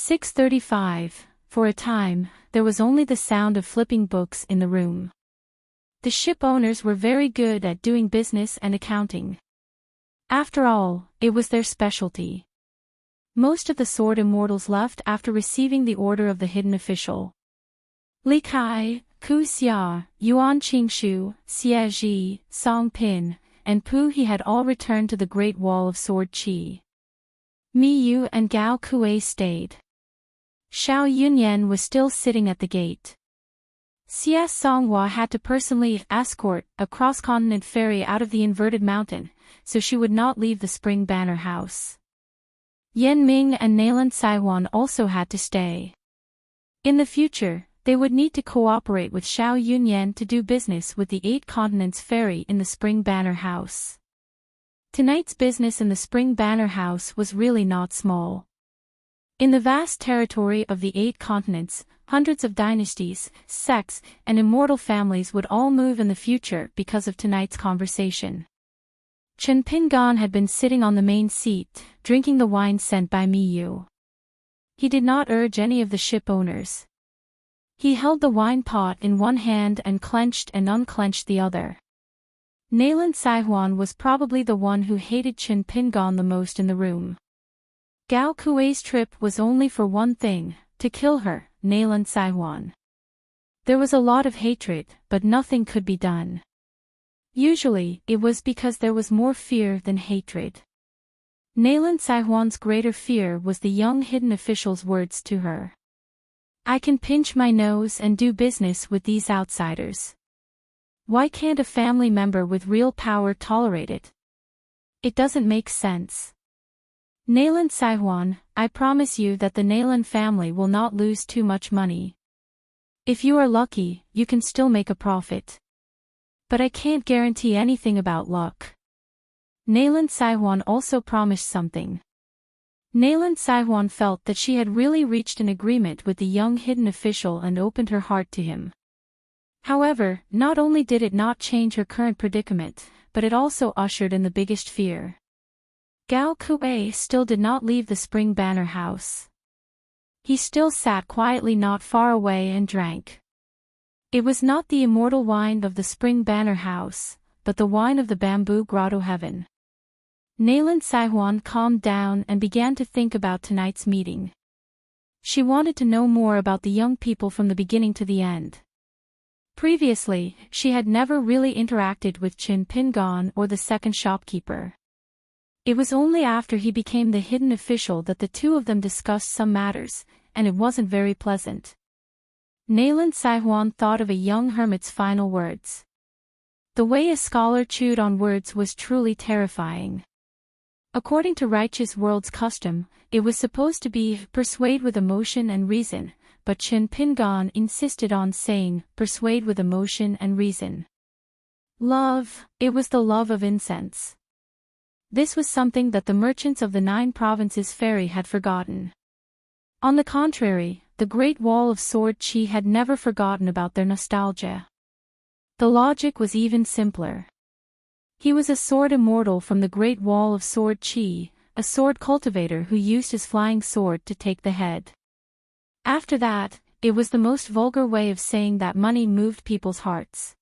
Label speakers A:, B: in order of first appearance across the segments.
A: 6:35. For a time, there was only the sound of flipping books in the room. The ship owners were very good at doing business and accounting. After all, it was their specialty. Most of the sword immortals left after receiving the order of the hidden official. Li Kai, Ku Xia, Yuan Qingshu, Xie Ji, Song Pin, and Pu He had all returned to the Great Wall of Sword Qi. Mi Yu and Gao Kuei stayed. Xiao Yunyan was still sitting at the gate. Xie Songhua had to personally escort a cross-continent ferry out of the inverted mountain, so she would not leave the Spring Banner House. Yan Ming and Nayland Saihuan also had to stay. In the future, they would need to cooperate with Xiao Yunyan to do business with the Eight Continents ferry in the Spring Banner House. Tonight's business in the Spring Banner House was really not small. In the vast territory of the Eight Continents, hundreds of dynasties, sects, and immortal families would all move in the future because of tonight's conversation. Chen Pingan had been sitting on the main seat, drinking the wine sent by Mi Yu. He did not urge any of the ship owners. He held the wine pot in one hand and clenched and unclenched the other. Nayland Saihuan was probably the one who hated Chen Pingan the most in the room. Gao Kuei's trip was only for one thing, to kill her, Nayland Saihuan. There was a lot of hatred, but nothing could be done. Usually, it was because there was more fear than hatred. Nayland Saihuan's greater fear was the young hidden official's words to her. I can pinch my nose and do business with these outsiders. Why can't a family member with real power tolerate it? It doesn't make sense. Nayland Saihuan, I promise you that the Nayland family will not lose too much money. If you are lucky, you can still make a profit. But I can't guarantee anything about luck. Nayland Saihuan also promised something. Nayland Saihuan felt that she had really reached an agreement with the young hidden official and opened her heart to him. However, not only did it not change her current predicament, but it also ushered in the biggest fear. Gao Kuei still did not leave the Spring Banner House. He still sat quietly not far away and drank. It was not the immortal wine of the Spring Banner House, but the wine of the Bamboo Grotto Heaven. Nayland Saihuan calmed down and began to think about tonight's meeting. She wanted to know more about the young people from the beginning to the end. Previously, she had never really interacted with Chen Pingan or the second shopkeeper. It was only after he became the hidden official that the two of them discussed some matters, and it wasn't very pleasant. Nayland Saihuan thought of a young hermit's final words. The way a scholar chewed on words was truly terrifying. According to Righteous World's custom, it was supposed to be persuade with emotion and reason, but Chen Pingan insisted on saying persuade with emotion and reason. Love, it was the love of incense. This was something that the merchants of the 9 provinces ferry had forgotten. On the contrary, the Great Wall of Sword Qi had never forgotten about their nostalgia. The logic was even simpler. He was a sword immortal from the Great Wall of Sword Qi, a sword cultivator who used his flying sword to take the head. After that, it was the most vulgar way of saying that money moved people's hearts.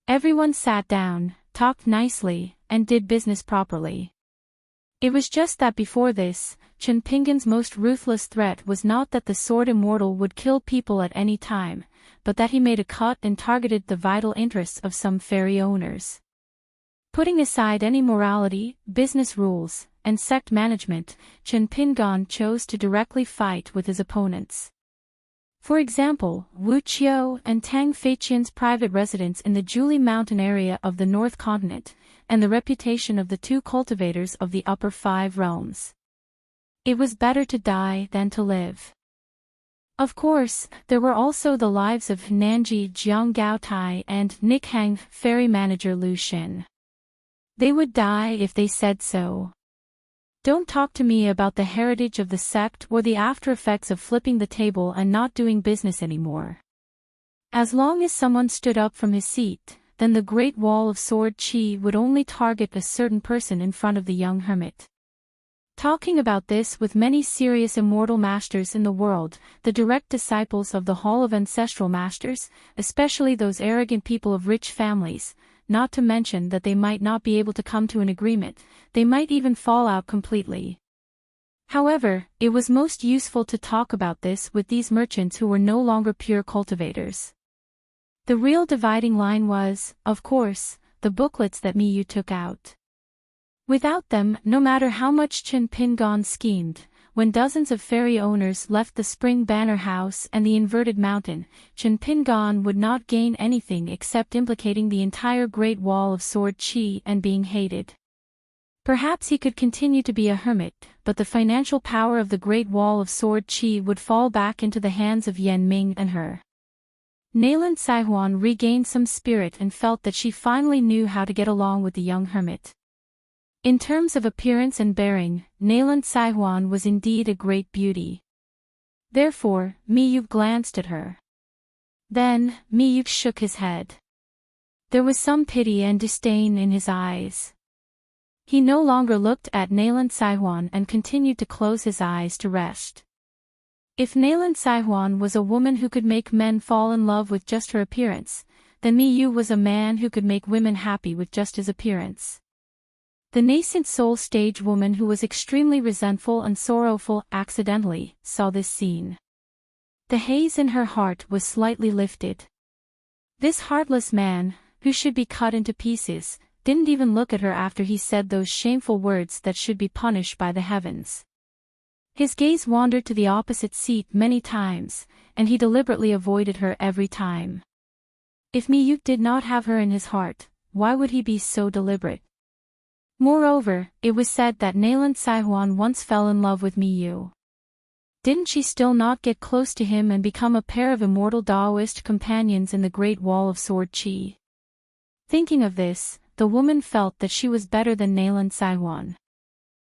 A: Everyone sat down, talked nicely, and did business properly. It was just that before this, Chen Pingan's most ruthless threat was not that the sword immortal would kill people at any time, but that he made a cut and targeted the vital interests of some ferry owners. Putting aside any morality, business rules, and sect management, Chen Pingan chose to directly fight with his opponents. For example, Wu Qiu and Tang Feiqian's private residence in the Zhuli Mountain area of the North Continent, and the reputation of the 2 cultivators of the Upper 5 realms. It was better to die than to live. Of course, there were also the lives of Nanji Jiang Gaotai and Nikhang ferry manager Lu Xin. They would die if they said so. Don't talk to me about the heritage of the sect or the after effects of flipping the table and not doing business anymore. As long as someone stood up from his seat, then the Great Wall of Sword Qi would only target a certain person in front of the young hermit. Talking about this with many serious immortal masters in the world, the direct disciples of the Hall of Ancestral Masters, especially those arrogant people of rich families, not to mention that they might not be able to come to an agreement, they might even fall out completely. However, it was most useful to talk about this with these merchants who were no longer pure cultivators. The real dividing line was, of course, the booklets that Miyu took out. Without them, no matter how much Chen Pingon schemed, when dozens of ferry owners left the Spring Banner House and the Inverted Mountain, Chen Pingon would not gain anything except implicating the entire Great Wall of Sword Qi and being hated. Perhaps he could continue to be a hermit, but the financial power of the Great Wall of Sword Qi would fall back into the hands of Yan Ming and her. Nayland Saihuan regained some spirit and felt that she finally knew how to get along with the young hermit. In terms of appearance and bearing, Nayland Saihuan was indeed a great beauty. Therefore, Miyu glanced at her. Then, Miyu shook his head. There was some pity and disdain in his eyes. He no longer looked at Nayland Saihuan and continued to close his eyes to rest. If Nayland Saihuan was a woman who could make men fall in love with just her appearance, then Miyu was a man who could make women happy with just his appearance. The nascent soul stage woman who was extremely resentful and sorrowful accidentally saw this scene. The haze in her heart was slightly lifted. This heartless man, who should be cut into pieces, didn't even look at her after he said those shameful words that should be punished by the heavens. His gaze wandered to the opposite seat many times, and he deliberately avoided her every time. If Miyu did not have her in his heart, why would he be so deliberate? Moreover, it was said that Nayland Saihuan once fell in love with Miyu. Didn't she still not get close to him and become a pair of immortal Taoist companions in the Great Wall of Sword Qi? Thinking of this, the woman felt that she was better than Nayland Saihuan.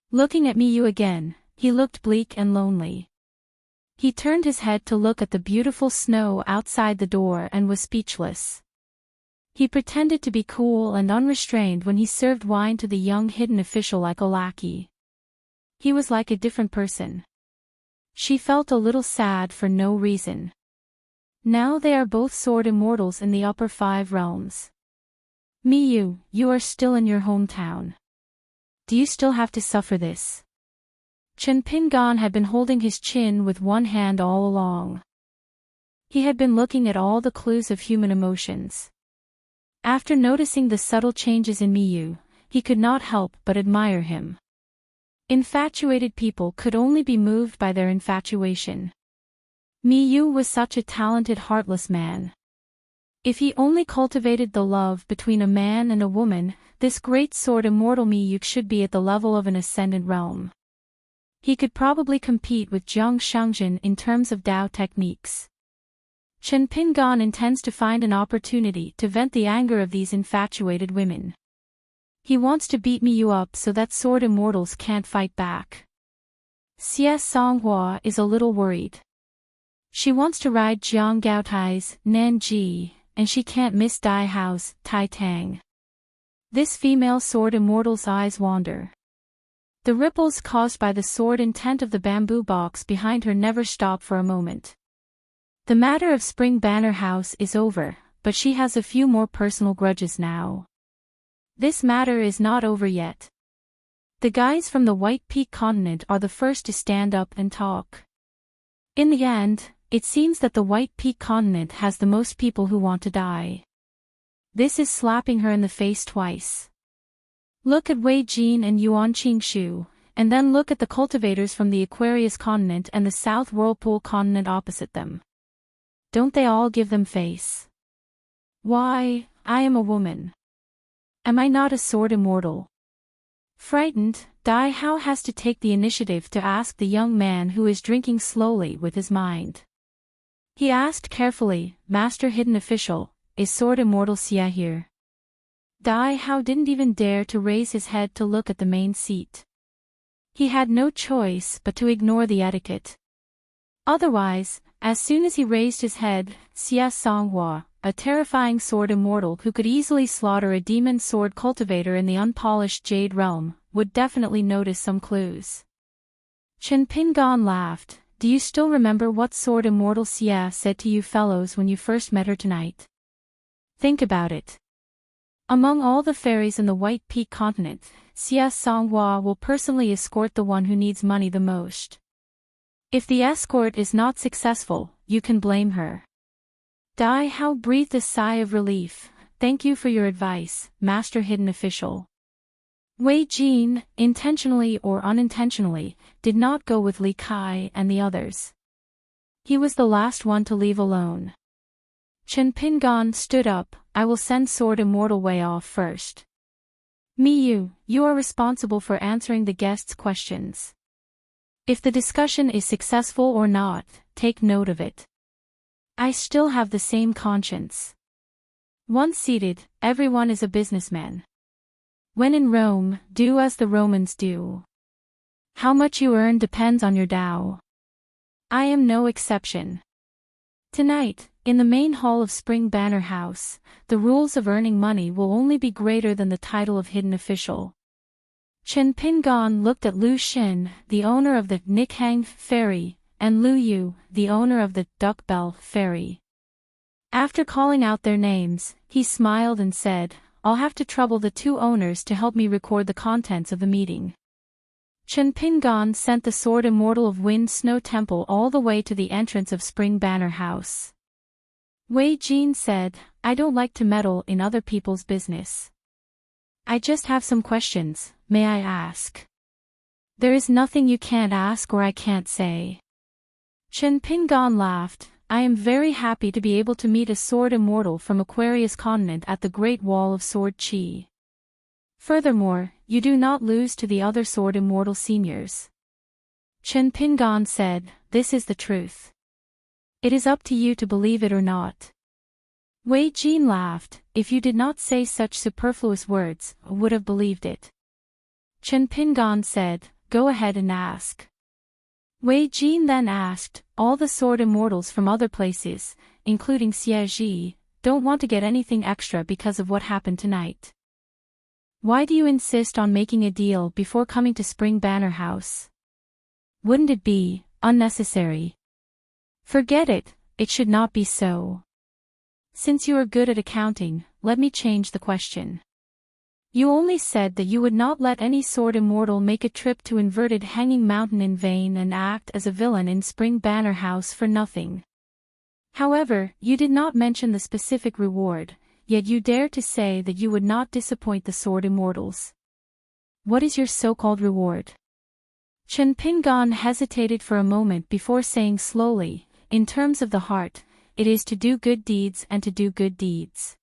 A: Looking at Miyu again, he looked bleak and lonely. He turned his head to look at the beautiful snow outside the door and was speechless. He pretended to be cool and unrestrained when he served wine to the young hidden official like a lackey. He was like a different person. She felt a little sad for no reason. Now they are both sword immortals in the upper 5 realms. Miyu, you are still in your hometown. Do you still have to suffer this? Chen Pingon had been holding his chin with one hand all along. He had been looking at all the clues of human emotions. After noticing the subtle changes in Miyu, he could not help but admire him. Infatuated people could only be moved by their infatuation. Miyu was such a talented heartless man. If he only cultivated the love between a man and a woman, this great sword immortal Miyu should be at the level of an ascendant realm. He could probably compete with Jiang Shangjin in terms of Dao techniques. Chen Pingon intends to find an opportunity to vent the anger of these infatuated women. He wants to beat Miyu up so that sword immortals can't fight back. Xie Songhua is a little worried. She wants to ride Jiang Gaotai's Nanji, and she can't miss Dai Hao's Tai Tang. This female sword immortal's eyes wander. The ripples caused by the sword intent of the bamboo box behind her never stop for a moment. The matter of Spring Banner House is over, but she has a few more personal grudges now. This matter is not over yet. The guys from the White Peak continent are the first to stand up and talk. In the end, it seems that the White Peak continent has the most people who want to die. This is slapping her in the face twice. Look at Wei Jin and Yuan Qingshu, and then look at the cultivators from the Aquarius continent and the South Whirlpool continent opposite them. Don't they all give them face? Why, I am a woman. Am I not a sword immortal? Frightened, Dai Hao has to take the initiative to ask the young man who is drinking slowly with his mind. He asked carefully, Master Hidden Official, is sword immortal Xia here? Dai Hao didn't even dare to raise his head to look at the main seat. He had no choice but to ignore the etiquette. Otherwise, as soon as he raised his head, Xia Songhua, a terrifying sword immortal who could easily slaughter a demon sword cultivator in the unpolished Jade realm, would definitely notice some clues. Chen Pingon laughed. Do you still remember what sword immortal Xia said to you fellows when you first met her tonight? Think about it. Among all the fairies in the White Peak continent, Xia Songhua will personally escort the one who needs money the most. If the escort is not successful, you can blame her. Dai Hao breathed a sigh of relief. Thank you for your advice, Master Hidden Official. Wei Jin, intentionally or unintentionally, did not go with Li Kai and the others. He was the last one to leave alone. Chen Pingon stood up. I will send Sword Immortal Wei off first. Miyu, you are responsible for answering the guests' questions. If the discussion is successful or not, take note of it. I still have the same conscience. Once seated, everyone is a businessman. When in Rome, do as the Romans do. How much you earn depends on your Tao. I am no exception. Tonight, in the main hall of Spring Banner House, the rules of earning money will only be greater than the title of Hidden Official. Chen Pingon looked at Lu Xin, the owner of the Nikhang Ferry, and Lu Yu, the owner of the Duck Bell Ferry. After calling out their names, he smiled and said, I'll have to trouble the two owners to help me record the contents of the meeting. Chen Pingon sent the Sword Immortal of Wind Snow Temple all the way to the entrance of Spring Banner House. Wei Jin said, I don't like to meddle in other people's business. I just have some questions, may I ask? There is nothing you can't ask or I can't say. Chen Pingon laughed. I am very happy to be able to meet a Sword Immortal from Aquarius Continent at the Great Wall of Sword Chi. Furthermore, you do not lose to the other Sword Immortal seniors. Chen Pingon said, this is the truth. It is up to you to believe it or not. Wei Jin laughed. If you did not say such superfluous words, I would have believed it. Chen Pingon said, go ahead and ask. Wei Jin then asked, all the Sword Immortals from other places, including Xie Ji, don't want to get anything extra because of what happened tonight. Why do you insist on making a deal before coming to Spring Banner House? Wouldn't it be unnecessary? Forget it, it should not be so. Since you are good at accounting, let me change the question. You only said that you would not let any Sword Immortal make a trip to inverted Hanging Mountain in vain and act as a villain in Spring Banner House for nothing. However, you did not mention the specific reward, yet you dare to say that you would not disappoint the Sword Immortals. What is your so-called reward? Chen Pingon hesitated for a moment before saying slowly, in terms of the heart, it is to do good deeds and to do good deeds.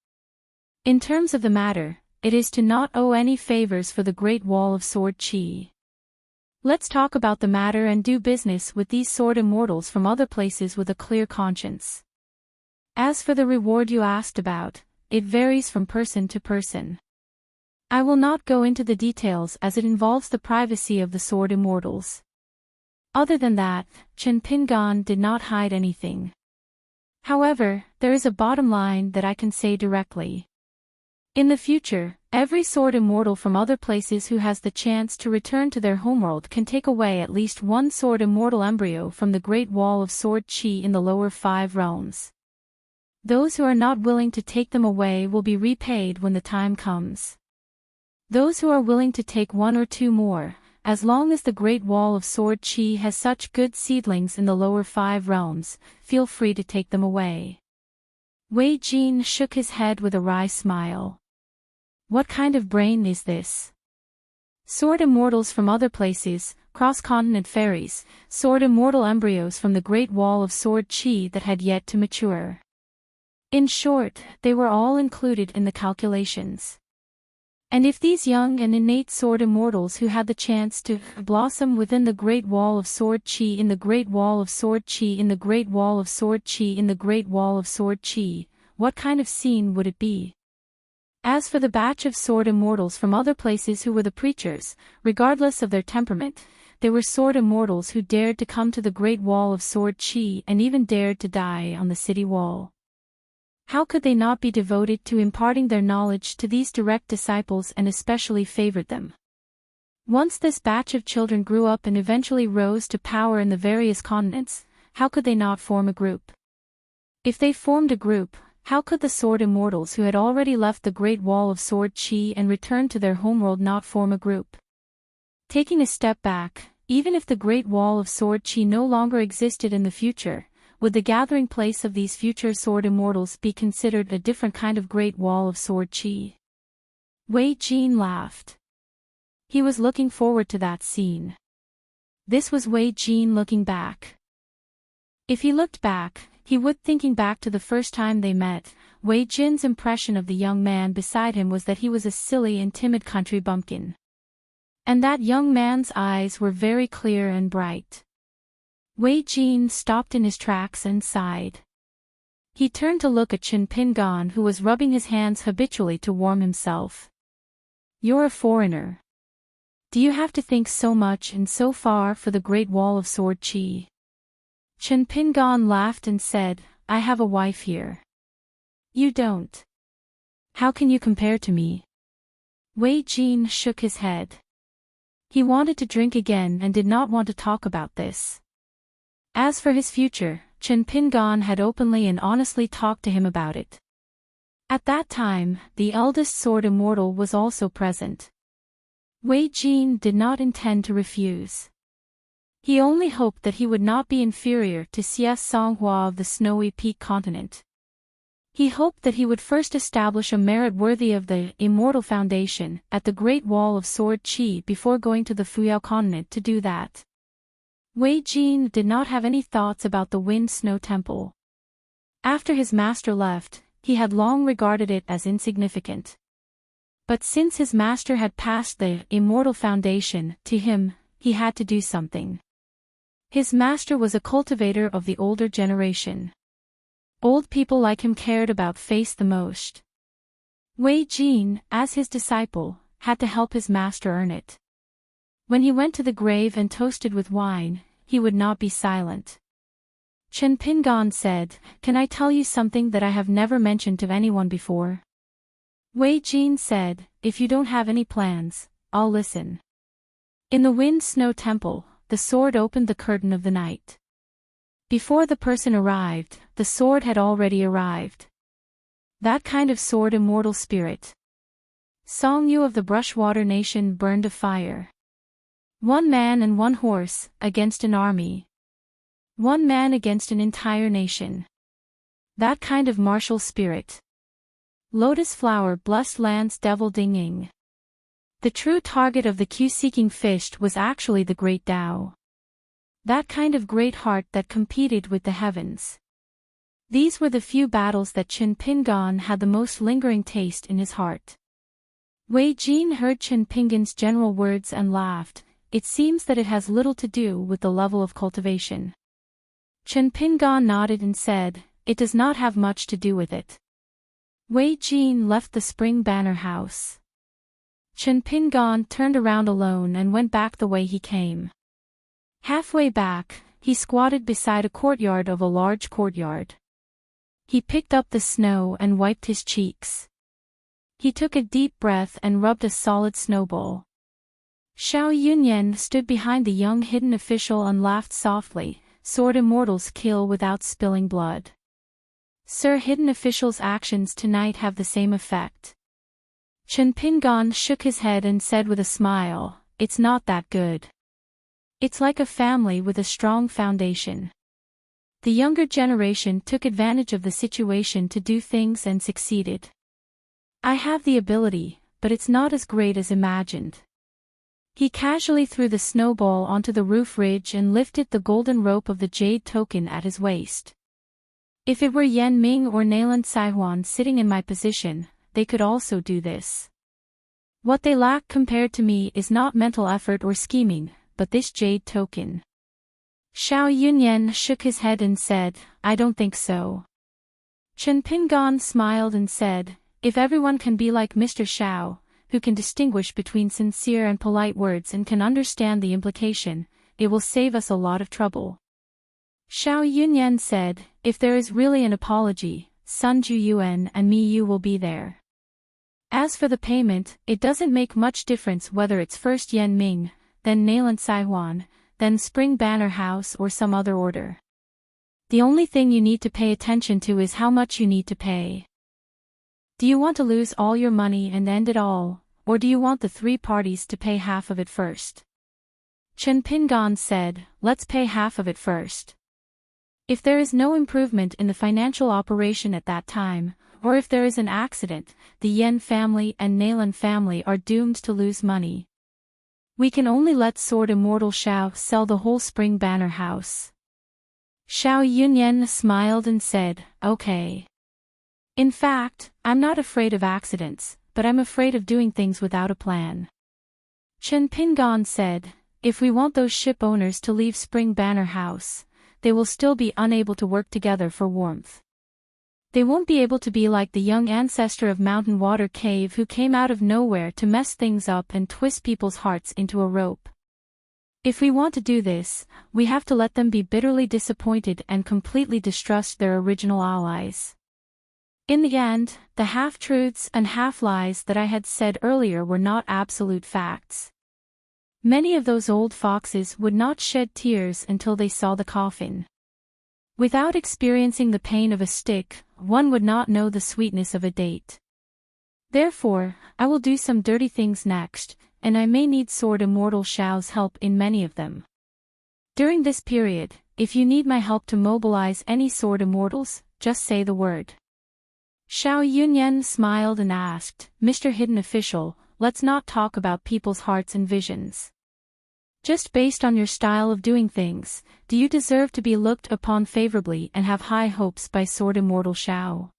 A: In terms of the matter, it is to not owe any favors for the Great Wall of Sword Chi. Let's talk about the matter and do business with these Sword Immortals from other places with a clear conscience. As for the reward you asked about, it varies from person to person. I will not go into the details as it involves the privacy of the Sword Immortals. Other than that, Chen Pingon did not hide anything. However, there is a bottom line that I can say directly. In the future, every Sword Immortal from other places who has the chance to return to their homeworld can take away at least one Sword Immortal embryo from the Great Wall of Sword Chi in the lower 5 realms. Those who are not willing to take them away will be repaid when the time comes. Those who are willing to take 1 or 2 more, as long as the Great Wall of Sword Chi has such good seedlings in the lower 5 realms, feel free to take them away. Wei Jin shook his head with a wry smile. What kind of brain is this? Sword Immortals from other places, cross-continent fairies, Sword Immortal embryos from the Great Wall of Sword Chi that had yet to mature. In short, they were all included in the calculations. And if these young and innate Sword Immortals who had the chance to blossom within the Great Wall of Sword Chi in the Great Wall of Sword Chi in the Great Wall of Sword Chi in the Great Wall of Sword Chi, what kind of scene would it be? As for the batch of Sword Immortals from other places who were the preachers, regardless of their temperament, they were Sword Immortals who dared to come to the Great Wall of Sword Chi and even dared to die on the city wall. How could they not be devoted to imparting their knowledge to these direct disciples and especially favored them? Once this batch of children grew up and eventually rose to power in the various continents, how could they not form a group? If they formed a group, how could the Sword Immortals who had already left the Great Wall of Sword Chi and returned to their homeworld not form a group? Taking a step back, even if the Great Wall of Sword Chi no longer existed in the future, would the gathering place of these future Sword Immortals be considered a different kind of Great Wall of Sword Chi? Wei Jin laughed. He was looking forward to that scene. This was Wei Jin looking back. If he looked back, he would thinking back to the first time they met. Wei Jin's impression of the young man beside him was that he was a silly and timid country bumpkin. And that young man's eyes were very clear and bright. Wei Jin stopped in his tracks and sighed. He turned to look at Chen Pingan, who was rubbing his hands habitually to warm himself. "You're a foreigner. Do you have to think so much and so far for the Great Wall of Sword Chi?" Chen Pingan laughed and said, "I have a wife here." "You don't. How can you compare to me?" Wei Jin shook his head. He wanted to drink again and did not want to talk about this. As for his future, Chen Pingan had openly and honestly talked to him about it. At that time, the eldest Sword Immortal was also present. Wei Jin did not intend to refuse. He only hoped that he would not be inferior to Xie Songhua of the Snowy Peak continent. He hoped that he would first establish a merit worthy of the Immortal Foundation at the Great Wall of Sword Chi before going to the Fuyao continent to do that. Wei Jin did not have any thoughts about the Wind Snow Temple. After his master left, he had long regarded it as insignificant. But since his master had passed the Immortal Foundation to him, he had to do something. His master was a cultivator of the older generation. Old people like him cared about face the most. Wei Jin, as his disciple, had to help his master earn it. When he went to the grave and toasted with wine, he would not be silent. Chen Pingan said, "Can I tell you something that I have never mentioned to anyone before?" Wei Jin said, "If you don't have any plans, I'll listen." In the Wind Snow Temple, the sword opened the curtain of the night. Before the person arrived, the sword had already arrived. That kind of sword immortal spirit. Song Yu of the Brushwater Nation burned a fire. 1 man and 1 horse, against an army. 1 man against an entire nation. That kind of martial spirit. Lotus Flower blessed Lance Devil Ding-ing. The true target of the Q-seeking fish was actually the Great Tao. That kind of great heart that competed with the heavens. These were the few battles that Chen Pingan had the most lingering taste in his heart. Wei Jin heard Chen Pingan's general words and laughed. It seems that it has little to do with the level of cultivation. Chen Pingan nodded and said, "It does not have much to do with it." Wei Jin left the Spring Banner House. Chen Pingan turned around alone and went back the way he came. Halfway back, he squatted beside a courtyard of a large courtyard. He picked up the snow and wiped his cheeks. He took a deep breath and rubbed a solid snowball. Xiao Yunyan stood behind the young hidden official and laughed softly. "Sword immortals kill without spilling blood. Sir, hidden official's actions tonight have the same effect." Chen Pingan shook his head and said with a smile, "It's not that good. It's like a family with a strong foundation." The younger generation took advantage of the situation to do things and succeeded. "I have the ability, but it's not as great as imagined." He casually threw the snowball onto the roof ridge and lifted the golden rope of the jade token at his waist. "If it were Yan Ming or Nayland Saihuan sitting in my position, they could also do this. What they lack compared to me is not mental effort or scheming, but this jade token." Xiao Yunyan shook his head and said, "I don't think so." Chen Pingan smiled and said, "If everyone can be like Mr. Xiao, who can distinguish between sincere and polite words and can understand the implication, it will save us a lot of trouble." Xiao Yunyan said, "If there is really an apology, Sun Ju Yuan and Mi Yu will be there." As for the payment, it doesn't make much difference whether it's first Yen Ming, then Nayland Saihuan, then Spring Banner House or some other order. The only thing you need to pay attention to is how much you need to pay. Do you want to lose all your money and end it all, or do you want the three parties to pay half of it first? Chen Pingan said, let's pay half of it first. If there is no improvement in the financial operation at that time, or if there is an accident, the Yen family and Nayland family are doomed to lose money. We can only let Sword Immortal Xiao sell the whole Spring Banner House. Xiao Yunyan smiled and said, okay. In fact, I'm not afraid of accidents, but I'm afraid of doing things without a plan. Chen Pingan said, if we want those ship owners to leave Spring Banner House, they will still be unable to work together for warmth. They won't be able to be like the young ancestor of Mountain Water Cave who came out of nowhere to mess things up and twist people's hearts into a rope. If we want to do this, we have to let them be bitterly disappointed and completely distrust their original allies. In the end, the half-truths and half-lies that I had said earlier were not absolute facts. Many of those old foxes would not shed tears until they saw the coffin. Without experiencing the pain of a stick, one would not know the sweetness of a date. Therefore, I will do some dirty things next, and I may need Sword Immortal Xiao's help in many of them. During this period, if you need my help to mobilize any Sword Immortals, just say the word. Xiao Yunyan smiled and asked, Mr. Hidden Official, let's not talk about people's hearts and visions. Just based on your style of doing things, do you deserve to be looked upon favorably and have high hopes by Sword Immortal Xiao?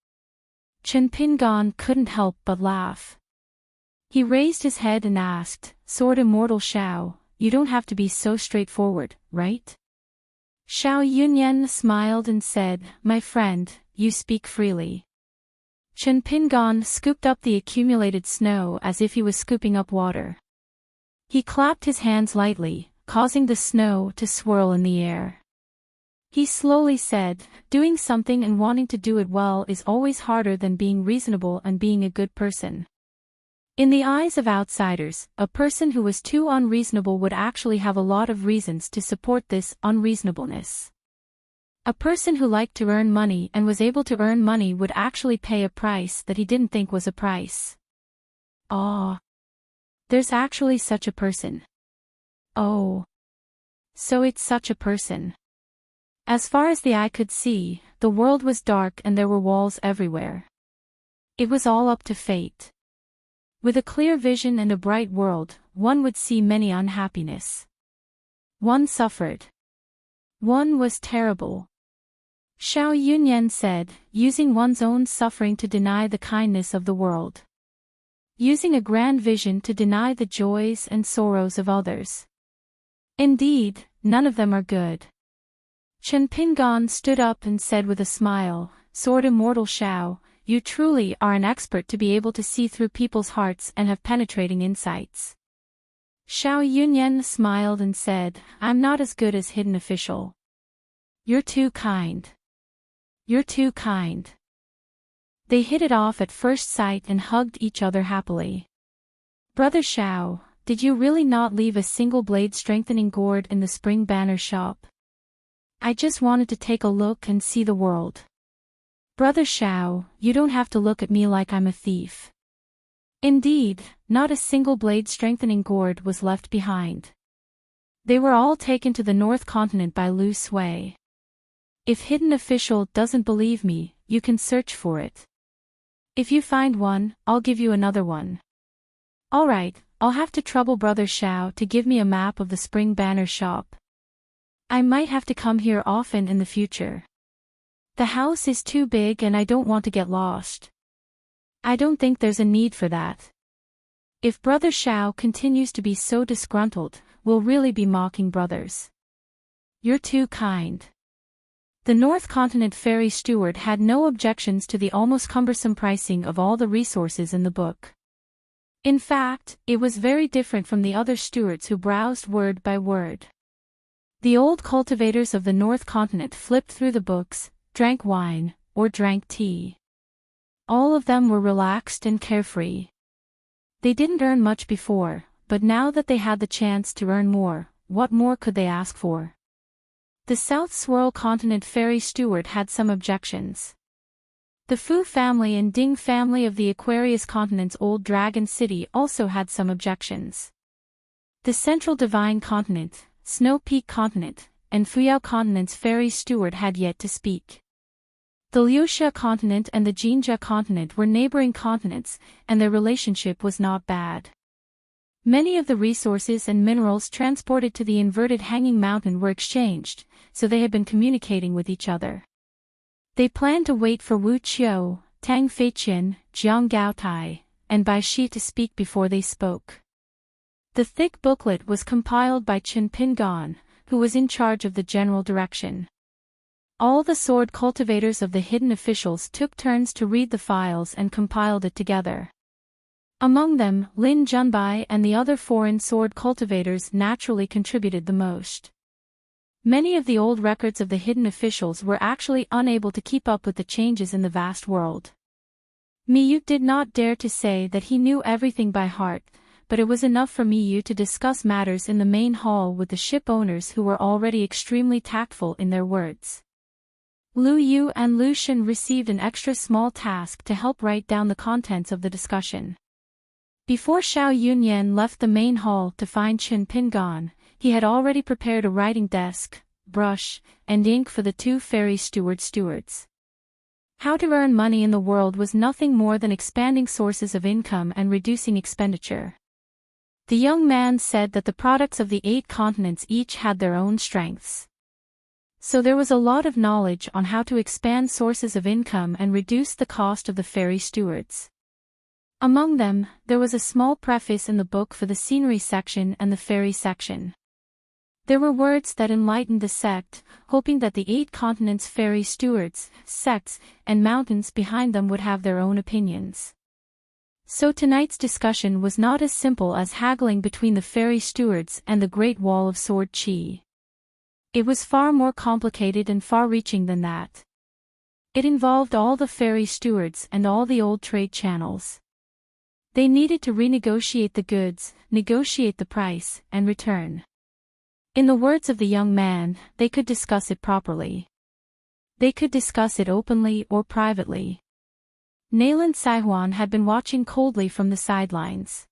A: Chen Pingan couldn't help but laugh. He raised his head and asked, Sword Immortal Xiao, you don't have to be so straightforward, right? Xiao Yunyan smiled and said, my friend, you speak freely. Chen Pingan scooped up the accumulated snow as if he was scooping up water. He clapped his hands lightly, causing the snow to swirl in the air. He slowly said, doing something and wanting to do it well is always harder than being reasonable and being a good person. In the eyes of outsiders, a person who was too unreasonable would actually have a lot of reasons to support this unreasonableness. A person who liked to earn money and was able to earn money would actually pay a price that he didn't think was a price. Ah. There's actually such a person. Oh. So it's such a person. As far as the eye could see, the world was dark and there were walls everywhere. It was all up to fate. With a clear vision and a bright world, one would see many unhappiness. One suffered. One was terrible. Xiao Yunyan said, using one's own suffering to deny the kindness of the world. Using a grand vision to deny the joys and sorrows of others. Indeed, none of them are good. Chen Pingan stood up and said with a smile, Sword Immortal Xiao, you truly are an expert to be able to see through people's hearts and have penetrating insights. Xiao Yunyan smiled and said, I'm not as good as Hidden Official. You're too kind. You're too kind. They hit it off at first sight and hugged each other happily. Brother Xiao, did you really not leave a single blade strengthening gourd in the Spring Banner shop? I just wanted to take a look and see the world. Brother Xiao, you don't have to look at me like I'm a thief. Indeed, not a single blade strengthening gourd was left behind. They were all taken to the North Continent by Lu Sui. If Hidden Official doesn't believe me, you can search for it. If you find one, I'll give you another one. Alright, I'll have to trouble Brother Xiao to give me a map of the Spring Banner shop. I might have to come here often in the future. The house is too big and I don't want to get lost. I don't think there's a need for that. If Brother Xiao continues to be so disgruntled, we'll really be mocking brothers. You're too kind. The North Continent Ferry Steward had no objections to the almost cumbersome pricing of all the resources in the book. In fact, it was very different from the other stewards who browsed word by word. The old cultivators of the North Continent flipped through the books, drank wine, or drank tea. All of them were relaxed and carefree. They didn't earn much before, but now that they had the chance to earn more, what more could they ask for? The South Swirl Continent Fairy Steward had some objections. The Fu family and Ding family of the Aquarius Continent's Old Dragon City also had some objections. The Central Divine Continent, Snow Peak Continent, and Fuyao Continent's Fairy Steward had yet to speak. The Liuxia Continent and the Jinjia Continent were neighboring continents, and their relationship was not bad. Many of the resources and minerals transported to the inverted hanging mountain were exchanged, so they had been communicating with each other. They planned to wait for Wu Qiu, Tang Feiqian, Jiang Gaotai, and Bai Shi to speak before they spoke. The thick booklet was compiled by Chen Pingan, who was in charge of the general direction. All the sword cultivators of the hidden officials took turns to read the files and compiled it together. Among them, Lin Junbai and the other foreign sword cultivators naturally contributed the most. Many of the old records of the hidden officials were actually unable to keep up with the changes in the vast world. Miyu did not dare to say that he knew everything by heart, but it was enough for Miyu to discuss matters in the main hall with the ship owners who were already extremely tactful in their words. Lu Yu and Lu Shen received an extra small task to help write down the contents of the discussion. Before Xiao Yunyan left the main hall to find Chen Pingan, he had already prepared a writing desk, brush, and ink for the two fairy stewards. How to earn money in the world was nothing more than expanding sources of income and reducing expenditure. The young man said that the products of the 8 continents each had their own strengths. So there was a lot of knowledge on how to expand sources of income and reduce the cost of the fairy stewards. Among them, there was a small preface in the book for the scenery section and the fairy section. There were words that enlightened the sect, hoping that the 8 continents' fairy stewards, sects, and mountains behind them would have their own opinions. So tonight's discussion was not as simple as haggling between the fairy stewards and the Great Wall of Sword Qi. It was far more complicated and far-reaching than that. It involved all the fairy stewards and all the old trade channels. They needed to renegotiate the goods, negotiate the price, and return. In the words of the young man, they could discuss it properly. They could discuss it openly or privately. Nayland Saihuan had been watching coldly from the sidelines.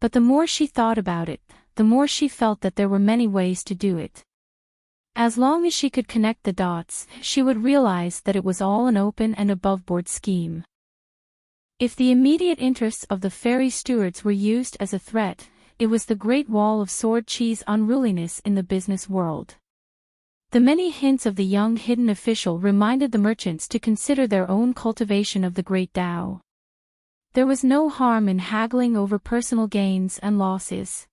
A: But the more she thought about it, the more she felt that there were many ways to do it. As long as she could connect the dots, she would realize that it was all an open and above-board scheme. If the immediate interests of the fairy stewards were used as a threat, it was the Great Wall of Sword Qi's unruliness in the business world. The many hints of the young hidden official reminded the merchants to consider their own cultivation of the Great Tao. There was no harm in haggling over personal gains and losses.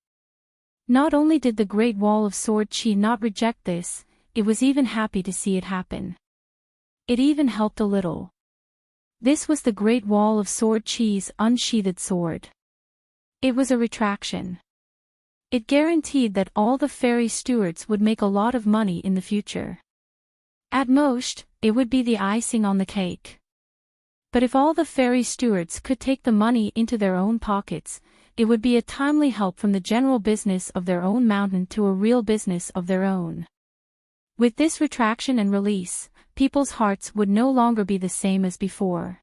A: Not only did the Great Wall of Sword Qi not reject this, it was even happy to see it happen. It even helped a little. This was the Great Wall of Sword Qi's unsheathed sword. It was a retraction. It guaranteed that all the fairy stewards would make a lot of money in the future. At most, it would be the icing on the cake. But if all the fairy stewards could take the money into their own pockets, it would be a timely help from the general business of their own mountain to a real business of their own. With this retraction and release, people's hearts would no longer be the same as before.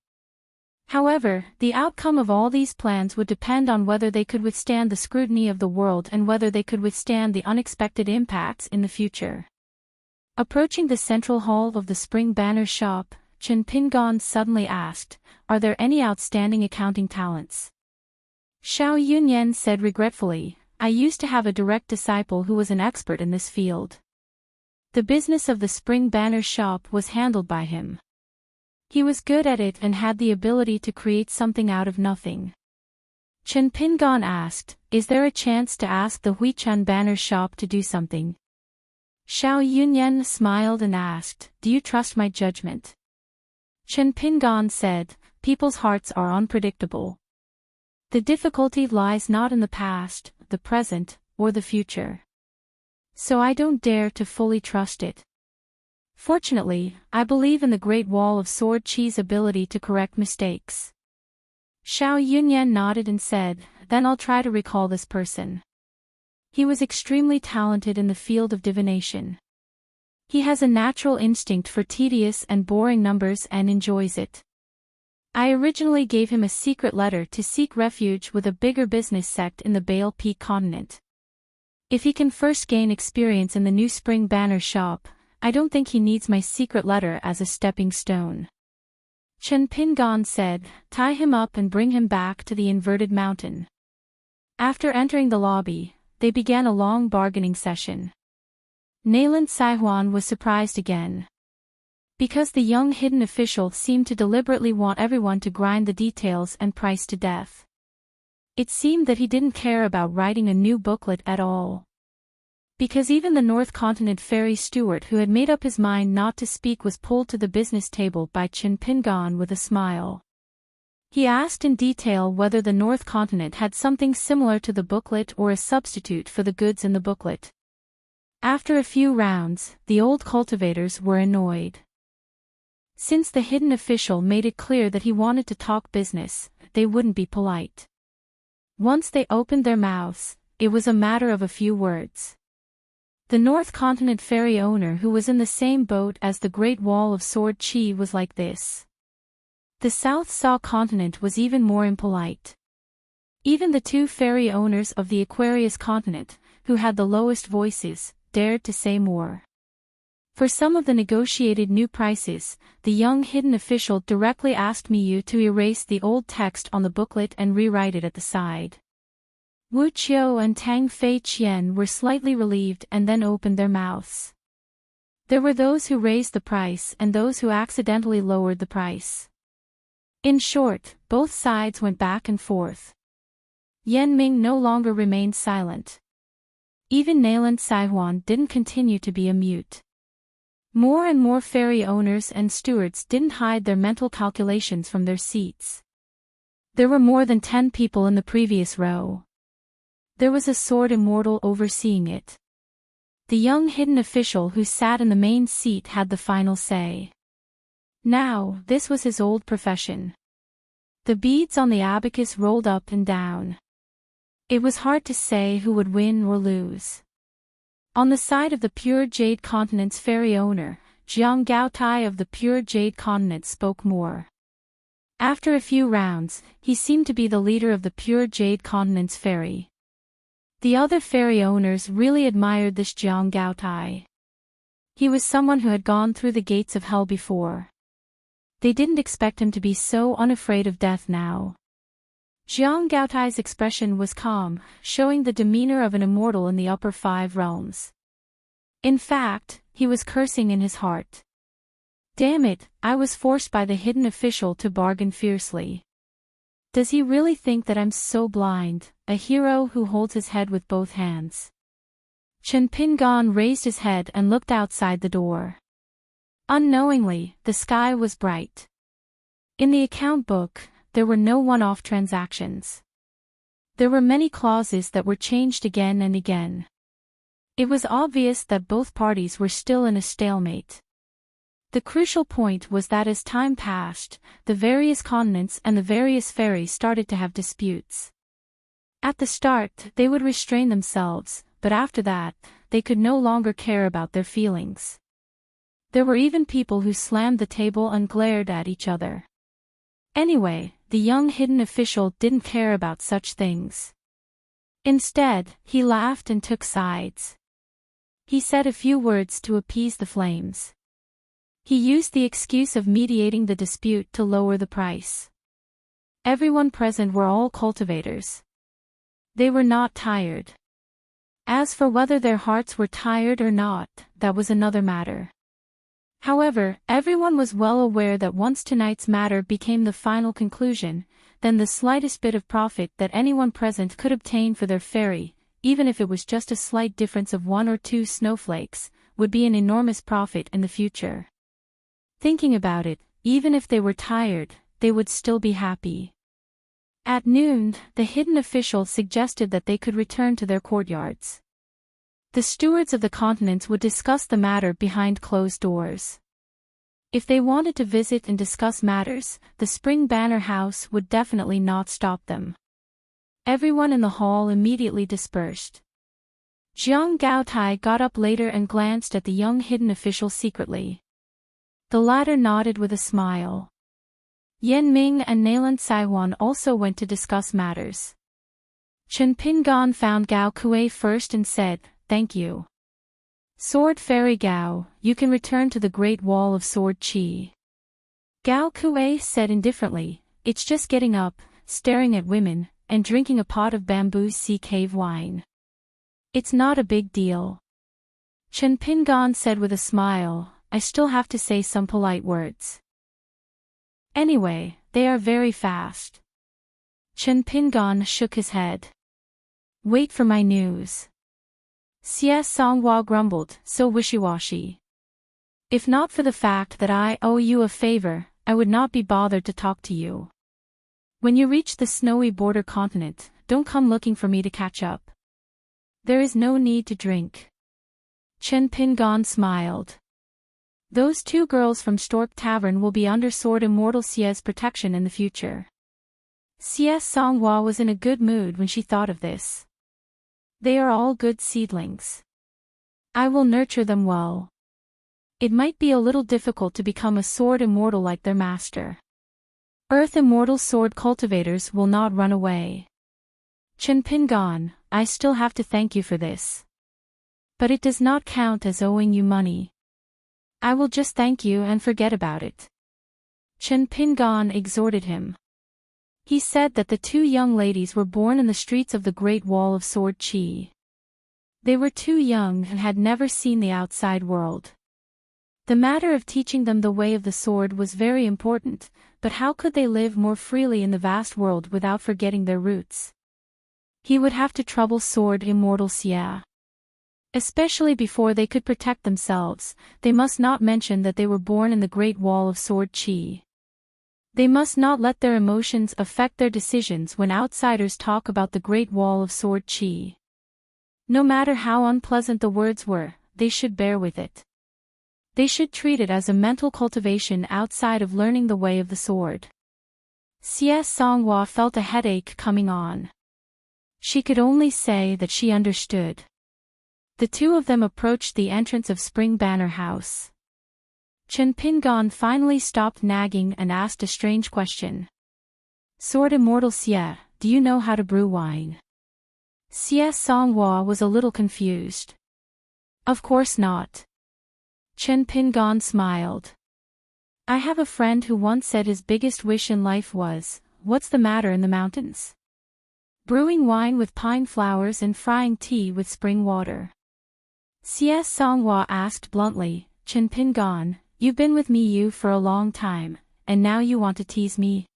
A: However, the outcome of all these plans would depend on whether they could withstand the scrutiny of the world and whether they could withstand the unexpected impacts in the future. Approaching the central hall of the Spring Banner shop, Chen Pingan suddenly asked, "Are there any outstanding accounting talents?" Xiao Yunyan said regretfully, "I used to have a direct disciple who was an expert in this field. The business of the Spring Banner shop was handled by him. He was good at it and had the ability to create something out of nothing." Chen Pingan asked, "Is there a chance to ask the Huichun Banner shop to do something?" Xiao Yunyan smiled and asked, "Do you trust my judgment?" Chen Pingan said, "People's hearts are unpredictable. The difficulty lies not in the past, the present, or the future. So I don't dare to fully trust it. Fortunately, I believe in the Great Wall of Sword Qi's ability to correct mistakes." Xiao Yunyan nodded and said, "Then I'll try to recall this person. He was extremely talented in the field of divination. He has a natural instinct for tedious and boring numbers and enjoys it. I originally gave him a secret letter to seek refuge with a bigger business sect in the Bale Peak continent. If he can first gain experience in the new spring banner shop, I don't think he needs my secret letter as a stepping stone." Chen Pingan said, "Tie him up and bring him back to the inverted mountain." After entering the lobby, they began a long bargaining session. Nayland Saihuan was surprised again. Because the young hidden official seemed to deliberately want everyone to grind the details and price to death. It seemed that he didn't care about writing a new booklet at all. Because even the North Continent ferry steward who had made up his mind not to speak was pulled to the business table by Chen Pingan with a smile. He asked in detail whether the North Continent had something similar to the booklet or a substitute for the goods in the booklet. After a few rounds, the old cultivators were annoyed. Since the hidden official made it clear that he wanted to talk business, they wouldn't be polite. Once they opened their mouths, it was a matter of a few words. The North Continent ferry owner who was in the same boat as the Great Wall of Sword Chi was like this. The South Saw Continent was even more impolite. Even the two ferry owners of the Aquarius Continent, who had the lowest voices, dared to say more. For some of the negotiated new prices, the young hidden official directly asked Miyu to erase the old text on the booklet and rewrite it at the side. Wu Qiu and Tang Fei Qian were slightly relieved and then opened their mouths. There were those who raised the price and those who accidentally lowered the price. In short, both sides went back and forth. Yan Ming no longer remained silent. Even Nayland Saihuan didn't continue to be a mute. More and more ferry owners and stewards didn't hide their mental calculations from their seats. There were more than 10 people in the previous row. There was a sword immortal overseeing it. The young hidden official who sat in the main seat had the final say. Now, this was his old profession. The beads on the abacus rolled up and down. It was hard to say who would win or lose. On the side of the Pure Jade Continent's ferry owner, Jiang Gaotai of the Pure Jade Continent spoke more. After a few rounds, he seemed to be the leader of the Pure Jade Continent's ferry. The other ferry owners really admired this Jiang Gaotai. He was someone who had gone through the gates of hell before. They didn't expect him to be so unafraid of death now. Jiang Gaotai's expression was calm, showing the demeanor of an immortal in the upper 5 realms. In fact, he was cursing in his heart. Damn it, I was forced by the hidden official to bargain fiercely. Does he really think that I'm so blind, a hero who holds his head with both hands? Chen Pingan raised his head and looked outside the door. Unknowingly, the sky was bright. In the account book, there were no one-off transactions. There were many clauses that were changed again and again. It was obvious that both parties were still in a stalemate. The crucial point was that as time passed, the various continents and the various ferries started to have disputes. At the start, they would restrain themselves, but after that, they could no longer care about their feelings. There were even people who slammed the table and glared at each other. Anyway, the young hidden official didn't care about such things. Instead, he laughed and took sides. He said a few words to appease the flames. He used the excuse of mediating the dispute to lower the price. Everyone present were all cultivators. They were not tired. As for whether their hearts were tired or not, that was another matter. However, everyone was well aware that once tonight's matter became the final conclusion, then the slightest bit of profit that anyone present could obtain for their ferry, even if it was just a slight difference of 1 or 2 snowflakes, would be an enormous profit in the future. Thinking about it, even if they were tired, they would still be happy. At noon, the hidden official suggested that they could return to their courtyards. The stewards of the continents would discuss the matter behind closed doors. If they wanted to visit and discuss matters, the Spring Banner House would definitely not stop them. Everyone in the hall immediately dispersed. Jiang Gaotai got up later and glanced at the young hidden official secretly. The latter nodded with a smile. Yan Ming and Nailan Saiwan also went to discuss matters. Chen Pingan found Gao Kuei first and said, "Thank you. Sword Fairy Gao, you can return to the Great Wall of Sword Qi." Gao Kuei said indifferently, "It's just getting up, staring at women, and drinking a pot of bamboo sea cave wine. It's not a big deal." Chen Pingan said with a smile, "I still have to say some polite words. Anyway, they are very fast." Chen Pingan shook his head. "Wait for my news." Xie Songhua grumbled, "So wishy-washy. If not for the fact that I owe you a favor, I would not be bothered to talk to you. When you reach the snowy border continent, don't come looking for me to catch up. There is no need to drink." Chen Pingan smiled. "Those two girls from Stork Tavern will be under Sword Immortal Xie's protection in the future." Xie Songhua was in a good mood when she thought of this. "They are all good seedlings. I will nurture them well. It might be a little difficult to become a sword immortal like their master. Earth immortal sword cultivators will not run away. Chen Pingan, I still have to thank you for this. But it does not count as owing you money. I will just thank you and forget about it." Chen Pingan exhorted him. He said that the two young ladies were born in the streets of the Great Wall of Sword Qi. They were too young and had never seen the outside world. The matter of teaching them the way of the sword was very important, but how could they live more freely in the vast world without forgetting their roots? He would have to trouble Sword Immortal Xie. Especially before they could protect themselves, they must not mention that they were born in the Great Wall of Sword Qi. They must not let their emotions affect their decisions when outsiders talk about the Great Wall of Sword Qi. No matter how unpleasant the words were, they should bear with it. They should treat it as a mental cultivation outside of learning the way of the sword. Xie Songhua felt a headache coming on. She could only say that she understood. The two of them approached the entrance of Spring Banner House. Chen Pingan finally stopped nagging and asked a strange question. "Sword Immortal Xie, do you know how to brew wine?" Xie Songhua was a little confused. "Of course not." Chen Pingan smiled. "I have a friend who once said his biggest wish in life was, what's the matter in the mountains? Brewing wine with pine flowers and frying tea with spring water." Xie Songhua asked bluntly, "Chen Pingan, you've been with me for a long time, and now you want to tease me?"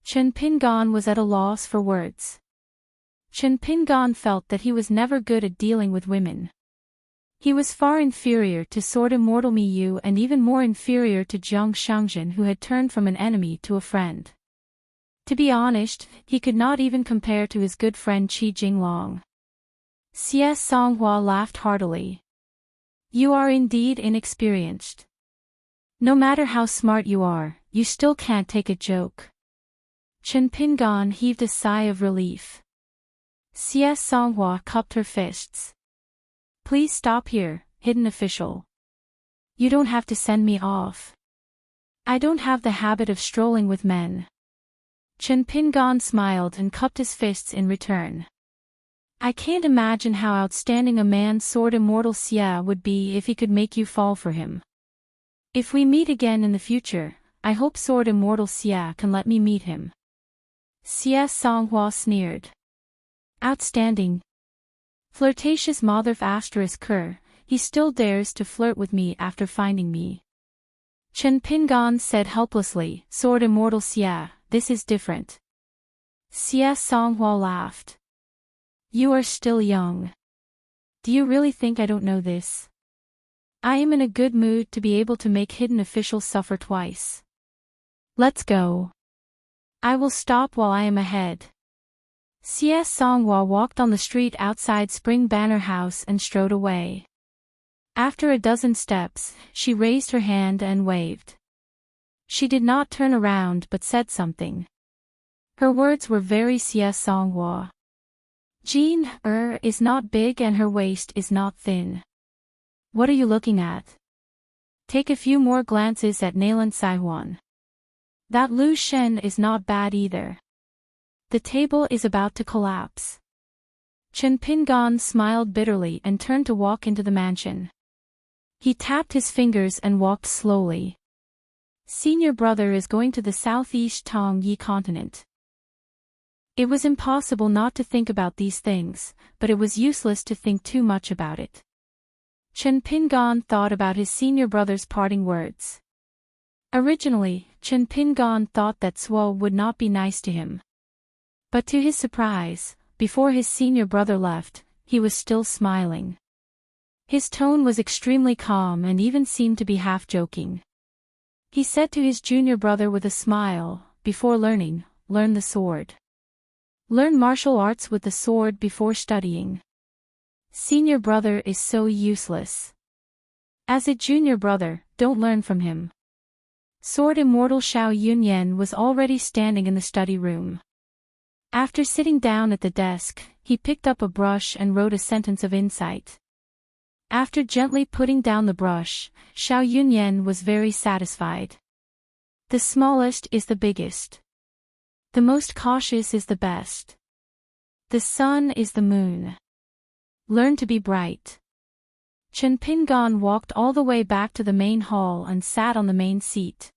A: Chen Pingan was at a loss for words. Chen Pingan felt that he was never good at dealing with women. He was far inferior to Sword Immortal Miyu and even more inferior to Jiang Shangjin, who had turned from an enemy to a friend. To be honest, he could not even compare to his good friend Qi Jinglong. Xie Songhua laughed heartily. "You are indeed inexperienced. No matter how smart you are, you still can't take a joke." Chen Pingan heaved a sigh of relief. Xie Songhua cupped her fists. "Please stop here, hidden official. You don't have to send me off. I don't have the habit of strolling with men." Chen Pingan smiled and cupped his fists in return. "I can't imagine how outstanding a man Sword Immortal Xie would be if he could make you fall for him. If we meet again in the future, I hope Sword Immortal Xie can let me meet him." Xie Songhua sneered. "Outstanding. Flirtatious Motherf *Ker, he still dares to flirt with me after finding me." Chen Pingan said helplessly, "Sword Immortal Xie, this is different." Xie Songhua laughed. "You are still young. Do you really think I don't know this? I am in a good mood to be able to make hidden officials suffer twice. Let's go. I will stop while I am ahead." Xie Songhua walked on the street outside Spring Banner House and strode away. After a dozen steps, she raised her hand and waved. She did not turn around but said something. Her words were very Siesonghua. Jean is not big and her waist is not thin. What are you looking at? Take a few more glances at Nailan Saihuan. That Lu Shen is not bad either. The table is about to collapse. Chen Pingan smiled bitterly and turned to walk into the mansion. He tapped his fingers and walked slowly. Senior brother is going to the southeast Tong Yi continent. It was impossible not to think about these things, but it was useless to think too much about it. Chen Pingan thought about his senior brother's parting words. Originally, Chen Pingan thought that Suo would not be nice to him. But to his surprise, before his senior brother left, he was still smiling. His tone was extremely calm and even seemed to be half joking. He said to his junior brother with a smile, before learning, learn the sword. Learn martial arts with the sword before studying. Senior brother is so useless. As a junior brother, don't learn from him. Sword immortal Xiao Yunyan was already standing in the study room. After sitting down at the desk, he picked up a brush and wrote a sentence of insight. After gently putting down the brush, Xiao Yunyan was very satisfied. The smallest is the biggest. The most cautious is the best. The sun is the moon. Learn to be bright. Chen Pingan walked all the way back to the main hall and sat on the main seat.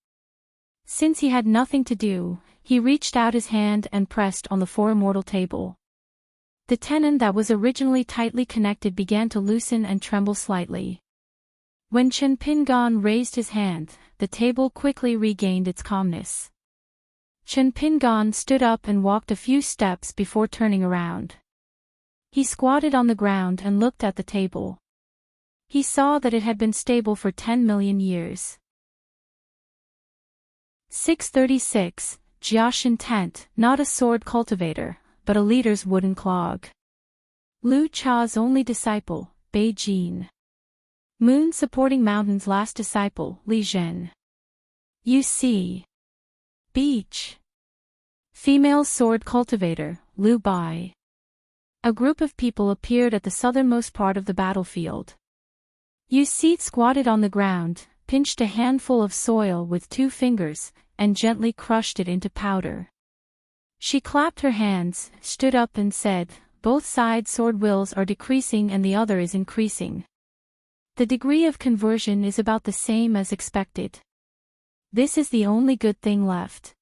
A: Since he had nothing to do, he reached out his hand and pressed on the four immortal table. The tenon that was originally tightly connected began to loosen and tremble slightly. When Chen Pingan raised his hand, the table quickly regained its calmness. Chen Pingan stood up and walked a few steps before turning around. He squatted on the ground and looked at the table. He saw that it had been stable for 10 million years. 636, Jiaxin Tent, not a sword cultivator, but a leader's wooden clog. Lu Cha's only disciple, Bei Jin. Moon supporting mountain's last disciple, Li Zhen. You see. Beach. Female sword cultivator, Lu Bai. A group of people appeared at the southernmost part of the battlefield. Yu Si squatted on the ground, pinched a handful of soil with 2 fingers, and gently crushed it into powder. She clapped her hands, stood up and said, both sides' sword wills are decreasing and the other is increasing. The degree of conversion is about the same as expected. This is the only good thing left.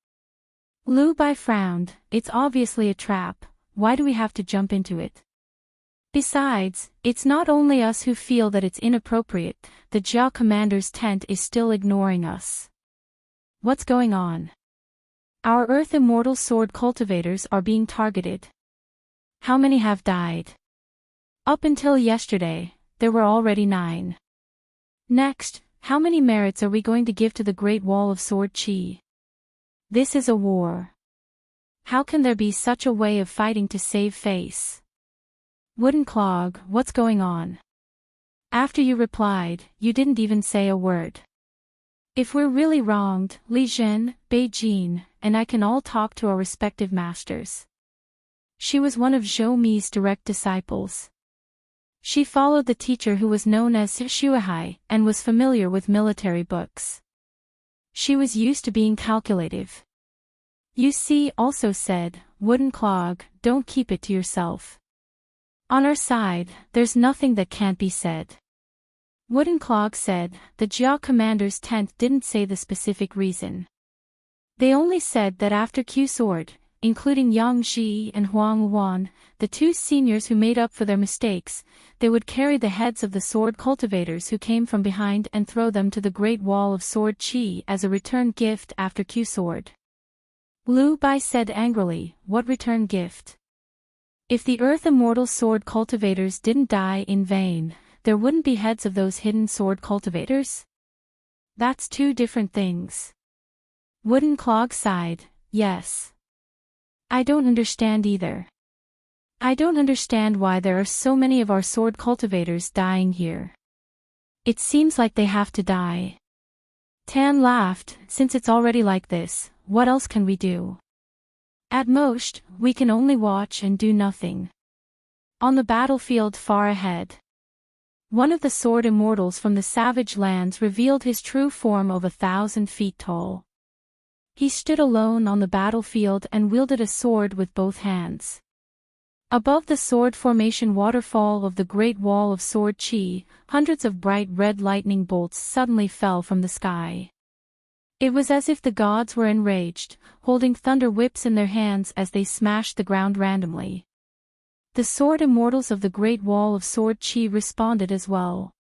A: Lu Bai frowned. It's obviously a trap. Why do we have to jump into it? Besides, it's not only us who feel that it's inappropriate, the Jia commander's tent is still ignoring us. What's going on? Our Earth Immortal sword cultivators are being targeted. How many have died? Up until yesterday, there were already 9. Next, how many merits are we going to give to the Great Wall of Sword Qi? This is a war. How can there be such a way of fighting to save face? Wooden Clog, what's going on? After you replied, you didn't even say a word. If we're really wronged, Li Zhen, Bei Jin, and I can all talk to our respective masters. She was one of Zhou Mi's direct disciples. She followed the teacher who was known as Shuahai and was familiar with military books. She was used to being calculative. Yu Si also said, Wooden Clog, don't keep it to yourself. On our side, there's nothing that can't be said. Wooden Clog said, the Jia commander's tent didn't say the specific reason. They only said that after Q Sword, including Yang Ji and Huang Wan, the 2 seniors who made up for their mistakes, they would carry the heads of the sword cultivators who came from behind and throw them to the Great Wall of Sword Qi as a return gift after Q Sword. Lu Bai said angrily, what return gift? If the Earth Immortal sword cultivators didn't die in vain, there wouldn't be heads of those hidden sword cultivators? That's 2 different things. Wooden Clog sighed, yes. I don't understand either. I don't understand why there are so many of our sword cultivators dying here. It seems like they have to die. Tan laughed, since it's already like this, what else can we do? At most, we can only watch and do nothing. On the battlefield far ahead, one of the sword immortals from the savage lands revealed his true form of 1,000 feet tall. He stood alone on the battlefield and wielded a sword with both hands. Above the sword formation waterfall of the Great Wall of Sword Chi, hundreds of bright red lightning bolts suddenly fell from the sky. It was as if the gods were enraged, holding thunder whips in their hands as they smashed the ground randomly. The sword immortals of the Great Wall of Sword Chi responded as well.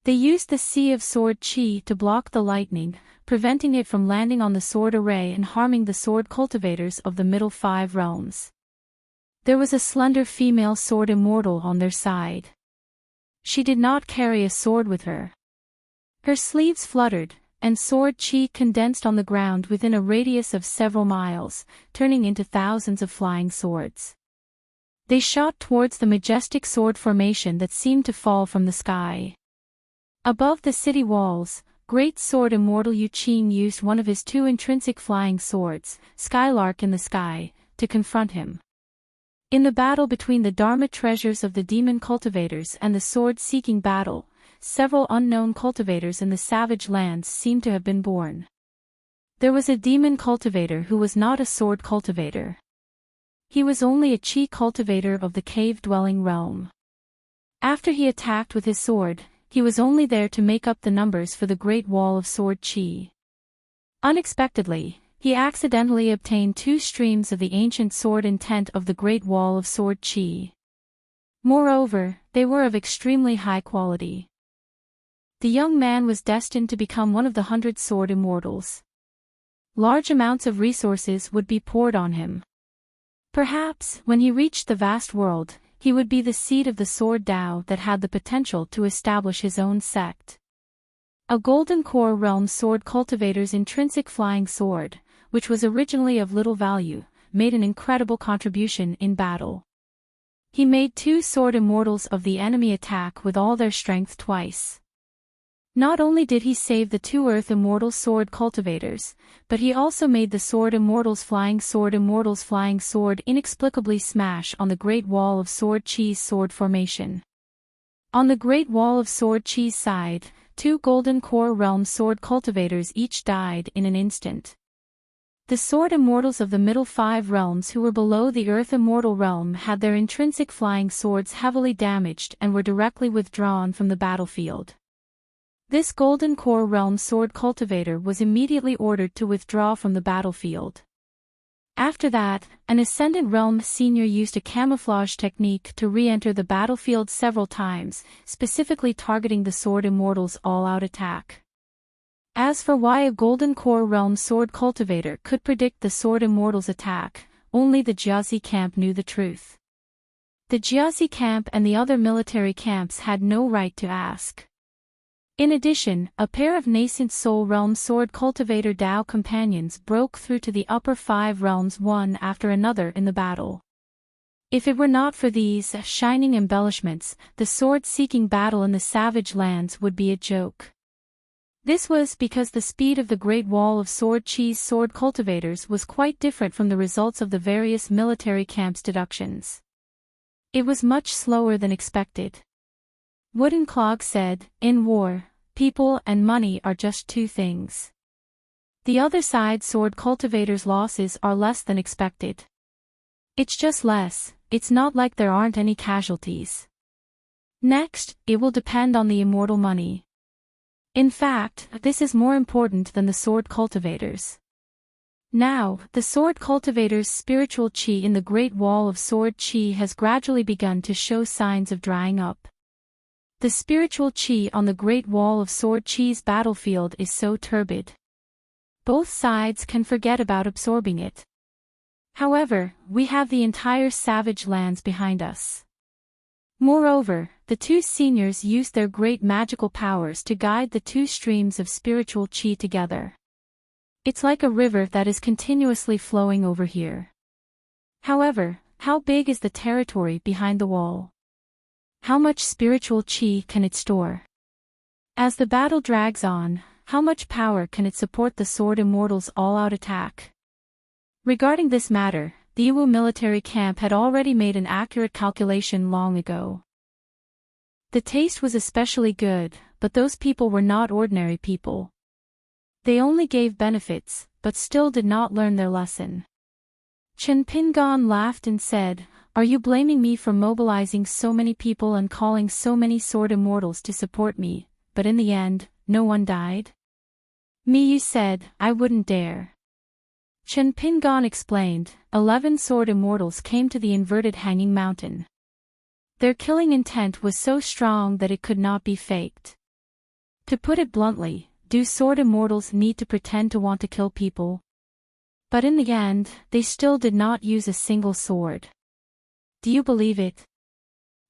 A: They used the Sea of Sword Chi to block the lightning, preventing it from landing on the sword array and harming the sword cultivators of the middle 5 realms. There was a slender female sword immortal on their side. She did not carry a sword with her. Her sleeves fluttered, and sword chi condensed on the ground within a radius of several miles, turning into thousands of flying swords. They shot towards the majestic sword formation that seemed to fall from the sky. Above the city walls, great sword immortal Yu Qing used one of his 2 intrinsic flying swords, Skylark in the Sky, to confront him. In the battle between the Dharma treasures of the demon cultivators and the sword-seeking battle, several unknown cultivators in the savage lands seemed to have been born. There was a demon cultivator who was not a sword cultivator. He was only a chi cultivator of the cave-dwelling realm. After he attacked with his sword, he was only there to make up the numbers for the Great Wall of Sword Chi. Unexpectedly, he accidentally obtained 2 streams of the ancient sword intent of the Great Wall of Sword Chi. Moreover, they were of extremely high quality. The young man was destined to become one of the 100 sword immortals. Large amounts of resources would be poured on him. Perhaps, when he reached the vast world, he would be the seed of the sword Tao that had the potential to establish his own sect. A Golden Core Realm sword cultivator's intrinsic flying sword, which was originally of little value, made an incredible contribution in battle. He made 2 sword immortals of the enemy attack with all their strength twice. Not only did he save the 2 earth immortal sword cultivators, but he also made the sword immortals flying sword inexplicably smash on the Great Wall of Sword Chi's sword formation. On the Great Wall of Sword Chi's side, 2 Golden Core Realm sword cultivators each died in an instant. The sword immortals of the middle 5 realms who were below the earth immortal realm had their intrinsic flying swords heavily damaged and were directly withdrawn from the battlefield. This Golden Core Realm sword cultivator was immediately ordered to withdraw from the battlefield. After that, an Ascendant Realm senior used a camouflage technique to re-enter the battlefield several times, specifically targeting the sword immortals' all-out attack. As for why a Golden Core Realm sword cultivator could predict the sword immortal's attack, only the Jiazi camp knew the truth. The Jiazi camp and the other military camps had no right to ask. In addition, a pair of nascent Soul Realm sword cultivator Dao companions broke through to the upper 5 realms one after another in the battle. If it were not for these shining embellishments, the sword-seeking battle in the savage lands would be a joke. This was because the speed of the Great Wall of Sword Chi's sword cultivators was quite different from the results of the various military camps' deductions. It was much slower than expected. Wooden Clog said, "In war, people and money are just 2 things. The other side's sword cultivators' losses are less than expected. It's just less, it's not like there aren't any casualties. Next, it will depend on the immortal money. In fact, this is more important than the sword cultivators." Now, the sword cultivator's spiritual chi in the Great Wall of Sword Chi has gradually begun to show signs of drying up. The spiritual chi on the Great Wall of Sword Chi's battlefield is so turbid. Both sides can forget about absorbing it. However, we have the entire savage lands behind us. Moreover, the 2 seniors used their great magical powers to guide the 2 streams of spiritual chi together. It's like a river that is continuously flowing over here. However, how big is the territory behind the wall? How much spiritual chi can it store? As the battle drags on, how much power can it support the Sword Immortals' all-out attack? Regarding this matter, the Iwu military camp had already made an accurate calculation long ago. The taste was especially good, but those people were not ordinary people. They only gave benefits, but still did not learn their lesson. Chen Pingon laughed and said, "Are you blaming me for mobilizing so many people and calling so many Sword Immortals to support me, but in the end, no one died?" Miyu said, "I wouldn't dare." Chen Pingon explained, 11 Sword Immortals came to the inverted hanging mountain. Their killing intent was so strong that it could not be faked. To put it bluntly, do Sword Immortals need to pretend to want to kill people? But in the end, they still did not use a single sword. Do you believe it?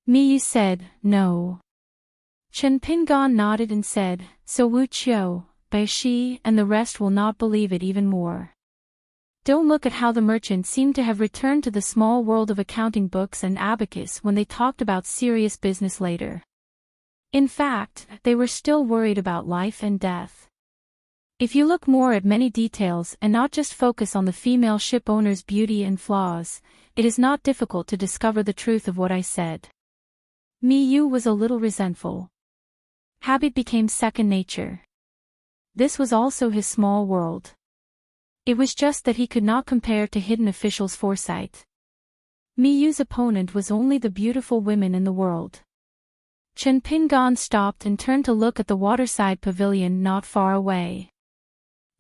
A: Miyu said, "No." Chen Pingon nodded and said, "So Wu Qiu, Bai Shi and the rest will not believe it even more. Don't look at how the merchants seemed to have returned to the small world of accounting books and abacus when they talked about serious business later. In fact, they were still worried about life and death. If you look more at many details and not just focus on the female ship owner's beauty and flaws, it is not difficult to discover the truth of what I said." Miyu was a little resentful. Habit became second nature. This was also his small world. It was just that he could not compare to hidden officials' foresight. Miyu's opponent was only the beautiful women in the world. Chen Pingon stopped and turned to look at the waterside pavilion not far away.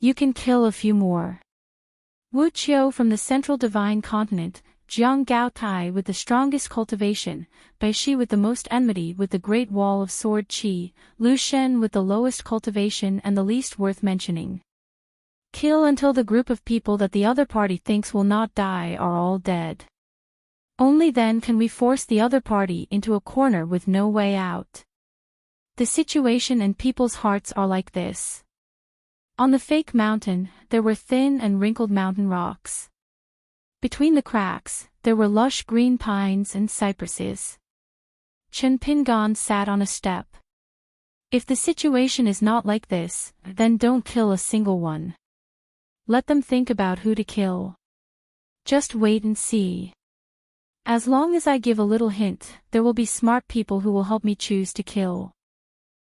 A: "You can kill a few more. Wu Qiu from the central divine continent, Jiang Gaotai with the strongest cultivation, Bai Shi with the most enmity with the great wall of sword qi, Lu Shen with the lowest cultivation and the least worth mentioning. Kill until the group of people that the other party thinks will not die are all dead. Only then can we force the other party into a corner with no way out. The situation and people's hearts are like this." On the fake mountain, there were thin and wrinkled mountain rocks. Between the cracks, there were lush green pines and cypresses. Chen Pingon sat on a step. "If the situation is not like this, then don't kill a single one. Let them think about who to kill. Just wait and see. As long as I give a little hint, there will be smart people who will help me choose to kill.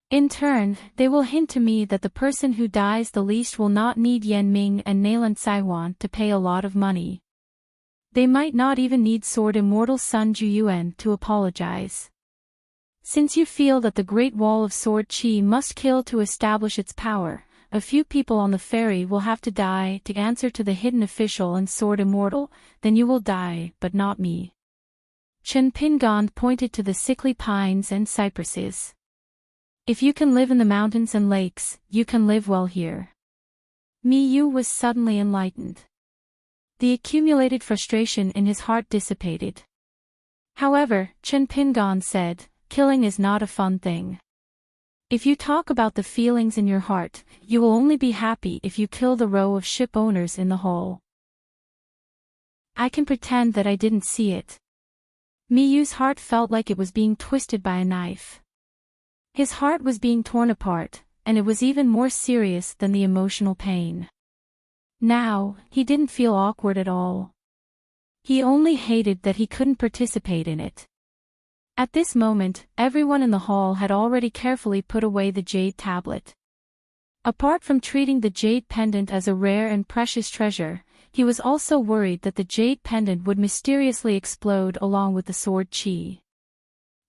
A: In turn, they will hint to me that the person who dies the least will not need Yan Ming and Nailan Saiwan to pay a lot of money. They might not even need Sword Immortal Sun Juyuan to apologize. Since you feel that the Great Wall of Sword Qi must kill to establish its power, a few people on the ferry will have to die to answer to the hidden official and Sword Immortal, then you will die, but not me." Chen Pingon pointed to the sickly pines and cypresses. "If you can live in the mountains and lakes, you can live well here." Miyu was suddenly enlightened. The accumulated frustration in his heart dissipated. However, Chen Pingon said, "Killing is not a fun thing. If you talk about the feelings in your heart, you will only be happy if you kill the row of ship owners in the hole. I can pretend that I didn't see it." Miyu's heart felt like it was being twisted by a knife. His heart was being torn apart, and it was even more serious than the emotional pain. Now, he didn't feel awkward at all. He only hated that he couldn't participate in it. At this moment, everyone in the hall had already carefully put away the jade tablet. Apart from treating the jade pendant as a rare and precious treasure, he was also worried that the jade pendant would mysteriously explode along with the sword qi.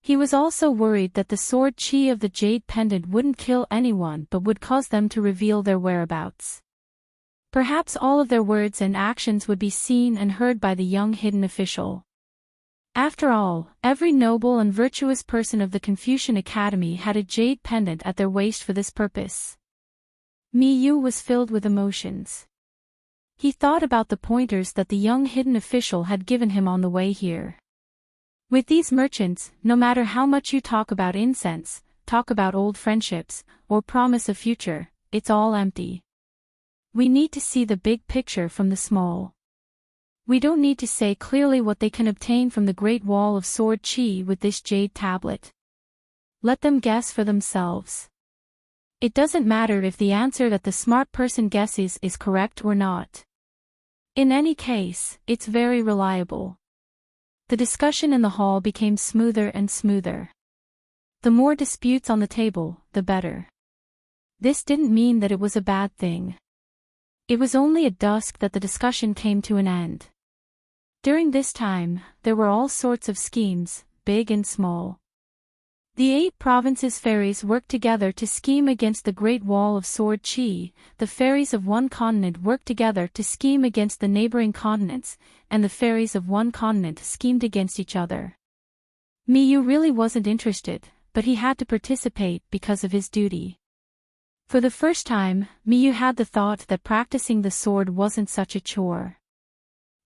A: He was also worried that the sword qi of the jade pendant wouldn't kill anyone but would cause them to reveal their whereabouts. Perhaps all of their words and actions would be seen and heard by the young hidden official. After all, every noble and virtuous person of the Confucian Academy had a jade pendant at their waist for this purpose. Miyu was filled with emotions. He thought about the pointers that the young hidden official had given him on the way here. With these merchants, no matter how much you talk about incense, talk about old friendships, or promise a future, it's all empty. We need to see the big picture from the small. We don't need to say clearly what they can obtain from the Great Wall of Sword Qi with this jade tablet. Let them guess for themselves. It doesn't matter if the answer that the smart person guesses is correct or not. In any case, it's very reliable. The discussion in the hall became smoother and smoother. The more disputes on the table, the better. This didn't mean that it was a bad thing. It was only at dusk that the discussion came to an end. During this time, there were all sorts of schemes, big and small. The 8 provinces' fairies worked together to scheme against the Great Wall of Sword Chi, the fairies of one continent worked together to scheme against the neighboring continents, and the fairies of one continent schemed against each other. Miyu really wasn't interested, but he had to participate because of his duty. For the first time, Miyu had the thought that practicing the sword wasn't such a chore.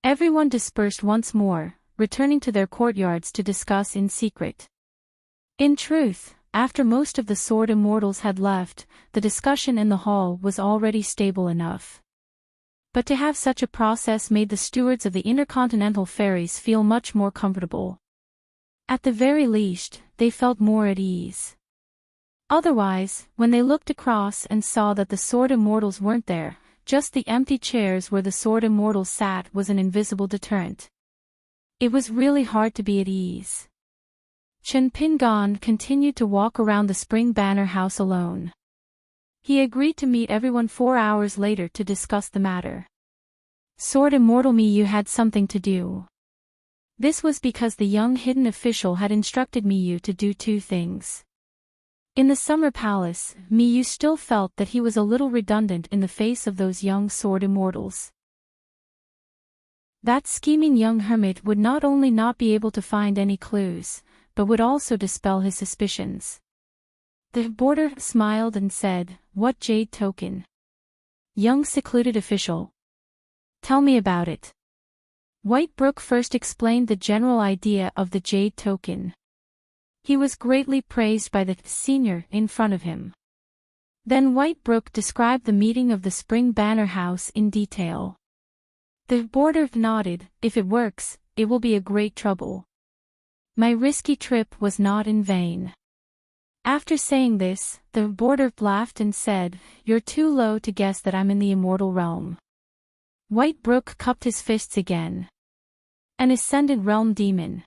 A: Everyone dispersed once more, returning to their courtyards to discuss in secret. In truth, after most of the sword immortals had left, the discussion in the hall was already stable enough. But to have such a process made the stewards of the intercontinental fairies feel much more comfortable. At the very least, they felt more at ease. Otherwise, when they looked across and saw that the sword immortals weren't there, just the empty chairs where the sword immortals sat was an invisible deterrent. It was really hard to be at ease. Chen Pingon continued to walk around the Spring Banner house alone. He agreed to meet everyone 4 hours later to discuss the matter. Sword Immortal Miyu had something to do. This was because the young hidden official had instructed Miyu to do 2 things. In the Summer Palace, Miyu still felt that he was a little redundant in the face of those young sword immortals. That scheming young hermit would not only not be able to find any clues, but would also dispel his suspicions. The boarder smiled and said, "What jade token?" Young secluded official. "Tell me about it." Whitebrook first explained the general idea of the jade token. He was greatly praised by the senior in front of him. Then Whitebrook described the meeting of the Spring Banner House in detail. The boarder nodded. "If it works, it will be a great trouble. My risky trip was not in vain." After saying this, the boarder laughed and said, "You're too low to guess that I'm in the immortal realm." Whitebrook cupped his fists again. "An ascended realm demon."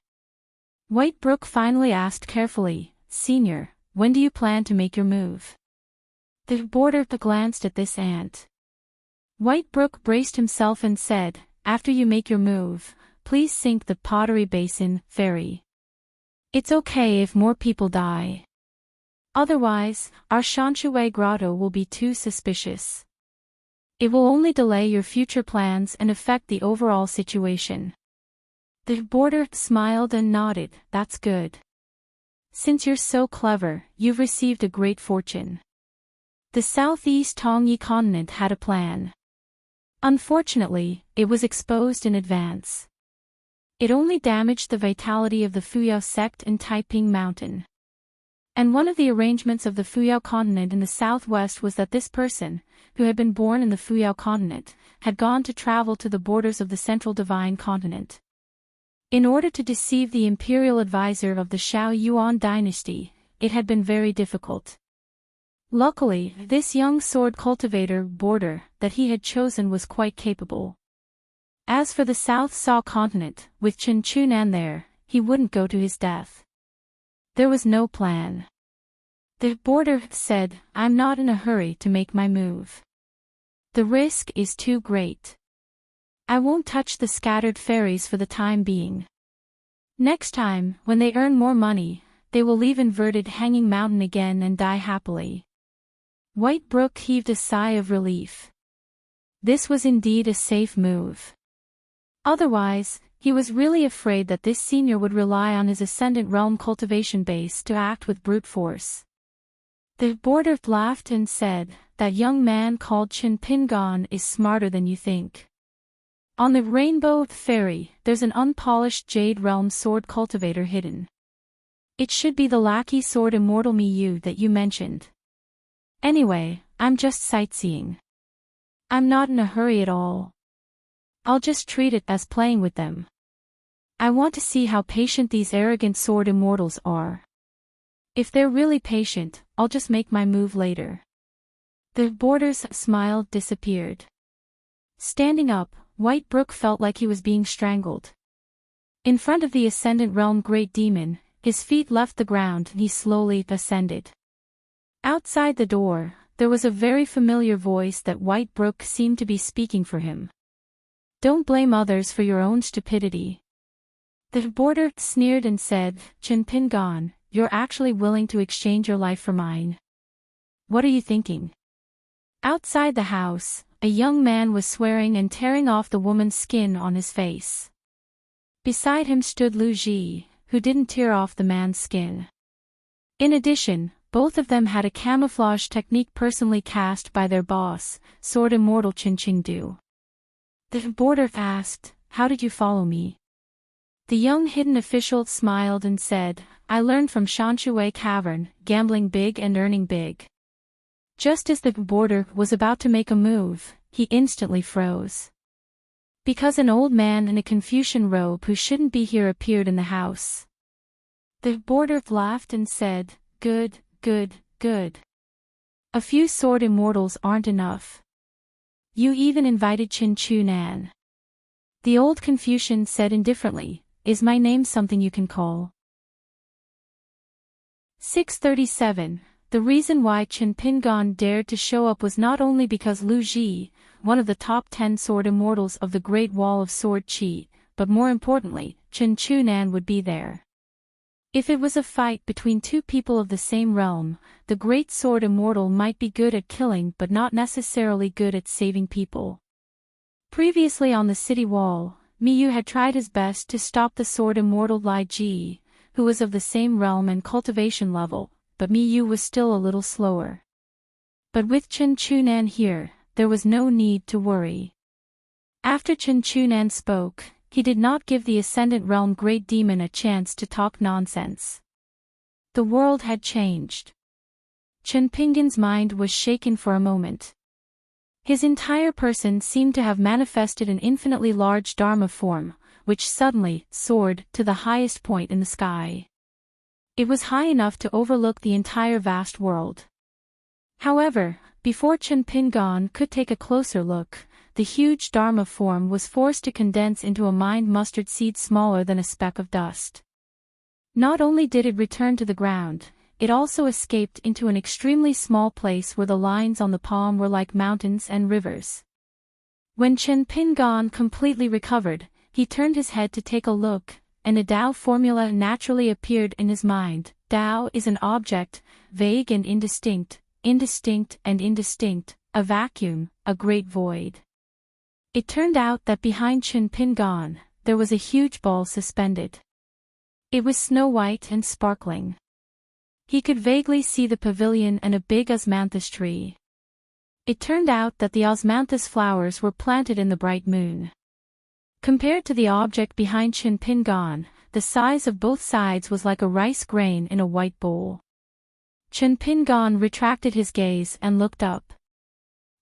A: Whitebrook finally asked carefully, "Senior, when do you plan to make your move?" The boarder glanced at this ant. Whitebrook braced himself and said, "After you make your move, please sink the pottery basin, fairy. It's okay if more people die. Otherwise, our Shanshui grotto will be too suspicious. It will only delay your future plans and affect the overall situation." The boarder smiled and nodded. "That's good. Since you're so clever, you've received a great fortune." The Southeast Tongyi continent had a plan. Unfortunately, it was exposed in advance. It only damaged the vitality of the Fuyao sect in Taiping Mountain. And one of the arrangements of the Fuyao continent in the southwest was that this person, who had been born in the Fuyao continent, had gone to travel to the borders of the Central Divine Continent. In order to deceive the imperial advisor of the Shao Yuan dynasty, it had been very difficult. Luckily, this young sword cultivator boarder that he had chosen was quite capable. As for the South Saw continent, with Chen Chunan there, he wouldn't go to his death. There was no plan. The boarder said, "I'm not in a hurry to make my move. The risk is too great. I won't touch the scattered fairies for the time being. Next time, when they earn more money, they will leave inverted Hanging Mountain again and die happily." Whitebrook heaved a sigh of relief. This was indeed a safe move. Otherwise, he was really afraid that this senior would rely on his Ascendant Realm cultivation base to act with brute force. The boarder laughed and said, "That young man called Chen Pingon is smarter than you think. On the Rainbow Ferry, there's an unpolished Jade Realm sword cultivator hidden. It should be the lackey sword Immortal Miyu that you mentioned. Anyway, I'm just sightseeing. I'm not in a hurry at all. I'll just treat it as playing with them. I want to see how patient these arrogant sword immortals are. If they're really patient, I'll just make my move later." The boarder's smile disappeared. Standing up, White Brook felt like he was being strangled. In front of the Ascendant Realm Great Demon, his feet left the ground and he slowly ascended. Outside the door, there was a very familiar voice that White Brook seemed to be speaking for him. "Don't blame others for your own stupidity." The boarder sneered and said, "Chinpingon, you're actually willing to exchange your life for mine. What are you thinking?" Outside the house, a young man was swearing and tearing off the woman's skin on his face. Beside him stood Lu Ji, who didn't tear off the man's skin. In addition, both of them had a camouflage technique personally cast by their boss, Sword Immortal Qin Qingdu. The boarder asked, "How did you follow me?" The young hidden official smiled and said, "I learned from Shanshui Cavern, gambling big and earning big." Just as the boarder was about to make a move, he instantly froze. Because an old man in a Confucian robe who shouldn't be here appeared in the house. The boarder laughed and said, "Good, good, good. A few sword immortals aren't enough. You even invited Qin Chu Nan." The old Confucian said indifferently, "Is my name something you can call?" 637. The reason why Chinpingon dared to show up was not only because Lu Ji, one of the top 10 sword immortals of the Great Wall of Sword Qi, but more importantly, Qin Chu Nan would be there. If it was a fight between two people of the same realm, the great sword immortal might be good at killing but not necessarily good at saving people. Previously on the city wall, Miyu had tried his best to stop the sword immortal Lai Ji, who was of the same realm and cultivation level, but Miyu was still a little slower. But with Qin Chu Nan here, there was no need to worry. After Qin Chu Nan spoke, he did not give the Ascendant Realm Great Demon a chance to talk nonsense. The world had changed. Chinpingon's mind was shaken for a moment. His entire person seemed to have manifested an infinitely large Dharma form, which suddenly soared to the highest point in the sky. It was high enough to overlook the entire vast world. However, before Chinpingon could take a closer look, the huge Dharma form was forced to condense into a mined mustard seed smaller than a speck of dust. Not only did it return to the ground, it also escaped into an extremely small place where the lines on the palm were like mountains and rivers. When Chinpingon completely recovered, he turned his head to take a look, and a Tao formula naturally appeared in his mind. Tao is an object, vague and indistinct, indistinct and indistinct, a vacuum, a great void. It turned out that behind Chinpingon, there was a huge ball suspended. It was snow-white and sparkling. He could vaguely see the pavilion and a big osmanthus tree. It turned out that the osmanthus flowers were planted in the bright moon. Compared to the object behind Chinpingon, the size of both sides was like a rice grain in a white bowl. Chinpingon retracted his gaze and looked up.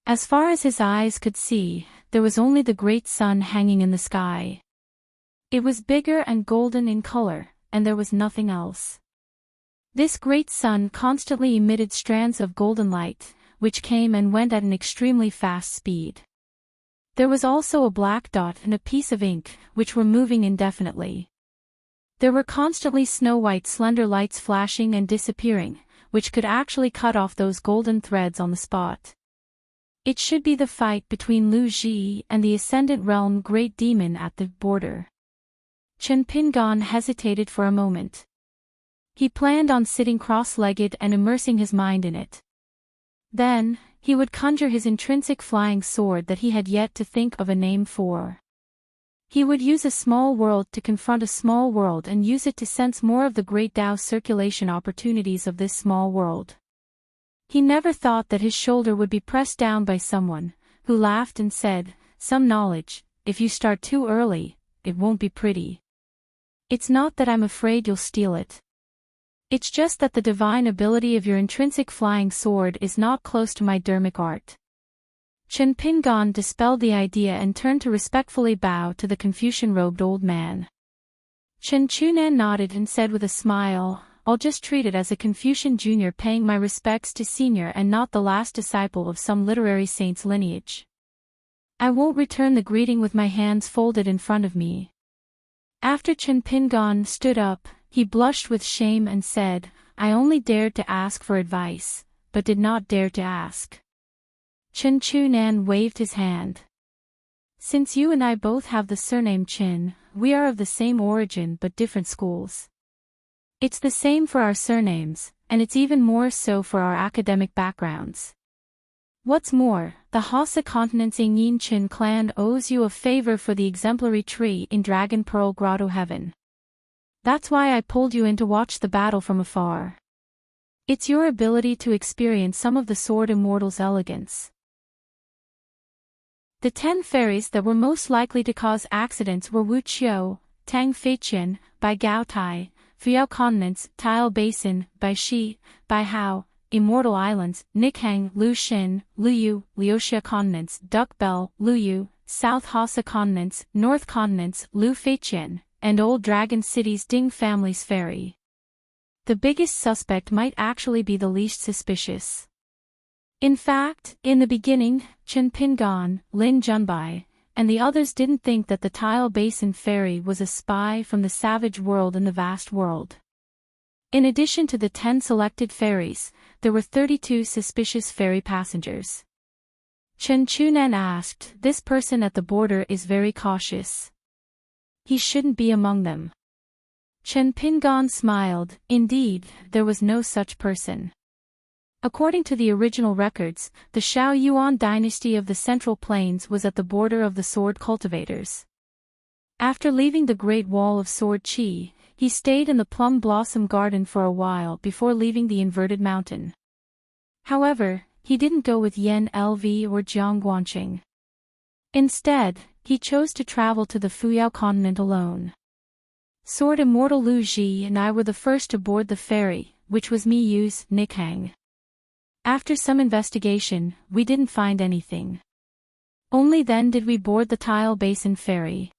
A: As far as his eyes could see, there was only the great sun hanging in the sky. It was bigger and golden in color, and there was nothing else. This great sun constantly emitted strands of golden light, which came and went at an extremely fast speed. There was also a black dot and a piece of ink, which were moving indefinitely. There were constantly snow-white slender lights flashing and disappearing, which could actually cut off those golden threads on the spot. It should be the fight between Lu Ji and the Ascendant Realm Great Demon at the border. Chinpingon hesitated for a moment. He planned on sitting cross-legged and immersing his mind in it. Then, he would conjure his intrinsic flying sword that he had yet to think of a name for. He would use a small world to confront a small world and use it to sense more of the great Tao circulation opportunities of this small world. He never thought that his shoulder would be pressed down by someone, who laughed and said, "Some knowledge, if you start too early, it won't be pretty. It's not that I'm afraid you'll steal it. It's just that the divine ability of your intrinsic flying sword is not close to my dermic art." Chinpingon dispelled the idea and turned to respectfully bow to the Confucian-robed old man. Qin Chunan nodded and said with a smile, I'll just treat it as a Confucian junior paying my respects to senior and not the last disciple of some literary saint's lineage. I won't return the greeting with my hands folded in front of me. After Chen Pingon stood up, he blushed with shame and said, I only dared to ask for advice, but did not dare to ask. Chen Chunan waved his hand. Since you and I both have the surname Chen, we are of the same origin but different schools. It's the same for our surnames, and it's even more so for our academic backgrounds. What's more, the Hausa Continent's Yin Chen clan owes you a favor for the exemplary tree in Dragon Pearl Grotto Heaven. That's why I pulled you in to watch the battle from afar. It's your ability to experience some of the Sword Immortal's elegance. The 10 fairies that were most likely to cause accidents were Wu Qiu, Tang Feiqian, Bai Gao Tai, Fuyao Continents, Tile Basin, Bai Shi, Bai Hao, Immortal Islands, Nikhang, Lu Xin, Lu Yu, Liuxia Continents, Duck Bell, Lu Yu, South Hausa Continents, North Continents, Lu Feiqian, and Old Dragon City's Ding family's ferry. The biggest suspect might actually be the least suspicious. In fact, in the beginning, Chen Pingon, Lin Junbai, and the others didn't think that the Tile Basin ferry was a spy from the savage world in the vast world. In addition to the 10 selected ferries, there were 32 suspicious ferry passengers. Chen Chunan asked, this person at the border is very cautious. He shouldn't be among them. Chen Pingon smiled, indeed, there was no such person. According to the original records, the Shao Yuan dynasty of the Central Plains was at the border of the sword cultivators. After leaving the Great Wall of Sword Qi, he stayed in the Plum Blossom Garden for a while before leaving the Inverted Mountain. However, he didn't go with Yan Lv or Jiang Guanqing. Instead, he chose to travel to the Fuyao continent alone. Sword Immortal Lu Ji and I were the first to board the ferry, which was Mi Yu's Nikhang. After some investigation, we didn't find anything. Only then did we board the Tile Basin ferry.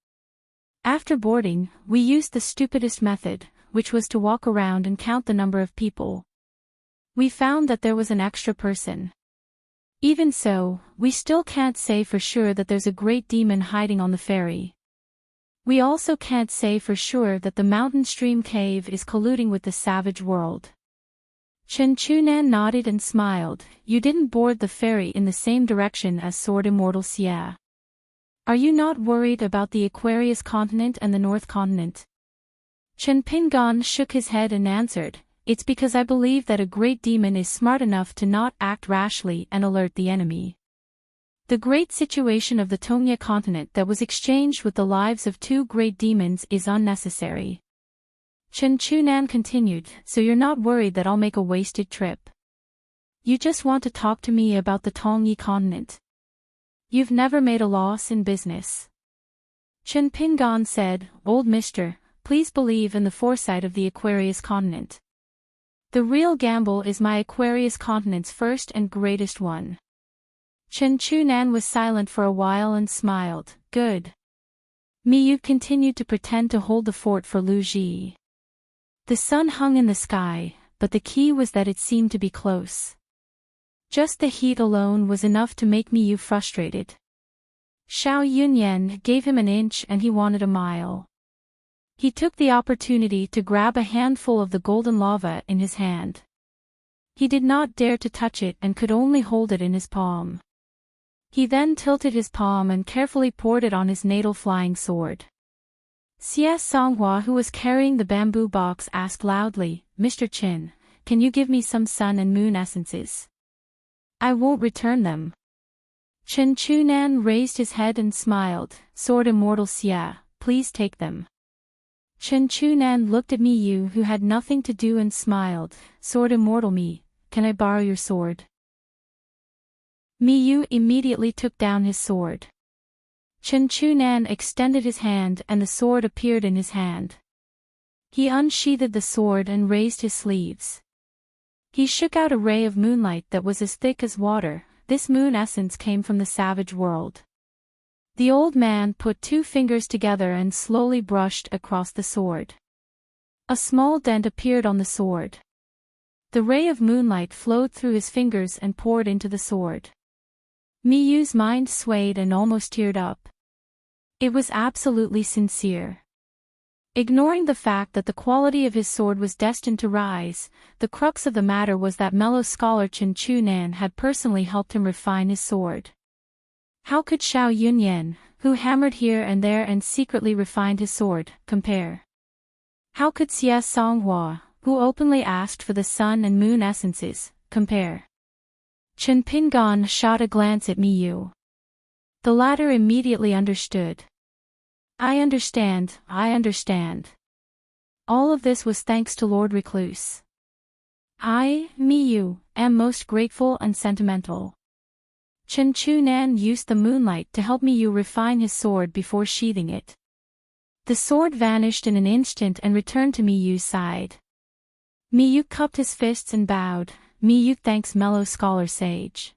A: After boarding, we used the stupidest method, which was to walk around and count the number of people. We found that there was an extra person. Even so, we still can't say for sure that there's a great demon hiding on the ferry. We also can't say for sure that the mountain stream cave is colluding with the savage world. Chen Chunan nodded and smiled. You didn't board the ferry in the same direction as Sword Immortal Xia. Are you not worried about the Aquarius continent and the North continent? Chen Pingon shook his head and answered, it's because I believe that a great demon is smart enough to not act rashly and alert the enemy. The great situation of the Tongya continent that was exchanged with the lives of 2 great demons is unnecessary. Chen Chunan continued, so you're not worried that I'll make a wasted trip. You just want to talk to me about the Tongyi continent. You've never made a loss in business. Chen Pingon said, Old mister, please believe in the foresight of the Aquarius continent. The real gamble is my Aquarius continent's first and greatest one. Chen Chunan was silent for a while and smiled, good. Mi Yu continued to pretend to hold the fort for Lu Ji. The sun hung in the sky, but the key was that it seemed to be close. Just the heat alone was enough to make Mi Yu frustrated. Shao Yunyan gave him an inch and he wanted a mile. He took the opportunity to grab a handful of the golden lava in his hand. He did not dare to touch it and could only hold it in his palm. He then tilted his palm and carefully poured it on his natal flying sword. Xie Songhua, who was carrying the bamboo box, asked loudly, Mr. Qin, can you give me some sun and moon essences? I won't return them. Chen Chunan raised his head and smiled, Sword Immortal Xie, please take them. Chen Chunan looked at Mi Yu, who had nothing to do, and smiled, Sword Immortal Mi, can I borrow your sword? Mi Yu immediately took down his sword. Chen Chunan extended his hand and the sword appeared in his hand. He unsheathed the sword and raised his sleeves. He shook out a ray of moonlight that was as thick as water. This moon essence came from the savage world. The old man put 2 fingers together and slowly brushed across the sword. A small dent appeared on the sword. The ray of moonlight flowed through his fingers and poured into the sword. Miyu's mind swayed and almost teared up. It was absolutely sincere. Ignoring the fact that the quality of his sword was destined to rise, the crux of the matter was that mellow scholar Chen Chunan had personally helped him refine his sword. How could Xiao Yunyan, who hammered here and there and secretly refined his sword, compare? How could Xie Songhua, who openly asked for the sun and moon essences, compare? Chen Pingan shot a glance at Miyu. The latter immediately understood. I understand. All of this was thanks to Lord Recluse. I, Miyu, am most grateful and sentimental. Chen Chunan used the moonlight to help Miyu refine his sword before sheathing it. The sword vanished in an instant and returned to Miyu's side. Miyu cupped his fists and bowed. Miyu thanks mellow scholar sage.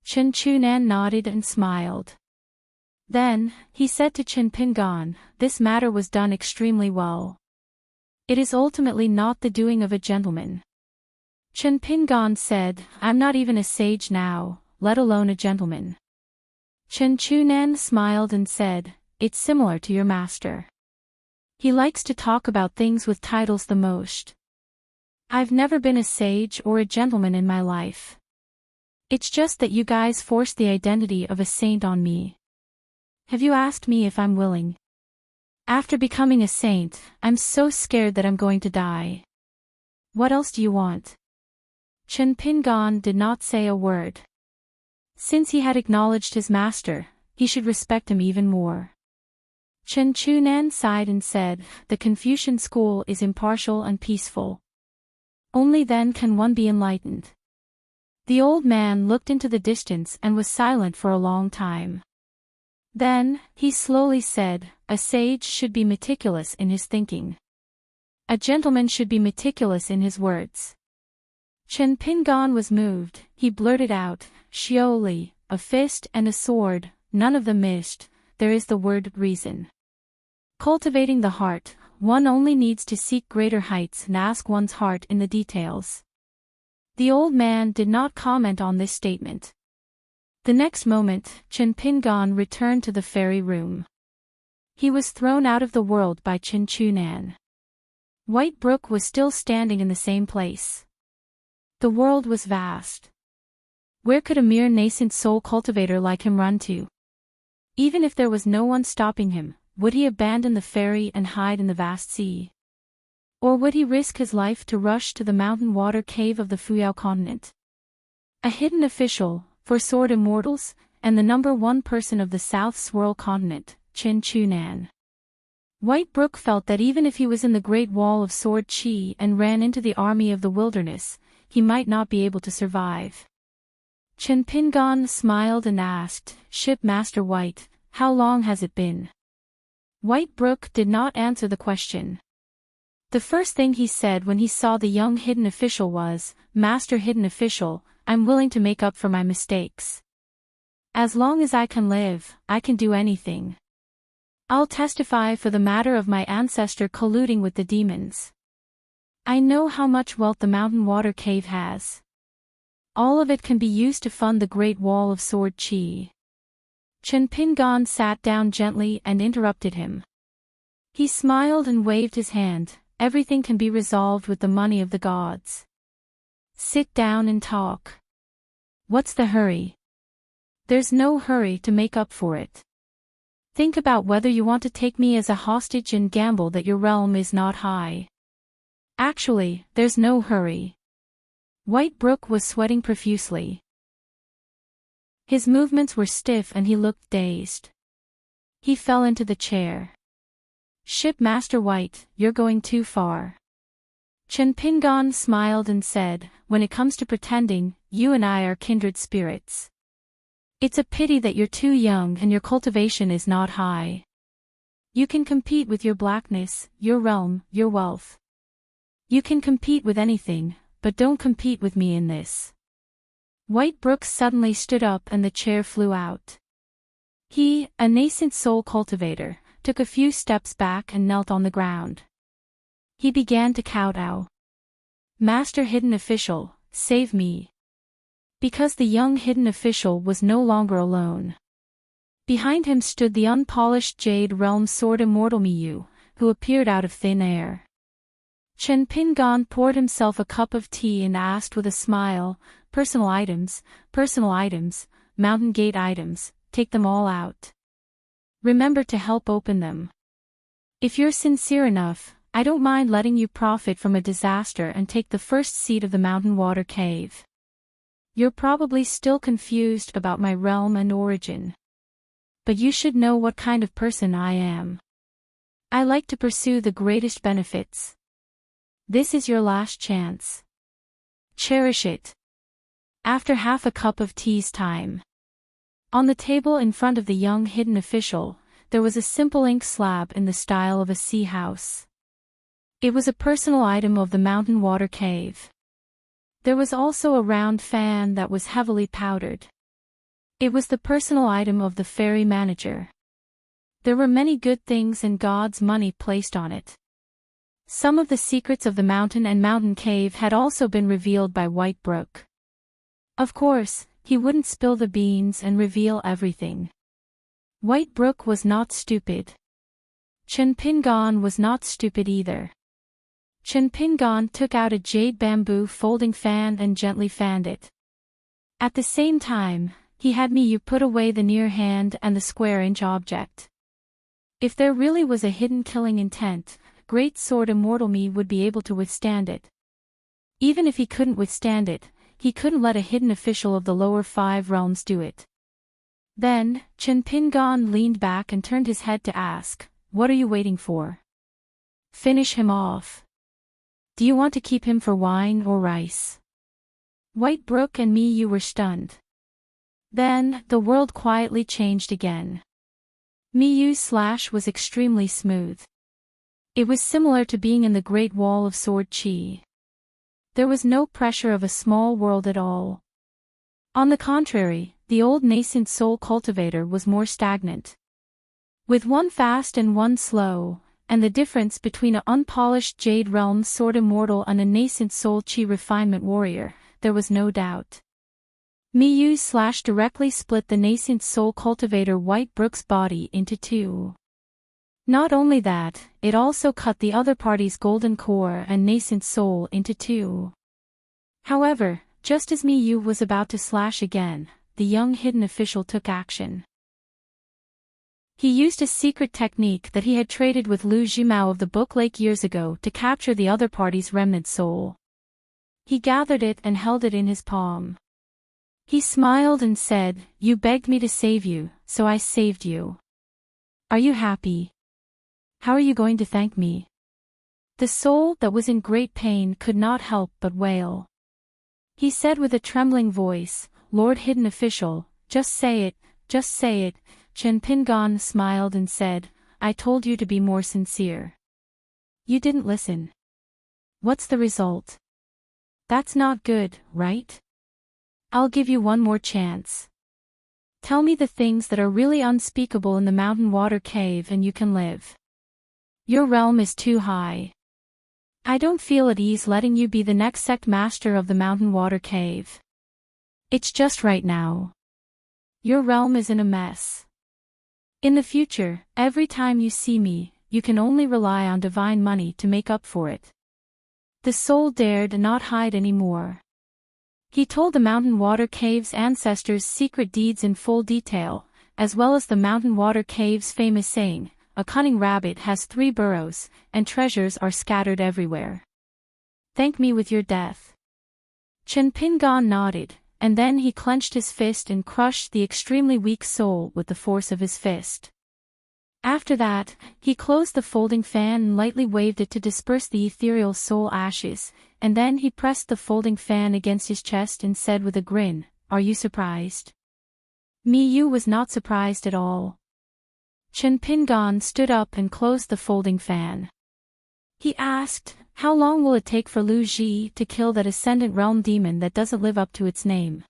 A: Chen Chunan nodded and smiled. Then, he said to Chen Pingan, this matter was done extremely well. It is ultimately not the doing of a gentleman. Chen Pingan said, I'm not even a sage now, let alone a gentleman. Chen Chunan smiled and said, it's similar to your master. He likes to talk about things with titles the most. I've never been a sage or a gentleman in my life. It's just that you guys forced the identity of a saint on me. Have you asked me if I'm willing? After becoming a saint, I'm so scared that I'm going to die. What else do you want? Chen Pingan did not say a word. Since he had acknowledged his master, he should respect him even more. Chen Chunan sighed and said, the Confucian school is impartial and peaceful. Only then can one be enlightened. The old man looked into the distance and was silent for a long time. Then, he slowly said, a sage should be meticulous in his thinking. A gentleman should be meticulous in his words. Chen Pingan was moved. He blurted out, Xioli, a fist and a sword, none of them missed, there is the word reason. Cultivating the heart, one only needs to seek greater heights and ask one's heart in the details. The old man did not comment on this statement. The next moment, Chen Pingan returned to the fairy room. He was thrown out of the world by Chen Chunan. White Brook was still standing in the same place. The world was vast. Where could a mere nascent soul cultivator like him run to? Even if there was no one stopping him, would he abandon the fairy and hide in the vast sea? Or would he risk his life to rush to the mountain water cave of the Fuyao continent? A hidden official, for sword immortals, and the number one person of the South Swirl continent, Chen Chunan. White Brook felt that even if he was in the Great Wall of Sword Chi and ran into the army of the wilderness, he might not be able to survive. Chen Pingan smiled and asked, Shipmaster White, how long has it been? White Brook did not answer the question. The first thing he said when he saw the young hidden official was, Master Hidden Official, I'm willing to make up for my mistakes. As long as I can live, I can do anything. I'll testify for the matter of my ancestor colluding with the demons. I know how much wealth the mountain water cave has. All of it can be used to fund the Great Wall of Sword Chi. Chen Pingan sat down gently and interrupted him. He smiled and waved his hand, everything can be resolved with the money of the gods. Sit down and talk. What's the hurry? There's no hurry to make up for it. Think about whether you want to take me as a hostage and gamble that your realm is not high. Actually, there's no hurry. White Brook was sweating profusely. His movements were stiff and he looked dazed. He fell into the chair. Shipmaster White, you're going too far. Chen Pingan smiled and said, when it comes to pretending, you and I are kindred spirits. It's a pity that you're too young and your cultivation is not high. You can compete with your blackness, your realm, your wealth. You can compete with anything, but don't compete with me in this. White Brook suddenly stood up and the chair flew out. He, a nascent soul cultivator, took a few steps back and knelt on the ground. He began to kowtow. "Master Hidden Official, save me." Because the young hidden official was no longer alone. Behind him stood the unpolished Jade Realm Sword Immortal Miyu, who appeared out of thin air. Chen Pingon poured himself a cup of tea and asked with a smile, personal items, Mountain Gate items, take them all out. Remember to help open them. If you're sincere enough, I don't mind letting you profit from a disaster and take the first seat of the Mountain Water Cave. You're probably still confused about my realm and origin. But you should know what kind of person I am. I like to pursue the greatest benefits. This is your last chance. Cherish it. After half a cup of tea's time. On the table in front of the young hidden official, there was a simple ink slab in the style of a sea house. It was a personal item of the Mountain Water Cave. There was also a round fan that was heavily powdered. It was the personal item of the fairy manager. There were many good things and God's money placed on it. Some of the secrets of the mountain and mountain cave had also been revealed by White Brook. Of course, he wouldn't spill the beans and reveal everything. White Brook was not stupid. Chen Pingon was not stupid either. Chen Pingon took out a jade bamboo folding fan and gently fanned it. At the same time, he had Miyu put away the near hand and the square-inch object. If there really was a hidden killing intent, Great Sword Immortal Me would be able to withstand it. Even if he couldn't withstand it, he couldn't let a hidden official of the lower 5 realms do it. Then, Chen Pingon leaned back and turned his head to ask, "What are you waiting for? Finish him off. Do you want to keep him for wine or rice?" White Brook and Miyu were stunned. Then, the world quietly changed again. Miyu's slash was extremely smooth. It was similar to being in the Great Wall of Sword Chi. There was no pressure of a small world at all. On the contrary, the old nascent soul cultivator was more stagnant. With one fast and one slow, and the difference between an unpolished Jade Realm Sword Immortal and a nascent soul Chi refinement warrior, there was no doubt. Miyu's slash directly split the nascent soul cultivator White Brook's body into 2. Not only that, it also cut the other party's golden core and nascent soul into 2. However, just as Miyu was about to slash again, the young hidden official took action. He used a secret technique that he had traded with Lu Jimao of the Book Lake years ago to capture the other party's remnant soul. He gathered it and held it in his palm. He smiled and said, "You begged me to save you, so I saved you. Are you happy? How are you going to thank me?" The soul that was in great pain could not help but wail. He said with a trembling voice, "Lord Hidden Official, just say it, just say it." Chen Pingon smiled and said, "I told you to be more sincere. You didn't listen. What's the result? That's not good, right? I'll give you one more chance. Tell me the things that are really unspeakable in the Mountain Water Cave and you can live. Your realm is too high. I don't feel at ease letting you be the next sect master of the Mountain Water Cave. It's just right now. Your realm is in a mess. In the future, every time you see me, you can only rely on divine money to make up for it." The soul dared not hide anymore. He told the Mountain Water Cave's ancestors' secret deeds in full detail, as well as the Mountain Water Cave's famous saying, "A cunning rabbit has 3 burrows, and treasures are scattered everywhere. Thank me with your death." Chen Pingon nodded, and then he clenched his fist and crushed the extremely weak soul with the force of his fist. After that, he closed the folding fan and lightly waved it to disperse the ethereal soul ashes, and then he pressed the folding fan against his chest and said with a grin, "Are you surprised?" Miyu was not surprised at all. Chen Pingon stood up and closed the folding fan. He asked, "How long will it take for Lu Ji to kill that Ascendant Realm demon that doesn't live up to its name?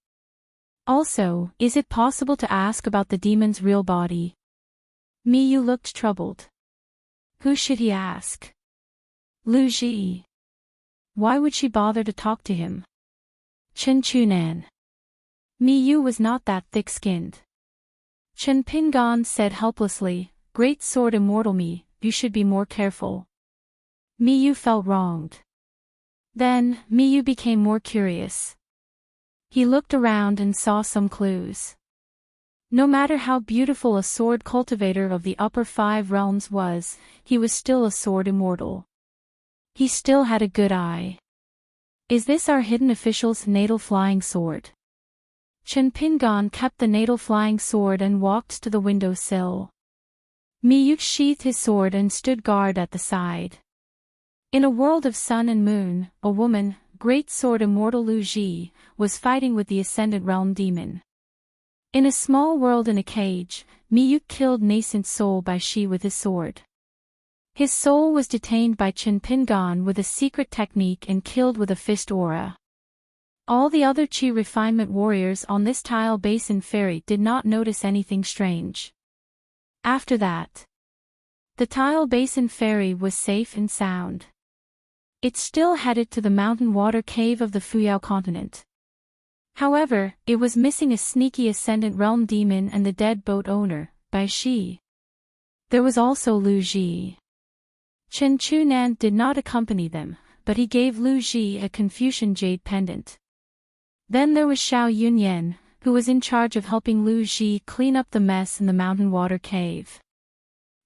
A: Also, is it possible to ask about the demon's real body?" Miyu looked troubled. Who should he ask? Lu Ji. Why would she bother to talk to him? Chen Chunan. Mi Yu was not that thick-skinned. Chen Pingan said helplessly, Great sword immortal Mi, you should be more careful. Mi Yu felt wronged. Then, Mi Yu became more curious. He looked around and saw some clues. No matter how beautiful a sword cultivator of the upper 5 realms was, he was still a sword immortal. He still had a good eye. Is this our hidden official's natal flying sword? Chen Pingan kept the natal flying sword and walked to the window sill. Mi Yu sheathed his sword and stood guard at the side. In a world of sun and moon, a woman, great sword immortal Lu Ji, was fighting with the Ascendant Realm demon. In a small world in a cage, Mi Yu killed nascent soul by Shi with his sword. His soul was detained by Chen Pingan with a secret technique and killed with a fist aura. All the other Qi refinement warriors on this tile basin ferry did not notice anything strange. After that, the tile basin ferry was safe and sound. It still headed to the mountain water cave of the Fuyao continent. However, it was missing a sneaky Ascendant Realm demon and the dead boat owner, Bai Shi. There was also Lu Ji. Chen Chunan did not accompany them, but he gave Lu Ji a Confucian jade pendant. Then there was Xiao Yunyan, who was in charge of helping Lu Ji clean up the mess in the mountain water cave.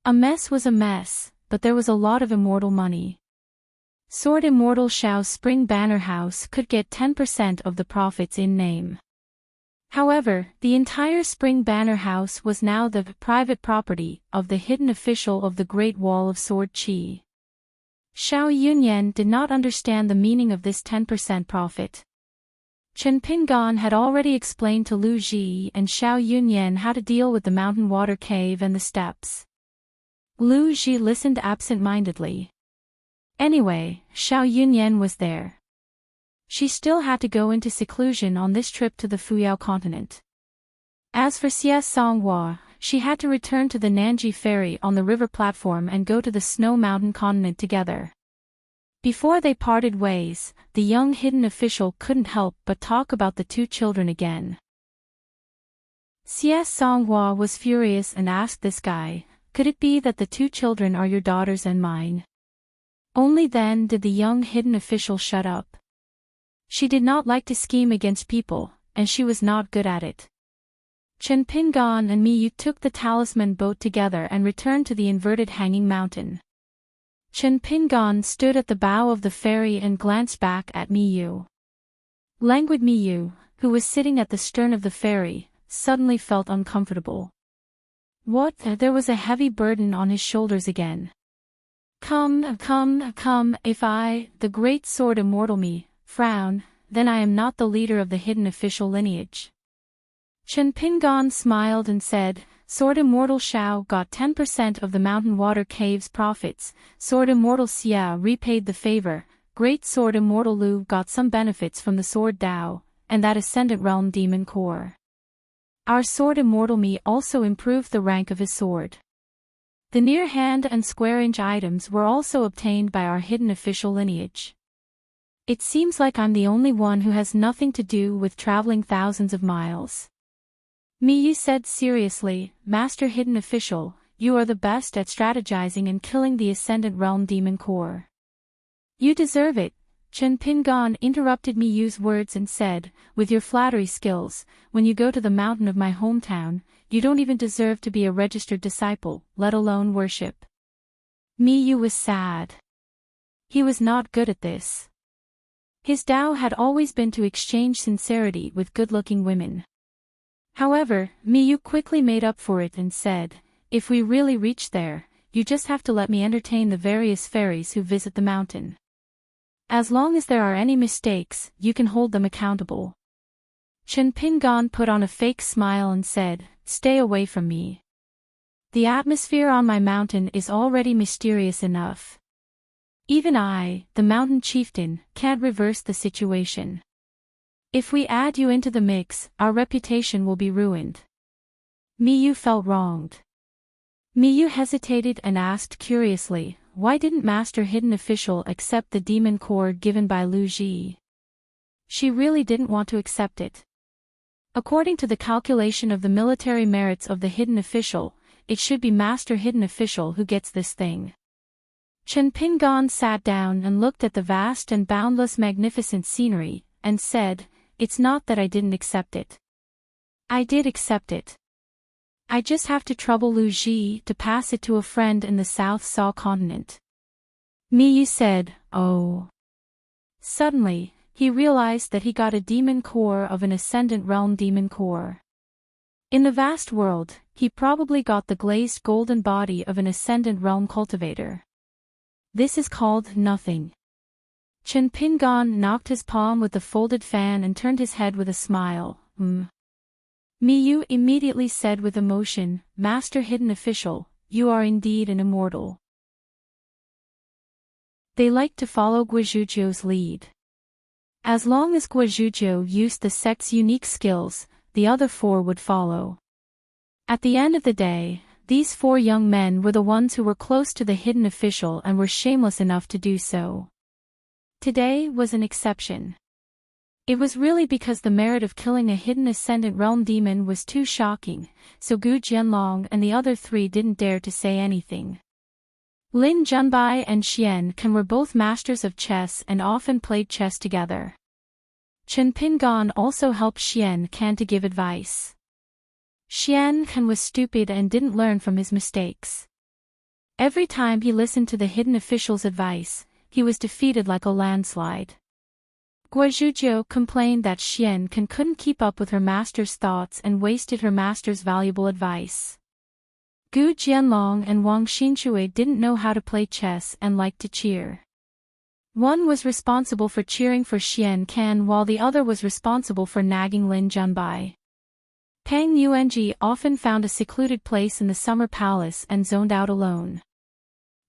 A: A mess was a mess, but there was a lot of immortal money. Sword Immortal Xiao's Spring Banner House could get 10% of the profits in name. However, the entire Spring Banner House was now the private property of the hidden official of the Great Wall of Sword Qi. Xiao Yunyan did not understand the meaning of this 10% profit. Chen Pingan had already explained to Lu Ji and Xiao Yunyan how to deal with the mountain water cave and the steps. Lu Ji listened absent-mindedly. Anyway, Xiao Yunyan was there. She still had to go into seclusion on this trip to the Fuyao continent. As for Xie Songhua, she had to return to the Nanji ferry on the river platform and go to the Snow Mountain continent together. Before they parted ways, the young hidden official couldn't help but talk about the 2 children again. Xie Songhua was furious and asked this guy, could it be that the 2 children are your daughters and mine? Only then did the young hidden official shut up. She did not like to scheme against people, and she was not good at it. Chen Pingan and Mi Yu took the talisman boat together and returned to the inverted hanging mountain. Chen Pingan stood at the bow of the ferry and glanced back at Mi Yu. Languid Mi Yu, who was sitting at the stern of the ferry, suddenly felt uncomfortable. What? There was a heavy burden on his shoulders again. Come, if I, the great sword immortal Mi, frown, then I am not the leader of the hidden official lineage. Chen Pingan smiled and said, Sword Immortal Xiao got 10% of the mountain water cave's profits, Sword Immortal Xia repaid the favor, Great Sword Immortal Lu got some benefits from the Sword Dao, and that Ascendant Realm Demon Core. Our Sword Immortal Mi also improved the rank of his sword. The near hand and square inch items were also obtained by our hidden official lineage. It seems like I'm the only one who has nothing to do with traveling thousands of miles. Mi Yu said seriously, Master Hidden Official, you are the best at strategizing and killing the Ascendant Realm Demon Core. You deserve it. Chen Pingan interrupted Mi Yu's words and said, with your flattery skills, when you go to the mountain of my hometown, you don't even deserve to be a registered disciple, let alone worship. Mi Yu was sad. He was not good at this. His Tao had always been to exchange sincerity with good-looking women. However, Mi Yu quickly made up for it and said, if we really reach there, you just have to let me entertain the various fairies who visit the mountain. As long as there are any mistakes, you can hold them accountable. Chen Pingan put on a fake smile and said, stay away from me. The atmosphere on my mountain is already mysterious enough. Even I, the mountain chieftain, can't reverse the situation. If we add you into the mix, our reputation will be ruined. Mi Yu felt wronged. Mi Yu hesitated and asked curiously, why didn't Master Hidden Official accept the demon core given by Lu Ji? She really didn't want to accept it. According to the calculation of the military merits of the Hidden Official, it should be Master Hidden Official who gets this thing. Chen Pingan sat down and looked at the vast and boundless magnificent scenery, and said, "It's not that I didn't accept it. I did accept it. I just have to trouble Lu Ji to pass it to a friend in the South Saw continent." Miyu said, "Oh." Suddenly, he realized that he got a demon core of an Ascendant Realm demon core. In the vast world, he probably got the glazed golden body of an Ascendant Realm cultivator. This is called nothing. Chen Pingan knocked his palm with the folded fan and turned his head with a smile. Miyu immediately said with emotion, "Master Hidden Official, you are indeed an immortal." They liked to follow Guizhuzhou's lead. As long as Guizhuzhou used the sect's unique skills, the other four would follow. At the end of the day, these four young men were the ones who were close to the Hidden Official and were shameless enough to do so. Today was an exception. It was really because the merit of killing a hidden Ascendant Realm demon was too shocking, so Gu Jianlong and the other three didn't dare to say anything. Lin Junbai and Xian Can were both masters of chess and often played chess together. Chen Pingan also helped Xian Can to give advice. Xian Can was stupid and didn't learn from his mistakes. Every time he listened to the Hidden Official's advice, he was defeated like a landslide. Guizhuzhou complained that Xian Can couldn't keep up with her master's thoughts and wasted her master's valuable advice. Gu Jianlong and Wang Xinshui didn't know how to play chess and liked to cheer. One was responsible for cheering for Xian Can while the other was responsible for nagging Lin Junbai. Pang Yuanji often found a secluded place in the summer palace and zoned out alone.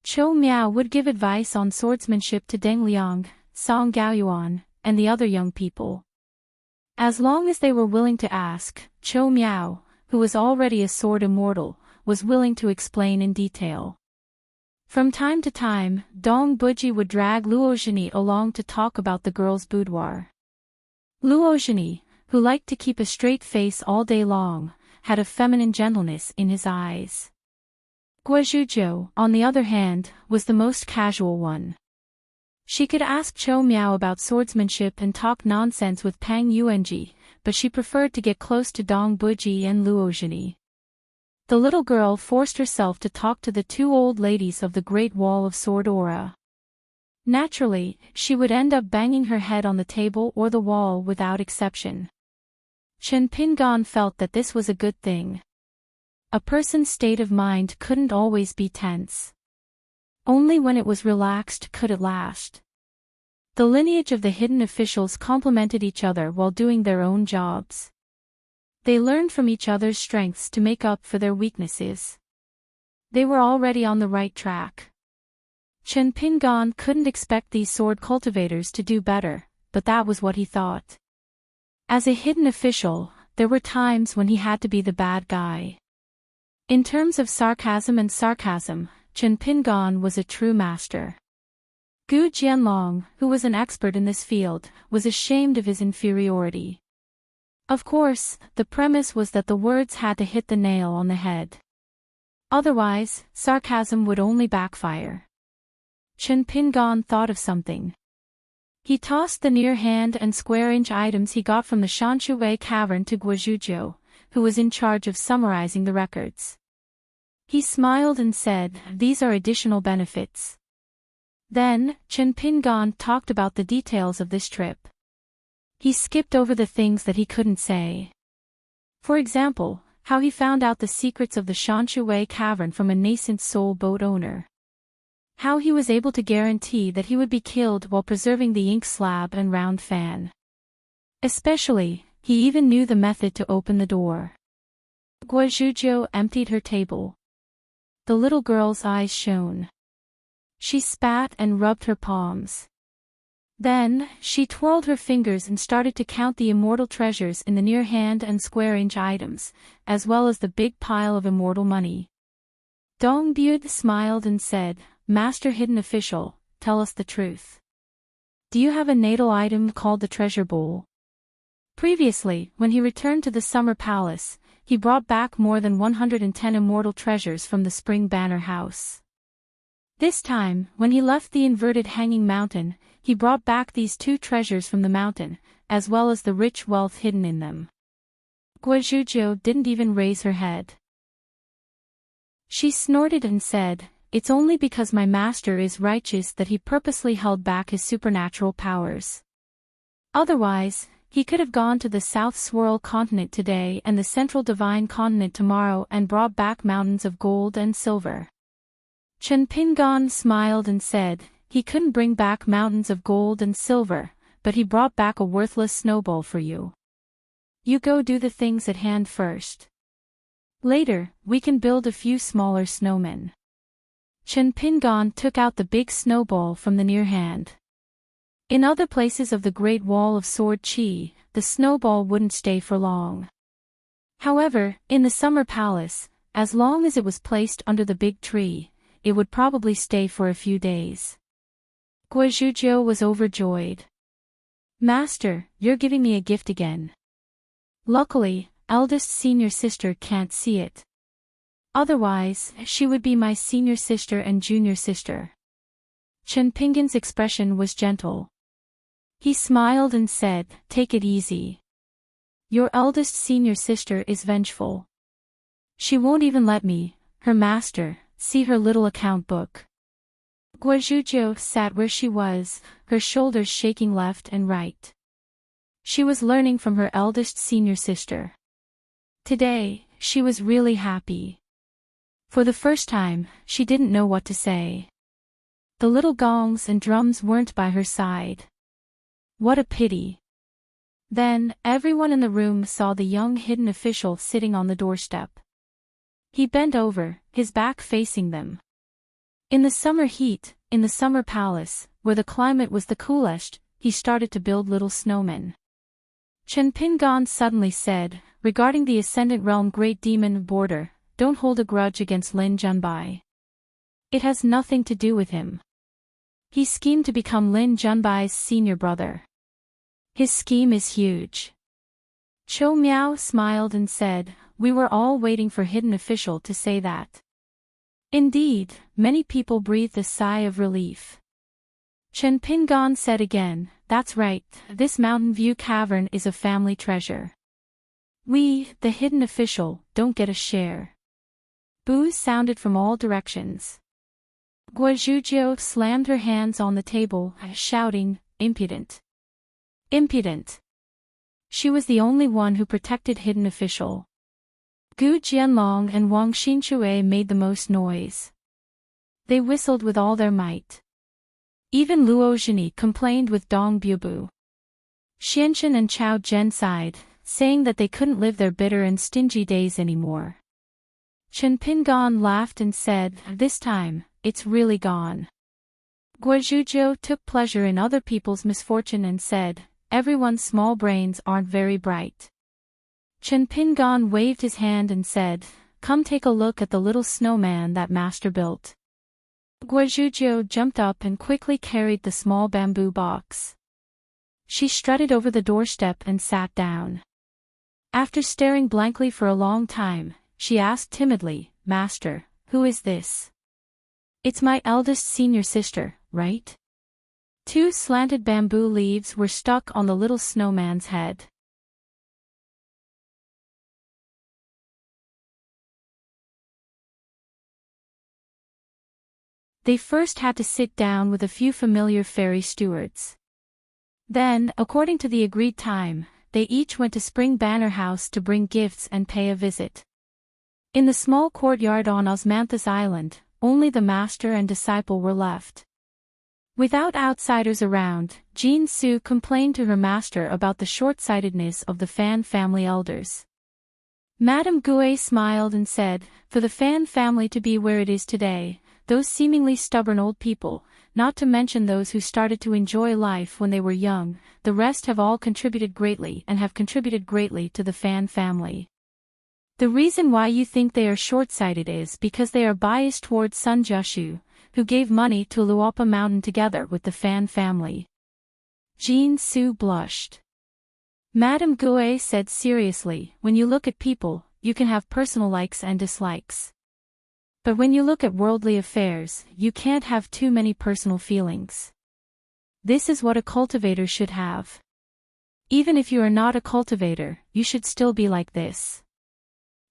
A: Chou Miao would give advice on swordsmanship to Deng Liang, Song Gaoyuan, and the other young people. As long as they were willing to ask, Chou Miao, who was already a sword immortal, was willing to explain in detail. From time to time, Dong Buji would drag Luozhini along to talk about the girl's boudoir. Luozhini, who liked to keep a straight face all day long, had a feminine gentleness in his eyes. Guizhuzhou, on the other hand, was the most casual one. She could ask Chou Miao about swordsmanship and talk nonsense with Pang Yuanji, but she preferred to get close to Dong Buji and Luozhini. The little girl forced herself to talk to the two old ladies of the Great Wall of Sword Aura. Naturally, she would end up banging her head on the table or the wall without exception. Chen Pingan felt that this was a good thing. A person's state of mind couldn't always be tense. Only when it was relaxed could it last. The lineage of the Hidden Officials complemented each other while doing their own jobs. They learned from each other's strengths to make up for their weaknesses. They were already on the right track. Chen Pingan couldn't expect these sword cultivators to do better, but that was what he thought. As a Hidden Official, there were times when he had to be the bad guy. In terms of sarcasm, Chen Pingan was a true master. Gu Jianlong, who was an expert in this field, was ashamed of his inferiority. Of course, the premise was that the words had to hit the nail on the head. Otherwise, sarcasm would only backfire. Chen Pingan thought of something. He tossed the near-hand and square-inch items he got from the Shanshui cavern to Guizhuzhou, who was in charge of summarizing the records. He smiled and said, "These are additional benefits." Then, Chen Pingan talked about the details of this trip. He skipped over the things that he couldn't say. For example, how he found out the secrets of the Shanshui cavern from a nascent soul boat owner. How he was able to guarantee that he would be killed while preserving the ink slab and round fan. Especially, he even knew the method to open the door. Guizhuzhou emptied her table. The little girl's eyes shone. She spat and rubbed her palms. Then, she twirled her fingers and started to count the immortal treasures in the near-hand and square-inch items, as well as the big pile of immortal money. Dong Bud smiled and said, Master Hidden Official, tell us the truth. Do you have a natal item called the treasure bowl? Previously, when he returned to the Summer Palace, he brought back more than 110 immortal treasures from the Spring Banner House. This time, when he left the inverted hanging mountain, he brought back these 2 treasures from the mountain, as well as the rich wealth hidden in them. Guozhuzhou didn't even raise her head. She snorted and said, "It's only because my master is righteous that he purposely held back his supernatural powers. Otherwise, he could have gone to the South Swirl continent today and the Central Divine continent tomorrow and brought back mountains of gold and silver." Chen Pingon smiled and said, "He couldn't bring back mountains of gold and silver, but he brought back a worthless snowball for you. You go do the things at hand first. Later, we can build a few smaller snowmen." Chen Pingon took out the big snowball from the near hand. In other places of the Great Wall of Sword Chi, the snowball wouldn't stay for long. However, in the Summer Palace, as long as it was placed under the big tree, it would probably stay for a few days. Guozhuzhou was overjoyed. "Master, you're giving me a gift again. Luckily, eldest senior sister can't see it. Otherwise, she would be my senior sister and junior sister." Chen Pingon's expression was gentle. He smiled and said, "Take it easy. Your eldest senior sister is vengeful. She won't even let me, her master, see her little account book." Guozhuzhou sat where she was, her shoulders shaking left and right. She was learning from her eldest senior sister. Today, she was really happy. For the first time, she didn't know what to say. The little gongs and drums weren't by her side. What a pity. Then, everyone in the room saw the young hidden official sitting on the doorstep. He bent over, his back facing them. In the summer heat, in the Summer Palace, where the climate was the coolest, he started to build little snowmen. Chen Pingon suddenly said, regarding the Ascendant Realm Great Demon Border, "Don't hold a grudge against Lin Junbai. It has nothing to do with him. He schemed to become Lin Junbai's senior brother. His scheme is huge." Chou Miao smiled and said, "We were all waiting for Hidden Official to say that." Indeed, many people breathed a sigh of relief. Chen Pingon said again, "That's right, this Mountain View Cavern is a family treasure. We, the Hidden Official, don't get a share." Boos sounded from all directions. Guozhuzhou slammed her hands on the table, shouting, "Impudent! Impudent!" She was the only one who protected Hidden Official. Gu Jianlong and Wang Xinchue made the most noise. They whistled with all their might. Even Luo Zhini complained with Dong Bubu. Xianchen and Chao Zhen sighed, saying that they couldn't live their bitter and stingy days anymore. Chen Pingon laughed and said, "This time, it's really gone." Guozhuzhou took pleasure in other people's misfortune and said, "Everyone's small brains aren't very bright." Chen Pingon waved his hand and said, "Come take a look at the little snowman that master built." Guozhuzhou jumped up and quickly carried the small bamboo box. She strutted over the doorstep and sat down. After staring blankly for a long time, she asked timidly, "Master, who is this?" "It's my eldest senior sister, right?" 2 slanted bamboo leaves were stuck on the little snowman's head. They first had to sit down with a few familiar fairy stewards. Then, according to the agreed time, they each went to Spring Banner House to bring gifts and pay a visit. In the small courtyard on Osmanthus Island, only the master and disciple were left. Without outsiders around, Jean Su complained to her master about the short-sightedness of the Fan family elders. Madame Gue smiled and said, "For the Fan family to be where it is today, those seemingly stubborn old people, not to mention those who started to enjoy life when they were young, the rest have all contributed greatly and have contributed greatly to the Fan family. The reason why you think they are short-sighted is because they are biased towards Sun Jiashu, who gave money to Luopa Mountain together with the Fan family. Jin Su blushed. Madame Gue said seriously, when you look at people, you can have personal likes and dislikes. But when you look at worldly affairs, you can't have too many personal feelings. This is what a cultivator should have. Even if you are not a cultivator, you should still be like this.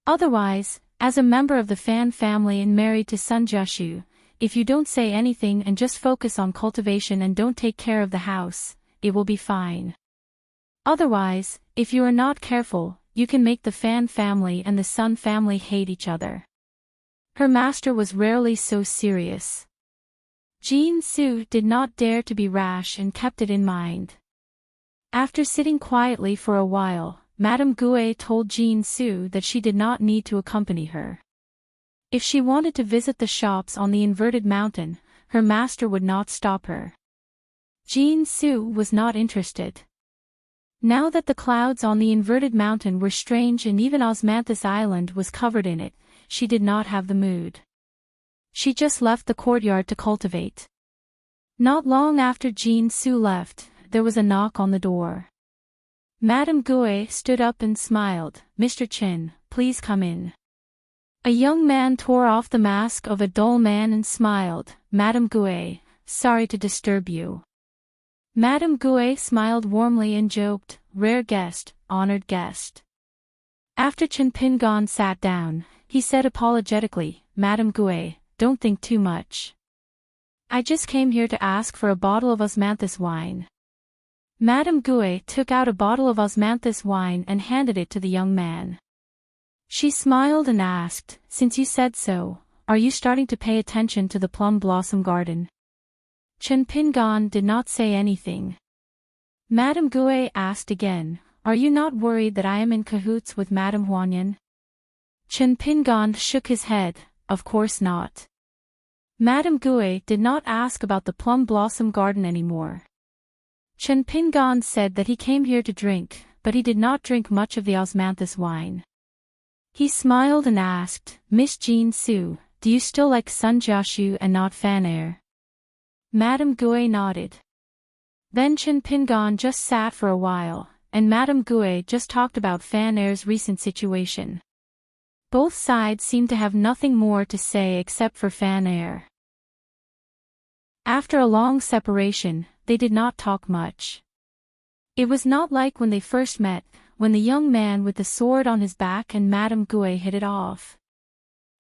A: Otherwise, as a member of the Fan family and married to Sun Jiashu, if you don't say anything and just focus on cultivation and don't take care of the house, it will be fine. Otherwise, if you are not careful, you can make the Fan family and the Sun family hate each other. Her master was rarely so serious. Jin Su did not dare to be rash and kept it in mind. After sitting quietly for a while, Madame Gue told Jin Su that she did not need to accompany her. If she wanted to visit the shops on the inverted mountain, her master would not stop her. Jin Su was not interested. Now that the clouds on the inverted mountain were strange and even Osmanthus Island was covered in it, she did not have the mood. She just left the courtyard to cultivate. Not long after Jin Su left, there was a knock on the door. Madame Gue stood up and smiled. "Mr. Chen, please come in." A young man tore off the mask of a dull man and smiled. "Madame Gue, sorry to disturb you." Madame Gue smiled warmly and joked, "Rare guest, honored guest." After Chen Pingon sat down, he said apologetically, "Madame Gue, don't think too much. I just came here to ask for a bottle of Osmanthus wine." Madame Gue took out a bottle of Osmanthus wine and handed it to the young man. She smiled and asked, "Since you said so, are you starting to pay attention to the plum blossom garden?" Chen Pingon did not say anything. Madame Gue asked again, "Are you not worried that I am in cahoots with Madame Huanyan?" Chen Pingon shook his head, "Of course not." Madame Gue did not ask about the plum blossom garden anymore. Chen Pingon said that he came here to drink, but he did not drink much of the Osmanthus wine. He smiled and asked, "Miss Jin Su, do you still like Sun Jiashu and not Fan Air?" Madame Gue nodded. Then Chen Pingon just sat for a while, and Madame Gue just talked about Fan Air's recent situation. Both sides seemed to have nothing more to say except for Fan Air. After a long separation, they did not talk much. It was not like when they first met, when the young man with the sword on his back and Madame Gue hit it off.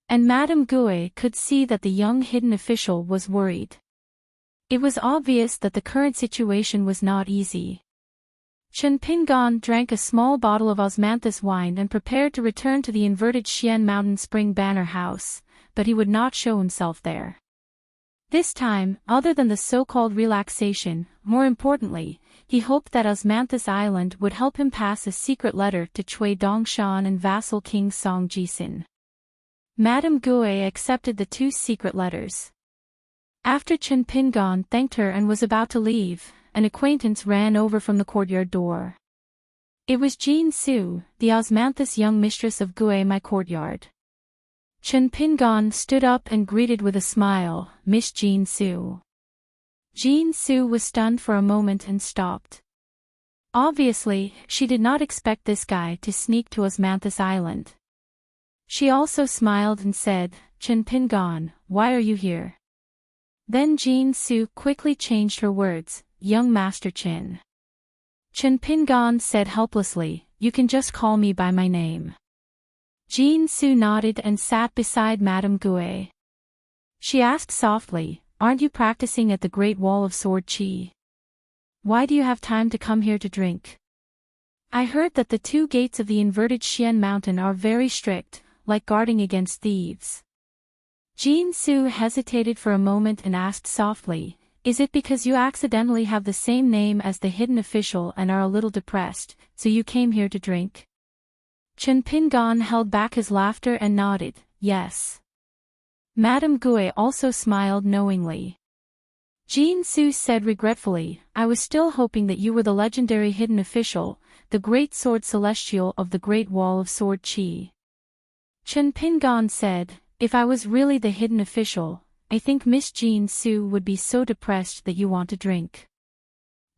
A: And Madame Gue could see that the young hidden official was worried. It was obvious that the current situation was not easy. Chen Pingon drank a small bottle of Osmanthus wine and prepared to return to the inverted Xian Mountain Spring Banner House, but he would not show himself there. This time, other than the so-called relaxation, more importantly, he hoped that Osmanthus Island would help him pass a secret letter to Cui Dongshan and vassal King Song Jisin. Madame Gue accepted the 2 secret letters. After Chen Pingon thanked her and was about to leave, an acquaintance ran over from the courtyard door. It was Jin Su, the Osmanthus young mistress of Gue my courtyard. Chen Pingon stood up and greeted with a smile, "Miss Jin Su." Jin Su was stunned for a moment and stopped. Obviously, she did not expect this guy to sneak to Osmanthus Island. She also smiled and said, "Chen Pingon, why are you here?" Then Jin Su quickly changed her words, "Young Master Chen." Chen Pingon said helplessly, "You can just call me by my name." Jin Su nodded and sat beside Madame Gue. She asked softly, "Aren't you practicing at the Great Wall of Sword Qi? Why do you have time to come here to drink? I heard that the 2 gates of the inverted Xian Mountain are very strict, like guarding against thieves." Jin Su hesitated for a moment and asked softly, "Is it because you accidentally have the same name as the hidden official and are a little depressed, so you came here to drink?" Chen Pingon held back his laughter and nodded, "Yes." Madame Gue also smiled knowingly. Jin Su said regretfully, "I was still hoping that you were the legendary hidden official, the great sword celestial of the Great Wall of Sword Qi." Chen Pingon said, "If I was really the hidden official, I think Miss Jean Su would be so depressed that you want to drink.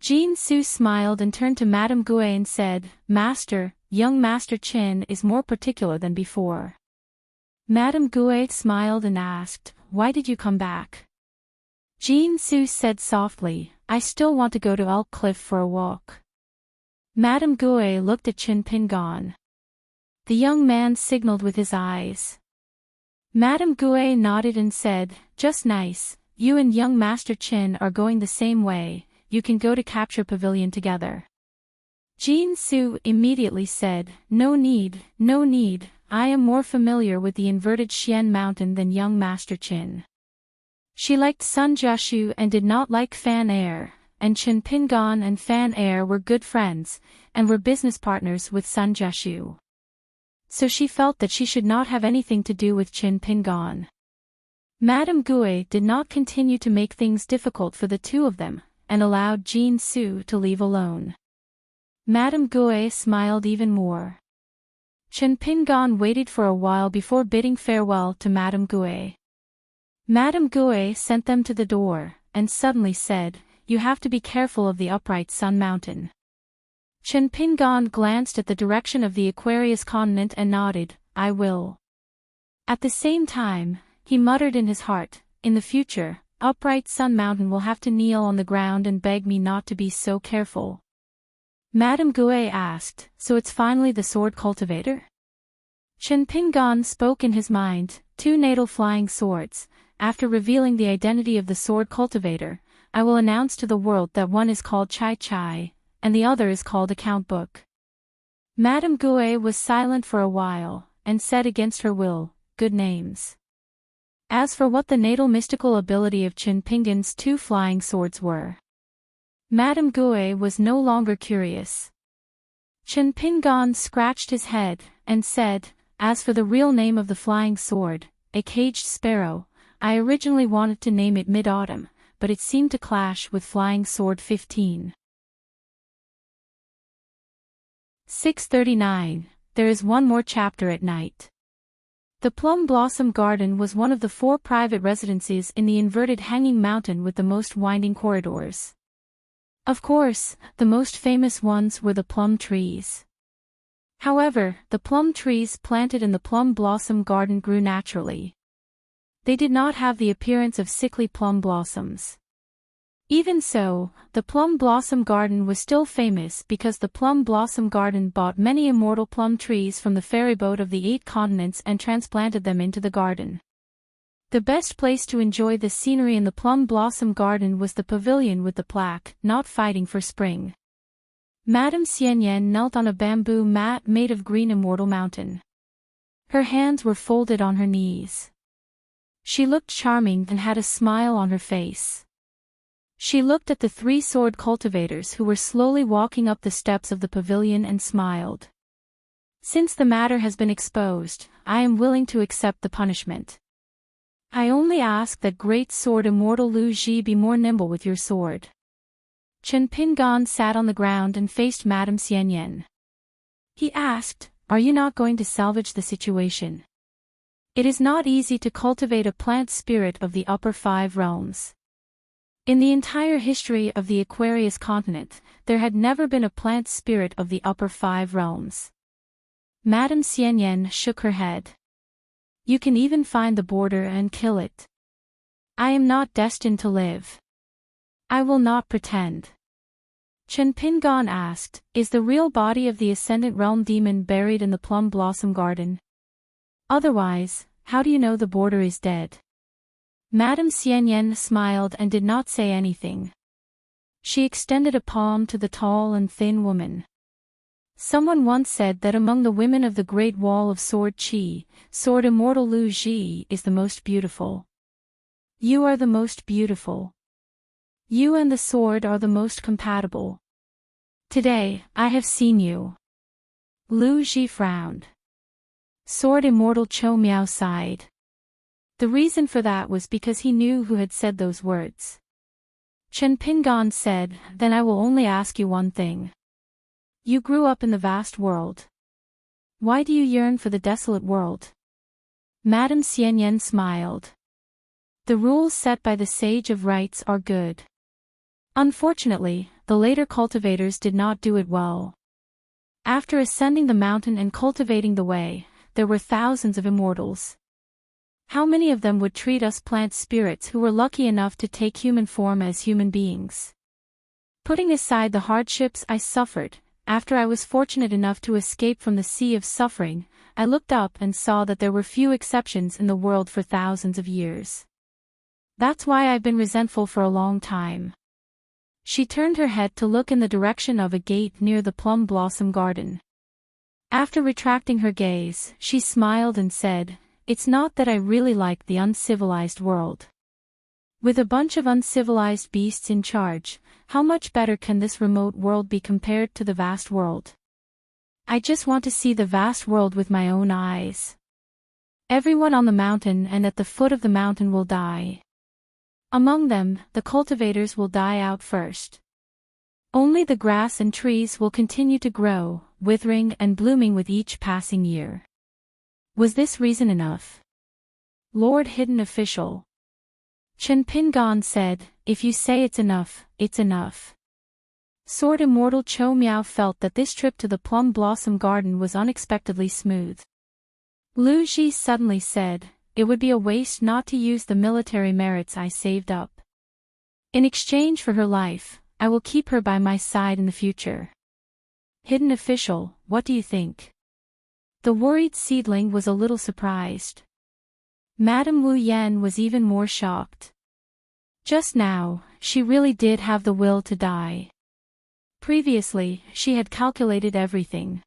A: Jean Su smiled and turned to Madame Gue and said, Master, young Master Chin is more particular than before. Madame Gue smiled and asked, Why did you come back? Jean Su said softly, I still want to go to Elk Cliff for a walk. Madame Gue looked at Chin Pingon. The young man signaled with his eyes. Madame Gue nodded and said, Just nice, you and young Master Chin are going the same way, you can go to Capture Pavilion together. Jean Su immediately said, No need, I am more familiar with the inverted Xian Mountain than young Master Chin. She liked Sun Jiashu and did not like Fan Air, and Chin Pingon and Fan Air were good friends, and were business partners with Sun Jiashu. So she felt that she should not have anything to do with Chin Pingon. Madame Gue did not continue to make things difficult for the two of them, and allowed Jean Su to leave alone. Madame Gue smiled even more. Chin Pingon waited for a while before bidding farewell to Madame Gue. Madame Gue sent them to the door, and suddenly said, You have to be careful of the upright Sun Mountain. Chin Pingon glanced at the direction of the Aquarius continent and nodded, I will. At the same time, he muttered in his heart, In the future, upright Sun Mountain will have to kneel on the ground and beg me not to be so careful. Madame Gue asked, So it's finally the sword cultivator? Chin Pingon spoke in his mind, 2 natal flying swords. After revealing the identity of the sword cultivator, I will announce to the world that one is called Chai Chai, and the other is called Account Book. Madame Gue was silent for a while, and said against her will, Good names. As for what the natal mystical ability of Chin Pingon's 2 flying swords were, Madame Gue was no longer curious. Chin Pingon scratched his head, and said, As for the real name of the flying sword, a caged sparrow, I originally wanted to name it Mid-Autumn, but it seemed to clash with Flying Sword 15. 639. There is one more chapter at night. The Plum Blossom Garden was one of the 4 private residences in the inverted hanging mountain with the most winding corridors. Of course, the most famous ones were the plum trees. However, the plum trees planted in the Plum Blossom Garden grew naturally. They did not have the appearance of sickly plum blossoms. Even so, the Plum Blossom Garden was still famous because the Plum Blossom Garden bought many immortal plum trees from the ferryboat of the 8 continents and transplanted them into the garden. The best place to enjoy the scenery in the Plum Blossom Garden was the pavilion with the plaque, Not Fighting for Spring. Madame Xian Yan knelt on a bamboo mat made of green immortal mountain. Her hands were folded on her knees. She looked charming and had a smile on her face. She looked at the 3 sword cultivators who were slowly walking up the steps of the pavilion and smiled. Since the matter has been exposed, I am willing to accept the punishment. I only ask that great sword immortal Lu Ji be more nimble with your sword. Chin Pingon sat on the ground and faced Madame Xian Yan. He asked, Are you not going to salvage the situation? It is not easy to cultivate a plant spirit of the upper 5 realms. In the entire history of the Aquarius continent, there had never been a plant spirit of the upper 5 realms. Madame Xian Yan shook her head. You can even find the border and kill it. I am not destined to live. I will not pretend. Chin Pingon asked, Is the real body of the Ascendant Realm demon buried in the Plum Blossom Garden? Otherwise, how do you know the border is dead? Madame Xian Yan smiled and did not say anything. She extended a palm to the tall and thin woman. Someone once said that among the women of the Great Wall of Sword Qi, Sword Immortal Lu Ji is the most beautiful. You are the most beautiful. You and the sword are the most compatible. Today, I have seen you. Lu Ji frowned. Sword Immortal Cho Miao sighed. The reason for that was because he knew who had said those words. Chin Pingon said, Then I will only ask you one thing. You grew up in the vast world. Why do you yearn for the desolate world? Madame Xian Yan smiled. The rules set by the Sage of Rites are good. Unfortunately, the later cultivators did not do it well. After ascending the mountain and cultivating the way, there were thousands of immortals. How many of them would treat us plant spirits who were lucky enough to take human form as human beings? Putting aside the hardships I suffered, after I was fortunate enough to escape from the sea of suffering, I looked up and saw that there were few exceptions in the world for thousands of years. That's why I've been resentful for a long time. She turned her head to look in the direction of a gate near the plum blossom garden. After retracting her gaze, she smiled and said, "It's not that I really like the uncivilized world. With a bunch of uncivilized beasts in charge, how much better can this remote world be compared to the vast world? I just want to see the vast world with my own eyes. Everyone on the mountain and at the foot of the mountain will die. Among them, the cultivators will die out first. Only the grass and trees will continue to grow, withering and blooming with each passing year." Was this reason enough? Lord Hidden Official Chen Pingon said, "If you say it's enough, it's enough." Sword Immortal Cho Miao felt that this trip to the plum blossom garden was unexpectedly smooth. Lu Ji suddenly said, "It would be a waste not to use the military merits I saved up. In exchange for her life, I will keep her by my side in the future." Hidden Official, what do you think? The worried seedling was a little surprised. Madame Wu Yan was even more shocked. Just now, she really did have the will to die. Previously, she had calculated everything.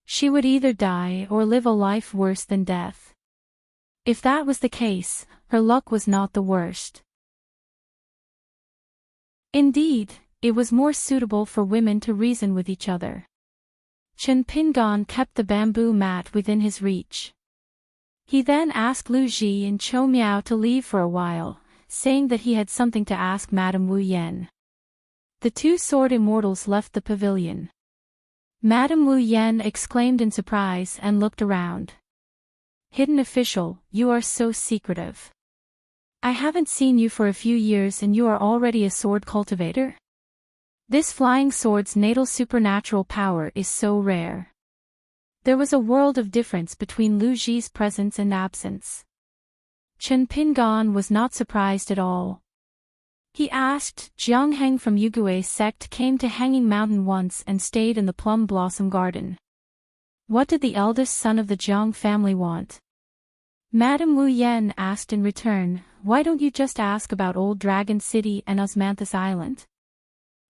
A: She would either die or live a life worse than death. If that was the case, her luck was not the worst. Indeed, it was more suitable for women to reason with each other. Chen Pingon kept the bamboo mat within his reach. He then asked Lu Ji and Cho Miao to leave for a while, saying that he had something to ask Madame Wu Yan. The two sword immortals left the pavilion. Madame Wu Yan exclaimed in surprise and looked around. "Hidden Official, you are so secretive. I haven't seen you for a few years and you are already a sword cultivator? This flying sword's natal supernatural power is so rare." There was a world of difference between Lu Ji's presence and absence. Chen Pingon was not surprised at all. He asked, "Jiang Heng from Yugui sect came to Hanging Mountain once and stayed in the plum blossom garden. What did the eldest son of the Jiang family want?" Madame Wu Yan asked in return, "Why don't you just ask about Old Dragon City and Osmanthus Island?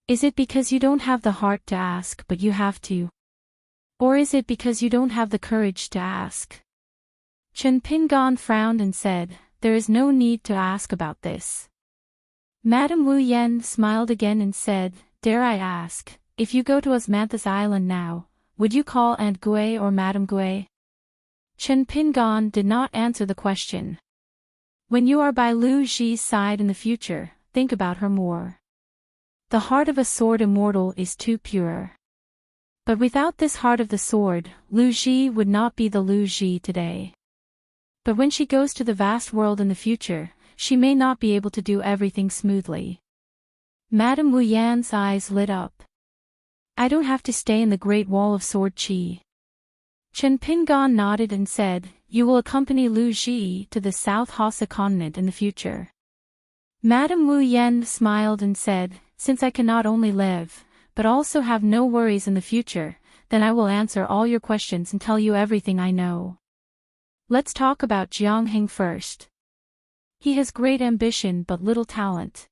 A: Is it because you don't have the heart to ask but you have to? Or is it because you don't have the courage to ask?" Chen Pingon frowned and said, "There is no need to ask about this." Madame Wu Yan smiled again and said, "Dare I ask, if you go to Osmanthus Island now, would you call Aunt Gui or Madame Gui?" Chen Pingon did not answer the question. When you are by Lu Ji's side in the future, think about her more. The heart of a sword immortal is too pure. But without this heart of the sword, Lu Ji would not be the Lu Ji today. But when she goes to the vast world in the future, she may not be able to do everything smoothly. Madame Wu Yan's eyes lit up. "I don't have to stay in the Great Wall of Sword Qi." Chen Pingon nodded and said, "You will accompany Lu Ji to the South Hassa continent in the future." Madame Wu Yan smiled and said, "Since I can not only live, but also have no worries in the future, then I will answer all your questions and tell you everything I know. Let's talk about Jiang Heng first. He has great ambition but little talent.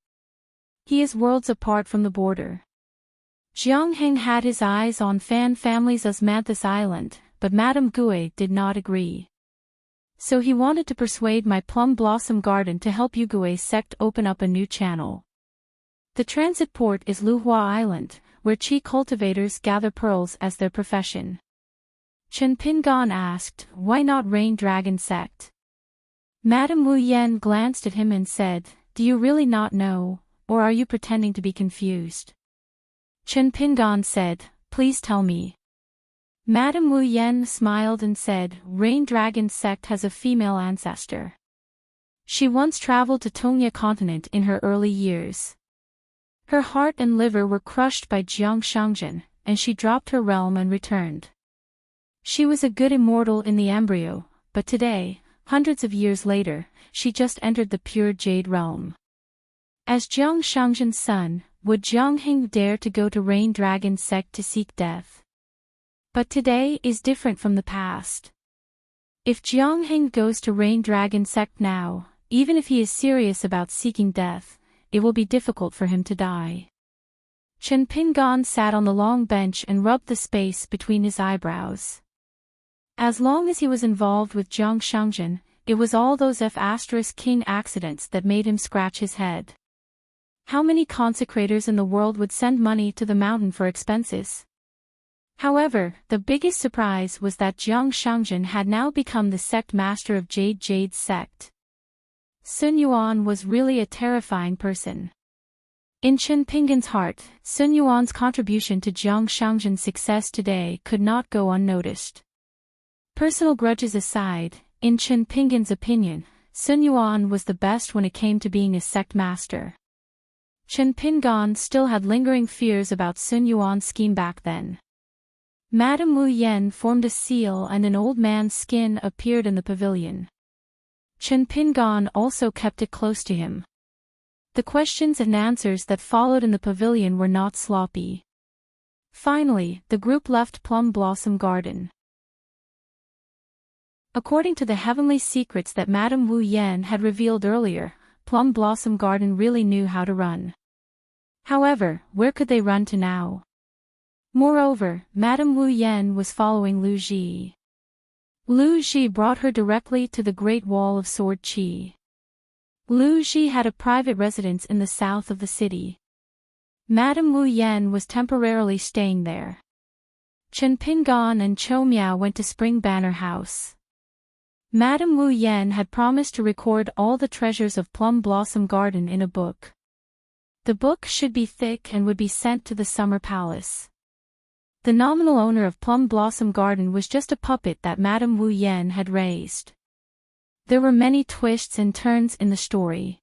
A: He is worlds apart from the border." Jiang Heng had his eyes on Fan family's Osmanthus Island, but Madame Gui did not agree. So he wanted to persuade my plum blossom garden to help Yugui sect open up a new channel. The transit port is Luhua Island, where Qi cultivators gather pearls as their profession. Chen Pingon asked, "Why not Rain Dragon sect?" Madame Wu Yan glanced at him and said, "Do you really not know, or are you pretending to be confused?" Chen Pingon said, "Please tell me." Madame Wu Yan smiled and said, "Rain Dragon sect has a female ancestor. She once traveled to Tongya continent in her early years. Her heart and liver were crushed by Jiang Shangjin, and she dropped her realm and returned. She was a good immortal in the embryo, but today, hundreds of years later, she just entered the pure jade realm. As Jiang Shangjin's son, would Jiang Heng dare to go to Rain Dragon sect to seek death? But today is different from the past. If Jiang Heng goes to Rain Dragon sect now, even if he is serious about seeking death, it will be difficult for him to die. Chen Pingan sat on the long bench and rubbed the space between his eyebrows. As long as he was involved with Jiang Shangjin, it was all those F*King accidents that made him scratch his head. How many consecrators in the world would send money to the mountain for expenses? However, the biggest surprise was that Jiang Shangjin had now become the sect master of Jade's sect. Sun Yuan was really a terrifying person. In Chen Pingan's heart, Sun Yuan's contribution to Jiang Shangjin's success today could not go unnoticed. Personal grudges aside, in Chen Pingan's opinion, Sun Yuan was the best when it came to being a sect master. Chen Pingan still had lingering fears about Sun Yuan's scheme back then. Madame Wu Yan formed a seal and an old man's skin appeared in the pavilion. Chen Pingan also kept it close to him. The questions and answers that followed in the pavilion were not sloppy. Finally, the group left Plum Blossom Garden. According to the heavenly secrets that Madame Wu Yan had revealed earlier, Plum Blossom Garden really knew how to run. However, where could they run to now? Moreover, Madame Wu Yan was following Lu Ji. Lu Ji brought her directly to the Great Wall of Sword Qi. Lu Ji had a private residence in the south of the city. Madame Wu Yan was temporarily staying there. Chen Pingan and Chou Miao went to Spring Banner House. Madame Wu Yan had promised to record all the treasures of Plum Blossom Garden in a book. The book should be thick and would be sent to the Summer Palace. The nominal owner of Plum Blossom Garden was just a puppet that Madame Wu Yan had raised. There were many twists and turns in the story.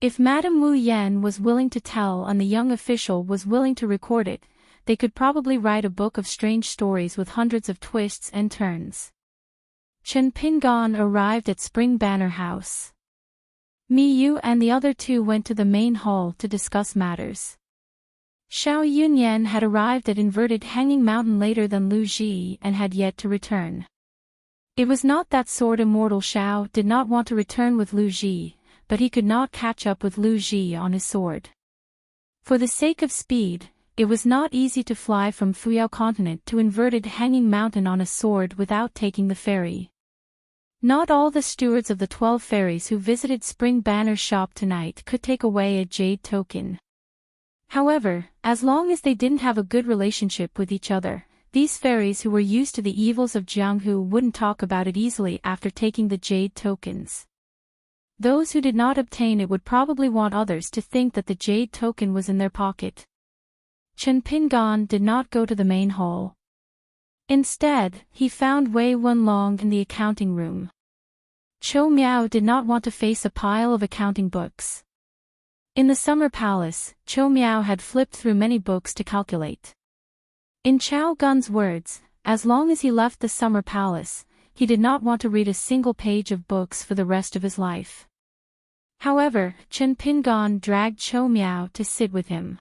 A: If Madame Wu Yan was willing to tell and the young official was willing to record it, they could probably write a book of strange stories with hundreds of twists and turns. Chen Pingan arrived at Spring Banner House. Mi Yu and the other two went to the main hall to discuss matters. Xiao Yunyan had arrived at Inverted Hanging Mountain later than Lu Ji and had yet to return. It was not that sword immortal Xiao did not want to return with Lu Ji, but he could not catch up with Lu Ji on his sword. For the sake of speed, it was not easy to fly from Fuyao continent to Inverted Hanging Mountain on a sword without taking the ferry. Not all the stewards of the 12 ferries who visited Spring Banner shop tonight could take away a jade token. However, as long as they didn't have a good relationship with each other, these fairies who were used to the evils of Jianghu wouldn't talk about it easily after taking the jade tokens. Those who did not obtain it would probably want others to think that the jade token was in their pocket. Chen Pingan did not go to the main hall. Instead, he found Wei Wenlong in the accounting room. Chou Miao did not want to face a pile of accounting books. In the Summer Palace, Chou Miao had flipped through many books to calculate. In Chao Gun's words, as long as he left the Summer Palace, he did not want to read a single page of books for the rest of his life. However, Chen Pingan dragged Chou Miao to sit with him.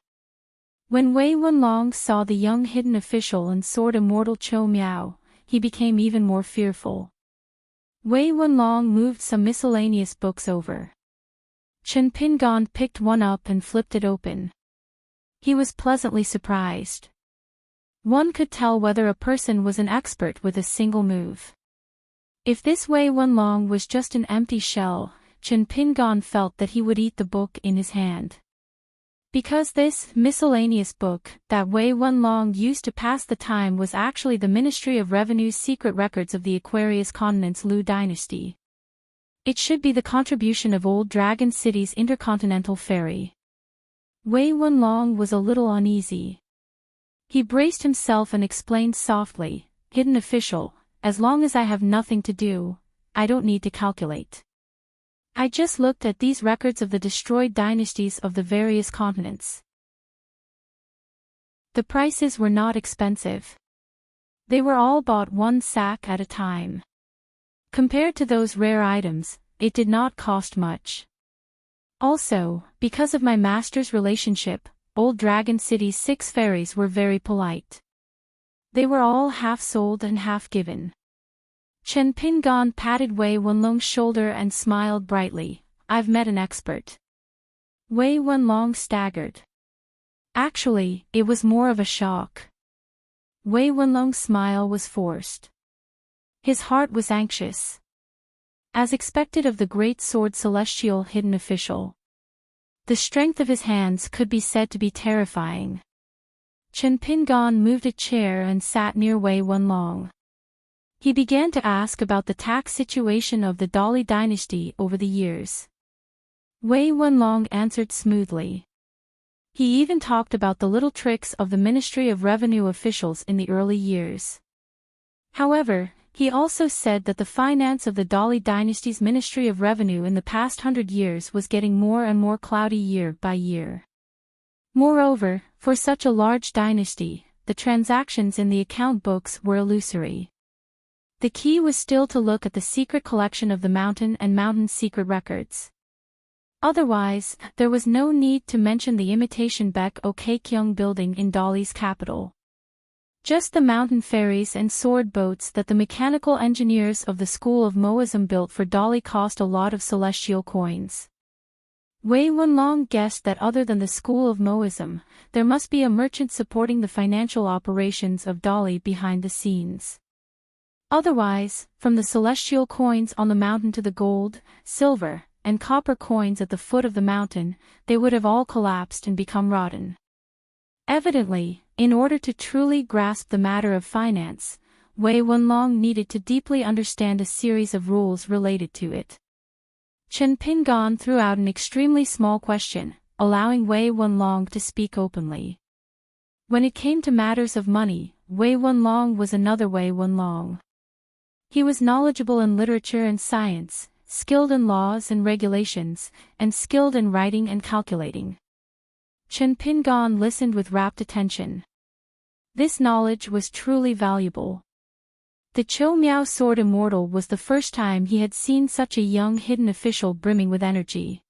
A: When Wei Wenlong saw the young hidden official and sword immortal Chou Miao, he became even more fearful. Wei Wenlong moved some miscellaneous books over. Chen Pingan picked one up and flipped it open. He was pleasantly surprised. One could tell whether a person was an expert with a single move. If this Wei Wenlong was just an empty shell, Chen Pingan felt that he would eat the book in his hand. Because this miscellaneous book that Wei Wenlong used to pass the time was actually the Ministry of Revenue's secret records of the Aquarius Continent's Lu dynasty. It should be the contribution of Old Dragon City's intercontinental ferry. Wei Wenlong was a little uneasy. He braced himself and explained softly, "Hidden official, as long as I have nothing to do, I don't need to calculate." I just looked at these records of the destroyed dynasties of the various continents. The prices were not expensive. They were all bought one sack at a time. Compared to those rare items, it did not cost much. Also, because of my master's relationship, Old Dragon City's 6 fairies were very polite. They were all half sold and half given. Chen Pingon patted Wei Wenlong's shoulder and smiled brightly. I've met an expert. Wei Wenlong staggered. Actually, it was more of a shock. Wei Wenlong's smile was forced. His heart was anxious. As expected of the great sword celestial hidden official. The strength of his hands could be said to be terrifying. Chen Pingon moved a chair and sat near Wei Wenlong. He began to ask about the tax situation of the Dali dynasty over the years. Wei Wenlong answered smoothly. He even talked about the little tricks of the Ministry of Revenue officials in the early years. However, he also said that the finance of the Dali dynasty's Ministry of Revenue in the past 100 years was getting more and more cloudy year by year. Moreover, for such a large dynasty, the transactions in the account books were illusory. The key was still to look at the secret collection of the mountain and mountain's secret records. Otherwise, there was no need to mention the imitation Baek Okkyung building in Dali's capital. Just the mountain ferries and sword boats that the mechanical engineers of the School of Moism built for Dali cost a lot of celestial coins. Wei Wenlong guessed that other than the School of Moism, there must be a merchant supporting the financial operations of Dali behind the scenes. Otherwise, from the celestial coins on the mountain to the gold, silver, and copper coins at the foot of the mountain, they would have all collapsed and become rotten. Evidently, in order to truly grasp the matter of finance, Wei Wenlong needed to deeply understand a series of rules related to it. Chen Pingon threw out an extremely small question, allowing Wei Wenlong to speak openly. When it came to matters of money, Wei Wenlong was another Wei Wenlong. He was knowledgeable in literature and science, skilled in laws and regulations, and skilled in writing and calculating. Chen Pingon listened with rapt attention. This knowledge was truly valuable. The Cho Miao Sword Immortal was the first time he had seen such a young hidden official brimming with energy.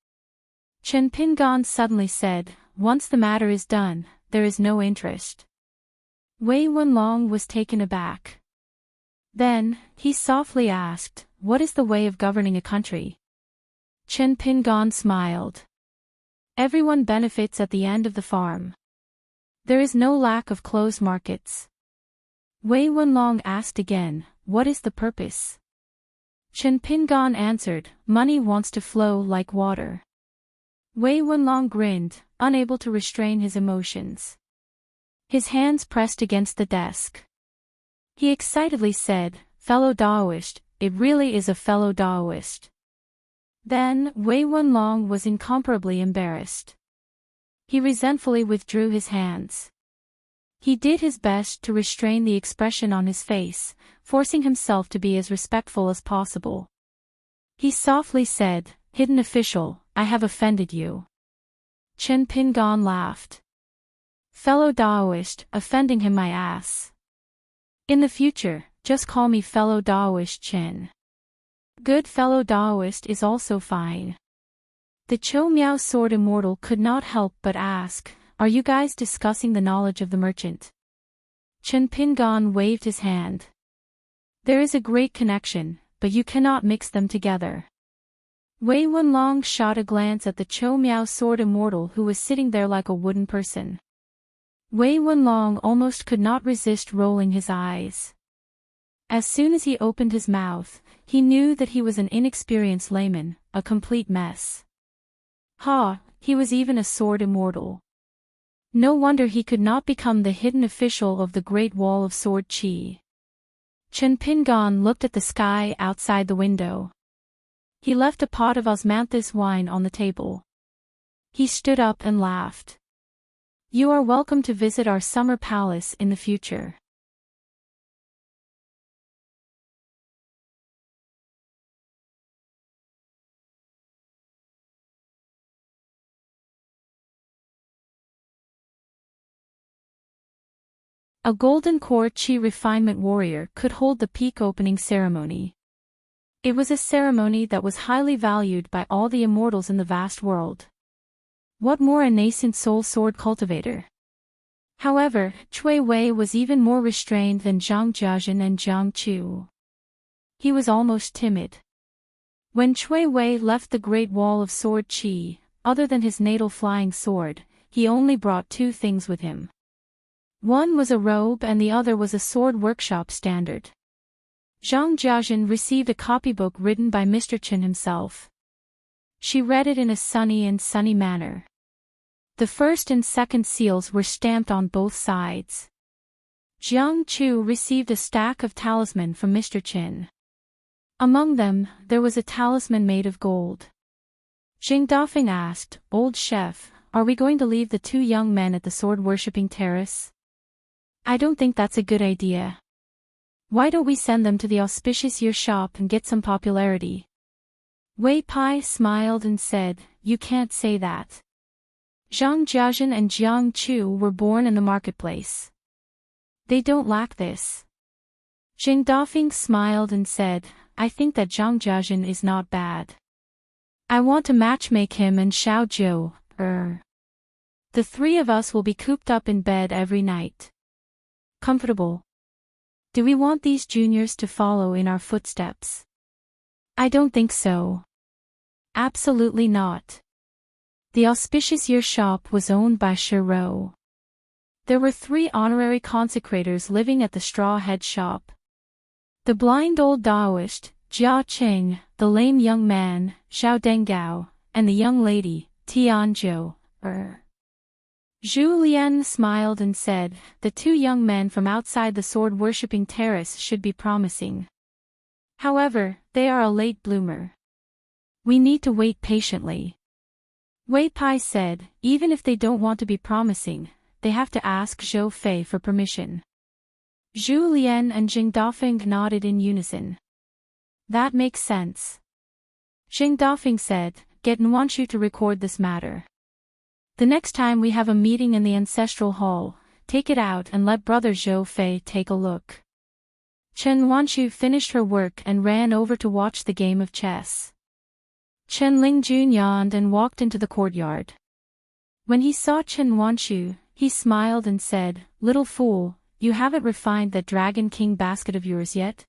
A: Chen Pingon suddenly said, "Once the matter is done, there is no interest." Wei Wenlong was taken aback. Then, he softly asked, "What is the way of governing a country?" Chen Pingon smiled. "Everyone benefits at the end of the farm. There is no lack of closed markets." Wei Wenlong asked again, "What is the purpose?" Chen Pingon answered, "Money wants to flow like water." Wei Wenlong grinned, unable to restrain his emotions. His hands pressed against the desk. He excitedly said, "Fellow Daoist, it really is a fellow Daoist." Then, Wei Wenlong was incomparably embarrassed. He resentfully withdrew his hands. He did his best to restrain the expression on his face, forcing himself to be as respectful as possible. He softly said, "Hidden official, I have offended you." Chen Pingon laughed. "Fellow Daoist, offending him my ass. In the future, just call me fellow Daoist Chen. Good fellow Daoist is also fine." The Cho Miao Sword Immortal could not help but ask, "Are you guys discussing the knowledge of the merchant?" Chen Pingon waved his hand. "There is a great connection, but you cannot mix them together." Wei Wenlong shot a glance at the Cho Miao Sword Immortal who was sitting there like a wooden person. Wei Wenlong almost could not resist rolling his eyes. As soon as he opened his mouth, he knew that he was an inexperienced layman, a complete mess. He was even a sword immortal. No wonder he could not become the hidden official of the Great Wall of Sword Qi. Chen Pingon looked at the sky outside the window. He left a pot of osmanthus wine on the table. He stood up and laughed. "You are welcome to visit our summer palace in the future." A golden core chi refinement warrior could hold the peak opening ceremony. It was a ceremony that was highly valued by all the immortals in the vast world. What more a nascent soul sword cultivator? However, Cui Wei was even more restrained than Zhang Jiajin and Jiang Chu. He was almost timid. When Cui Wei left the Great Wall of Sword Qi, other than his natal flying sword, he only brought two things with him. One was a robe and the other was a sword workshop standard. Zhang Jiajin received a copybook written by Mr. Chen himself. She read it in a sunny manner. The first and second seals were stamped on both sides. Jiang Chu received a stack of talisman from Mr. Chen. Among them, there was a talisman made of gold. Jing Dafeng asked, "Old chef, are we going to leave the two young men at the sword-worshipping terrace?" "I don't think that's a good idea. Why don't we send them to the auspicious year shop and get some popularity?" Wei Pai smiled and said, "You can't say that. Zhang Jiajin and Jiang Chu were born in the marketplace. They don't lack this." Jing Dafeng smiled and said, "I think that Zhang Jiajin is not bad. I want to matchmake him and Xiao Jiu. The three of us will be cooped up in bed every night. Comfortable. Do we want these juniors to follow in our footsteps? I don't think so. Absolutely not." The auspicious year shop was owned by Shi Rou. There were 3 honorary consecrators living at the straw head shop. The blind old Taoist, Jia Qing, the lame young man, Xiao Denggao, and the young lady, Tian Zhou. Zhu Lian smiled and said, "The 2 young men from outside the sword-worshipping terrace should be promising. However, they are a late bloomer. We need to wait patiently." Wei Pai said, "Even if they don't want to be promising, they have to ask Zhou Fei for permission." Zhu Lian and Jing Dafeng nodded in unison. "That makes sense." Jing Dafeng said, "Get Nuanshu to record this matter. The next time we have a meeting in the ancestral hall, take it out and let brother Zhou Fei take a look." Chen Nuanshu finished her work and ran over to watch the game of chess. Chen Lingjun yawned and walked into the courtyard. When he saw Chen Nuanshu, he smiled and said, "Little fool, you haven't refined that Dragon King basket of yours yet?"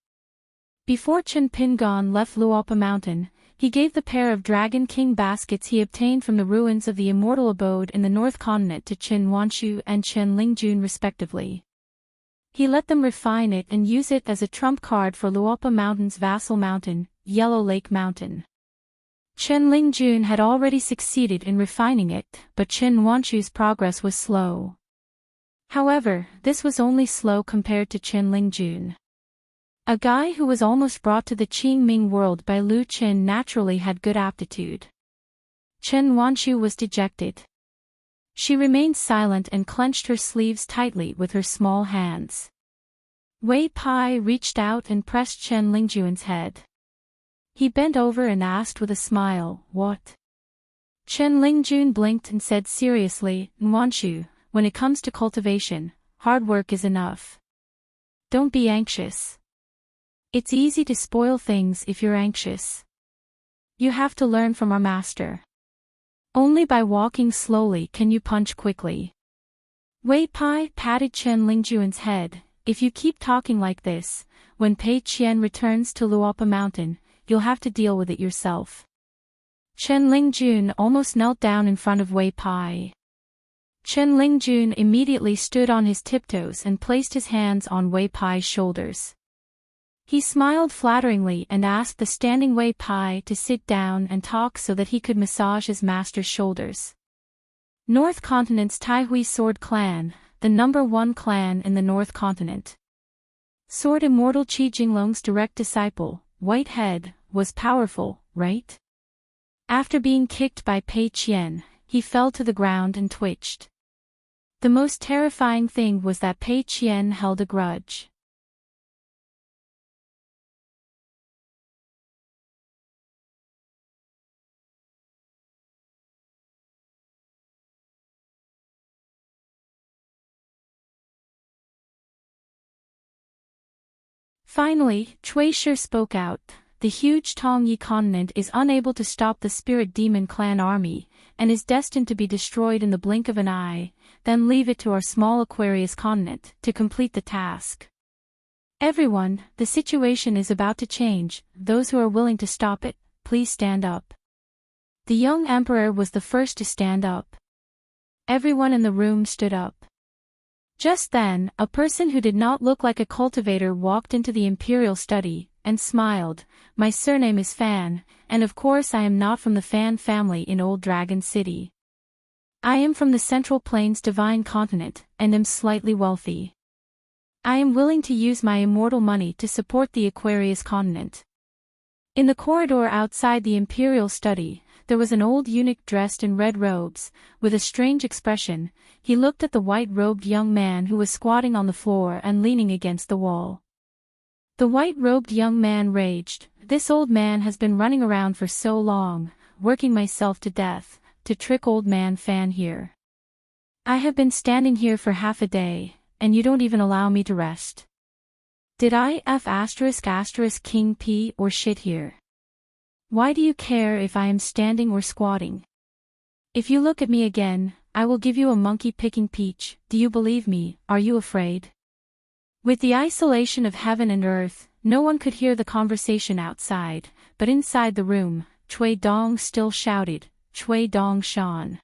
A: Before Chen Pingon left Luopa Mountain, he gave the pair of Dragon King baskets he obtained from the ruins of the immortal abode in the North Continent to Chen Nuanshu and Chen Lingjun respectively. He let them refine it and use it as a trump card for Luopa Mountain's vassal mountain, Yellow Lake Mountain. Chen Lingjun had already succeeded in refining it, but Chen Nuanshu's progress was slow. However, this was only slow compared to Chen Lingjun. A guy who was almost brought to the Qingming world by Lu Qin naturally had good aptitude. Chen Nuanshu was dejected. She remained silent and clenched her sleeves tightly with her small hands. Wei Pai reached out and pressed Chen Lingjun's head. He bent over and asked with a smile, "What?" Chen Lingjun blinked and said seriously, "Nuanshu, when it comes to cultivation, hard work is enough. Don't be anxious. It's easy to spoil things if you're anxious. You have to learn from our master. Only by walking slowly can you punch quickly." Wei Pai patted Chen Lingjun's head. "If you keep talking like this, when Pei Qian returns to Luopa Mountain, you'll have to deal with it yourself." Chen Lingjun almost knelt down in front of Wei Pai. Chen Lingjun immediately stood on his tiptoes and placed his hands on Wei Pai's shoulders. He smiled flatteringly and asked the standing Wei Pai to sit down and talk so that he could massage his master's shoulders. North Continent's Taihui Sword Clan, the #1 clan in the North Continent. Sword Immortal Qi Jinglong's direct disciple, Whitehead, was powerful, right? After being kicked by Pei Qian, he fell to the ground and twitched. The most terrifying thing was that Pei Qian held a grudge. Finally, Cui Shi spoke out. The huge Tongyi continent is unable to stop the spirit demon clan army, and is destined to be destroyed in the blink of an eye. Then leave it to our small Aquarius continent to complete the task. Everyone, the situation is about to change. Those who are willing to stop it, please stand up. The young emperor was the first to stand up. Everyone in the room stood up. Just then, a person who did not look like a cultivator walked into the imperial study, and smiled. My surname is Fan, and of course I am not from the Fan family in Old Dragon City. I am from the Central Plains Divine Continent, and am slightly wealthy. I am willing to use my immortal money to support the Aquarius continent. In the corridor outside the imperial study, there was an old eunuch dressed in red robes. With a strange expression, he looked at the white-robed young man who was squatting on the floor and leaning against the wall. The white-robed young man raged. This old man has been running around for so long, working myself to death, to trick old man Fan here. I have been standing here for half a day, and you don't even allow me to rest. Did I *** king pee or shit here? Why do you care if I am standing or squatting? If you look at me again, I will give you a monkey-picking peach. Do you believe me? Are you afraid? With the isolation of heaven and earth, no one could hear the conversation outside, but inside the room, Cui Dong still shouted, Cui Dong Shan.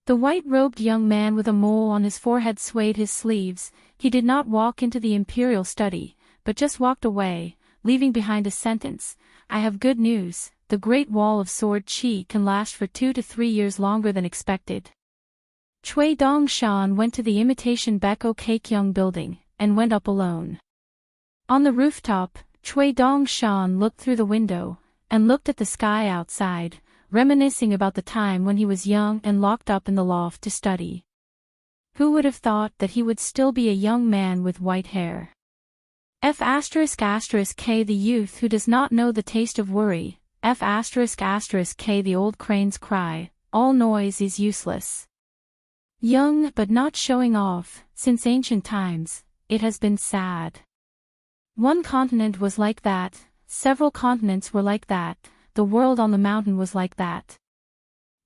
A: The white-robed young man with a mole on his forehead swayed his sleeves. He did not walk into the imperial study, but just walked away, leaving behind a sentence. I have good news. The Great Wall of Sword Chi can last for 2 to 3 years longer than expected. Cui Dong Shan went to the imitation Beko Kakyung building, and went up alone. On the rooftop, Cui Dong Shan looked through the window, and looked at the sky outside, reminiscing about the time when he was young and locked up in the loft to study. Who would have thought that he would still be a young man with white hair? K the youth who does not know the taste of worry, K the old crane's cry, all noise is useless. Young but not showing off, since ancient times, it has been sad. One continent was like that, several continents were like that, the world on the mountain was like that.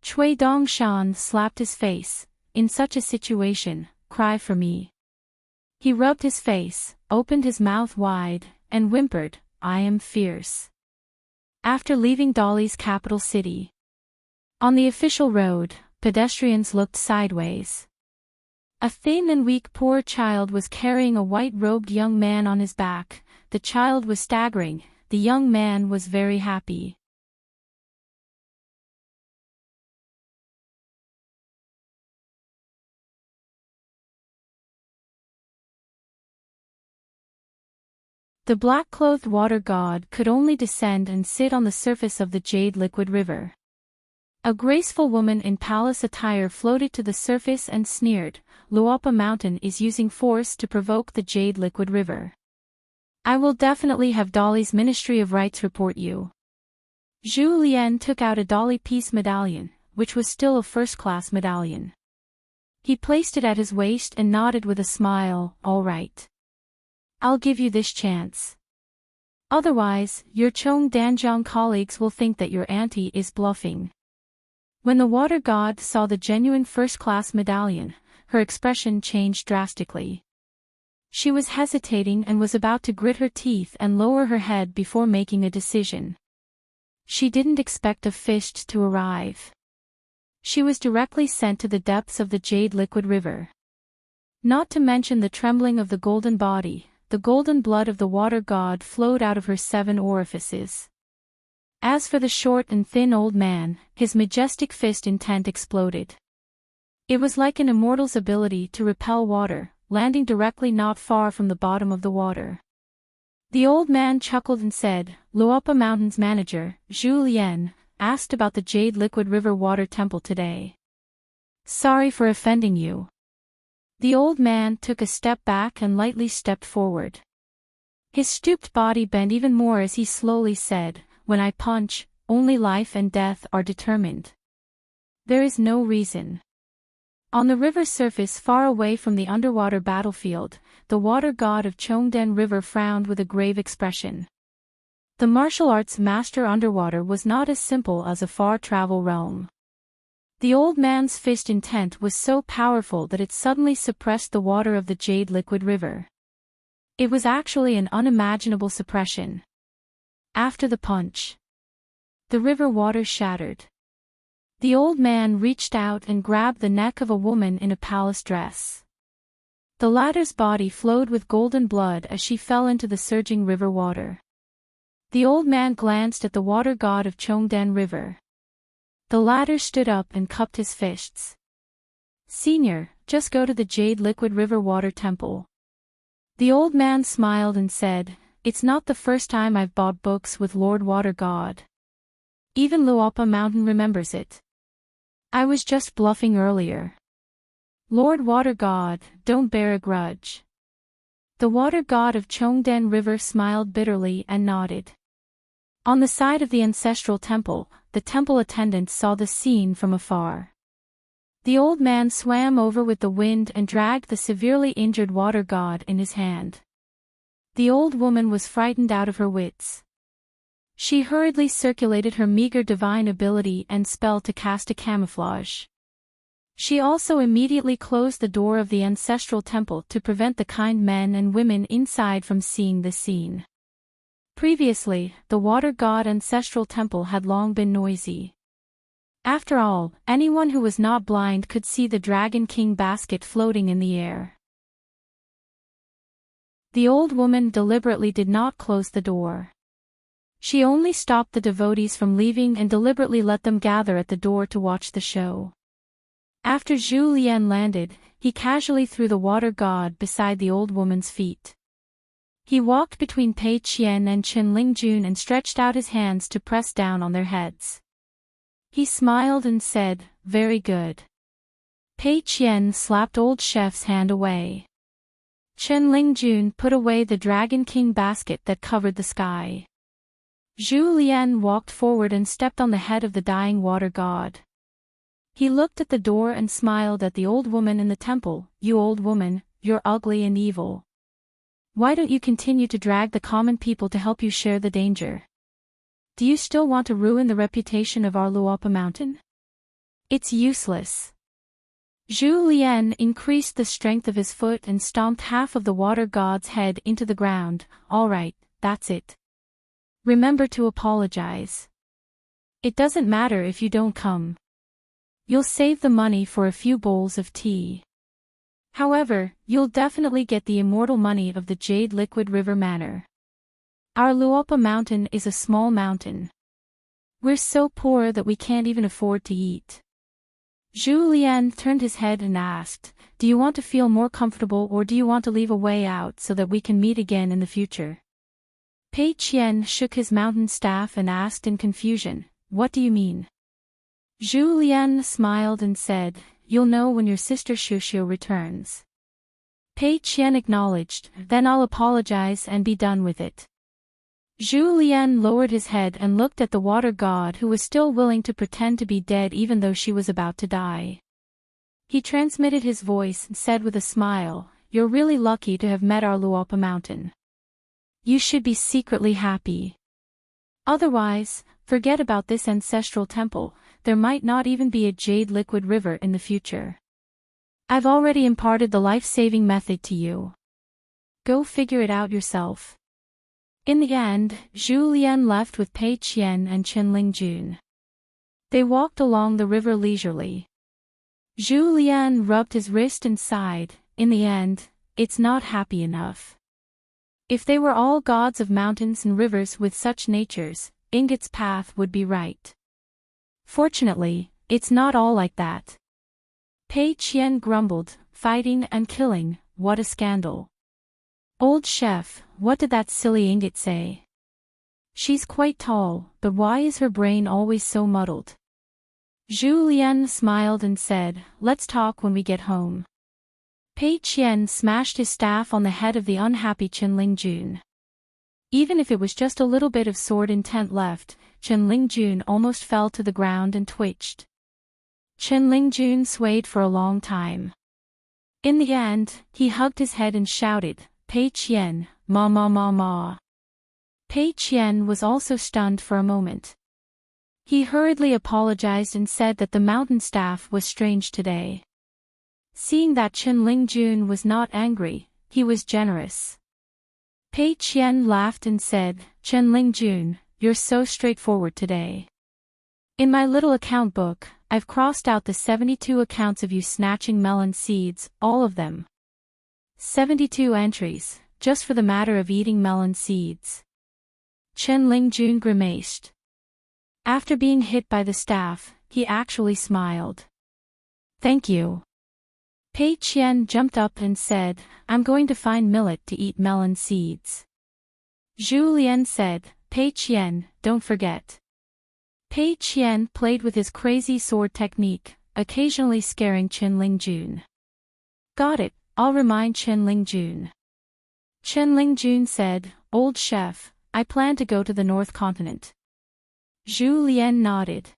A: Cui Dong Shan slapped his face. In such a situation, cry for me. He rubbed his face, opened his mouth wide, and whimpered, I am fierce. After leaving Dolly's capital city. On the official road, pedestrians looked sideways. A thin and weak poor child was carrying a white-robed young man on his back. The child was staggering. The young man was very happy. The black-clothed water god could only descend and sit on the surface of the jade liquid river. A graceful woman in palace attire floated to the surface and sneered, Luopa Mountain is using force to provoke the jade liquid river. I will definitely have Dolly's Ministry of Rights report you. Zhu Lian took out a Dolly Peace medallion, which was still a first-class medallion. He placed it at his waist and nodded with a smile, all right. I'll give you this chance. Otherwise, your Chong Danjiang colleagues will think that your auntie is bluffing. When the water god saw the genuine first-class medallion, her expression changed drastically. She was hesitating and was about to grit her teeth and lower her head before making a decision. She didn't expect a fist to arrive. She was directly sent to the depths of the jade liquid river. Not to mention the trembling of the golden body, the golden blood of the water god flowed out of her 7 orifices. As for the short and thin old man, his majestic fist intent exploded. It was like an immortal's ability to repel water, landing directly not far from the bottom of the water. The old man chuckled and said, Luopa Mountain's manager, Zhu Lian, asked about the Jade Liquid River Water Temple today. Sorry for offending you. The old man took a step back and lightly stepped forward. His stooped body bent even more as he slowly said, When I punch, only life and death are determined. There is no reason. On the river's surface far away from the underwater battlefield, the water god of Chongden River frowned with a grave expression. The martial arts master underwater was not as simple as a far-travel realm. The old man's fist intent was so powerful that it suddenly suppressed the water of the jade liquid river. It was actually an unimaginable suppression. After the punch, the river water shattered. The old man reached out and grabbed the neck of a woman in a palace dress. The latter's body flowed with golden blood as she fell into the surging river water. The old man glanced at the water god of Chongden River. The latter stood up and cupped his fists. "Senior, just go to the Jade Liquid River Water Temple." The old man smiled and said, "It's not the first time I've bought books with Lord Water God. Even Luopa Mountain remembers it. I was just bluffing earlier. Lord Water God, don't bear a grudge." The water god of Chongden River smiled bitterly and nodded. On the side of the ancestral temple, the temple attendants saw the scene from afar. The old man swam over with the wind and dragged the severely injured water god in his hand. The old woman was frightened out of her wits. She hurriedly circulated her meager divine ability and spell to cast a camouflage. She also immediately closed the door of the ancestral temple to prevent the kind men and women inside from seeing the scene. Previously, the water god ancestral temple had long been noisy. After all, anyone who was not blind could see the Dragon King basket floating in the air. The old woman deliberately did not close the door. She only stopped the devotees from leaving and deliberately let them gather at the door to watch the show. After Zhu Lian landed, he casually threw the water god beside the old woman's feet. He walked between Pei Qian and Chen Lingjun and stretched out his hands to press down on their heads. He smiled and said, "Very good." Pei Qian slapped old chef's hand away. Chen Lingjun put away the Dragon King basket that covered the sky. Zhu Lian walked forward and stepped on the head of the dying water god. He looked at the door and smiled at the old woman in the temple. "You old woman, you're ugly and evil. Why don't you continue to drag the common people to help you share the danger? Do you still want to ruin the reputation of our Luopa Mountain? It's useless." Zhu Lian increased the strength of his foot and stomped half of the water god's head into the ground. "All right, that's it. Remember to apologize. It doesn't matter if you don't come. You'll save the money for a few bowls of tea. However, you'll definitely get the immortal money of the Jade Liquid River Manor. Our Luopa Mountain is a small mountain. We're so poor that we can't even afford to eat." Zhu Lian turned his head and asked, "Do you want to feel more comfortable or do you want to leave a way out so that we can meet again in the future?" Pei Qian shook his mountain staff and asked in confusion, "What do you mean?" Zhu Lian smiled and said, "You'll know when your sister Shuxiu returns." Pei Qian acknowledged, "Then I'll apologize and be done with it." Zhu Lian lowered his head and looked at the water god who was still willing to pretend to be dead even though she was about to die. He transmitted his voice and said with a smile, "You're really lucky to have met our Luopa Mountain. You should be secretly happy. Otherwise, forget about this ancestral temple. There might not even be a jade liquid river in the future. I've already imparted the life-saving method to you. Go figure it out yourself." In the end, Zhu Lian left with Pei Qian and Chen Lingjun. They walked along the river leisurely. Zhu Lian rubbed his wrist and sighed, "In the end, it's not happy enough. If they were all gods of mountains and rivers with such natures, Ingot's path would be right. Fortunately, it's not all like that." Pei Qian grumbled, "Fighting and killing, what a scandal. Old chef, what did that silly Ingot say? She's quite tall, but why is her brain always so muddled?" Zhu Lian smiled and said, "Let's talk when we get home." Pei Qian smashed his staff on the head of the unhappy Chen Lingjun. Even if it was just a little bit of sword intent left, Chen Lingjun almost fell to the ground and twitched. Chen Lingjun swayed for a long time. In the end, he hugged his head and shouted, "Pei Qian, ma ma ma ma." Pei Qian was also stunned for a moment. He hurriedly apologized and said that the mountain staff was strange today. Seeing that Chen Lingjun was not angry, he was generous. Pei Qian laughed and said, "Chen Lingjun, you're so straightforward today. In my little account book, I've crossed out the 72 accounts of you snatching melon seeds, all of them. 72 entries, just for the matter of eating melon seeds." Chen Lingjun grimaced. After being hit by the staff, he actually smiled. "Thank you." Pei Qian jumped up and said, "I'm going to find millet to eat melon seeds." Zhu Lian said, "Pei Qian, don't forget." Pei Qian played with his crazy sword technique, occasionally scaring Chen Lingjun. "Got it, I'll remind Chen Lingjun." Chen Lingjun said, "Old chef, I plan to go to the North Continent." Zhu Lian nodded.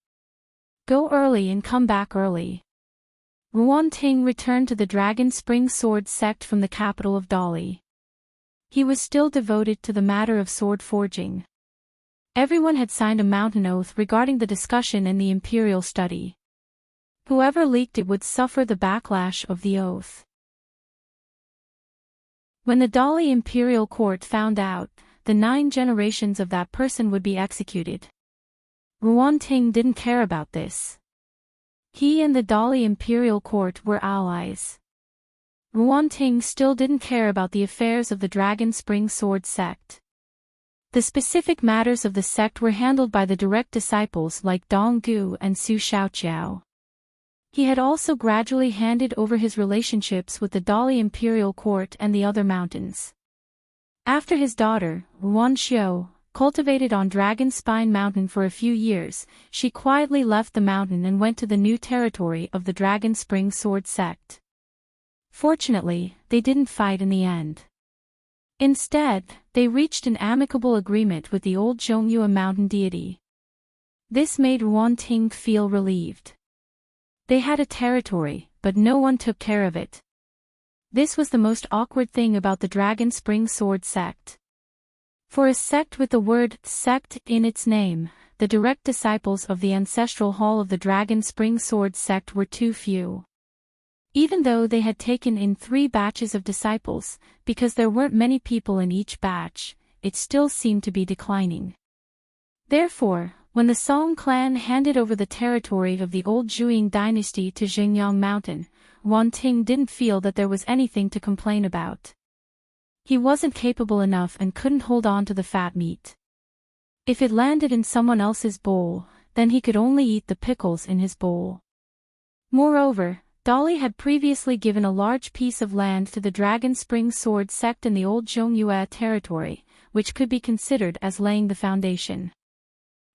A: "Go early and come back early." Ruan Ting returned to the Dragon Spring Sword sect from the capital of Dali. He was still devoted to the matter of sword forging. Everyone had signed a mountain oath regarding the discussion in the imperial study. Whoever leaked it would suffer the backlash of the oath. When the Dali imperial court found out, the 9 generations of that person would be executed. Ruan Ting didn't care about this. He and the Dali imperial court were allies. Ruan Ting still didn't care about the affairs of the Dragon Spring Sword sect. The specific matters of the sect were handled by the direct disciples like Dong Gu and Su Shaoqiao. He had also gradually handed over his relationships with the Dali imperial court and the other mountains. After his daughter, Ruan Xiao, cultivated on Dragon Spine Mountain for a few years, she quietly left the mountain and went to the new territory of the Dragon Spring Sword sect. Fortunately, they didn't fight in the end. Instead, they reached an amicable agreement with the old Zhongyue mountain deity. This made Ruan Ting feel relieved. They had a territory, but no one took care of it. This was the most awkward thing about the Dragon Spring Sword sect. For a sect with the word sect in its name, the direct disciples of the ancestral hall of the Dragon Spring Sword sect were too few. Even though they had taken in 3 batches of disciples, because there weren't many people in each batch, it still seemed to be declining. Therefore, when the Song clan handed over the territory of the old Zhuang dynasty to Xingyang Mountain, Ruan Ting didn't feel that there was anything to complain about. He wasn't capable enough and couldn't hold on to the fat meat. If it landed in someone else's bowl, then he could only eat the pickles in his bowl. Moreover, Dali had previously given a large piece of land to the Dragon Spring Sword sect in the old Zhongyue territory, which could be considered as laying the foundation.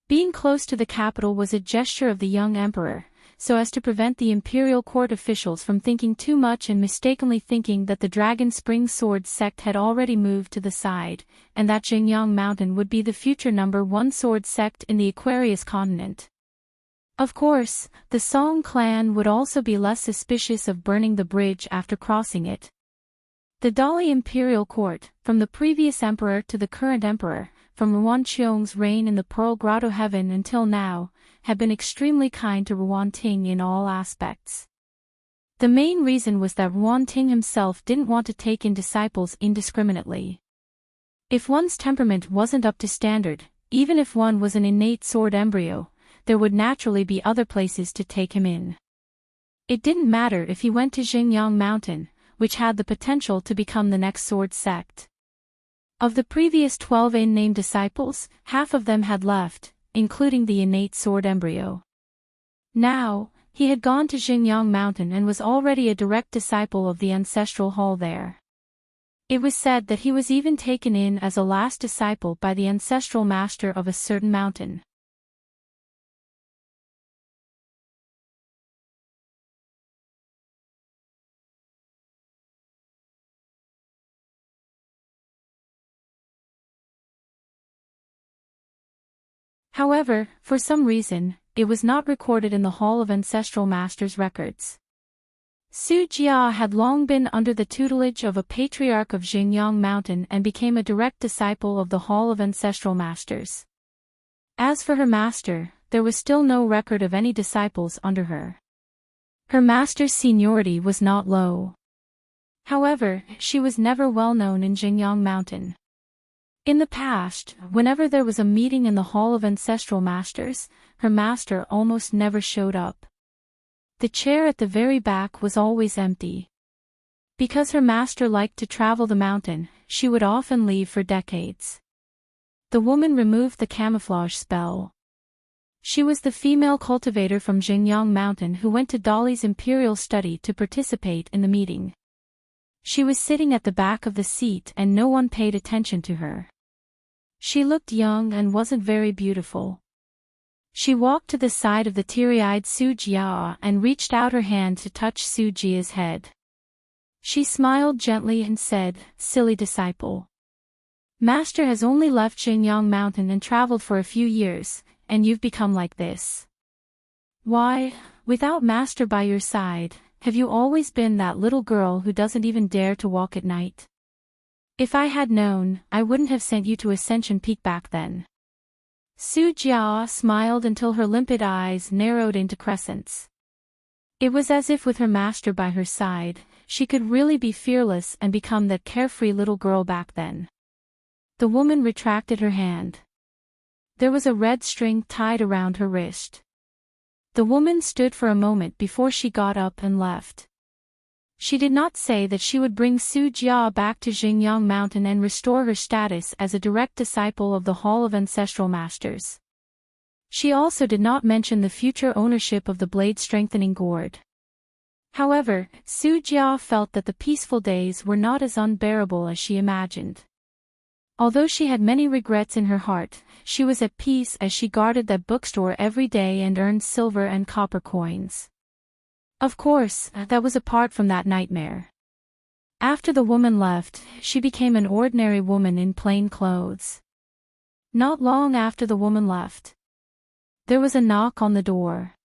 A: Being close to the capital was a gesture of the young emperor, so as to prevent the imperial court officials from thinking too much and mistakenly thinking that the Dragon Spring Sword sect had already moved to the side, and that Xingyang Mountain would be the future #1 sword sect in the Aquarius continent. Of course, the Song clan would also be less suspicious of burning the bridge after crossing it. The Dali imperial court, from the previous emperor to the current emperor, from Ruan Qiong's reign in the Pearl Grotto Heaven until now, had been extremely kind to Ruan Ting in all aspects. The main reason was that Ruan Ting himself didn't want to take in disciples indiscriminately. If one's temperament wasn't up to standard, even if one was an innate sword embryo, there would naturally be other places to take him in. It didn't matter if he went to Xingyang Mountain, which had the potential to become the next sword sect. Of the previous 12 unnamed disciples, half of them had left, including the innate sword embryo. Now, he had gone to Xingyang Mountain and was already a direct disciple of the ancestral hall there. It was said that he was even taken in as a last disciple by the ancestral master of a certain mountain. However, for some reason, it was not recorded in the Hall of Ancestral Masters records. Su Jia had long been under the tutelage of a patriarch of Xingyang Mountain and became a direct disciple of the Hall of Ancestral Masters. As for her master, there was still no record of any disciples under her. Her master's seniority was not low. However, she was never well known in Xingyang Mountain. In the past, whenever there was a meeting in the Hall of Ancestral Masters, her master almost never showed up. The chair at the very back was always empty. Because her master liked to travel the mountain, she would often leave for decades. The woman removed the camouflage spell. She was the female cultivator from Xingyang Mountain who went to Dolly's imperial study to participate in the meeting. She was sitting at the back of the seat and no one paid attention to her. She looked young and wasn't very beautiful. She walked to the side of the teary-eyed Su Jia and reached out her hand to touch Su Jia's head. She smiled gently and said, "Silly disciple. Master has only left Xingyang Mountain and traveled for a few years, and you've become like this. Why, without Master by your side, have you always been that little girl who doesn't even dare to walk at night? If I had known, I wouldn't have sent you to Ascension Peak back then." Su Jia smiled until her limpid eyes narrowed into crescents. It was as if with her master by her side, she could really be fearless and become that carefree little girl back then. The woman retracted her hand. There was a red string tied around her wrist. The woman stood for a moment before she got up and left. She did not say that she would bring Su Jia back to Xingyang Mountain and restore her status as a direct disciple of the Hall of Ancestral Masters. She also did not mention the future ownership of the blade-strengthening gourd. However, Su Jia felt that the peaceful days were not as unbearable as she imagined. Although she had many regrets in her heart, she was at peace as she guarded that bookstore every day and earned silver and copper coins. Of course, that was apart from that nightmare. After the woman left, she became an ordinary woman in plain clothes. Not long after the woman left, there was a knock on the door.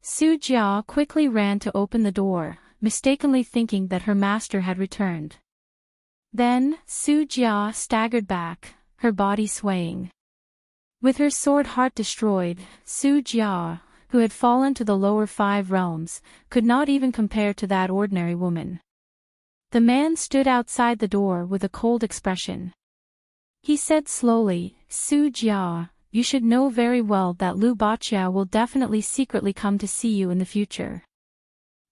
A: Su Jia quickly ran to open the door, mistakenly thinking that her master had returned. Then, Su Jia staggered back, her body swaying. With her sword heart destroyed, Su Jia, who had fallen to the lower 5 realms, could not even compare to that ordinary woman. The man stood outside the door with a cold expression. He said slowly, "Su Jia, you should know very well that Lu Bachia will definitely secretly come to see you in the future.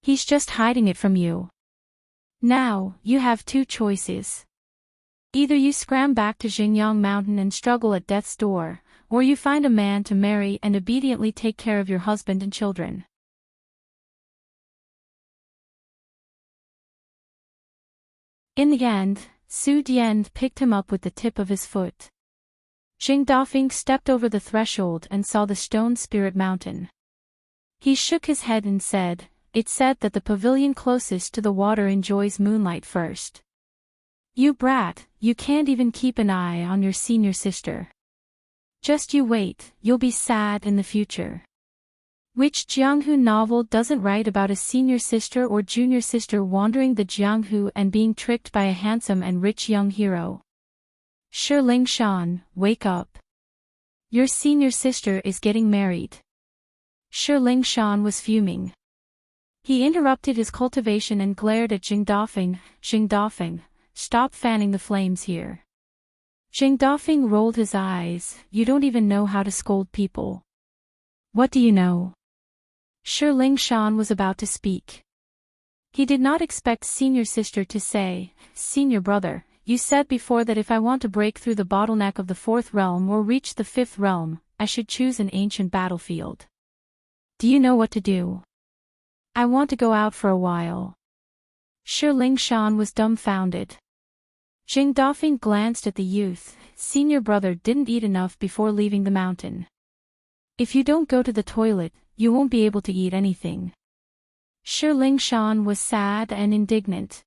A: He's just hiding it from you. Now, you have 2 choices. Either you scram back to Xingyang Mountain and struggle at death's door, or you find a man to marry and obediently take care of your husband and children." In the end, Su Dian picked him up with the tip of his foot. Jing Dafeng stepped over the threshold and saw the stone spirit mountain. He shook his head and said, "It's said that the pavilion closest to the water enjoys moonlight first. You brat, you can't even keep an eye on your senior sister. Just you wait, you'll be sad in the future." Which Jianghu novel doesn't write about a senior sister or junior sister wandering the Jianghu and being tricked by a handsome and rich young hero? Shi Lingshan, wake up. Your senior sister is getting married. Shi Lingshan was fuming. He interrupted his cultivation and glared at Jing Dafeng. "Jing Dafeng, stop fanning the flames here." Jing Dafeng rolled his eyes. "You don't even know how to scold people. What do you know?" Shi Lingshan was about to speak. He did not expect senior sister to say, "Senior brother, you said before that if I want to break through the bottleneck of the 4th realm or reach the 5th realm, I should choose an ancient battlefield. Do you know what to do? I want to go out for a while." Shi Lingshan was dumbfounded. Jing Dafeng glanced at the youth. "Senior brother didn't eat enough before leaving the mountain. If you don't go to the toilet, you won't be able to eat anything." Shi Lingshan was sad and indignant.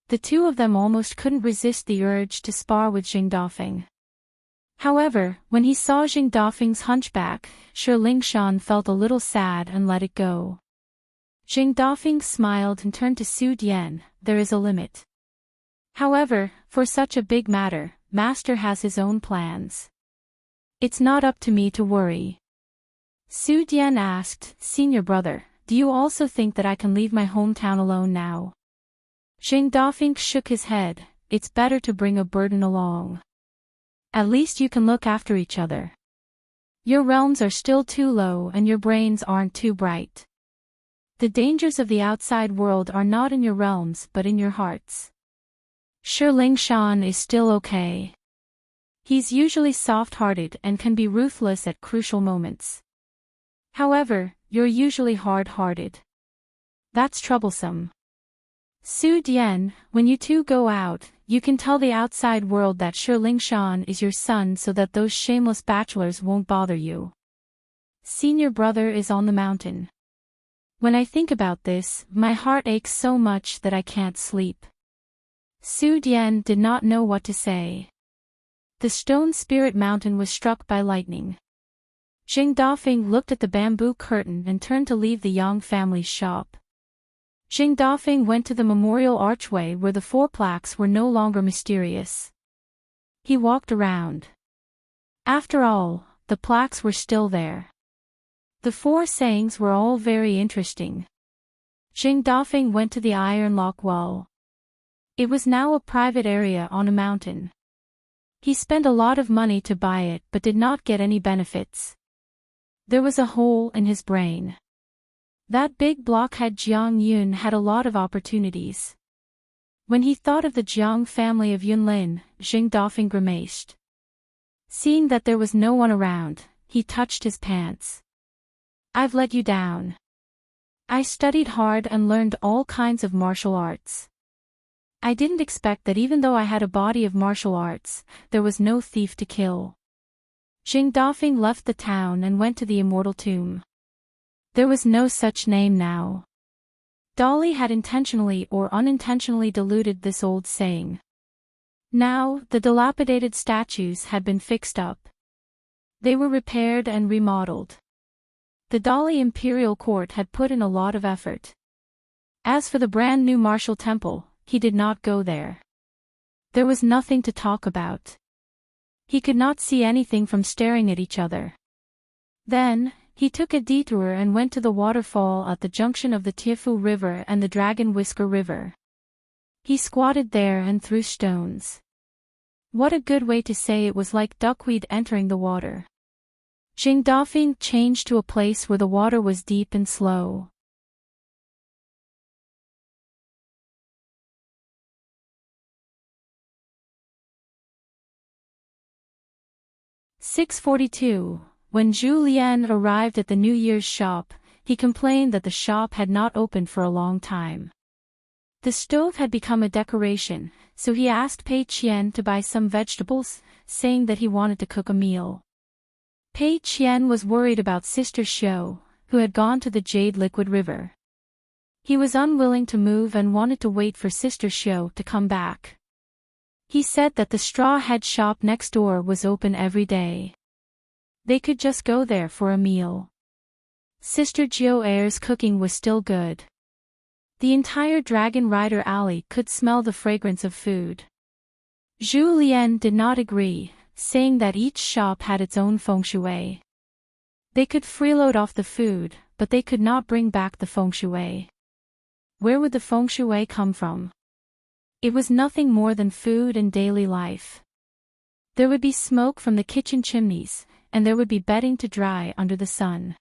A: The 2 of them almost couldn't resist the urge to spar with Jing Dafeng. However, when he saw Jing Dafeng's hunchback, Shi Lingshan felt a little sad and let it go. Jing Dafeng smiled and turned to Su Dian. There is a limit. However, for such a big matter, Master has his own plans. It's not up to me to worry. Su Dian asked, Senior brother, do you also think that I can leave my hometown alone now? Jing Dafeng shook his head. It's better to bring a burden along. At least you can look after each other. Your realms are still too low and your brains aren't too bright. The dangers of the outside world are not in your realms but in your hearts. Shi Lingshan is still okay. He's usually soft-hearted and can be ruthless at crucial moments. However, you're usually hard-hearted. That's troublesome. Su Dian, when you two go out, you can tell the outside world that Shi Lingshan is your son so that those shameless bachelors won't bother you. Senior brother is on the mountain. When I think about this, my heart aches so much that I can't sleep. Su Dian did not know what to say. The stone spirit mountain was struck by lightning. Jing Dafeng looked at the bamboo curtain and turned to leave the Yang family's shop. Jing Dafeng went to the memorial archway where the 4 plaques were no longer mysterious. He walked around. After all, the plaques were still there. The 4 sayings were all very interesting. Jing Dafeng went to the iron lock wall. It was now a private area on a mountain. He spent a lot of money to buy it but did not get any benefits. There was a hole in his brain. That big blockhead Jiang Yun had a lot of opportunities. When he thought of the Jiang family of Yunlin, Jing Dafeng grimaced. Seeing that there was no one around, he touched his pants. I've let you down. I studied hard and learned all kinds of martial arts. I didn't expect that even though I had a body of martial arts, there was no thief to kill. Jing Dafeng left the town and went to the immortal tomb. There was no such name now. Dolly had intentionally or unintentionally diluted this old saying. Now, the dilapidated statues had been fixed up. They were repaired and remodeled. The Dolly Imperial Court had put in a lot of effort. As for the brand new martial temple, he did not go there. There was nothing to talk about. He could not see anything from staring at each other. Then, he took a detour and went to the waterfall at the junction of the Tiefu River and the Dragon Whisker River. He squatted there and threw stones. What a good way to say it was like duckweed entering the water. Jing Dafeng changed to a place where the water was deep and slow. "6:42. When Zhu Lian arrived at the New Year's shop, he complained that the shop had not opened for a long time. The stove had become a decoration, so he asked Pei Qian to buy some vegetables, saying that he wanted to cook a meal. Pei Qian was worried about Sister Xiu, who had gone to the Jade Liquid River. He was unwilling to move and wanted to wait for Sister Xiu to come back. He said that the straw head shop next door was open every day. They could just go there for a meal. Sister Jiu Er's cooking was still good. The entire Dragon Rider Alley could smell the fragrance of food. Zhu Lian did not agree, saying that each shop had its own feng shui. They could freeload off the food, but they could not bring back the feng shui. Where would the feng shui come from? It was nothing more than food and daily life. There would be smoke from the kitchen chimneys, and there would be bedding to dry under the sun.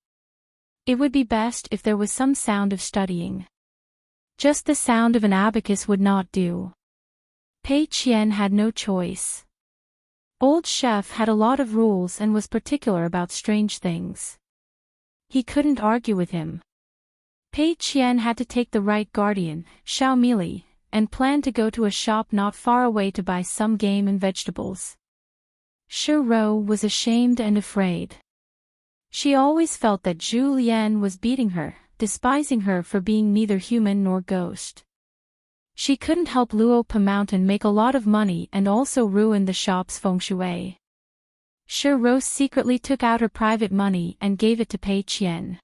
A: It would be best if there was some sound of studying. Just the sound of an abacus would not do. Pei Qian had no choice. Old Chef had a lot of rules and was particular about strange things. He couldn't argue with him. Pei Qian had to take the right guardian, Xiao Mili, and planned to go to a shop not far away to buy some game and vegetables. Shi Rou was ashamed and afraid. She always felt that Zhu Lian was beating her, despising her for being neither human nor ghost. She couldn't help Luopa Mountain make a lot of money and also ruin the shop's feng shui. Shi Rose secretly took out her private money and gave it to Pei Qian.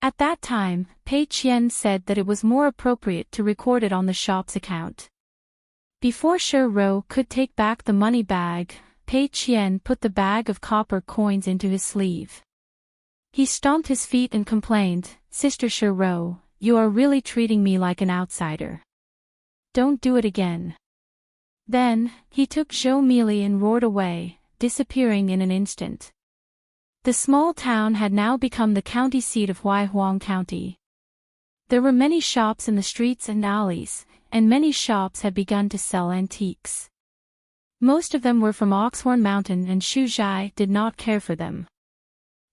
A: At that time, Pei Qian said that it was more appropriate to record it on the shop's account. Before Shi Rose could take back the money bag, Pei Qian put the bag of copper coins into his sleeve. He stomped his feet and complained, "Sister Shi Rose, you are really treating me like an outsider. Don't do it again." Then, he took Zhou Meili and roared away, disappearing in an instant. The small town had now become the county seat of Huaihuang County. There were many shops in the streets and alleys, and many shops had begun to sell antiques. Most of them were from Oxhorn Mountain, and Xu Zhai did not care for them.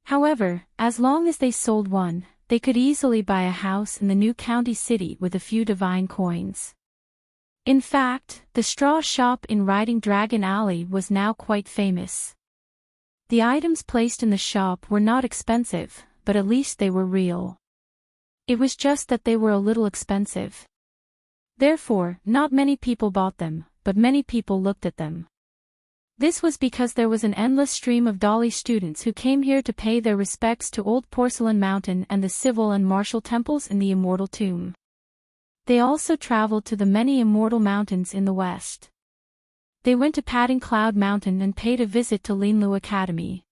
A: However, as long as they sold one, they could easily buy a house in the new county city with a few divine coins. In fact, the straw shop in Riding Dragon Alley was now quite famous. The items placed in the shop were not expensive, but at least they were real. It was just that they were a little expensive. Therefore, not many people bought them, but many people looked at them. This was because there was an endless stream of Dali students who came here to pay their respects to Old Porcelain Mountain and the civil and martial temples in the Immortal Tomb. They also traveled to the many immortal mountains in the west. They went to Padding Cloud Mountain and paid a visit to Linlu Academy.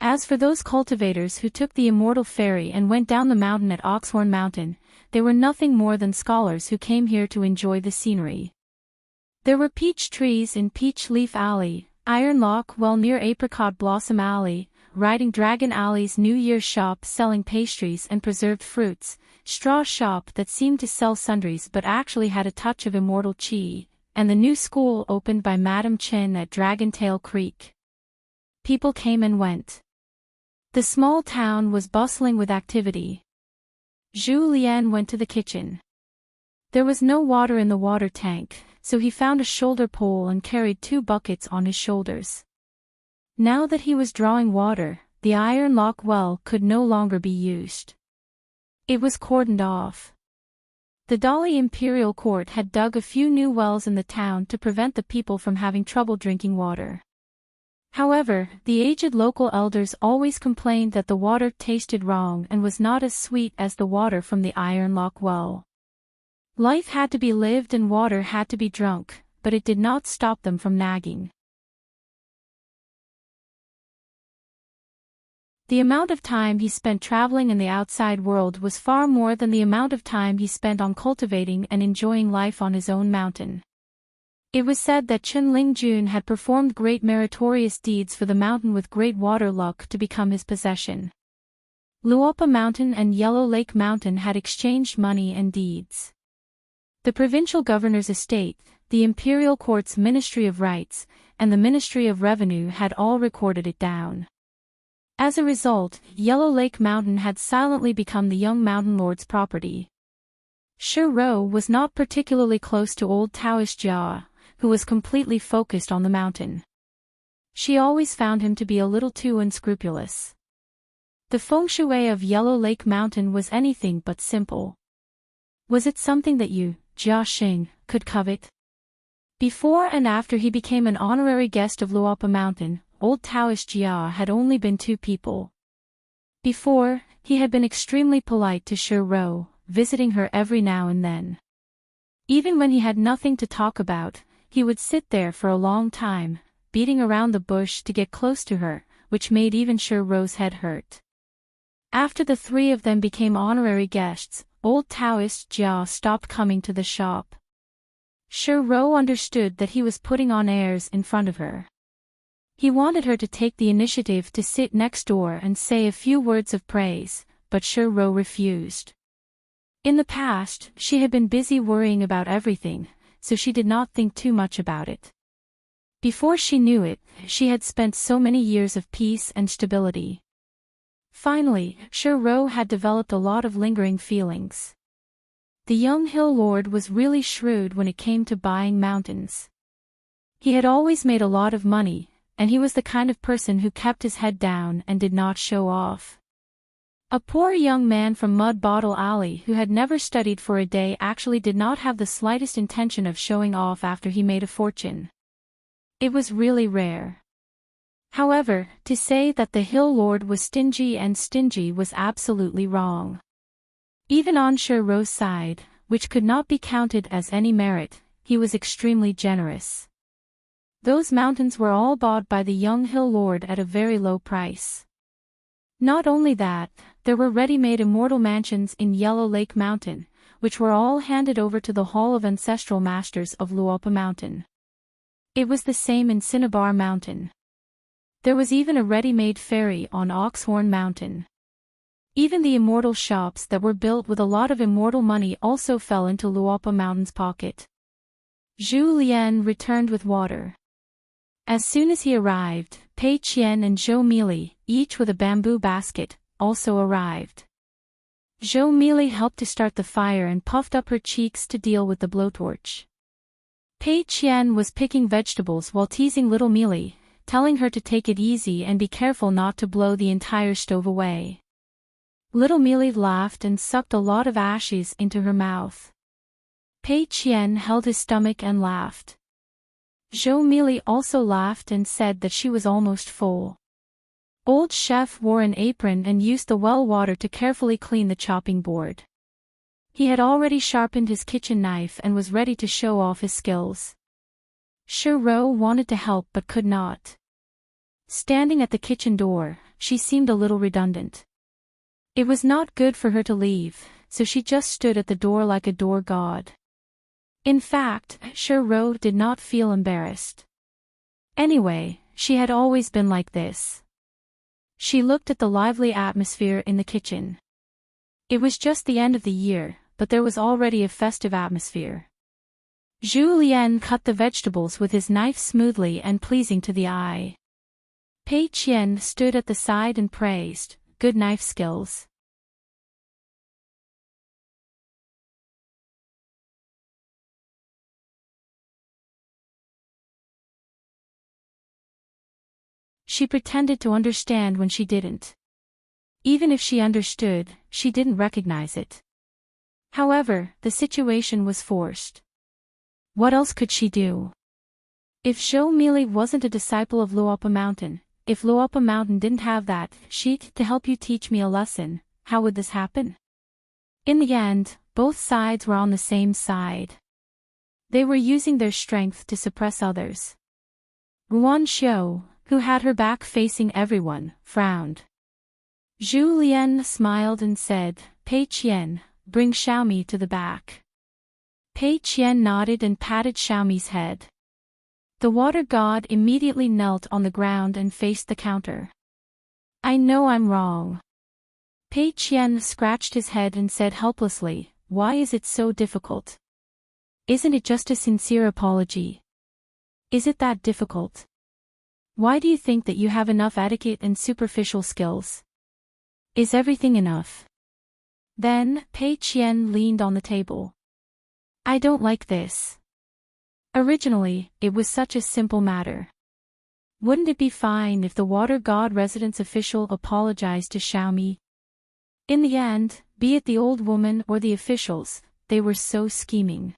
A: As for those cultivators who took the Immortal Ferry and went down the mountain at Oxhorn Mountain, they were nothing more than scholars who came here to enjoy the scenery. There were peach trees in Peach Leaf Alley, Iron Lock Well near Apricot Blossom Alley, Riding Dragon Alley's New Year shop selling pastries and preserved fruits, straw shop that seemed to sell sundries but actually had a touch of immortal chi, and the new school opened by Madam Chen at Dragontail Creek. People came and went. The small town was bustling with activity. Zhu Lian went to the kitchen. There was no water in the water tank, so he found a shoulder pole and carried 2 buckets on his shoulders. Now that he was drawing water, the Iron Lock well could no longer be used. It was cordoned off. The Dali Imperial Court had dug a few new wells in the town to prevent the people from having trouble drinking water. However, the aged local elders always complained that the water tasted wrong and was not as sweet as the water from the Iron Lock well. Life had to be lived and water had to be drunk, but it did not stop them from nagging. The amount of time he spent traveling in the outside world was far more than the amount of time he spent on cultivating and enjoying life on his own mountain. It was said that Chen Lingjun had performed great meritorious deeds for the mountain with great water luck to become his possession. Luopa Mountain and Yellow Lake Mountain had exchanged money and deeds. The provincial governor's estate, the imperial court's Ministry of Rights, and the Ministry of Revenue had all recorded it down. As a result, Yellow Lake Mountain had silently become the young mountain lord's property. Shi Rose was not particularly close to old Taoist Jia, who was completely focused on the mountain. She always found him to be a little too unscrupulous. The feng shui of Yellow Lake Mountain was anything but simple. Was it something that you, Jia Xing, could covet? Before and after he became an honorary guest of Luopa Mountain, old Taoist Jia had only been 2 people. Before, he had been extremely polite to Shi Rose, visiting her every now and then. Even when he had nothing to talk about, he would sit there for a long time, beating around the bush to get close to her, which made even Shi Rose's head hurt. After the 3 of them became honorary guests, old Taoist Jia stopped coming to the shop. Shi Rose understood that he was putting on airs in front of her. He wanted her to take the initiative to sit next door and say a few words of praise, but Shi Rose refused. In the past, she had been busy worrying about everything, so she did not think too much about it. Before she knew it, she had spent so many years of peace and stability. Finally, Shi Rose had developed a lot of lingering feelings. The young hill lord was really shrewd when it came to buying mountains. He had always made a lot of money, and he was the kind of person who kept his head down and did not show off. A poor young man from Mud Bottle Alley who had never studied for a day actually did not have the slightest intention of showing off after he made a fortune. It was really rare. However, to say that the Hill Lord was stingy was absolutely wrong. Even on Sher-Ro's side, which could not be counted as any merit, he was extremely generous. Those mountains were all bought by the young Hill Lord at a very low price. Not only that, there were ready-made immortal mansions in Yellow Lake Mountain, which were all handed over to the Hall of Ancestral Masters of Luopa Mountain. It was the same in Cinnabar Mountain. There was even a ready-made ferry on Oxhorn Mountain. Even the immortal shops that were built with a lot of immortal money also fell into Luopa Mountain's pocket. Zhu Lian returned with water. As soon as he arrived, Pei Qian and Zhou Mili, each with a bamboo basket, also arrived. Zhou Mili helped to start the fire and puffed up her cheeks to deal with the blowtorch. Pei Qian was picking vegetables while teasing little Mili, telling her to take it easy and be careful not to blow the entire stove away. Little Mili laughed and sucked a lot of ashes into her mouth. Pei Qian held his stomach and laughed. Zhou Mili also laughed and said that she was almost full. Old Chef wore an apron and used the well water to carefully clean the chopping board. He had already sharpened his kitchen knife and was ready to show off his skills. Sher-Ro wanted to help but could not. Standing at the kitchen door, she seemed a little redundant. It was not good for her to leave, so she just stood at the door like a door god. In fact, Sher-Ro did not feel embarrassed. Anyway, she had always been like this. She looked at the lively atmosphere in the kitchen. It was just the end of the year, but there was already a festive atmosphere. Zhu Lian cut the vegetables with his knife smoothly and pleasing to the eye. Pei Qian stood at the side and praised, "Good knife skills." She pretended to understand when she didn't. Even if she understood, she didn't recognize it. However, the situation was forced. What else could she do? If Zhou Mili wasn't a disciple of Luopa Mountain, if Luopa Mountain didn't have that sheet to help you teach me a lesson, how would this happen? In the end, both sides were on the same side. They were using their strength to suppress others. Ruan Xiu, who had her back facing everyone, frowned. Zhu Lian smiled and said, "Pei Qian, bring Xiaomi to the back." Pei Qian nodded and patted Xiaomi's head. The water god immediately knelt on the ground and faced the counter. "I know I'm wrong." Pei Qian scratched his head and said helplessly, "Why is it so difficult? Isn't it just a sincere apology? Is it that difficult? Why do you think that you have enough etiquette and superficial skills? Is everything enough?" Then, Pei Qian leaned on the table. "I don't like this. Originally, it was such a simple matter. Wouldn't it be fine if the water god residence official apologized to Xiaomi? In the end, be it the old woman or the officials, they were so scheming.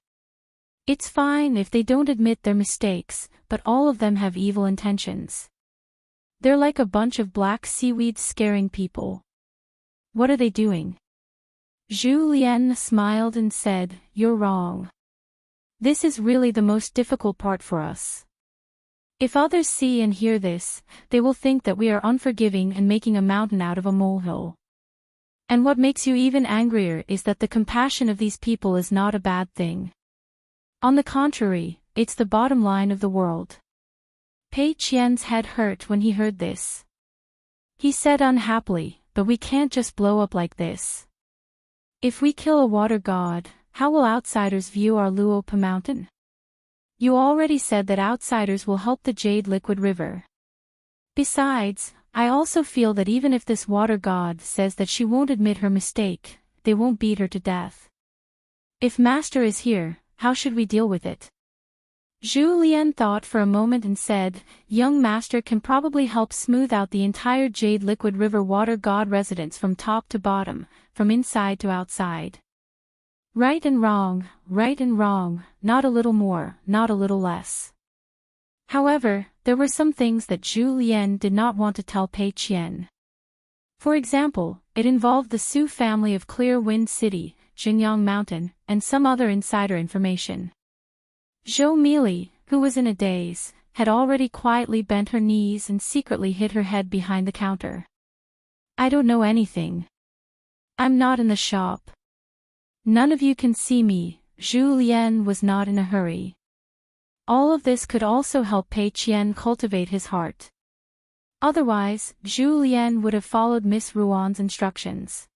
A: It's fine if they don't admit their mistakes, but all of them have evil intentions. They're like a bunch of black seaweeds scaring people. What are they doing?" Zhu Lian smiled and said, "You're wrong. This is really the most difficult part for us. If others see and hear this, they will think that we are unforgiving and making a mountain out of a molehill. And what makes you even angrier is that the compassion of these people is not a bad thing. On the contrary, it's the bottom line of the world." Pei Qian's head hurt when he heard this. He said unhappily, "But we can't just blow up like this. If we kill a water god, how will outsiders view our Luopa Mountain? You already said that outsiders will help the Jade Liquid River. Besides, I also feel that even if this water god says that she won't admit her mistake, they won't beat her to death. If Master is here, how should we deal with it?" Zhu Lian thought for a moment and said, "Young Master can probably help smooth out the entire Jade Liquid River water god residence from top to bottom, from inside to outside. Right and wrong, not a little more, not a little less. However, there were some things that Zhu Lian did not want to tell Pei Qian. For example, it involved the Su family of Clear Wind City, Jingyang Mountain, and some other insider information. Zhou Mili, who was in a daze, had already quietly bent her knees and secretly hid her head behind the counter. I don't know anything. I'm not in the shop. None of you can see me. Zhu Lian was not in a hurry. All of this could also help Pei Qian cultivate his heart. Otherwise, Zhu Lian would have followed Miss Ruan's instructions.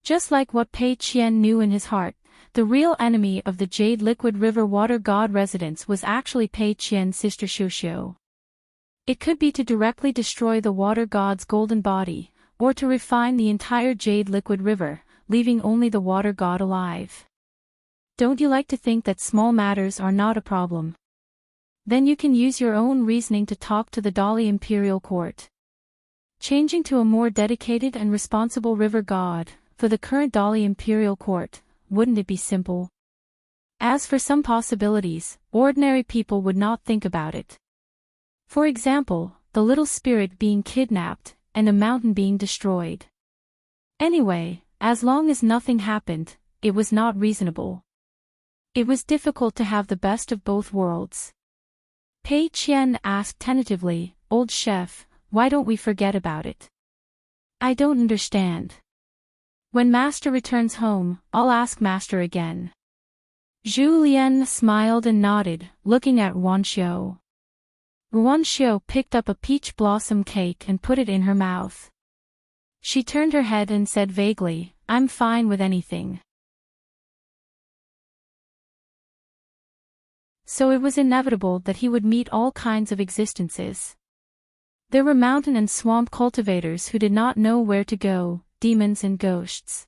A: Just like what Pei Qian knew in his heart, the real enemy of the Jade Liquid River Water God residence was actually Pei Qian's sister Xiuxiu. It could be to directly destroy the Water God's golden body, or to refine the entire Jade Liquid River, leaving only the Water God alive. Don't you like to think that small matters are not a problem? Then you can use your own reasoning to talk to the Dali Imperial Court. Changing to a more dedicated and responsible river god, for the current Dali Imperial Court, wouldn't it be simple? As for some possibilities, ordinary people would not think about it. For example, the little spirit being kidnapped, and a mountain being destroyed. Anyway, as long as nothing happened, it was not reasonable. It was difficult to have the best of both worlds. Pei Qian asked tentatively, "Old chef, why don't we forget about it?" I don't understand. When Master returns home, I'll ask Master again. Zhu Lian smiled and nodded, looking at Wan Xiu. Wan Xiu picked up a peach blossom cake and put it in her mouth. She turned her head and said vaguely, "I'm fine with anything." So it was inevitable that he would meet all kinds of existences. There were mountain and swamp cultivators who did not know where to go, demons and ghosts.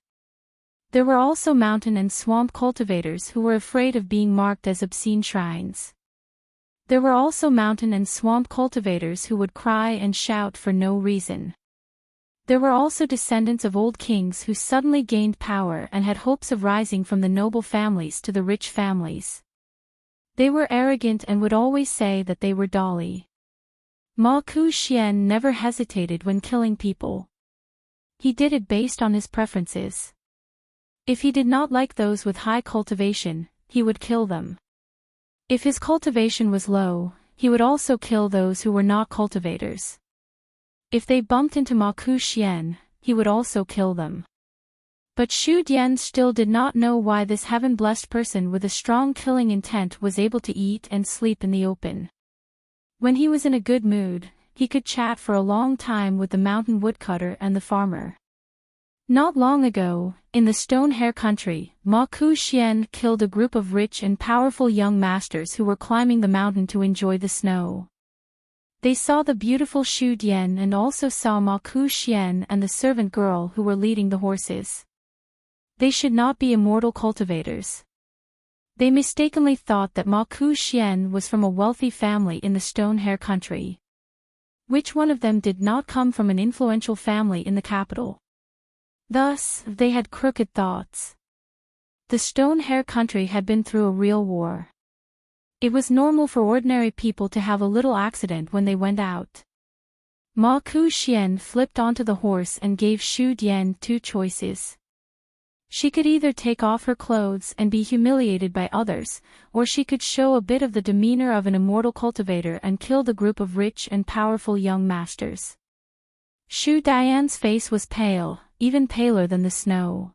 A: There were also mountain and swamp cultivators who were afraid of being marked as obscene shrines. There were also mountain and swamp cultivators who would cry and shout for no reason. There were also descendants of old kings who suddenly gained power and had hopes of rising from the noble families to the rich families. They were arrogant and would always say that they were Dali. Ma Ku-xian never hesitated when killing people. He did it based on his preferences. If he did not like those with high cultivation, he would kill them. If his cultivation was low, he would also kill those who were not cultivators. If they bumped into Ma Ku-xian, he would also kill them. But Xu Dian still did not know why this heaven-blessed person with a strong killing intent was able to eat and sleep in the open. When he was in a good mood, he could chat for a long time with the mountain woodcutter and the farmer. Not long ago, in the Stone Hair country, Ma Ku-xian killed a group of rich and powerful young masters who were climbing the mountain to enjoy the snow. They saw the beautiful Xu Dian and also saw Ma Ku-xian and the servant girl who were leading the horses. They should not be immortal cultivators. They mistakenly thought that Ma Ku-xian was from a wealthy family in the Stone Hair country. Which one of them did not come from an influential family in the capital? Thus, they had crooked thoughts. The Stone Hair country had been through a real war. It was normal for ordinary people to have a little accident when they went out. Ma Ku-xian flipped onto the horse and gave Xu Dian two choices. She could either take off her clothes and be humiliated by others, or she could show a bit of the demeanor of an immortal cultivator and kill the group of rich and powerful young masters. Xu Dian's face was pale, even paler than the snow.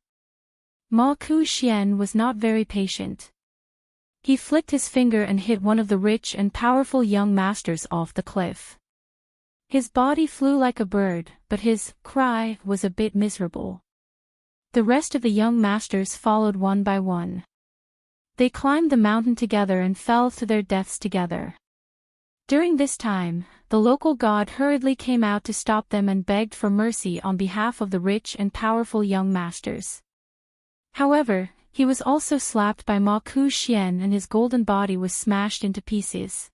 A: Ma Ku-xian was not very patient. He flicked his finger and hit one of the rich and powerful young masters off the cliff. His body flew like a bird, but his cry was a bit miserable. The rest of the young masters followed one by one. They climbed the mountain together and fell to their deaths together. During this time, the local god hurriedly came out to stop them and begged for mercy on behalf of the rich and powerful young masters. However, he was also slapped by Ma Ku-xian and his golden body was smashed into pieces.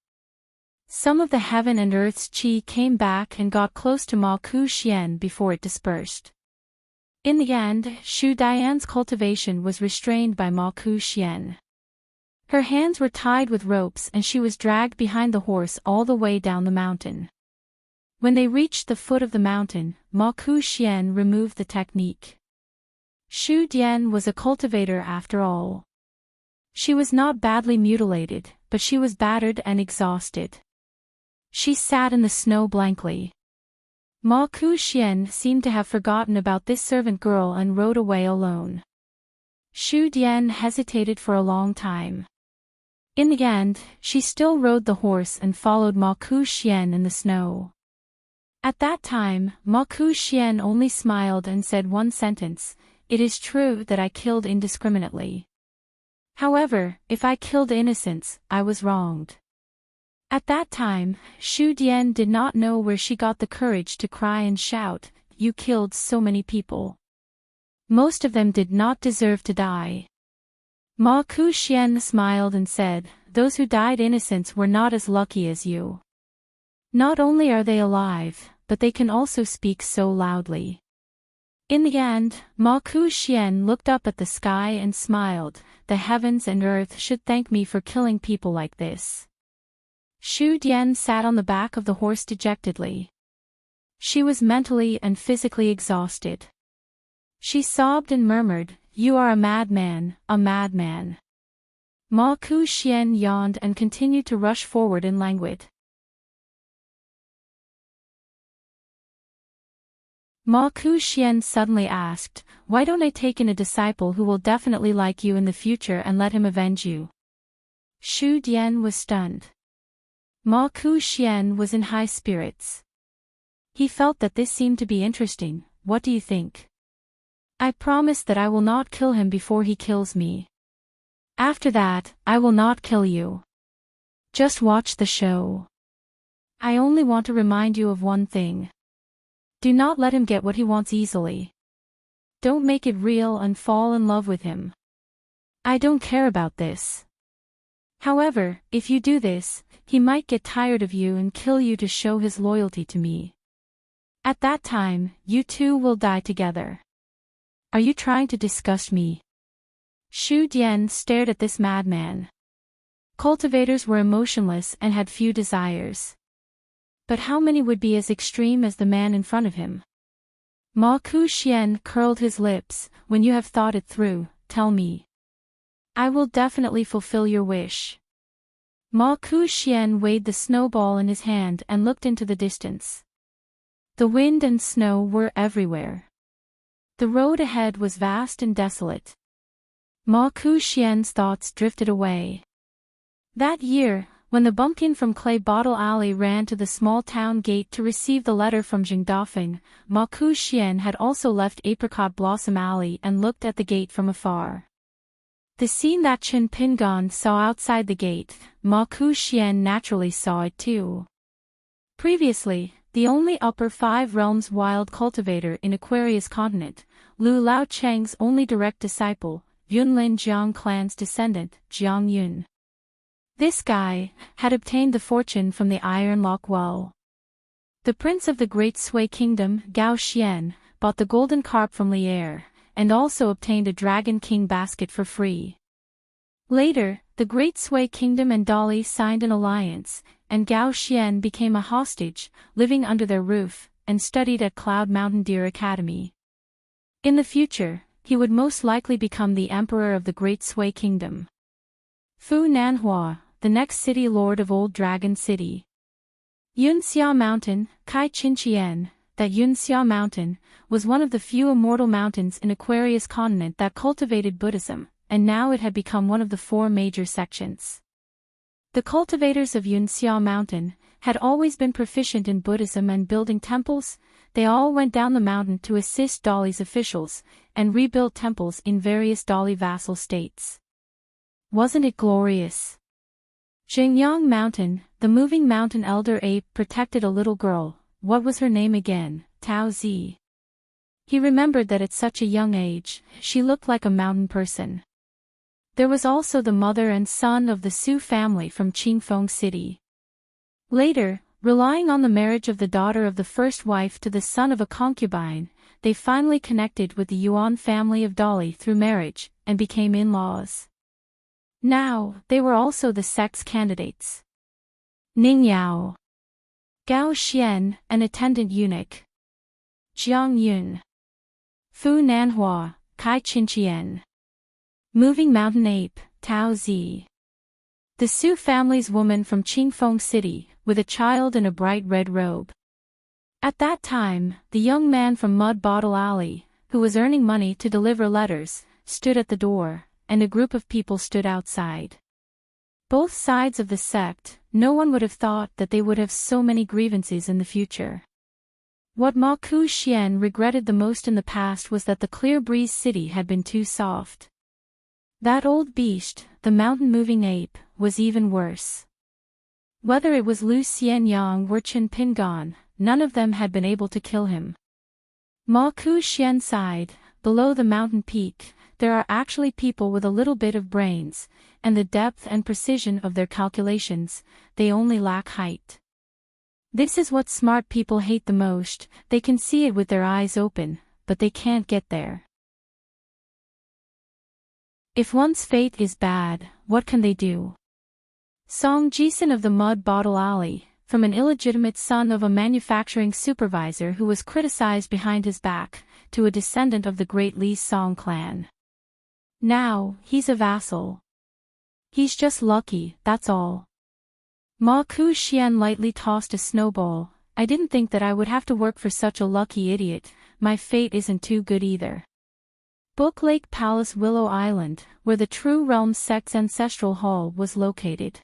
A: Some of the heaven and earth's qi came back and got close to Ma Ku-xian before it dispersed. In the end, Xu Dian's cultivation was restrained by Ma Ku-xian. Her hands were tied with ropes and she was dragged behind the horse all the way down the mountain. When they reached the foot of the mountain, Ma Ku-xian removed the technique. Xu Dian was a cultivator after all. She was not badly mutilated, but she was battered and exhausted. She sat in the snow blankly. Ma Ku-xian seemed to have forgotten about this servant girl and rode away alone. Xu Dian hesitated for a long time. In the end, she still rode the horse and followed Ma Ku-xian in the snow. At that time, Ma Ku-xian only smiled and said one sentence, "It is true that I killed indiscriminately. However, if I killed innocents, I was wronged." At that time, Xu Dian did not know where she got the courage to cry and shout, "You killed so many people. Most of them did not deserve to die." Ma Ku-xian smiled and said, "Those who died innocents were not as lucky as you. Not only are they alive, but they can also speak so loudly." In the end, Ma Ku-xian looked up at the sky and smiled, "The heavens and earth should thank me for killing people like this." Xu Dian sat on the back of the horse dejectedly. She was mentally and physically exhausted. She sobbed and murmured, "You are a madman, a madman." Ma Ku-xian yawned and continued to rush forward in languid. Ma Ku-xian suddenly asked, "Why don't I take in a disciple who will definitely like you in the future and let him avenge you?" Xu Dian was stunned. Ma Ku-xian was in high spirits. He felt that this seemed to be interesting. "What do you think?" "I promise that I will not kill him before he kills me. After that, I will not kill you. Just watch the show. I only want to remind you of one thing. Do not let him get what he wants easily. Don't make it real and fall in love with him. I don't care about this. However, if you do this, he might get tired of you and kill you to show his loyalty to me. At that time, you two will die together. Are you trying to disgust me?" Xu Dian stared at this madman. Cultivators were emotionless and had few desires. But how many would be as extreme as the man in front of him? Ma Ku-xian curled his lips. "When you have thought it through, tell me. I will definitely fulfill your wish." Ma Ku-xian weighed the snowball in his hand and looked into the distance. The wind and snow were everywhere. The road ahead was vast and desolate. Ma Ku-xian's thoughts drifted away. That year, when the bumpkin from Clay Bottle Alley ran to the small town gate to receive the letter from Jing Dafeng, Ma Ku-xian had also left Apricot Blossom Alley and looked at the gate from afar. The scene that Chen Pingon saw outside the gate, Ma Ku-xian naturally saw it too. Previously, the only upper five realms wild cultivator in Aquarius continent, Lu Lao Cheng's only direct disciple, Yunlin Jiang clan's descendant, Jiang Yun. This guy had obtained the fortune from the Iron Lock Well. The prince of the Great Sui Kingdom, Gao Xian, bought the golden carp from Lier, and also obtained a Dragon King basket for free. Later, the Great Sui Kingdom and Dolly signed an alliance, and Gao Xian became a hostage, living under their roof, and studied at Cloud Mountain Deer Academy. In the future, he would most likely become the emperor of the Great Sui Kingdom. Fu Nanhua, the next city lord of Old Dragon City. Yunxia Mountain, Kai Qinqian, that Yunxia Mountain, was one of the few immortal mountains in Aquarius continent that cultivated Buddhism, and now it had become one of the four major sections. The cultivators of Yunxia Mountain had always been proficient in Buddhism and building temples. They all went down the mountain to assist Dolly's officials, and rebuilt temples in various Dolly vassal states. Wasn't it glorious? Jingyang Mountain, the moving mountain elder ape protected a little girl. What was her name again? Tao Zi. He remembered that at such a young age, she looked like a mountain person. There was also the mother and son of the Su family from Qingfeng City. Later, relying on the marriage of the daughter of the first wife to the son of a concubine, they finally connected with the Yuan family of Dolly through marriage, and became in-laws. Now, they were also the sect's candidates. Ning Yao. Gao Xian, an attendant eunuch. Jiang Yun. Fu Nanhua, Kai Qinqian. Moving Mountain Ape, Tao Zi. The Su family's woman from Qingfeng City, with a child in a bright red robe. At that time, the young man from Mud Bottle Alley, who was earning money to deliver letters, stood at the door, and a group of people stood outside. Both sides of the sect, no one would have thought that they would have so many grievances in the future. What Ma Ku Xian regretted the most in the past was that the Clear Breeze City had been too soft. That old beast, the mountain-moving ape, was even worse. Whether it was Lu Xianyang or Chen Pingan, none of them had been able to kill him. Ma Ku Xian sighed. Below the mountain peak, there are actually people with a little bit of brains, and the depth and precision of their calculations, they only lack height. This is what smart people hate the most. They can see it with their eyes open, but they can't get there. If one's fate is bad, what can they do? Song Jisun of the Mud Bottle Alley, from an illegitimate son of a manufacturing supervisor who was criticized behind his back, to a descendant of the great Li Song clan. Now, he's a vassal. He's just lucky, that's all. Ma Ku Xian lightly tossed a snowball. I didn't think that I would have to work for such a lucky idiot. My fate isn't too good either. Book Lake Palace, Willow Island, where the True Realm sect's ancestral hall was located.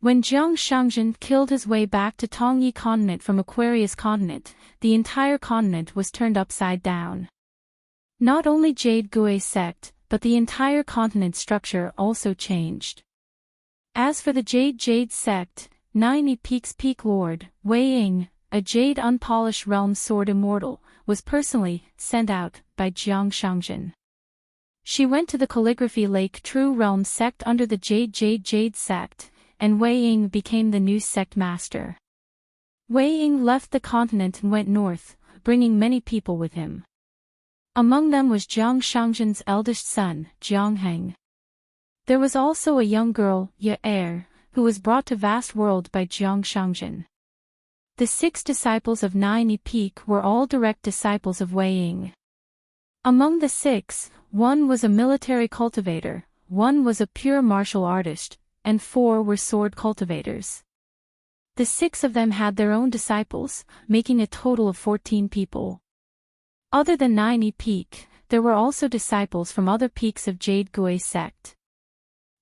A: When Jiang Shangzhen killed his way back to Tongyi continent from Aquarius continent, the entire continent was turned upside down. Not only Jade Gui sect, but the entire continent structure also changed. As for the Jade sect, 90 Peaks Peak Lord, Wei Ying, a Jade unpolished realm sword immortal, was personally sent out by Jiang Shangzhen. She went to the Calligraphy Lake True Realm sect under the Jade sect, and Wei Ying became the new sect master. Wei Ying left the continent and went north, bringing many people with him. Among them was Jiang Shangzhen's eldest son, Jiang Heng. There was also a young girl, Ye Er, who was brought to Vast World by Jiang Shangzhen. The 6 disciples of 90 Peak were all direct disciples of Wei Ying. Among the 6, 1 was a military cultivator, 1 was a pure martial artist, and 4 were sword cultivators. The 6 of them had their own disciples, making a total of 14 people. Other than 90 Peak, there were also disciples from other peaks of Jade Gui sect.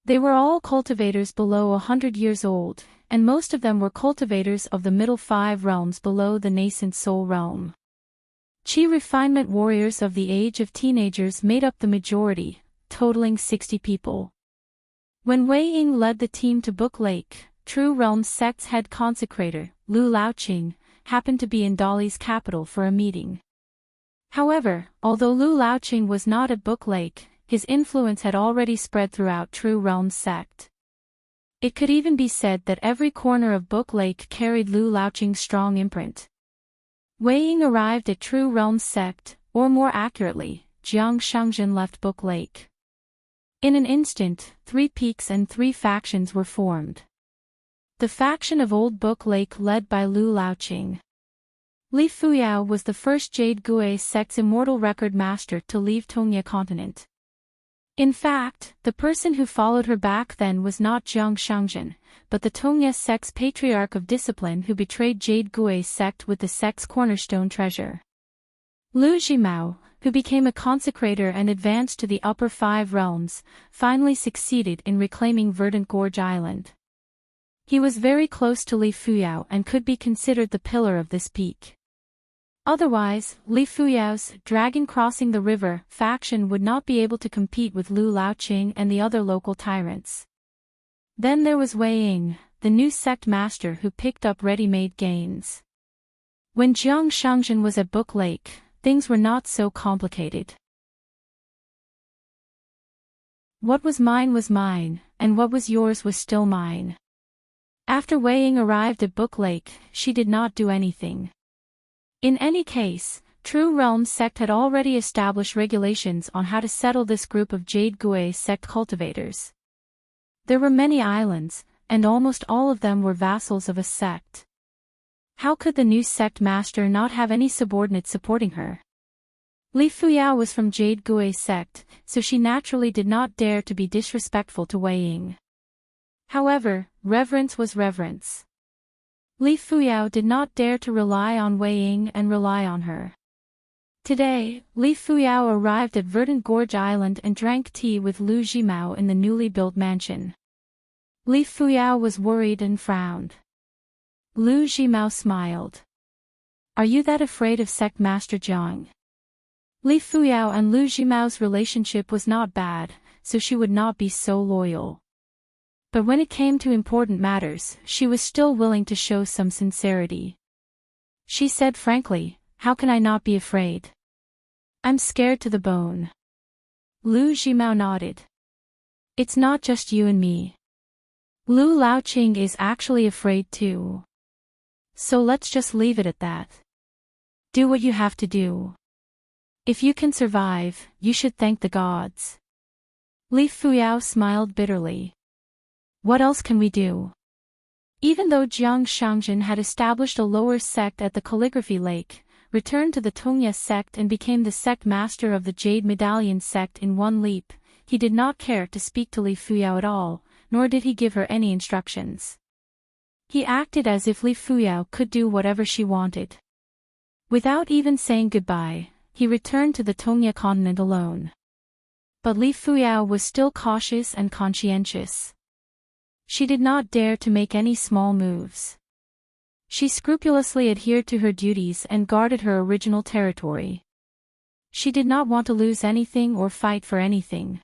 A: They were all cultivators below 100 years old, and most of them were cultivators of the middle 5 realms below the nascent soul realm. Qi refinement warriors of the age of teenagers made up the majority, totaling 60 people. When Wei Ying led the team to Book Lake, True Realm sect's head consecrator, Lu Laoqing, happened to be in Dali's capital for a meeting. However, although Lu Laoqing was not at Book Lake, his influence had already spread throughout True Realm sect. It could even be said that every corner of Book Lake carried Lu Laoqing's strong imprint. Wei Ying arrived at True Realm sect, or more accurately, Jiang Shangzhen left Book Lake. In an instant, 3 peaks and 3 factions were formed. The faction of Old Book Lake led by Lu Laoqing. Li Fuyao was the first Jade Gui sect's immortal record master to leave Tongye continent. In fact, the person who followed her back then was not Jiang Shangzhen, but the Tongye sect's patriarch of discipline who betrayed Jade Gui sect with the sect's cornerstone treasure. Lu Jimao, who became a consecrator and advanced to the upper 5 realms, finally succeeded in reclaiming Verdant Gorge Island. He was very close to Li Fuyao and could be considered the pillar of this peak. Otherwise, Li Fuyao's Dragon Crossing the River faction would not be able to compete with Lu Laoqing and the other local tyrants. Then there was Wei Ying, the new sect master who picked up ready-made gains. When Jiang Shangzhen was at Book Lake, things were not so complicated. What was mine, and what was yours was still mine. After Wei Ying arrived at Book Lake, she did not do anything. In any case, True Realm sect had already established regulations on how to settle this group of Jade Gui sect cultivators. There were many islands, and almost all of them were vassals of a sect. How could the new sect master not have any subordinates supporting her? Li Fuyao was from Jade Gui sect, so she naturally did not dare to be disrespectful to Wei Ying. However, reverence was reverence. Li Fuyao did not dare to rely on Wei Ying and rely on her. Today, Li Fuyao arrived at Verdant Gorge Island and drank tea with Lu Jimao in the newly built mansion. Li Fuyao was worried and frowned. Lu Jimao smiled. "Are you that afraid of sect master Jiang?" Li Fuyao and Lu Jimao's relationship was not bad, so she would not be so loyal. But when it came to important matters, she was still willing to show some sincerity. She said frankly, "How can I not be afraid? I'm scared to the bone." Lu Jimao nodded. "It's not just you and me. Lu Laoqing is actually afraid too. So let's just leave it at that. Do what you have to do. If you can survive, you should thank the gods." Li Fuyao smiled bitterly. "What else can we do?" Even though Jiang Shangjin had established a lower sect at the Calligraphy Lake, returned to the Tongya sect and became the sect master of the Jade Medallion sect in one leap, he did not care to speak to Li Fuyao at all, nor did he give her any instructions. He acted as if Li Fuyao could do whatever she wanted. Without even saying goodbye, he returned to the Tongya continent alone. But Li Fuyao was still cautious and conscientious. She did not dare to make any small moves. She scrupulously adhered to her duties and guarded her original territory. She did not want to lose anything or fight for anything.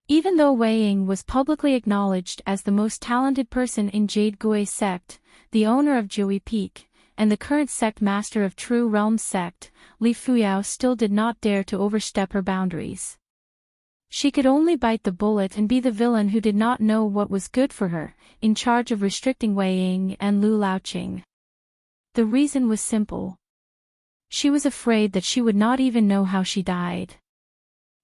A: Even though Wei Ying was publicly acknowledged as the most talented person in Jade Gui sect, the owner of Jiui Peak, and the current sect master of True Realm sect, Li Fuyao still did not dare to overstep her boundaries. She could only bite the bullet and be the villain who did not know what was good for her, in charge of restricting Wei Ying and Lu Laoqing. The reason was simple. She was afraid that she would not even know how she died.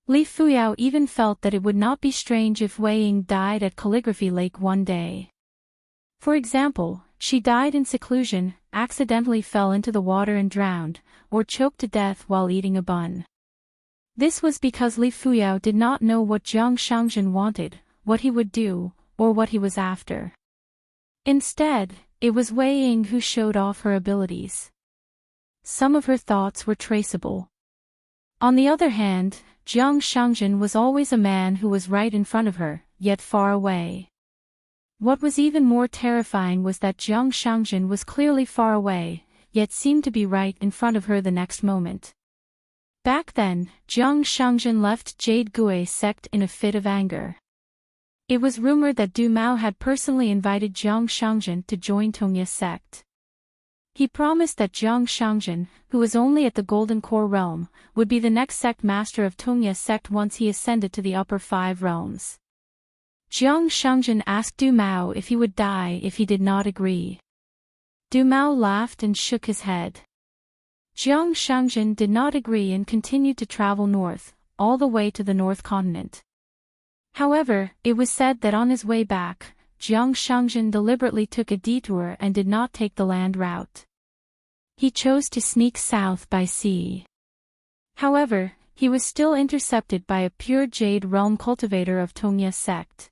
A: Li Fuyao even felt that it would not be strange if Wei Ying died at Calligraphy Lake one day. For example, she died in seclusion, accidentally fell into the water and drowned, or choked to death while eating a bun. This was because Li Fuyao did not know what Jiang Shangjin wanted, what he would do, or what he was after. Instead, it was Wei Ying who showed off her abilities. Some of her thoughts were traceable. On the other hand, Jiang Shangjin was always a man who was right in front of her, yet far away. What was even more terrifying was that Jiang Shangjin was clearly far away, yet seemed to be right in front of her the next moment. Back then, Jiang Shangjin left Jade Gui sect in a fit of anger. It was rumored that Du Mao had personally invited Jiang Shangjin to join Tongya sect. He promised that Jiang Shangjin, who was only at the Golden Core realm, would be the next sect master of Tongya sect once he ascended to the upper 5 realms. Jiang Shangjin asked Du Mao if he would die if he did not agree. Du Mao laughed and shook his head. Jiang Shangjin did not agree and continued to travel north, all the way to the North Continent. However, it was said that on his way back, Jiang Shangjin deliberately took a detour and did not take the land route. He chose to sneak south by sea. However, he was still intercepted by a pure Jade Realm cultivator of Tongya sect.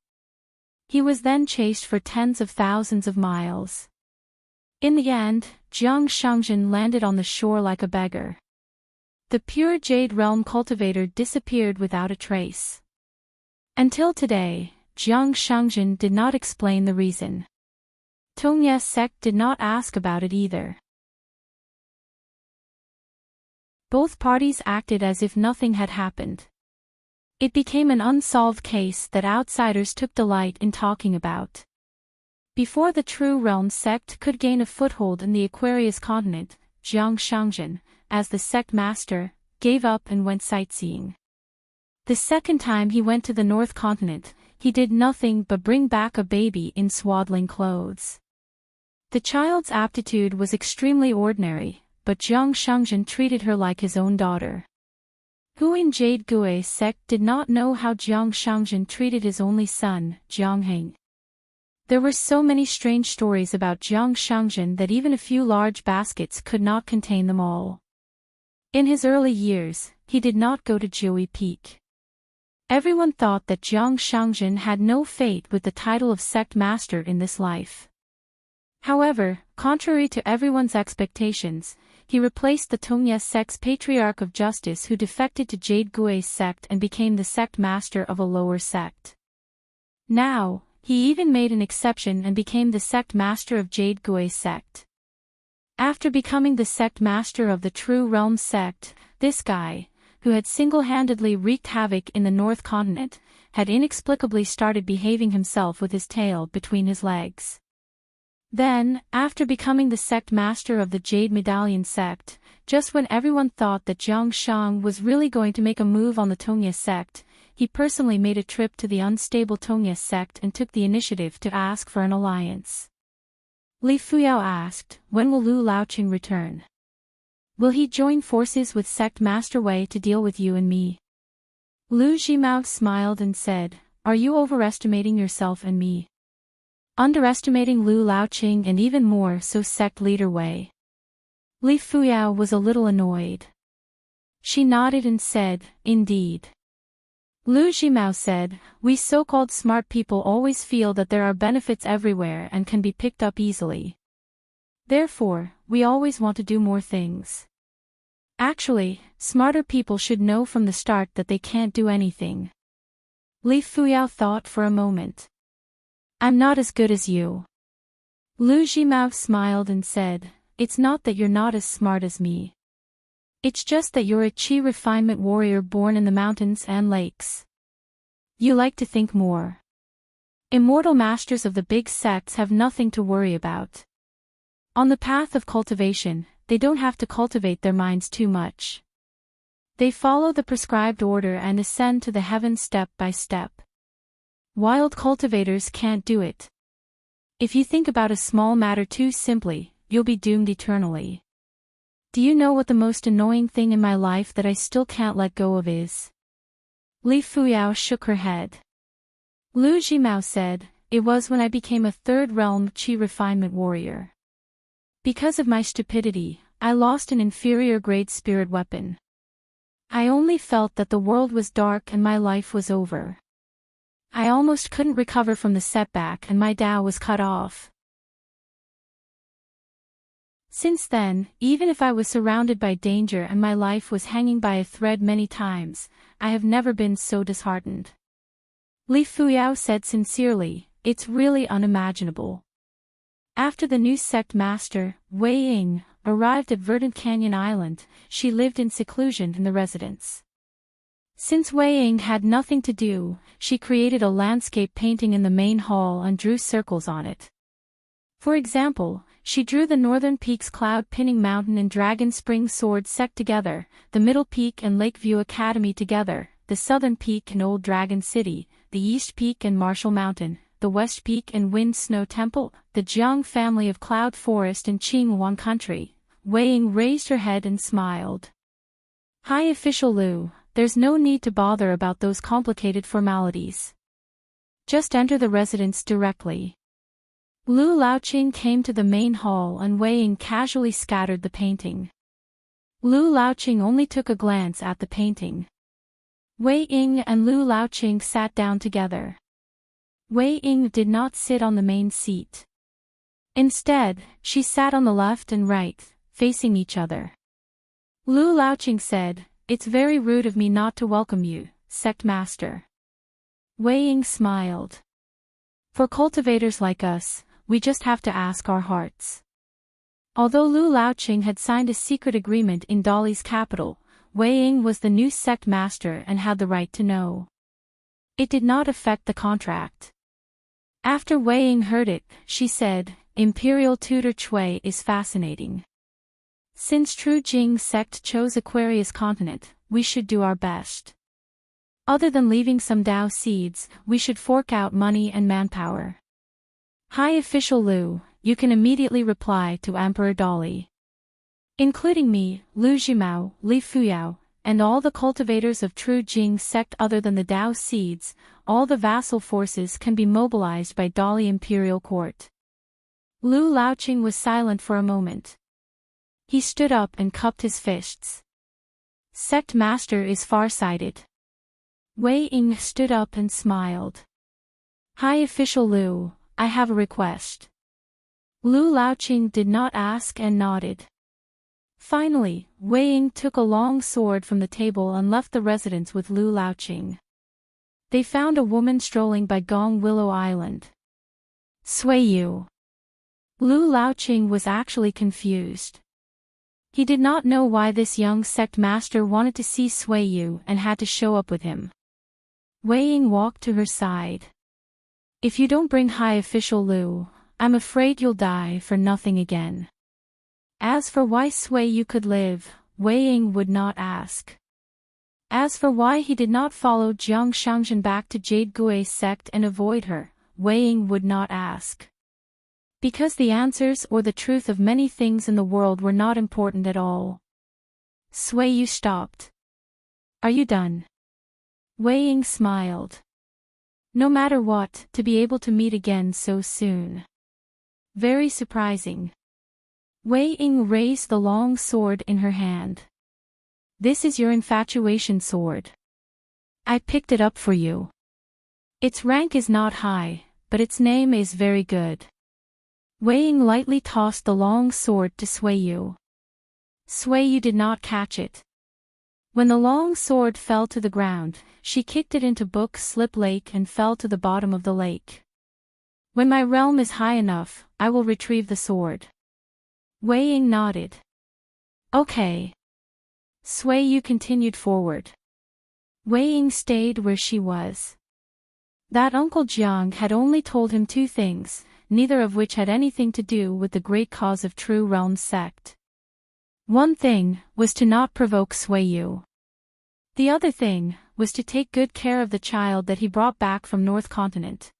A: He was then chased for tens of thousands of miles. In the end, Jiang Shangjin landed on the shore like a beggar. The pure Jade Realm cultivator disappeared without a trace. Until today, Jiang Shangjin did not explain the reason. Tongya sect did not ask about it either. Both parties acted as if nothing had happened. It became an unsolved case that outsiders took delight in talking about. Before the True Realm sect could gain a foothold in the Aquarius continent, Jiang Shangjin, as the sect master, gave up and went sightseeing. The second time he went to the North Continent, he did nothing but bring back a baby in swaddling clothes. The child's aptitude was extremely ordinary, but Jiang Shangjin treated her like his own daughter. who in Jade Gui sect did not know how Jiang Shangzhen treated his only son, Jiang Heng. There were so many strange stories about Jiang Shangzhen that even a few large baskets could not contain them all. In his early years, he did not go to Jiui Peak. Everyone thought that Jiang Shangzhen had no fate with the title of sect master in this life. However, contrary to everyone's expectations, he replaced the Tongye sect's patriarch of justice who defected to Jade Gui's sect and became the sect master of a lower sect. Now, he even made an exception and became the sect master of Jade Gui's sect. After becoming the sect master of the True Realm sect, this guy, who had single-handedly wreaked havoc in the North Continent, had inexplicably started behaving himself with his tail between his legs. Then, after becoming the sect master of the Jade Medallion sect, just when everyone thought that Jiang Shang was really going to make a move on the Tongye sect, he personally made a trip to the unstable Tongye sect and took the initiative to ask for an alliance. Li Fuyao asked, when will Lu Laoqing return? Will he join forces with sect master Wei to deal with you and me? Lu Jimao smiled and said, are you overestimating yourself and me? Underestimating Lu Laoqing and even more so sect leader Wei. Li Fuyao was a little annoyed. She nodded and said, indeed. Lu Jimao said, we so-called smart people always feel that there are benefits everywhere and can be picked up easily. Therefore, we always want to do more things. Actually, smarter people should know from the start that they can't do anything. Li Fuyao thought for a moment. I'm not as good as you. Lu Jimao smiled and said, it's not that you're not as smart as me. It's just that you're a chi refinement warrior born in the mountains and lakes. You like to think more. Immortal masters of the big sects have nothing to worry about. On the path of cultivation, they don't have to cultivate their minds too much. They follow the prescribed order and ascend to the heavens step by step. Wild cultivators can't do it. If you think about a small matter too simply, you'll be doomed eternally. Do you know what the most annoying thing in my life that I still can't let go of is? Li Fuyao shook her head. Lu Jimao said, it was when I became a third realm chi refinement warrior. Because of my stupidity, I lost an inferior grade spirit weapon. I only felt that the world was dark and my life was over. I almost couldn't recover from the setback and my Tao was cut off. Since then, even if I was surrounded by danger and my life was hanging by a thread many times, I have never been so disheartened. Li Fuyao said sincerely, it's really unimaginable. After the new sect master, Wei Ying, arrived at Verdant Canyon Island, she lived in seclusion in the residence. Since Wei Ying had nothing to do, she created a landscape painting in the main hall and drew circles on it. For example, she drew the northern peaks Cloud Pinning Mountain and Dragon Spring Sword Sect together, the Middle Peak and Lakeview Academy together, the Southern Peak and Old Dragon City, the East Peak and Marshall Mountain, the West Peak and Wind Snow Temple, the Jiang family of Cloud Forest and Qingyuan Country. Wei Ying raised her head and smiled. High Official Lu, there's no need to bother about those complicated formalities. Just enter the residence directly. Lu Laoqing came to the main hall and Wei Ying casually scattered the painting. Lu Laoqing only took a glance at the painting. Wei Ying and Lu Laoqing sat down together. Wei Ying did not sit on the main seat. Instead, she sat on the left and right, facing each other. Lu Laoqing said, it's very rude of me not to welcome you, sect master. Wei Ying smiled. For cultivators like us, we just have to ask our hearts. Although Lu Laoqing had signed a secret agreement in Dali's capital, Wei Ying was the new sect master and had the right to know. It did not affect the contract. After Wei Ying heard it, she said, Imperial Tutor Chui is fascinating. Since True Jing sect chose Aquarius continent, we should do our best. Other than leaving some Dao seeds, we should fork out money and manpower. High Official Lu, you can immediately reply to Emperor Dali. Including me, Lu Jimao, Li Fuyao, and all the cultivators of true Jing sect other than the Tao seeds, all the vassal forces can be mobilized by Dali imperial court. Lu Laoqing was silent for a moment. He stood up and cupped his fists. Sect master is far-sighted. Wei Ying stood up and smiled. High official Lu, I have a request. Lu Laoqing did not ask and nodded. Finally, Wei Ying took a long sword from the table and left the residence with Lu Laoqing. They found a woman strolling by Gong Willow Island. Sui Yu. Lu Laoqing was actually confused. He did not know why this young sect master wanted to see Sui Yu and had to show up with him. Wei Ying walked to her side. If you don't bring high official Lu, I'm afraid you'll die for nothing again. As for why Sui Yu could live, Wei Ying would not ask. As for why he did not follow Jiang Shangzhen back to Jade Gui's sect and avoid her, Wei Ying would not ask. Because the answers or the truth of many things in the world were not important at all. Sui Yu stopped. Are you done? Wei Ying smiled. No matter what, to be able to meet again so soon. Very surprising. Wei Ying raised the long sword in her hand. This is your infatuation sword. I picked it up for you. Its rank is not high, but its name is very good. Wei Ying lightly tossed the long sword to Sui Yu. Sui Yu did not catch it. When the long sword fell to the ground, she kicked it into Book Slip Lake and fell to the bottom of the lake. When my realm is high enough, I will retrieve the sword. Wei Ying nodded. Okay. Sui Yu continued forward. Wei Ying stayed where she was. That Uncle Jiang had only told him two things, neither of which had anything to do with the great cause of True Realm sect. One thing was to not provoke Sui Yu. The other thing was to take good care of the child that he brought back from North Continent.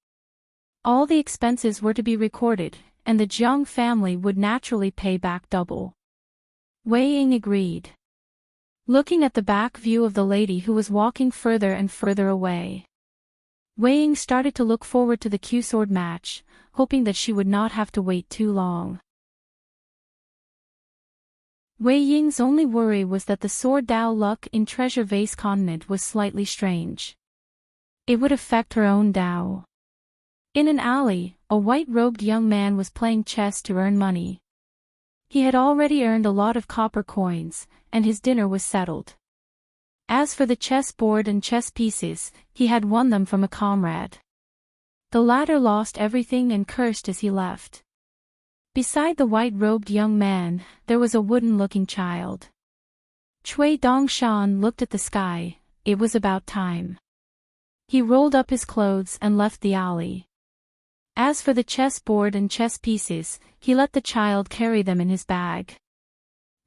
A: All the expenses were to be recorded, and the Jiang family would naturally pay back double. Wei Ying agreed. Looking at the back view of the lady who was walking further and further away, Wei Ying started to look forward to the Q-sword match, hoping that she would not have to wait too long. Wei Ying's only worry was that the sword Dao luck in Treasure Vase Continent was slightly strange. It would affect her own Dao. In an alley, a white-robed young man was playing chess to earn money. He had already earned a lot of copper coins, and his dinner was settled. As for the chess board and chess pieces, he had won them from a comrade. The latter lost everything and cursed as he left. Beside the white-robed young man, there was a wooden-looking child. Cui Dongshan looked at the sky. It was about time. He rolled up his clothes and left the alley. As for the chess board and chess pieces, he let the child carry them in his bag.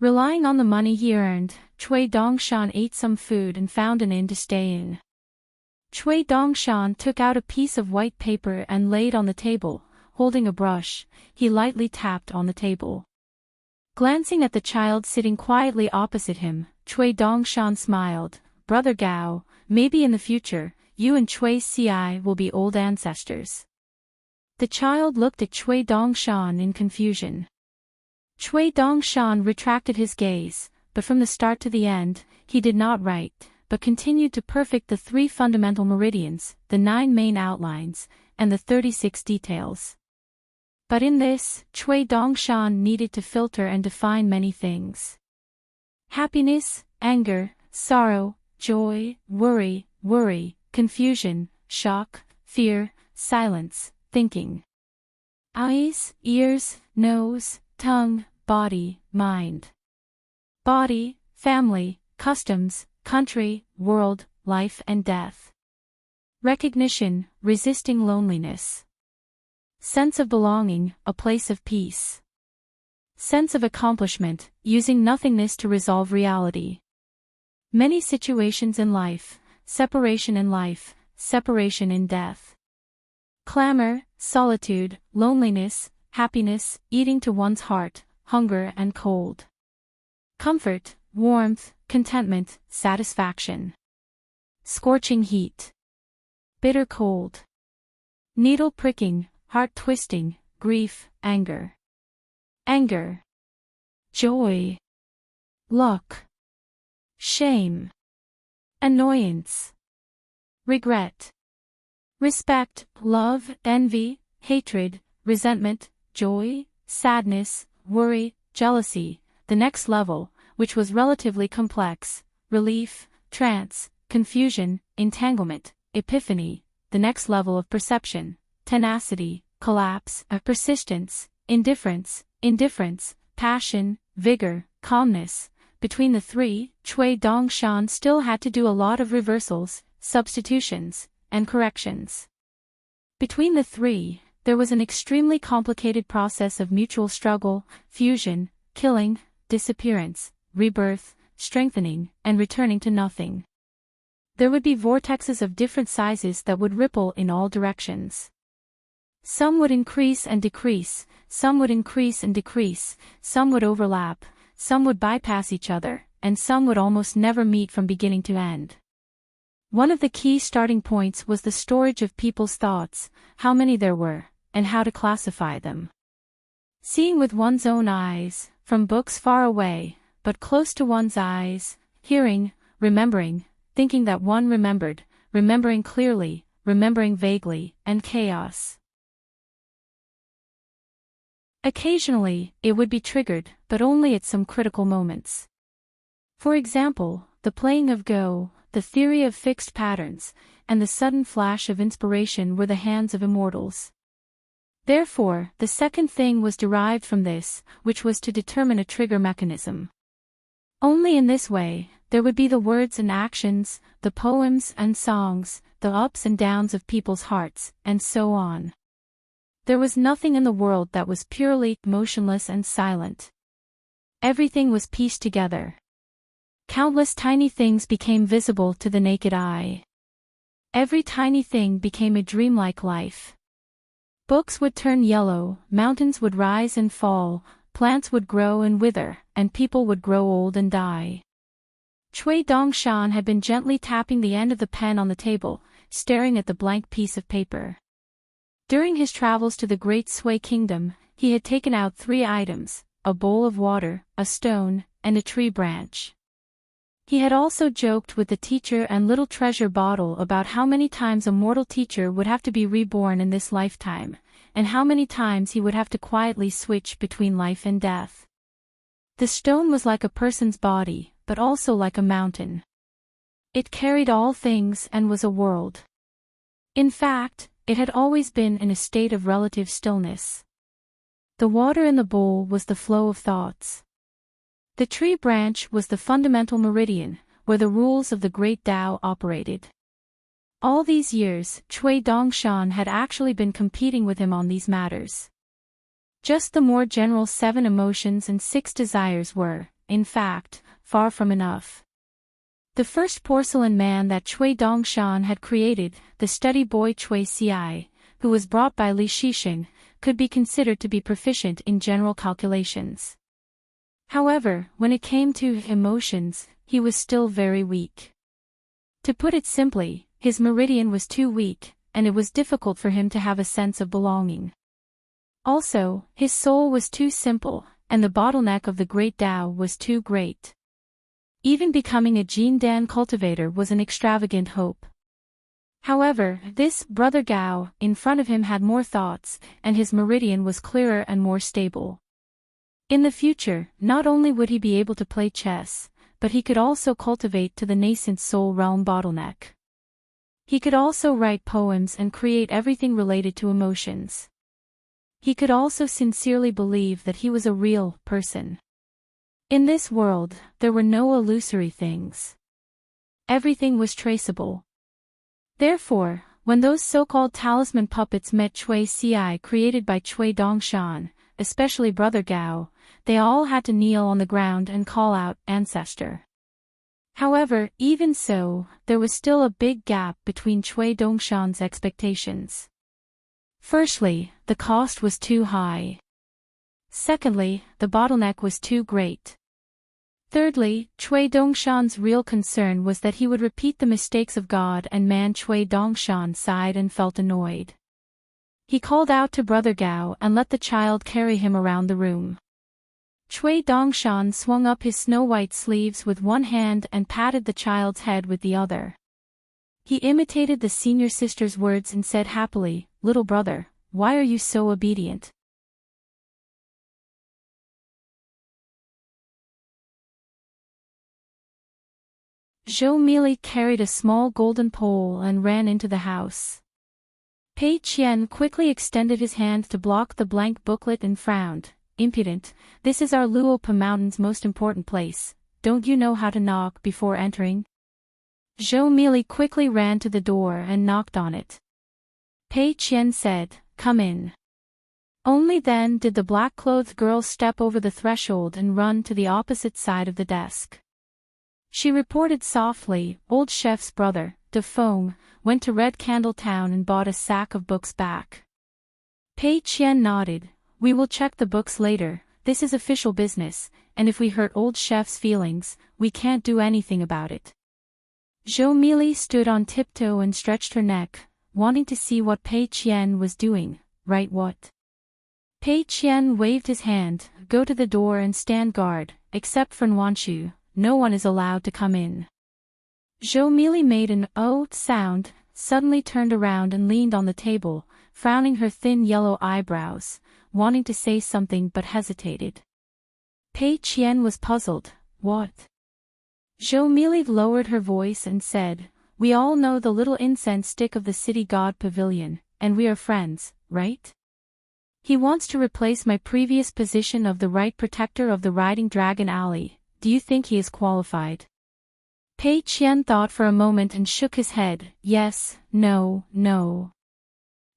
A: Relying on the money he earned, Cui Dongshan ate some food and found an inn to stay in. Cui Dongshan took out a piece of white paper and laid on the table. Holding a brush, he lightly tapped on the table. Glancing at the child sitting quietly opposite him, Cui Dongshan smiled. Brother Gao, maybe in the future, you and Cui Ci will be old ancestors. The child looked at Cui Dongshan in confusion. Cui Dongshan retracted his gaze, but from the start to the end, he did not write, but continued to perfect the 3 fundamental meridians, the 9 main outlines, and the 36 details. But in this, Cui Dongshan needed to filter and define many things. Happiness, anger, sorrow, joy, worry, confusion, shock, fear, silence, thinking. Eyes, ears, nose, tongue, body, mind. Body, family, customs, country, world, life and death. Recognition, resisting loneliness. Sense of belonging, a place of peace. Sense of accomplishment, using nothingness to resolve reality. Many situations in life, separation in life, separation in death. Clamor, solitude, loneliness, happiness, eating to one's heart, hunger and cold. Comfort, warmth, contentment, satisfaction. Scorching heat. Bitter cold. Needle pricking, heart twisting, grief, anger. Anger. Joy. Luck. Shame. Annoyance. Regret. Respect, love, envy, hatred, resentment, joy, sadness, worry, jealousy. The next level, which was relatively complex, relief, trance, confusion, entanglement, epiphany. The next level of perception, tenacity, collapse, persistence, indifference, passion, vigor, calmness. Between the three, Cui Dongshan still had to do a lot of reversals, substitutions, and corrections. Between the three, there was an extremely complicated process of mutual struggle, fusion, killing, disappearance, rebirth, strengthening, and returning to nothing. There would be vortexes of different sizes that would ripple in all directions. Some would increase and decrease, some would increase and decrease, some would overlap, some would bypass each other, and some would almost never meet from beginning to end. One of the key starting points was the storage of people's thoughts, how many there were, and how to classify them. Seeing with one's own eyes, from books far away, but close to one's eyes, hearing, remembering, thinking that one remembered, remembering clearly, remembering vaguely, and chaos. Occasionally, it would be triggered, but only at some critical moments. For example, the playing of Go, the theory of fixed patterns, and the sudden flash of inspiration were the hands of immortals. Therefore, the second thing was derived from this, which was to determine a trigger mechanism. Only in this way, there would be the words and actions, the poems and songs, the ups and downs of people's hearts, and so on. There was nothing in the world that was purely motionless and silent. Everything was pieced together. Countless tiny things became visible to the naked eye. Every tiny thing became a dreamlike life. Books would turn yellow, mountains would rise and fall, plants would grow and wither, and people would grow old and die. Cui Dongshan had been gently tapping the end of the pen on the table, staring at the blank piece of paper. During his travels to the Great Sui Kingdom, he had taken out 3 items, a bowl of water, a stone, and a tree branch. He had also joked with the teacher and little treasure bottle about how many times a mortal teacher would have to be reborn in this lifetime, and how many times he would have to quietly switch between life and death. The stone was like a person's body, but also like a mountain. It carried all things and was a world. In fact, it had always been in a state of relative stillness. The water in the bowl was the flow of thoughts. The tree branch was the fundamental meridian, where the rules of the great Tao operated. All these years, Cui Dongshan had actually been competing with him on these matters. Just the more general 7 emotions and 6 desires were, in fact, far from enough. The first porcelain man that Cui Dongshan had created, the study boy Cui Ci, who was brought by Li Shixing, could be considered to be proficient in general calculations. However, when it came to emotions, he was still very weak. To put it simply, his meridian was too weak, and it was difficult for him to have a sense of belonging. Also, his soul was too simple, and the bottleneck of the great Tao was too great. Even becoming a Jindan cultivator was an extravagant hope. However, this brother Gao in front of him had more thoughts, and his meridian was clearer and more stable. In the future, not only would he be able to play chess, but he could also cultivate to the nascent soul realm bottleneck. He could also write poems and create everything related to emotions. He could also sincerely believe that he was a real person. In this world, there were no illusory things. Everything was traceable. Therefore, when those so-called talisman puppets met Cui Ci created by Cui Dongshan, especially Brother Gao, they all had to kneel on the ground and call out, "Ancestor." However, even so, there was still a big gap between Cui Dongshan's expectations. Firstly, the cost was too high. Secondly, the bottleneck was too great. Thirdly, Cui Dongshan's real concern was that he would repeat the mistakes of God and man. Cui Dongshan sighed and felt annoyed. He called out to Brother Gao and let the child carry him around the room. Cui Dongshan swung up his snow-white sleeves with one hand and patted the child's head with the other. He imitated the senior sister's words and said happily, "Little brother, why are you so obedient?" Zhou Mili carried a small golden pole and ran into the house. Pei Qian quickly extended his hand to block the blank booklet and frowned. "Impudent, this is our Luopa Mountain's most important place. Don't you know how to knock before entering?" Zhou Mili quickly ran to the door and knocked on it. Pei Qian said, "Come in." Only then did the black-clothed girl step over the threshold and run to the opposite side of the desk. She reported softly, "Old chef's brother, De Fong, went to Red Candle Town and bought a sack of books back." Pei Qian nodded. "We will check the books later, this is official business, and if we hurt old chef's feelings, we can't do anything about it." Zhou Mili stood on tiptoe and stretched her neck, wanting to see what Pei Qian was doing. "Right what?" Pei Qian waved his hand. "Go to the door and stand guard, except for Nuanshu. No one is allowed to come in." Zhou Mili made an "oh" sound, suddenly turned around and leaned on the table, frowning her thin yellow eyebrows, wanting to say something but hesitated. Pei Qian was puzzled. "What?" Zhou Mili lowered her voice and said, "We all know the little incense stick of the city god pavilion, and we are friends, right? He wants to replace my previous position of the right protector of the Riding Dragon Alley. Do you think he is qualified?" Pei Qian thought for a moment and shook his head. "Yes, no, no.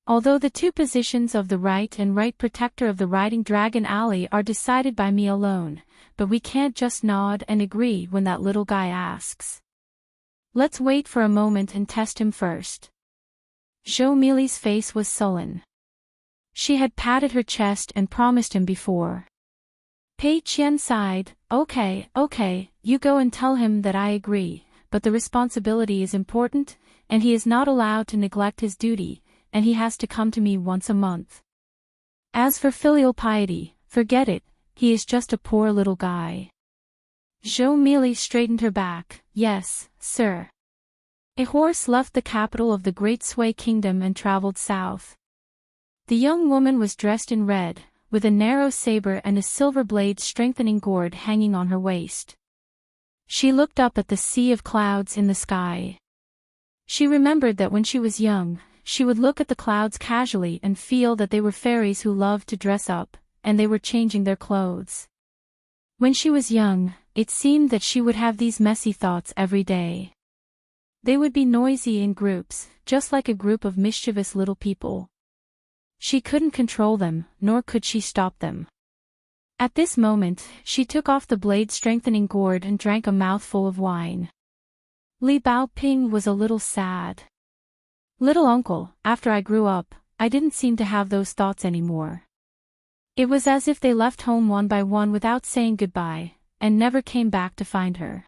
A: Although the two positions of the right and right protector of the Riding Dragon Alley are decided by me alone, but we can't just nod and agree when that little guy asks. Let's wait for a moment and test him first." Zhou Mili's face was sullen. She had patted her chest and promised him before. Pei Qian sighed. Okay, you go and tell him that I agree, but the responsibility is important, and he is not allowed to neglect his duty, and he has to come to me once a month. As for filial piety, forget it, he is just a poor little guy." Zhou Mili straightened her back. "Yes, sir." A horse left the capital of the Great Sui Kingdom and traveled south. The young woman was dressed in red, with a narrow saber and a silver blade strengthening gourd hanging on her waist. She looked up at the sea of clouds in the sky. She remembered that when she was young, she would look at the clouds casually and feel that they were fairies who loved to dress up, and they were changing their clothes. When she was young, it seemed that she would have these messy thoughts every day. They would be noisy in groups, just like a group of mischievous little people. She couldn't control them, nor could she stop them. At this moment, she took off the blade-strengthening gourd and drank a mouthful of wine. Li Baoping was a little sad. "Little uncle, after I grew up, I didn't seem to have those thoughts anymore. It was as if they left home one by one without saying goodbye, and never came back to find her."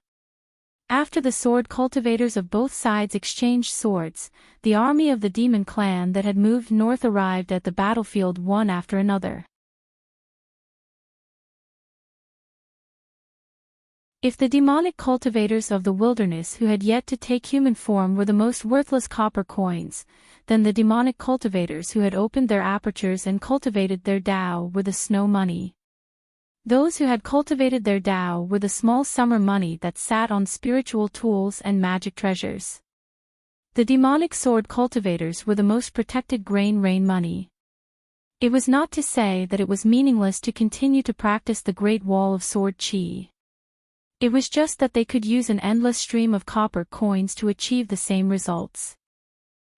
A: After the sword cultivators of both sides exchanged swords, the army of the demon clan that had moved north arrived at the battlefield one after another. If the demonic cultivators of the wilderness who had yet to take human form were the most worthless copper coins, then the demonic cultivators who had opened their apertures and cultivated their Tao were the snow money. Those who had cultivated their Tao were the small summer money that sat on spiritual tools and magic treasures. The demonic sword cultivators were the most protected grain rain money. It was not to say that it was meaningless to continue to practice the Great Wall of Sword Qi. It was just that they could use an endless stream of copper coins to achieve the same results.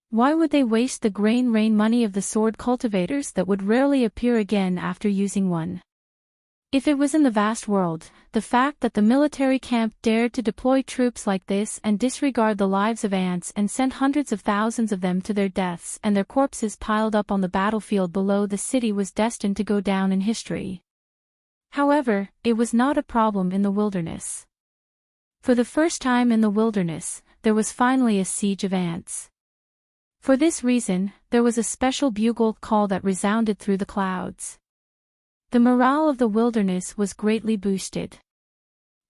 A: Why would they waste the grain rain money of the sword cultivators that would rarely appear again after using one? If it was in the vast world, the fact that the military camp dared to deploy troops like this and disregard the lives of ants and send hundreds of thousands of them to their deaths and their corpses piled up on the battlefield below the city was destined to go down in history. However, it was not a problem in the wilderness. For the first time in the wilderness, there was finally a siege of ants. For this reason, there was a special bugle call that resounded through the clouds. The morale of the wilderness was greatly boosted.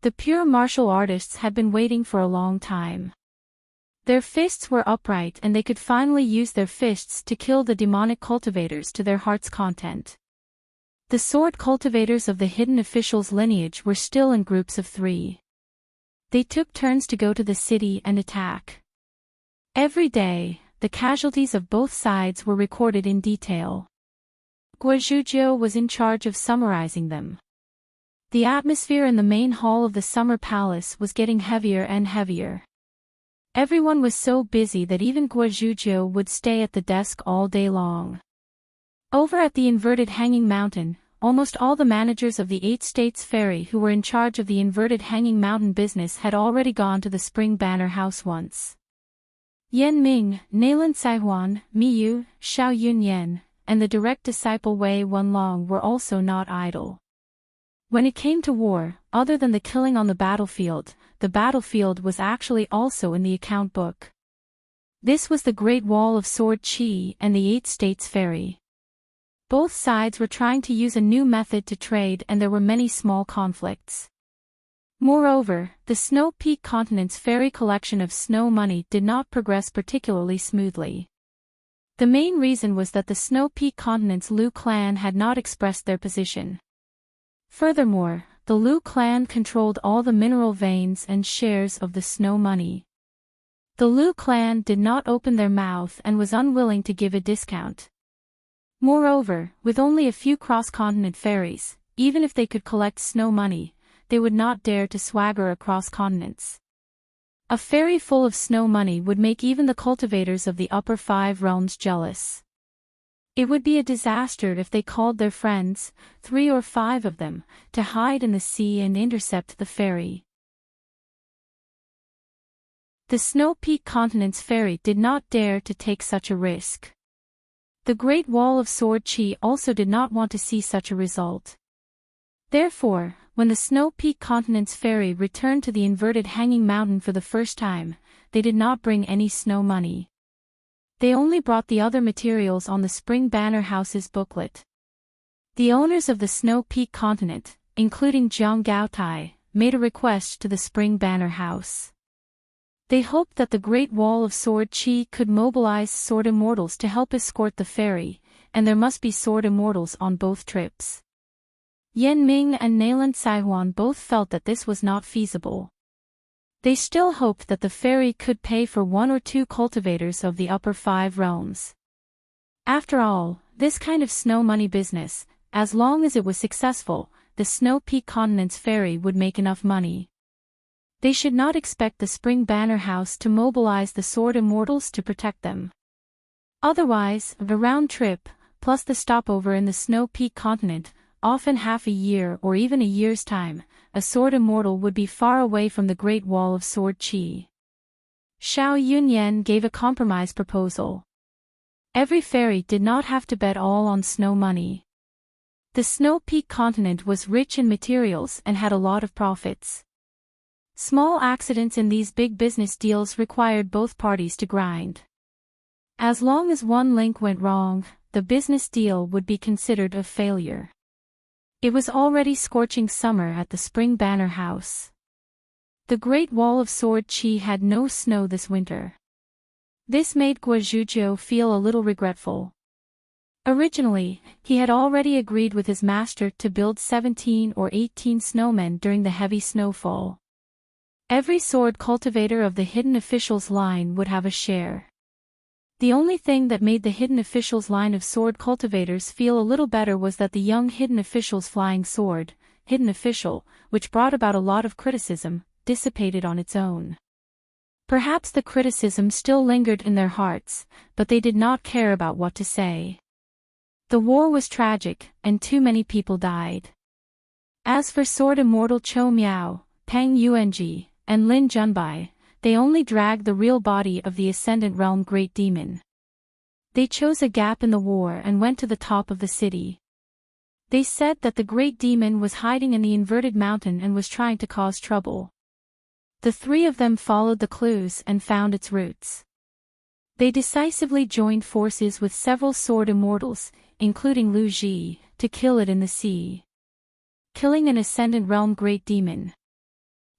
A: The pure martial artists had been waiting for a long time. Their fists were upright and they could finally use their fists to kill the demonic cultivators to their heart's content. The sword cultivators of the hidden officials' lineage were still in groups of 3. They took turns to go to the city and attack. Every day, the casualties of both sides were recorded in detail. Guazhuzhou was in charge of summarizing them. The atmosphere in the main hall of the summer palace was getting heavier and heavier. Everyone was so busy that even Guazhuzhou would stay at the desk all day long. Over at the inverted hanging mountain, almost all the managers of the 8 states ferry who were in charge of the inverted hanging mountain business had already gone to the Spring Banner House once. Yan Ming, Nailan Saihuan, Miyu, Xiao Yunyan, and the direct disciple Wei Wenlong were also not idle. When it came to war, other than the killing on the battlefield was actually also in the account book. This was the Great Wall of Sword Qi and the 8 states ferry. Both sides were trying to use a new method to trade and there were many small conflicts. Moreover, the Snow Peak Continent's ferry collection of snow money did not progress particularly smoothly. The main reason was that the Snow Peak Continent's Lu clan had not expressed their position. Furthermore, the Lu clan controlled all the mineral veins and shares of the snow money. The Lu clan did not open their mouth and was unwilling to give a discount. Moreover, with only a few cross-continent ferries, even if they could collect snow money, they would not dare to swagger across continents. A ferry full of snow money would make even the cultivators of the upper 5 realms jealous. It would be a disaster if they called their friends, 3 or 5 of them, to hide in the sea and intercept the ferry. The Snow Peak Continent's ferry did not dare to take such a risk. The Great Wall of Sword Qi also did not want to see such a result. Therefore, when the Snow Peak Continent's ferry returned to the inverted hanging mountain for the first time, they did not bring any snow money. They only brought the other materials on the Spring Banner House's booklet. The owners of the Snow Peak Continent, including Jiang Gaotai, made a request to the Spring Banner House. They hoped that the Great Wall of Sword Qi could mobilize sword immortals to help escort the ferry, and there must be sword immortals on both trips. Yan Ming and Nailan Saihuan both felt that this was not feasible. They still hoped that the ferry could pay for 1 or 2 cultivators of the upper 5 realms. After all, this kind of snow money business, as long as it was successful, the Snow Peak Continent's ferry would make enough money. They should not expect the Spring Banner House to mobilize the sword immortals to protect them. Otherwise, the round trip, plus the stopover in the Snow Peak Continent, often half a year or even a year's time, a sword immortal would be far away from the Great Wall of Sword Qi. Xiao Yunyan gave a compromise proposal. Every ferry did not have to bet all on snow money. The Snow Peak Continent was rich in materials and had a lot of profits. Small accidents in these big business deals required both parties to grind. As long as one link went wrong, the business deal would be considered a failure. It was already scorching summer at the Spring Banner House. The Great Wall of Sword Qi had no snow this winter. This made Guazhuzhou feel a little regretful. Originally, he had already agreed with his master to build 17 or 18 snowmen during the heavy snowfall. Every sword cultivator of the hidden officials line would have a share. The only thing that made the hidden officials line of sword cultivators feel a little better was that the young hidden officials flying sword, hidden official, which brought about a lot of criticism, dissipated on its own. Perhaps the criticism still lingered in their hearts, but they did not care about what to say. The war was tragic, and too many people died. As for sword immortal Chou Miao, Pang Yuanji, and Lin Junbai, they only dragged the real body of the Ascendant Realm Great Demon. They chose a gap in the war and went to the top of the city. They said that the great demon was hiding in the inverted mountain and was trying to cause trouble. The three of them followed the clues and found its roots. They decisively joined forces with several sword immortals, including Lu Ji, to kill it in the sea, killing an Ascendant Realm great demon.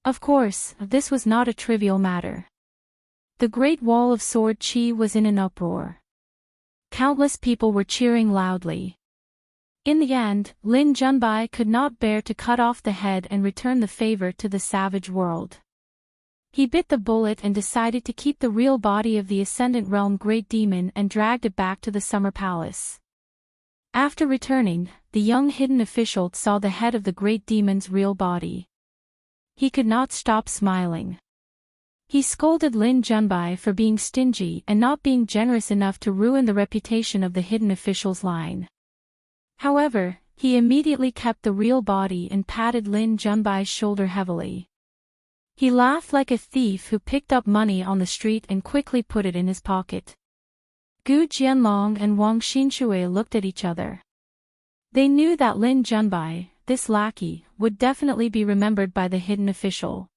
A: Of course, this was not a trivial matter. The Great Wall of Sword Chi was in an uproar. Countless people were cheering loudly. In the end, Lin Junbai could not bear to cut off the head and return the favor to the savage world. He bit the bullet and decided to keep the real body of the Ascendant Realm Great Demon and dragged it back to the Summer Palace. After returning, the young hidden official saw the head of the Great Demon's real body. He could not stop smiling. He scolded Lin Junbai for being stingy and not being generous enough to ruin the reputation of the hidden official's line. However, he immediately kept the real body and patted Lin Junbai's shoulder heavily. He laughed like a thief who picked up money on the street and quickly put it in his pocket. Gu Jianlong and Wang Xinshui looked at each other. They knew that Lin Junbai, this lackey, would definitely be remembered by the hidden official.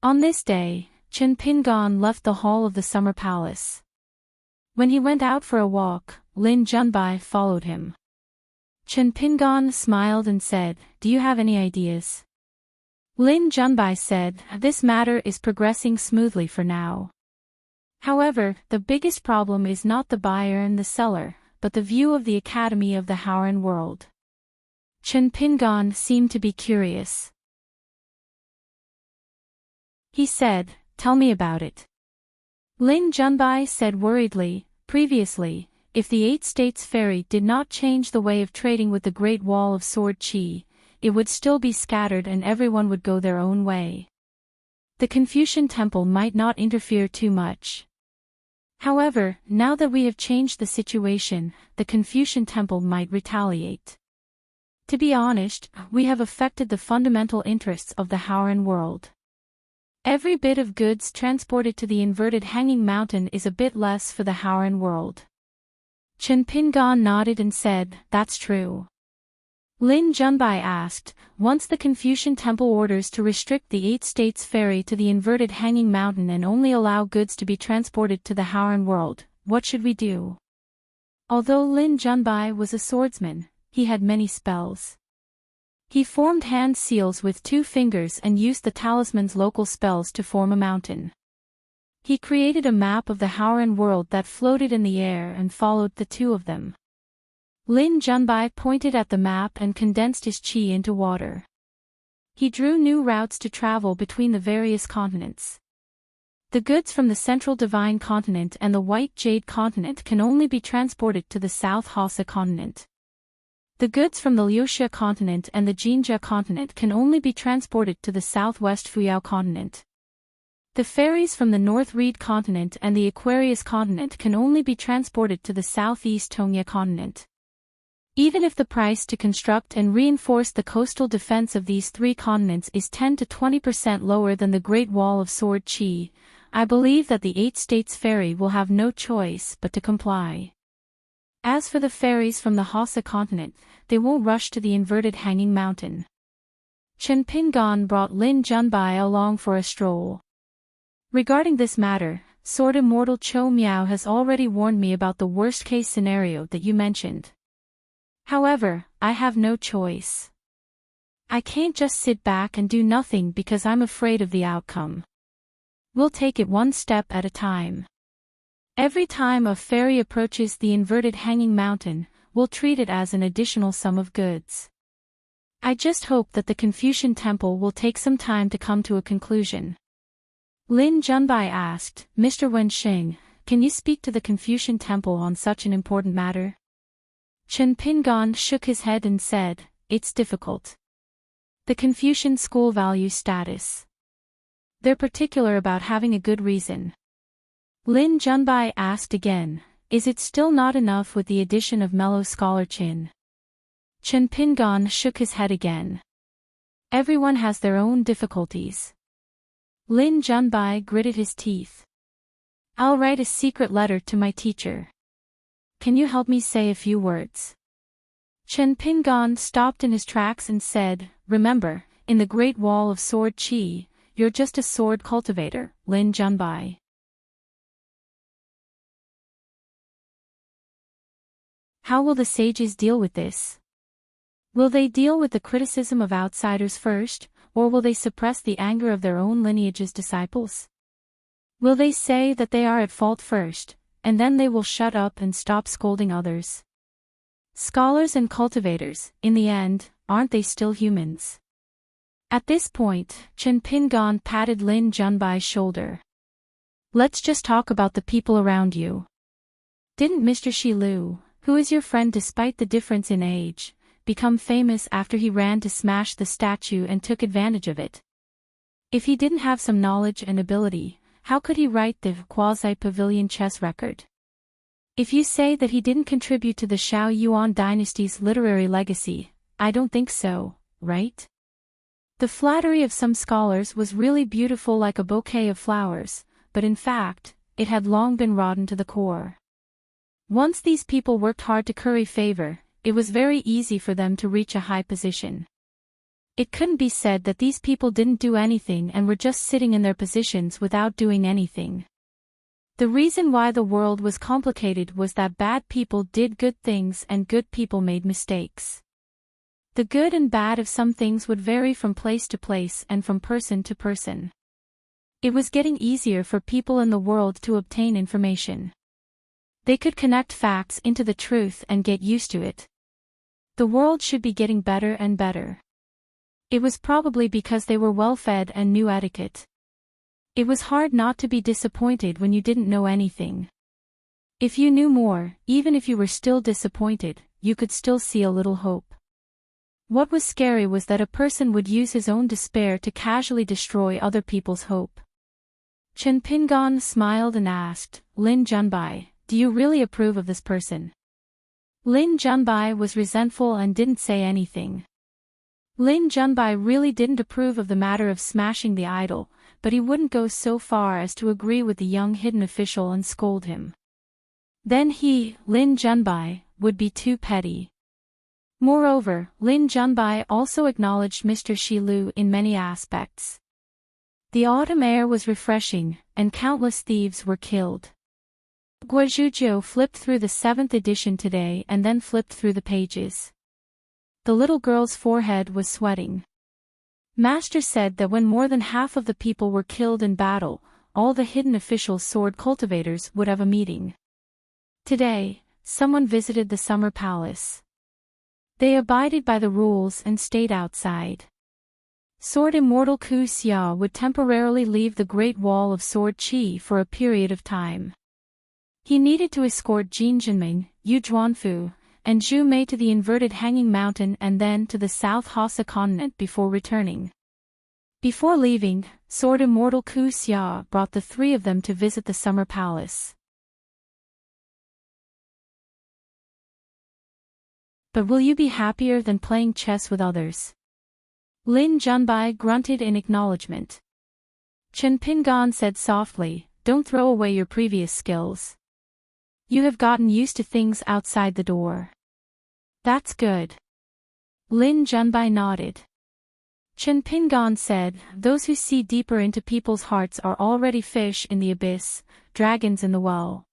A: On this day, Chen Pingan left the hall of the Summer Palace. When he went out for a walk, Lin Junbai followed him. Chen Pingan smiled and said, "Do you have any ideas?" Lin Junbai said, "This matter is progressing smoothly for now. However, the biggest problem is not the buyer and the seller, but the view of the Academy of the Howren world." Chen Pingan seemed to be curious. He said, "Tell me about it." Lin Junbai said worriedly, "Previously, if the Eight States Ferry did not change the way of trading with the Great Wall of Sword Chi, it would still be scattered and everyone would go their own way. The Confucian Temple might not interfere too much. However, now that we have changed the situation, the Confucian Temple might retaliate. To be honest, we have affected the fundamental interests of the Howren world. Every bit of goods transported to the inverted hanging mountain is a bit less for the Howren world." Chen Pingan nodded and said, "That's true." Lin Junbai asked, "Once the Confucian Temple orders to restrict the Eight States Ferry to the inverted hanging mountain and only allow goods to be transported to the Howren world, what should we do?" Although Lin Junbai was a swordsman, he had many spells. He formed hand seals with 2 fingers and used the talisman's local spells to form a mountain. He created a map of the Howren world that floated in the air and followed the 2 of them. Lin Junbai pointed at the map and condensed his chi into water. He drew new routes to travel between the various continents. The goods from the Central Divine Continent and the White Jade Continent can only be transported to the South Hassa Continent. The goods from the Liuxia Continent and the Jinjia Continent can only be transported to the Southwest Fuyao Continent. The ferries from the North Reed Continent and the Aquarius Continent can only be transported to the Southeast Tongya Continent. Even if the price to construct and reinforce the coastal defense of these 3 continents is 10 to 20% lower than the Great Wall of Sword Chi, I believe that the Eight States Ferry will have no choice but to comply. As for the ferries from the Hassa Continent, they won't rush to the inverted hanging mountain." Chen Pingan brought Lin Junbai along for a stroll. "Regarding this matter, Sword Immortal Cho Miao has already warned me about the worst-case scenario that you mentioned. However, I have no choice. I can't just sit back and do nothing because I'm afraid of the outcome. We'll take it one step at a time. Every time a ferry approaches the inverted hanging mountain, we'll treat it as an additional sum of goods. I just hope that the Confucian Temple will take some time to come to a conclusion." Lin Junbai asked, "Mr. Wenxing, can you speak to the Confucian Temple on such an important matter?" Chen Pingan shook his head and said, "It's difficult. The Confucian school values status. They're particular about having a good reason." Lin Junbai asked again, "Is it still not enough with the addition of mellow scholar Qin?" Chen Pingan shook his head again. "Everyone has their own difficulties." Lin Junbai gritted his teeth. "I'll write a secret letter to my teacher. Can you help me say a few words?" Chen Pingon stopped in his tracks and said, "Remember, in the Great Wall of Sword Qi, you're just a sword cultivator, Lin Junbai." How will the sages deal with this? Will they deal with the criticism of outsiders first, or will they suppress the anger of their own lineage's disciples? Will they say that they are at fault first, and then they will shut up and stop scolding others? Scholars and cultivators, in the end, aren't they still humans? At this point, Chen Pingon patted Lin Junbai's shoulder. "Let's just talk about the people around you. Didn't Mr. Shi Lu, who is your friend despite the difference in age, become famous after he ran to smash the statue and took advantage of it? If he didn't have some knowledge and ability, how could he write the quasi-pavilion chess record? If you say that he didn't contribute to the Shao Yuan dynasty's literary legacy, I don't think so, right?" The flattery of some scholars was really beautiful like a bouquet of flowers, but in fact, it had long been rotten to the core. Once these people worked hard to curry favor, it was very easy for them to reach a high position. It couldn't be said that these people didn't do anything and were just sitting in their positions without doing anything. The reason why the world was complicated was that bad people did good things and good people made mistakes. The good and bad of some things would vary from place to place and from person to person. It was getting easier for people in the world to obtain information. They could connect facts into the truth and get used to it. The world should be getting better and better. It was probably because they were well-fed and knew etiquette. It was hard not to be disappointed when you didn't know anything. If you knew more, even if you were still disappointed, you could still see a little hope. What was scary was that a person would use his own despair to casually destroy other people's hope. Chen Pingon smiled and asked, "Lin Junbai, do you really approve of this person?" Lin Junbai was resentful and didn't say anything. Lin Junbai really didn't approve of the matter of smashing the idol, but he wouldn't go so far as to agree with the young hidden official and scold him. Then he, Lin Junbai, would be too petty. Moreover, Lin Junbai also acknowledged Mr. Shi Lu in many aspects. The autumn air was refreshing, and countless thieves were killed. Guizhuzhou flipped through the 7th edition today and then flipped through the pages. The little girl's forehead was sweating. Master said that when more than half of the people were killed in battle, all the hidden official sword cultivators would have a meeting. Today, someone visited the summer palace. They abided by the rules and stayed outside. Sword Immortal Ku Xia would temporarily leave the Great Wall of Sword Qi for a period of time. He needed to escort Jin Jinming, Yu Zhuanfu, and Zhu Mei to the inverted hanging mountain and then to the South Hassa continent before returning. Before leaving, Sword Immortal Ku Xia brought the three of them to visit the summer palace. "But will you be happier than playing chess with others?" Lin Junbai grunted in acknowledgement. Chen Pingon said softly, "Don't throw away your previous skills. You have gotten used to things outside the door." "That's good." Lin Junbai nodded. Chen Pingon said, "Those who see deeper into people's hearts are already fish in the abyss, dragons in the well.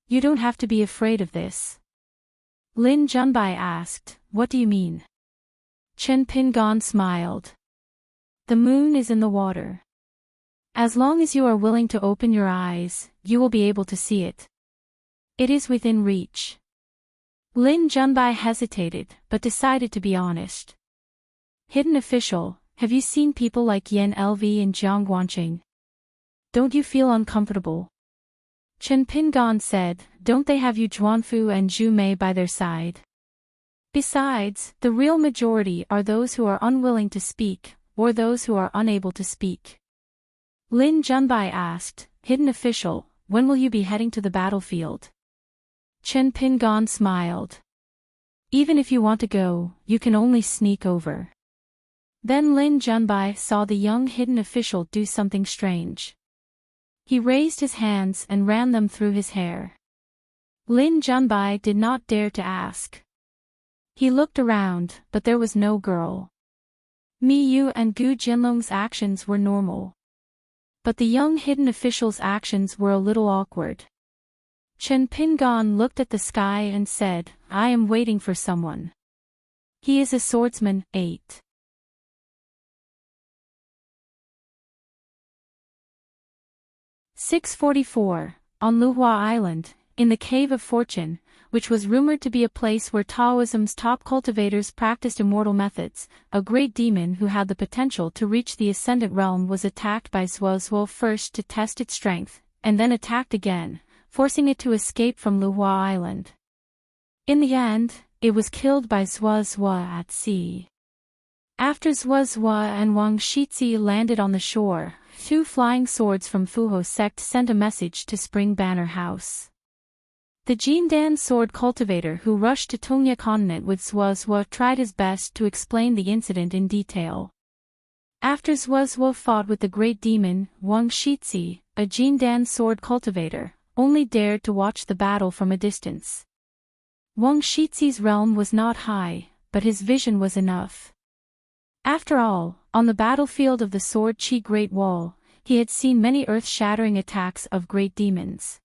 A: You don't have to be afraid of this." Lin Junbai asked, "What do you mean?" Chen Pingon smiled. "The moon is in the water. As long as you are willing to open your eyes, you will be able to see it. It is within reach." Lin Junbai hesitated, but decided to be honest. "Hidden official, have you seen people like Yan Lv and Jiang Guanqing? Don't you feel uncomfortable?" Chen Pingon said, "Don't they have Yu Zhuanfu and Zhu Mei by their side? Besides, the real majority are those who are unwilling to speak, or those who are unable to speak." Lin Junbai asked, "Hidden official, when will you be heading to the battlefield?" Chen Pingon smiled. "Even if you want to go, you can only sneak over." Then Lin Junbai saw the young hidden official do something strange. He raised his hands and ran them through his hair. Lin Junbai did not dare to ask. He looked around, but there was no girl. Mi Yu and Gu Jinlong's actions were normal. But the young hidden official's actions were a little awkward. Chen Pingan looked at the sky and said, I am waiting for someone. He is a swordsman. 8. "644, on Luhua Island, in the Cave of Fortune, which was rumored to be a place where Taoism's top cultivators practiced immortal methods, a great demon who had the potential to reach the Ascendant Realm was attacked by Zuo first to test its strength, and then attacked again, forcing it to escape from Luhua Island. In the end, it was killed by Zuo at sea. After Zuo and Wang Shizi landed on the shore, 2 flying swords from Fuho sect sent a message to Spring Banner House. The Jindan sword cultivator who rushed to Tongya continent with Zuo tried his best to explain the incident in detail. After Zuo fought with the great demon, Wang Shizi, a Jindan sword cultivator, only dared to watch the battle from a distance. Wang Shizi's realm was not high, but his vision was enough. After all, on the battlefield of the Sword Chi Great Wall, he had seen many earth-shattering attacks of great demons.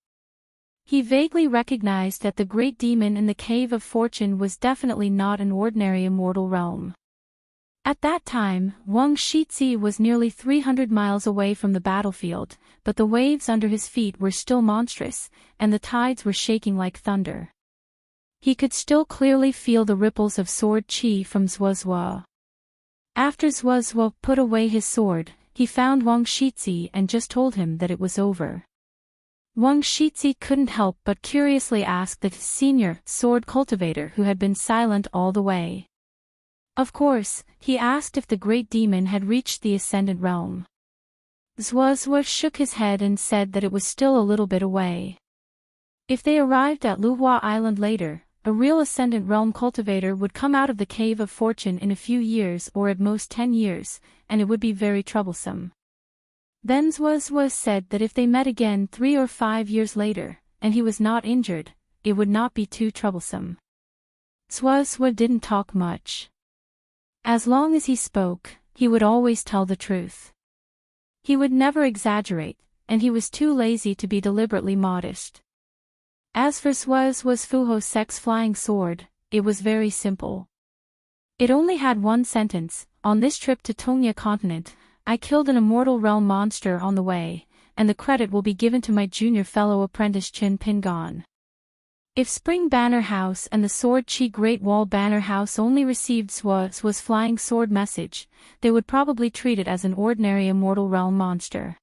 A: He vaguely recognized that the great demon in the Cave of Fortune was definitely not an ordinary immortal realm. At that time, Wang Shizi was nearly 300 miles away from the battlefield, but the waves under his feet were still monstrous, and the tides were shaking like thunder. He could still clearly feel the ripples of sword chi from Zuo. After Zuo put away his sword, he found Wang Shizi and just told him that it was over. Wang Shizi couldn't help but curiously ask the senior sword cultivator who had been silent all the way. Of course, he asked if the great demon had reached the Ascendant Realm. Zuo shook his head and said that it was still a little bit away. If they arrived at Luhua Island later, a real Ascendant Realm cultivator would come out of the Cave of Fortune in a few years or at most 10 years, and it would be very troublesome. Then Zuo said that if they met again 3 or 5 years later, and he was not injured, it would not be too troublesome. Zuo didn't talk much. As long as he spoke, he would always tell the truth. He would never exaggerate, and he was too lazy to be deliberately modest. As for Zuo's Fuho Sect's flying sword, it was very simple. It only had one sentence: on this trip to Tongya continent, I killed an immortal realm monster on the way, and the credit will be given to my junior fellow apprentice Chen Pingan. If Spring Banner House and the Sword Chi Great Wall Banner House only received Zuo's flying sword message, they would probably treat it as an ordinary immortal realm monster.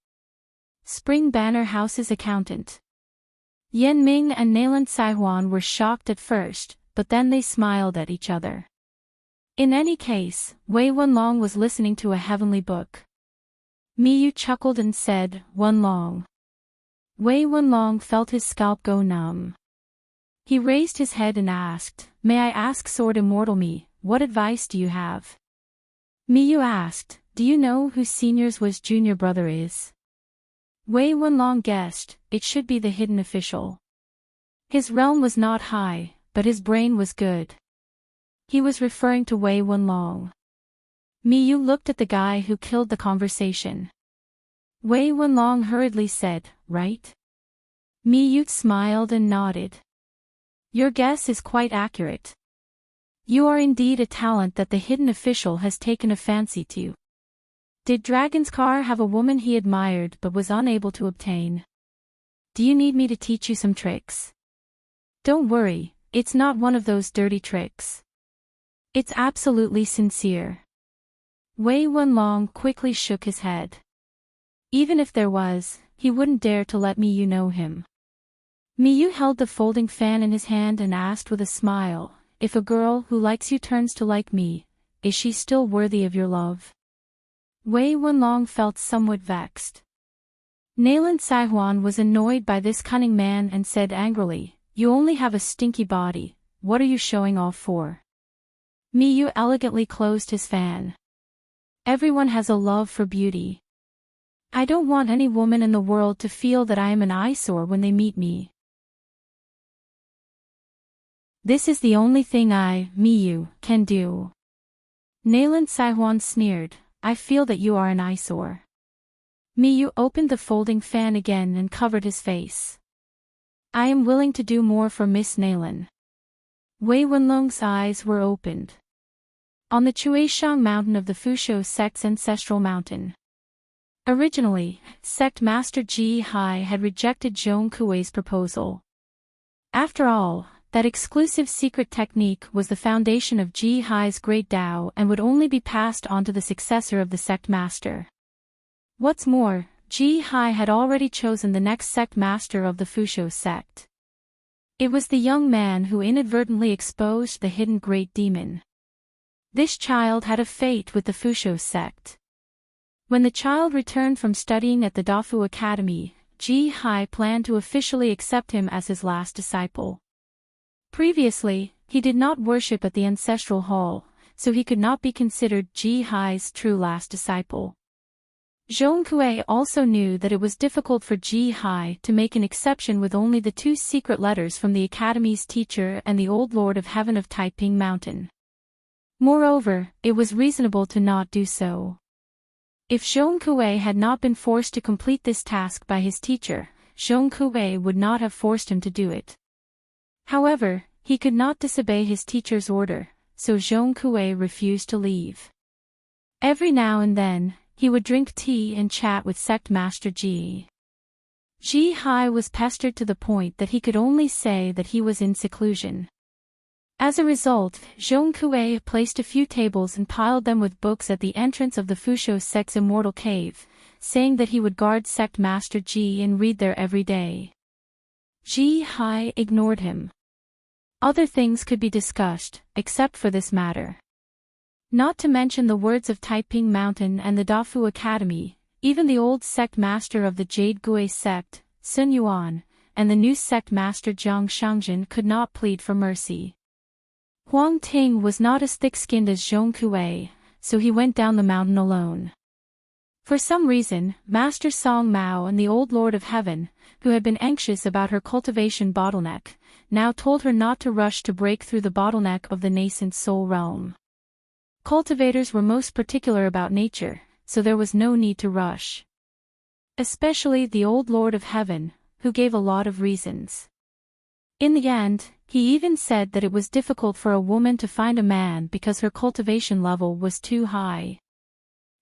A: Spring Banner House's accountant Yan Ming and Nailan Saihuan were shocked at first, but then they smiled at each other. In any case, Wei Wenlong was listening to a heavenly book. Mi Yu chuckled and said, Wenlong. Wei Wenlong felt his scalp go numb. He raised his head and asked, May I ask Sword Immortal Mi, what advice do you have? Mi Yu asked, Do you know who Senior's junior brother is? Wei Wenlong guessed, it should be the hidden official. His realm was not high, but his brain was good. He was referring to Wei Wenlong. Mi Yu looked at the guy who killed the conversation. Wei Wenlong hurriedly said, Right? Mi Yu smiled and nodded. Your guess is quite accurate. You are indeed a talent that the hidden official has taken a fancy to. Did Dragonskar have a woman he admired but was unable to obtain? Do you need me to teach you some tricks? Don't worry, it's not one of those dirty tricks. It's absolutely sincere. Wei Wenlong quickly shook his head. Even if there was, he wouldn't dare to let Mi Yu know him. Mi Yu held the folding fan in his hand and asked with a smile, If a girl who likes you turns to like me, is she still worthy of your love? Wei Wenlong felt somewhat vexed. Nailan Saihuan was annoyed by this cunning man and said angrily, You only have a stinky body, what are you showing off for? Mi Yu elegantly closed his fan. Everyone has a love for beauty. I don't want any woman in the world to feel that I am an eyesore when they meet me. This is the only thing Miyu, can do. Nayland Saihuan sneered, I feel that you are an eyesore. Miyu opened the folding fan again and covered his face. I am willing to do more for Miss Nayland. Wei Wenlong's eyes were opened. On the Chuishang mountain of the Fusho sect's ancestral mountain. Originally, sect master Ji Hai had rejected Zhong Kuei's proposal. After all, that exclusive secret technique was the foundation of Ji Hai's great Tao and would only be passed on to the successor of the sect master. What's more, Ji Hai had already chosen the next sect master of the Fusho sect. It was the young man who inadvertently exposed the hidden great demon. This child had a fate with the Fusho sect. When the child returned from studying at the Dafu Academy, Ji Hai planned to officially accept him as his last disciple. Previously, he did not worship at the ancestral hall, so he could not be considered Ji Hai's true last disciple. Zhong Kuei also knew that it was difficult for Ji Hai to make an exception with only the 2 secret letters from the Academy's teacher and the Old Lord of Heaven of Taiping Mountain. Moreover, it was reasonable to not do so. If Zhong Kuei had not been forced to complete this task by his teacher, Zhong Kuei would not have forced him to do it. However, he could not disobey his teacher's order, so Zhong Kuei refused to leave. Every now and then, he would drink tea and chat with sect master Ji. Ji Hai was pestered to the point that he could only say that he was in seclusion. As a result, Zhong Kuei placed a few tables and piled them with books at the entrance of the Fusho sect's immortal cave, saying that he would guard sect master Ji and read there every day. Ji Hai ignored him. Other things could be discussed, except for this matter. Not to mention the words of Taiping Mountain and the Dafu Academy, even the old sect master of the Jade Gui sect, Sun Yuan, and the new sect master Jiang Shangjin could not plead for mercy. Huang Ting was not as thick-skinned as Zhong Kuei, so he went down the mountain alone. For some reason, Master Song Mao and the Old Lord of Heaven, who had been anxious about her cultivation bottleneck, now told her not to rush to break through the bottleneck of the nascent soul realm. Cultivators were most particular about nature, so there was no need to rush. Especially the Old Lord of Heaven, who gave a lot of reasons. In the end, he even said that it was difficult for a woman to find a man because her cultivation level was too high.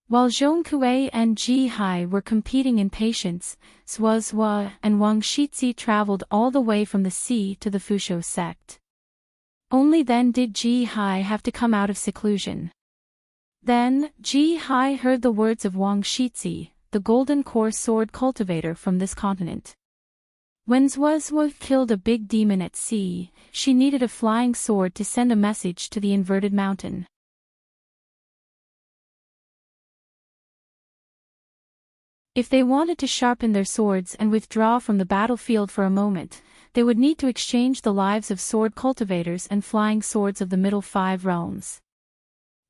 A: While Zhong Kuei and Ji Hai were competing in patience, Zhua Zhua and Wang Shizi traveled all the way from the sea to the Fusho sect. Only then did Ji Hai have to come out of seclusion. Then, Ji Hai heard the words of Wang Shizi, the golden core sword cultivator from this continent. When Zhua Zhua killed a big demon at sea, she needed a flying sword to send a message to the inverted mountain. If they wanted to sharpen their swords and withdraw from the battlefield for a moment, they would need to exchange the lives of sword cultivators and flying swords of the middle 5 realms.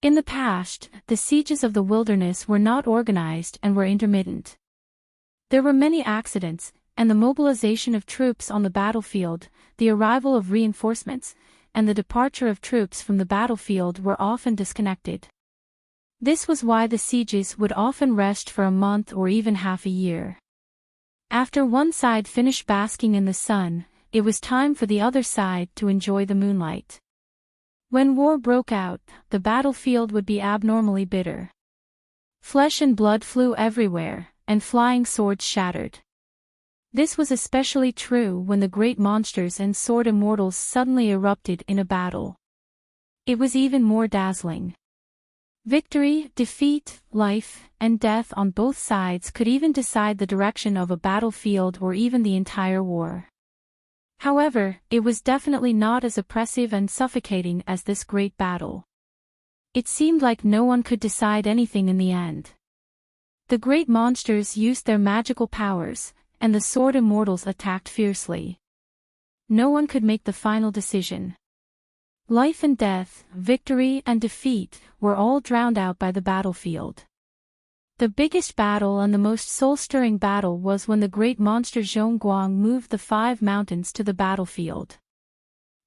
A: In the past, the sieges of the wilderness were not organized and were intermittent. There were many accidents, and the mobilization of troops on the battlefield, the arrival of reinforcements, and the departure of troops from the battlefield were often disconnected. This was why the sieges would often rest for a month or even half a year. After one side finished basking in the sun, it was time for the other side to enjoy the moonlight. When war broke out, the battlefield would be abnormally bitter. Flesh and blood flew everywhere, and flying swords shattered. This was especially true when the great monsters and sword immortals suddenly erupted in a battle. It was even more dazzling. Victory, defeat, life, and death on both sides could even decide the direction of a battlefield or even the entire war. However, it was definitely not as oppressive and suffocating as this great battle. It seemed like no one could decide anything in the end. The great monsters used their magical powers, and the sword immortals attacked fiercely. No one could make the final decision. Life and death, victory and defeat, were all drowned out by the battlefield. The biggest battle and the most soul-stirring battle was when the great monster Zhongguang moved the 5 mountains to the battlefield.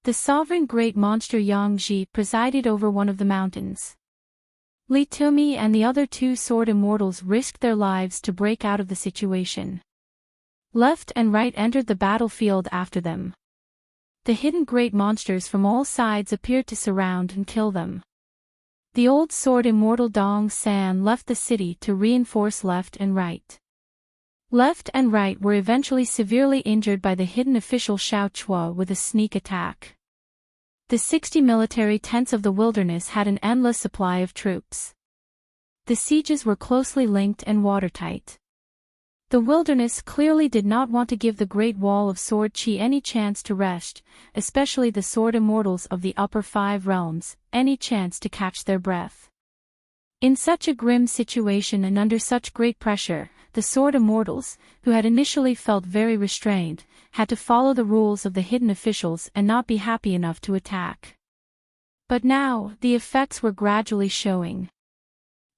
A: The sovereign great monster Yang Ji presided over one of the mountains. Li Tumi and the other two sword immortals risked their lives to break out of the situation. Left and right entered the battlefield after them. The hidden great monsters from all sides appeared to surround and kill them. The old sword immortal Dong San left the city to reinforce left and right. Left and right were eventually severely injured by the hidden official Xiao Chua with a sneak attack. The 60 military tents of the wilderness had an endless supply of troops. The sieges were closely linked and watertight. The wilderness clearly did not want to give the Great Wall of Sword Chi any chance to rest, especially the sword immortals of the upper 5 realms, any chance to catch their breath. In such a grim situation and under such great pressure, the sword immortals, who had initially felt very restrained, had to follow the rules of the hidden officials and not be happy enough to attack. But now, the effects were gradually showing.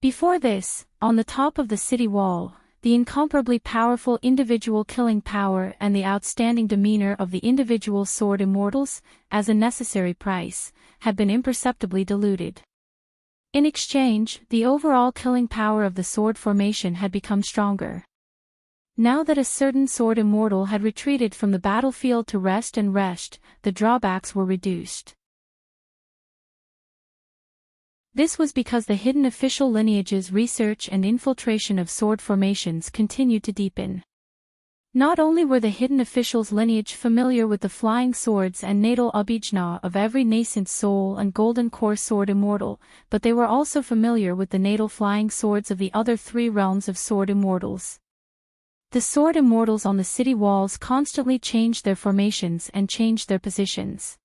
A: Before this, on the top of the city wall, the incomparably powerful individual killing power and the outstanding demeanor of the individual sword immortals, as a necessary price, had been imperceptibly diluted. In exchange, the overall killing power of the sword formation had become stronger. Now that a certain sword immortal had retreated from the battlefield to rest, the drawbacks were reduced. This was because the hidden official lineage's research and infiltration of sword formations continued to deepen. Not only were the hidden officials' lineage familiar with the flying swords and natal abhijna of every nascent soul and golden core sword immortal, but they were also familiar with the natal flying swords of the other 3 realms of sword immortals. The sword immortals on the city walls constantly changed their formations and changed their positions.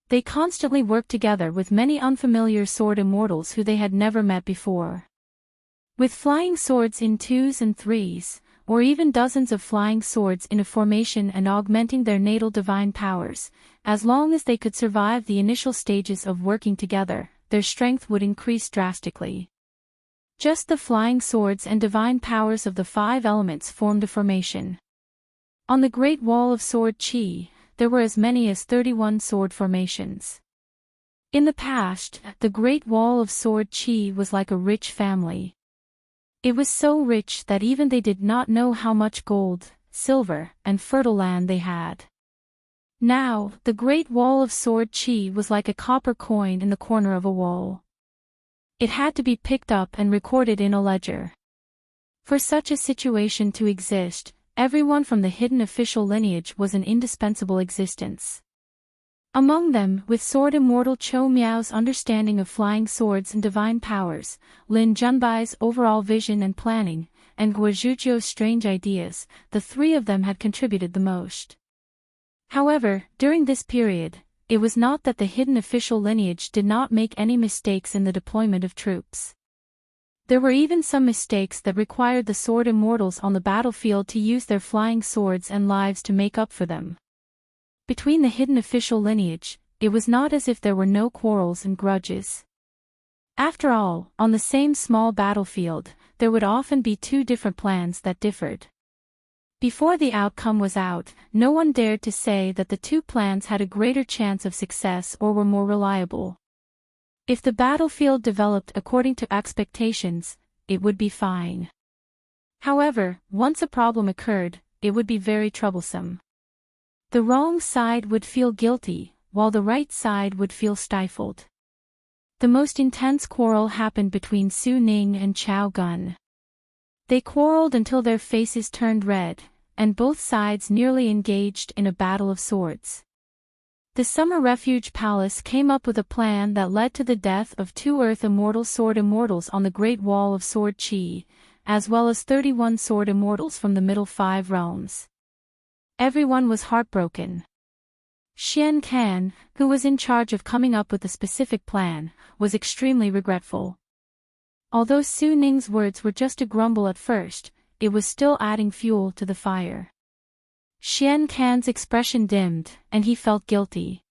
A: They constantly worked together with many unfamiliar sword immortals who they had never met before. With flying swords in 2s and 3s, or even dozens of flying swords in a formation and augmenting their natal divine powers, as long as they could survive the initial stages of working together, their strength would increase drastically. Just the flying swords and divine powers of the 5 elements formed a formation. On the Great Wall of Sword Chi, there were as many as 31 sword formations. In the past, the Great Wall of Sword Chi was like a rich family. It was so rich that even they did not know how much gold, silver, and fertile land they had. Now, the Great Wall of Sword Chi was like a copper coin in the corner of a wall. It had to be picked up and recorded in a ledger. For such a situation to exist, everyone from the hidden official lineage was an indispensable existence. Among them, with sword immortal Cho Miao's understanding of flying swords and divine powers, Lin Junbai's overall vision and planning, and Guozhuzhou's strange ideas, the 3 of them had contributed the most. However, during this period, it was not that the hidden official lineage did not make any mistakes in the deployment of troops. There were even some mistakes that required the sword immortals on the battlefield to use their flying swords and lives to make up for them. Between the hidden official lineage, it was not as if there were no quarrels and grudges. After all, on the same small battlefield, there would often be 2 different plans that differed. Before the outcome was out, no one dared to say that the 2 plans had a greater chance of success or were more reliable. If the battlefield developed according to expectations, it would be fine. However, once a problem occurred, it would be very troublesome. The wrong side would feel guilty, while the right side would feel stifled. The most intense quarrel happened between Su Ning and Chao Gun. They quarreled until their faces turned red, and both sides nearly engaged in a battle of swords. The Summer Refuge Palace came up with a plan that led to the death of 2 Earth Immortal sword immortals on the Great Wall of Sword Chi, as well as 31 sword immortals from the middle 5 realms. Everyone was heartbroken. Xian Can, who was in charge of coming up with the specific plan, was extremely regretful. Although Su Ning's words were just a grumble at first, it was still adding fuel to the fire. Xian Can's expression dimmed, and he felt guilty.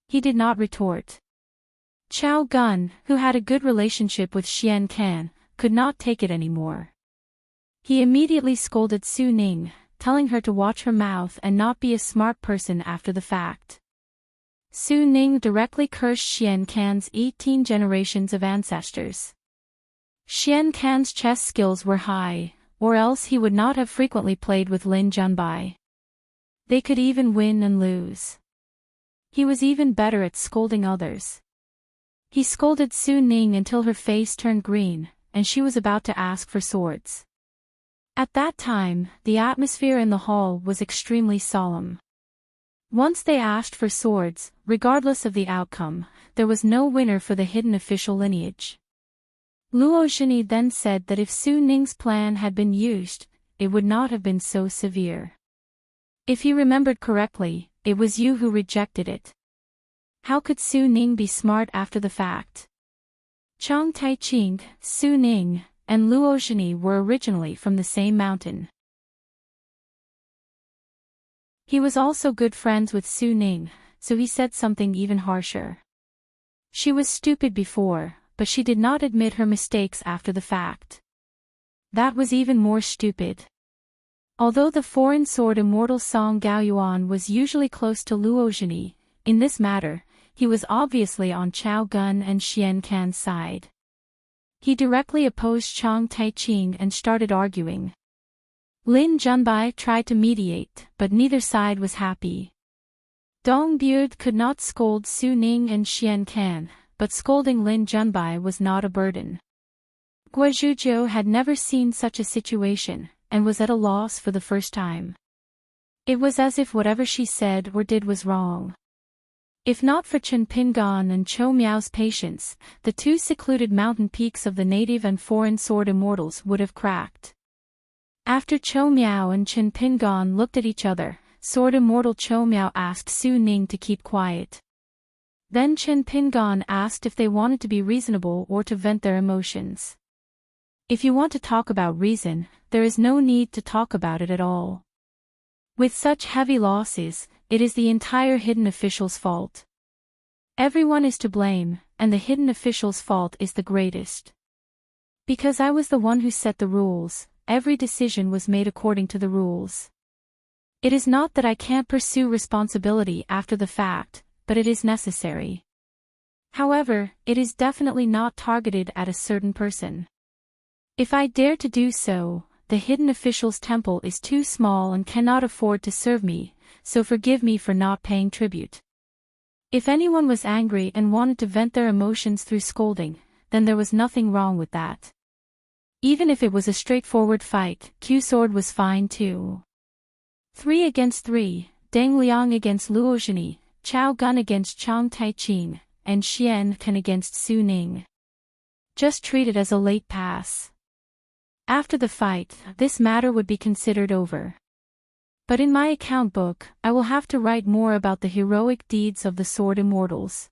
A: He did not retort. Chao Gun, who had a good relationship with Xian Can, could not take it anymore. He immediately scolded Su Ning, telling her to watch her mouth and not be a smart person after the fact. Su Ning directly cursed Xian Can's 18 generations of ancestors. Xian Can's chess skills were high, or else he would not have frequently played with Lin Junbai. They could even win and lose. He was even better at scolding others. He scolded Su Ning until her face turned green, and she was about to ask for swords. At that time, the atmosphere in the hall was extremely solemn. Once they asked for swords, regardless of the outcome, there was no winner for the hidden official lineage. Luo Zhini then said that if Su Ning's plan had been used, it would not have been so severe. If he remembered correctly, it was you who rejected it. How could Su Ning be smart after the fact? Chang Taiqing, Su Ning, and Luo Zhini were originally from the same mountain. He was also good friends with Su Ning, so he said something even harsher. She was stupid before, but she did not admit her mistakes after the fact. That was even more stupid. Although the foreign sword immortal Song Gaoyuan was usually close to Luo Zhini, in this matter, he was obviously on Chao Gun and Xian Can's side. He directly opposed Chang Taiqing and started arguing. Lin Junbai tried to mediate, but neither side was happy. Dong Beard could not scold Su Ning and Xian Can, but scolding Lin Junbai was not a burden. Guo Zhujiu had never seen such a situation, and was at a loss for the first time. It was as if whatever she said or did was wrong. If not for Chen Pingan and Chou Miao's patience, the two secluded mountain peaks of the native and foreign sword immortals would have cracked. After Chou Miao and Chen Pingan looked at each other, sword immortal Chou Miao asked Su Ning to keep quiet. Then Chen Pingan asked if they wanted to be reasonable or to vent their emotions. If you want to talk about reason, there is no need to talk about it at all. With such heavy losses, it is the entire hidden official's fault. Everyone is to blame, and the hidden official's fault is the greatest. Because I was the one who set the rules, every decision was made according to the rules. It is not that I can't pursue responsibility after the fact, but it is necessary. However, it is definitely not targeted at a certain person. If I dare to do so, the hidden official's temple is too small and cannot afford to serve me, so forgive me for not paying tribute. If anyone was angry and wanted to vent their emotions through scolding, then there was nothing wrong with that. Even if it was a straightforward fight, Q-sword was fine too. 3 against 3, Deng Liang against Luo Zhini, Chao Gun against Chang Taiqing, and Xian Can against Su Ning. Just treat it as a late pass. After the fight, this matter would be considered over. But in my account book, I will have to write more about the heroic deeds of the sword immortals.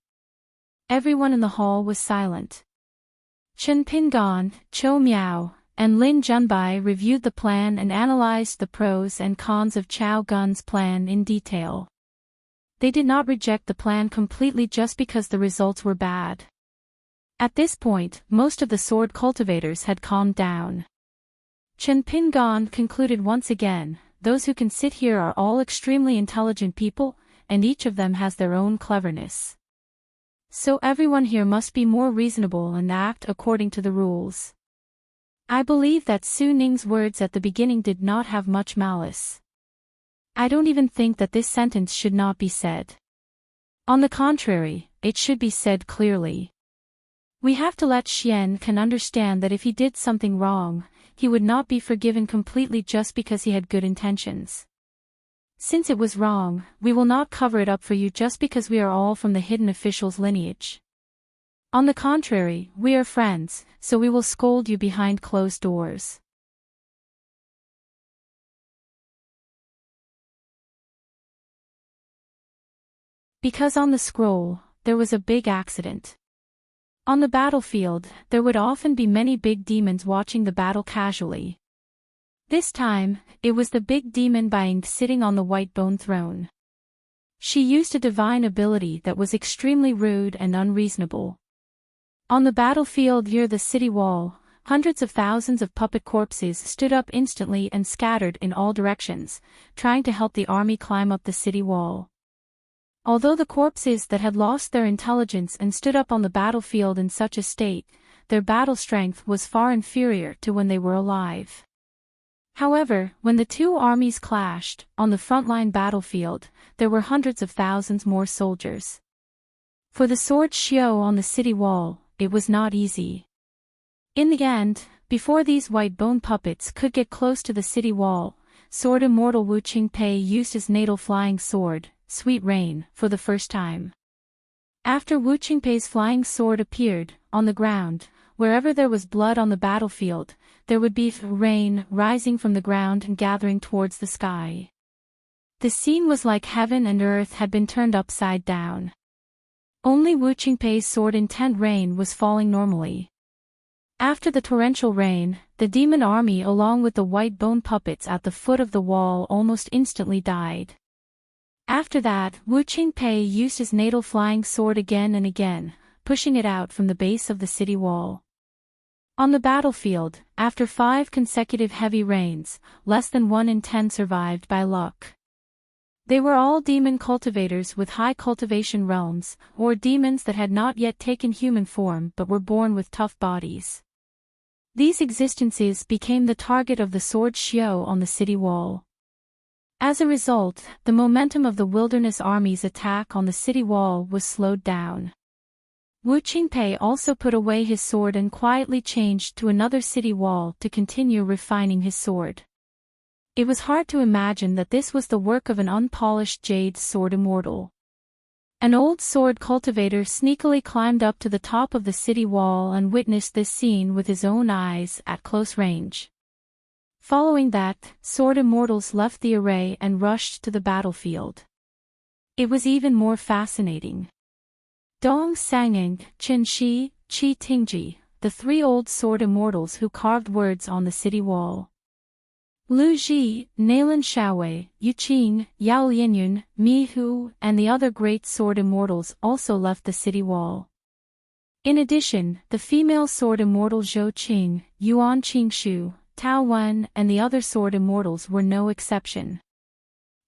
A: Everyone in the hall was silent. Chen Pingan, Chou Miao, and Lin Junbai reviewed the plan and analyzed the pros and cons of Chao Gun's plan in detail. They did not reject the plan completely just because the results were bad. At this point, most of the sword cultivators had calmed down. Chen Pingan concluded once again, those who can sit here are all extremely intelligent people, and each of them has their own cleverness. So everyone here must be more reasonable and act according to the rules. I believe that Su Ning's words at the beginning did not have much malice. I don't even think that this sentence should not be said. On the contrary, it should be said clearly. We have to let Xian Can understand that if he did something wrong, he would not be forgiven completely just because he had good intentions. Since it was wrong, we will not cover it up for you just because we are all from the hidden official's lineage. On the contrary, we are friends, so we will scold you behind closed doors. Because on the scroll, there was a big accident. On the battlefield, there would often be many big demons watching the battle casually. This time, it was the big demon Bang sitting on the white bone throne. She used a divine ability that was extremely rude and unreasonable. On the battlefield near the city wall, hundreds of thousands of puppet corpses stood up instantly and scattered in all directions, trying to help the army climb up the city wall. Although the corpses that had lost their intelligence and stood up on the battlefield in such a state, their battle strength was far inferior to when they were alive. However, when the two armies clashed, on the frontline battlefield, there were hundreds of thousands more soldiers. For the sword Xiao on the city wall, it was not easy. In the end, before these white bone puppets could get close to the city wall, sword immortal Wu Qingpei used his natal flying sword, Sweet Rain, for the first time. After Wu Qingpei's flying sword appeared, on the ground, wherever there was blood on the battlefield, there would be rain rising from the ground and gathering towards the sky. The scene was like heaven and earth had been turned upside down. Only Wu Qingpei's sword intent rain was falling normally. After the torrential rain, the demon army along with the white bone puppets at the foot of the wall almost instantly died. After that, Wu Qingpei used his natal flying sword again and again, pushing it out from the base of the city wall. On the battlefield, after 5 consecutive heavy rains, less than 1 in 10 survived by luck. They were all demon cultivators with high cultivation realms, or demons that had not yet taken human form but were born with tough bodies. These existences became the target of the sword Xiao on the city wall. As a result, the momentum of the wilderness army's attack on the city wall was slowed down. Wu Qingpei also put away his sword and quietly changed to another city wall to continue refining his sword. It was hard to imagine that this was the work of an unpolished jade sword immortal. An old sword cultivator sneakily climbed up to the top of the city wall and witnessed this scene with his own eyes at close range. Following that, sword immortals left the array and rushed to the battlefield. It was even more fascinating. Dong Sangeng, Qin Shi, Qi Tingji, the 3 old sword immortals who carved words on the city wall. Lu Ji, Nailan Shaowei, Yu Qing, Yao Lianyun, Mi Hu, and the other great sword immortals also left the city wall. In addition, the female sword immortal Zhou Qing, Yuan Qingshu, Tao Wen, and the other sword immortals were no exception.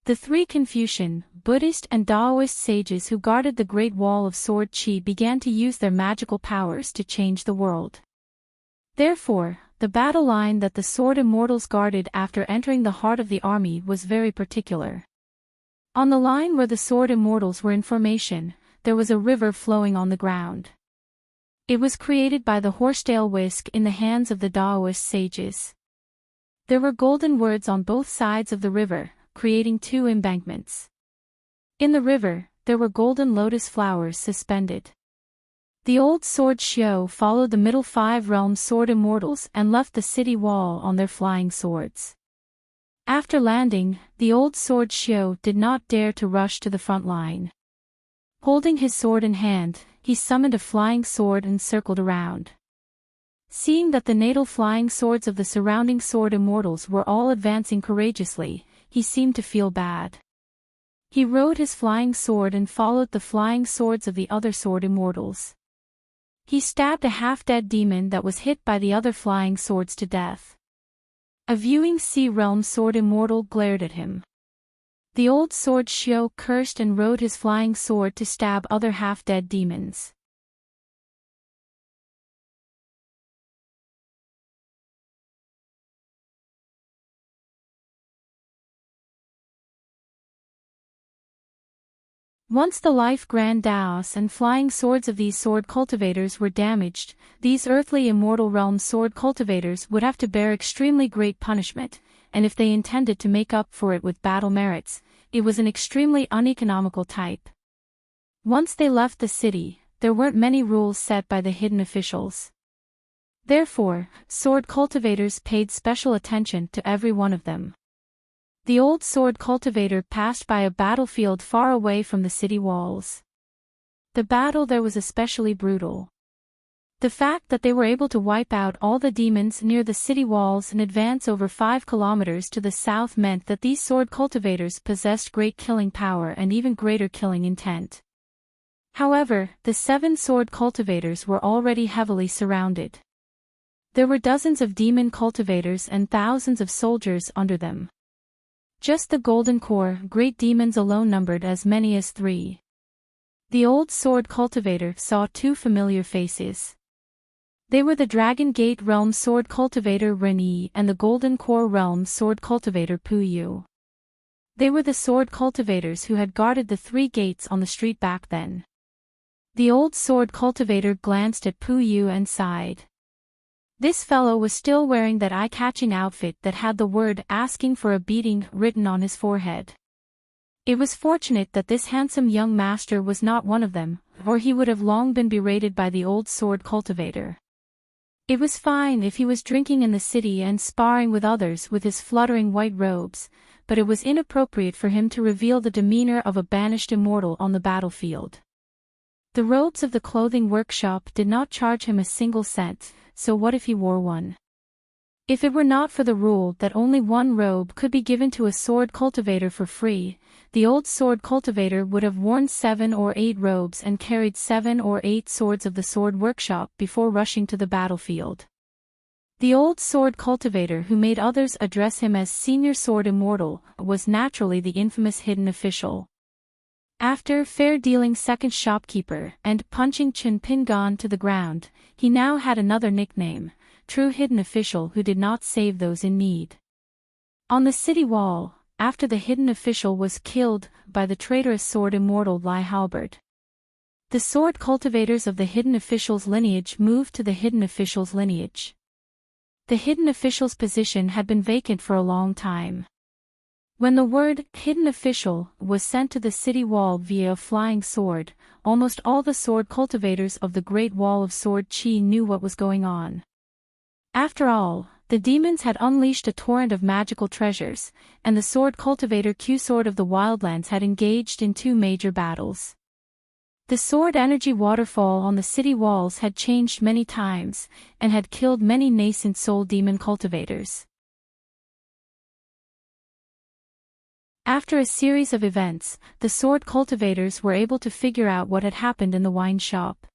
A: The 3 Confucian, Buddhist and Taoist sages who guarded the Great Wall of Sword Qi began to use their magical powers to change the world. Therefore, the battle line that the sword immortals guarded after entering the heart of the army was very particular. On the line where the sword immortals were in formation, there was a river flowing on the ground. It was created by the horsetail whisk in the hands of the Taoist sages. There were golden words on both sides of the river, creating 2 embankments. In the river, there were golden lotus flowers suspended. The old sword Xiao followed the middle 5 realm sword immortals and left the city wall on their flying swords. After landing, the old sword Xiao did not dare to rush to the front line. Holding his sword in hand, he summoned a flying sword and circled around. Seeing that the natal flying swords of the surrounding sword immortals were all advancing courageously, he seemed to feel bad. He rode his flying sword and followed the flying swords of the other sword immortals. He stabbed a half-dead demon that was hit by the other flying swords to death. A viewing sea realm sword immortal glared at him. The old sword Xiao cursed and rode his flying sword to stab other half-dead demons. Once the life grand Daos and flying swords of these sword cultivators were damaged, these earthly immortal realm sword cultivators would have to bear extremely great punishment, and if they intended to make up for it with battle merits, it was an extremely uneconomical type. Once they left the city, there weren't many rules set by the hidden officials. Therefore, sword cultivators paid special attention to every one of them. The old sword cultivator passed by a battlefield far away from the city walls. The battle there was especially brutal. The fact that they were able to wipe out all the demons near the city walls and advance over 5 kilometers to the south meant that these sword cultivators possessed great killing power and even greater killing intent. However, the 7 sword cultivators were already heavily surrounded. There were dozens of demon cultivators and thousands of soldiers under them. Just the Golden Core great demons alone numbered as many as 3. The old sword cultivator saw two familiar faces. They were the Dragon Gate Realm sword cultivator Ren and the Golden Core Realm sword cultivator Puyu. They were the sword cultivators who had guarded the three gates on the street back then. The old sword cultivator glanced at Puyu and sighed. This fellow was still wearing that eye-catching outfit that had the word "asking for a beating" written on his forehead. It was fortunate that this handsome young master was not one of them, or he would have long been berated by the old sword cultivator. It was fine if he was drinking in the city and sparring with others with his fluttering white robes, but it was inappropriate for him to reveal the demeanor of a banished immortal on the battlefield. The robes of the clothing workshop did not charge him a single cent, so what if he wore one? If it were not for the rule that only one robe could be given to a sword cultivator for free, the old sword cultivator would have worn 7 or 8 robes and carried 7 or 8 swords of the sword workshop before rushing to the battlefield. The old sword cultivator who made others address him as Senior Sword Immortal was naturally the infamous hidden official. After fair-dealing second shopkeeper and punching Chen Pingan to the ground, he now had another nickname, True Hidden Official who did not save those in need. On the city wall, after the hidden official was killed by the traitorous sword immortal Lai Halberd, the sword cultivators of the hidden official's lineage moved to the hidden official's lineage. The hidden official's position had been vacant for a long time. When the word "hidden official" was sent to the city wall via a flying sword, almost all the sword cultivators of the Great Wall of Sword Chi knew what was going on. After all, the demons had unleashed a torrent of magical treasures, and the sword cultivator Q-Sword of the Wildlands had engaged in 2 major battles. The sword energy waterfall on the city walls had changed many times, and had killed many nascent soul demon cultivators. After a series of events, the sword cultivators were able to figure out what had happened in the wine shop.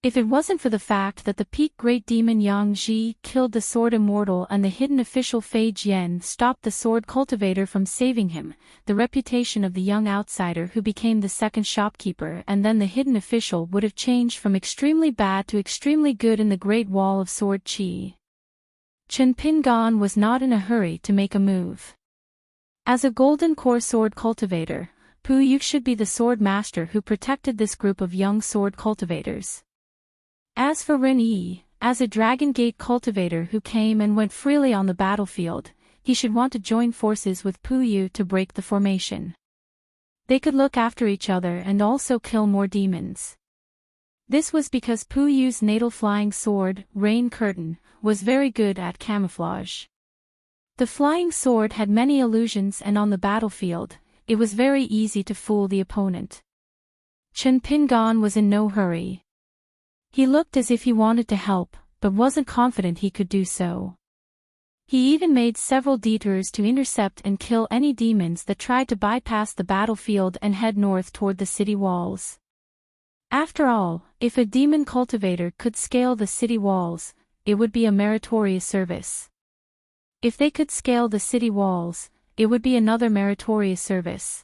A: If it wasn't for the fact that the peak great demon Yang Ji killed the sword immortal and the hidden official Fei Jian stopped the sword cultivator from saving him, the reputation of the young outsider who became the second shopkeeper and then the hidden official would have changed from extremely bad to extremely good in the Great Wall of Sword Chi. Chen Pingan was not in a hurry to make a move. As a golden core sword cultivator, Pu Yu should be the sword master who protected this group of young sword cultivators. As for Ren Yi, as a Dragon Gate cultivator who came and went freely on the battlefield, he should want to join forces with Pu Yu to break the formation. They could look after each other and also kill more demons. This was because Pu Yu's natal flying sword, Rain Curtain, was very good at camouflage. The flying sword had many illusions and on the battlefield, it was very easy to fool the opponent. Chen Pingan was in no hurry. He looked as if he wanted to help, but wasn't confident he could do so. He even made several detours to intercept and kill any demons that tried to bypass the battlefield and head north toward the city walls. After all, if a demon cultivator could scale the city walls, it would be a meritorious service. If they could scale the city walls, it would be another meritorious service.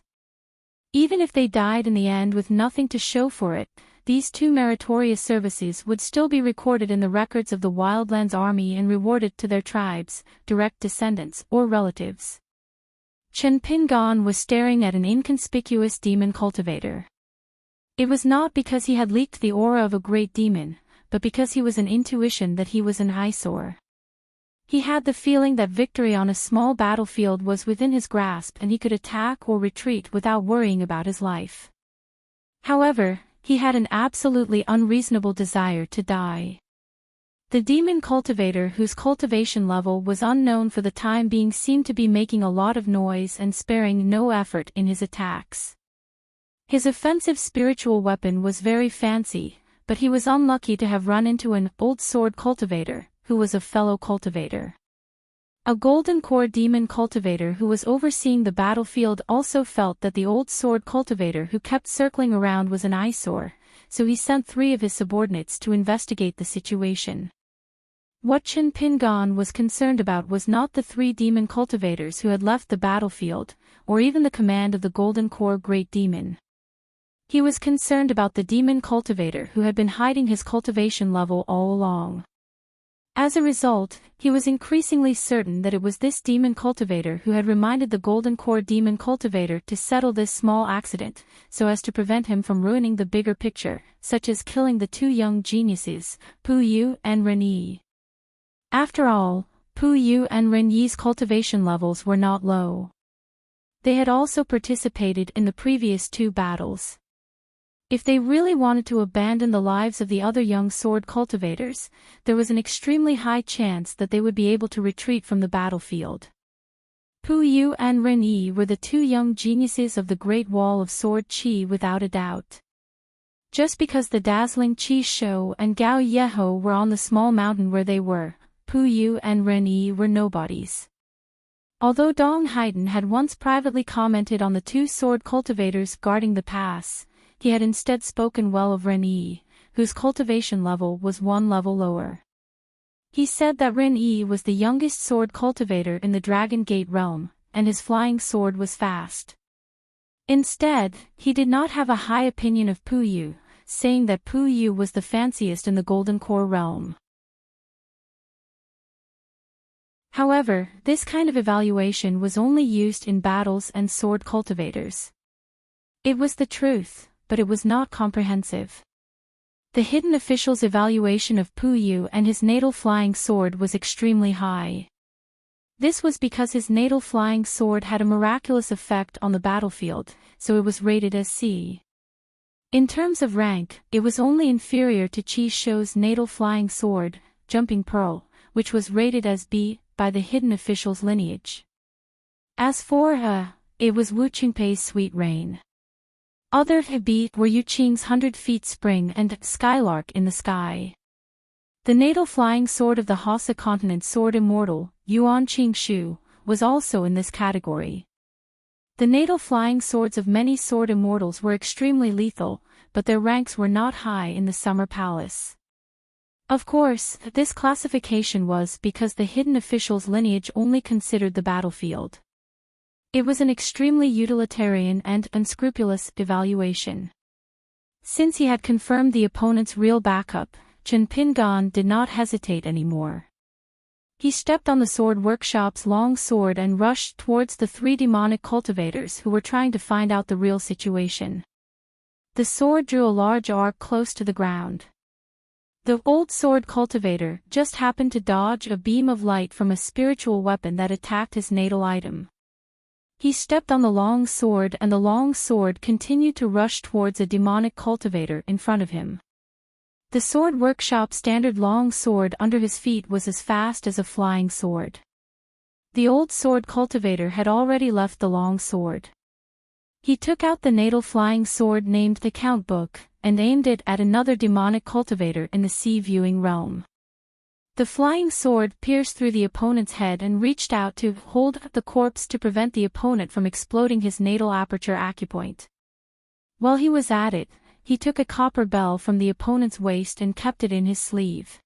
A: Even if they died in the end with nothing to show for it, these 2 meritorious services would still be recorded in the records of the Wildlands Army and rewarded to their tribes, direct descendants, or relatives. Chen Pingan was staring at an inconspicuous demon cultivator. It was not because he had leaked the aura of a great demon, but because he was an intuition that he was an eyesore. He had the feeling that victory on a small battlefield was within his grasp and he could attack or retreat without worrying about his life. However, he had an absolutely unreasonable desire to die. The demon cultivator whose cultivation level was unknown for the time being seemed to be making a lot of noise and sparing no effort in his attacks. His offensive spiritual weapon was very fancy, but he was unlucky to have run into an old sword cultivator, who was a fellow cultivator. A golden core demon cultivator who was overseeing the battlefield also felt that the old sword cultivator who kept circling around was an eyesore, so he sent 3 of his subordinates to investigate the situation. What Chen Pingan was concerned about was not the 3 demon cultivators who had left the battlefield, or even the command of the golden core great demon. He was concerned about the demon cultivator who had been hiding his cultivation level all along. As a result, he was increasingly certain that it was this demon cultivator who had reminded the Golden Core demon cultivator to settle this small accident, so as to prevent him from ruining the bigger picture, such as killing the two young geniuses, Pu Yu and Ren Yi. After all, Pu Yu and Ren Yi's cultivation levels were not low. They had also participated in the previous two battles. If they really wanted to abandon the lives of the other young sword cultivators, there was an extremely high chance that they would be able to retreat from the battlefield. Pu Yu and Ren Yi were the two young geniuses of the Great Wall of Sword Qi without a doubt. Just because the dazzling Qi Shou and Gao Yeho were on the small mountain where they were, Pu Yu and Ren Yi were nobodies. Although Dong Haiden had once privately commented on the two sword cultivators guarding the pass, he had instead spoken well of Ren Yi, whose cultivation level was one level lower. He said that Ren Yi was the youngest sword cultivator in the Dragon Gate realm, and his flying sword was fast. Instead, he did not have a high opinion of Pu Yu, saying that Pu Yu was the fanciest in the Golden Core realm. However, this kind of evaluation was only used in battles and sword cultivators. It was the truth, but it was not comprehensive. The hidden official's evaluation of Pu Yu and his natal flying sword was extremely high. This was because his natal flying sword had a miraculous effect on the battlefield, so it was rated as C. In terms of rank, it was only inferior to Qi Shou's natal flying sword, Jumping Pearl, which was rated as B by the hidden official's lineage. As for it was Wu Qingpei's Sweet Rain. Other B were Yu Qing's 100 Feet Spring and Skylark in the Sky. The natal flying sword of the Hausa continent Sword Immortal, Yuan Qing Shu, was also in this category. The natal flying swords of many sword immortals were extremely lethal, but their ranks were not high in the Summer Palace. Of course, this classification was because the hidden official's lineage only considered the battlefield. It was an extremely utilitarian and unscrupulous evaluation. Since he had confirmed the opponent's real backup, Chen Pingan did not hesitate anymore. He stepped on the sword workshop's long sword and rushed towards the three demonic cultivators who were trying to find out the real situation. The sword drew a large arc close to the ground. The old sword cultivator just happened to dodge a beam of light from a spiritual weapon that attacked his natal item. He stepped on the long sword and the long sword continued to rush towards a demonic cultivator in front of him. The sword workshop standard long sword under his feet was as fast as a flying sword. The old sword cultivator had already left the long sword. He took out the natal flying sword named the Audiobook, and aimed it at another demonic cultivator in the sea-viewing realm. The flying sword pierced through the opponent's head and reached out to hold the corpse to prevent the opponent from exploding his natal aperture acupoint. While he was at it, he took a copper bell from the opponent's waist and kept it in his sleeve.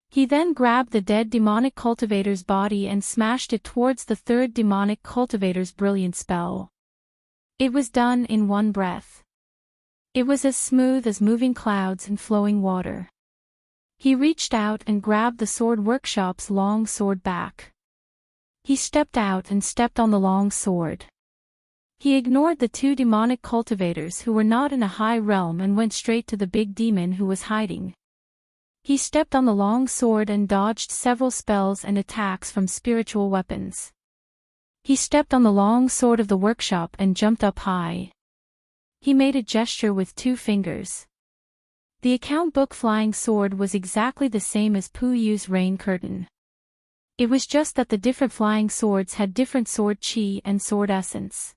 A: He then grabbed the dead demonic cultivator's body and smashed it towards the third demonic cultivator's brilliant spell. It was done in one breath. It was as smooth as moving clouds and flowing water. He reached out and grabbed the sword workshop's long sword back. He stepped out and stepped on the long sword. He ignored the two demonic cultivators who were not in a high realm and went straight to the big demon who was hiding. He stepped on the long sword and dodged several spells and attacks from spiritual weapons. He stepped on the long sword of the workshop and jumped up high. He made a gesture with two fingers. The Audiobook flying sword was exactly the same as Pu Yu's rain curtain. It was just that the different flying swords had different sword chi and sword essence.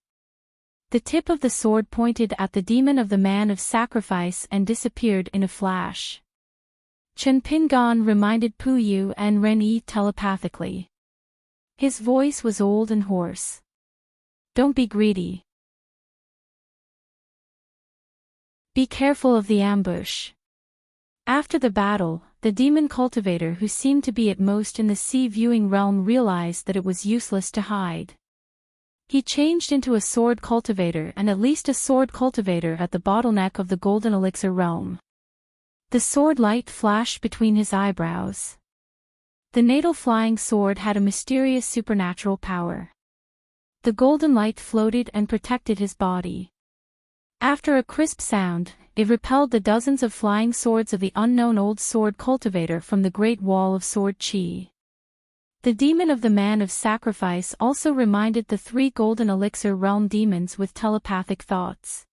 A: The tip of the sword pointed at the demon of the man of sacrifice and disappeared in a flash. Chen Pingan reminded Pu Yu and Ren Yi telepathically. His voice was old and hoarse. Don't be greedy. Be careful of the ambush. After the battle, the demon cultivator who seemed to be at most in the sea-viewing realm realized that it was useless to hide. He changed into a sword cultivator and at least a sword cultivator at the bottleneck of the golden elixir realm. The sword light flashed between his eyebrows. The natal flying sword had a mysterious supernatural power. The golden light floated and protected his body. After a crisp sound, it repelled the dozens of flying swords of the unknown old sword cultivator from the great wall of sword chi. The demon of the man of sacrifice also reminded the 3 golden elixir realm demons with telepathic thoughts.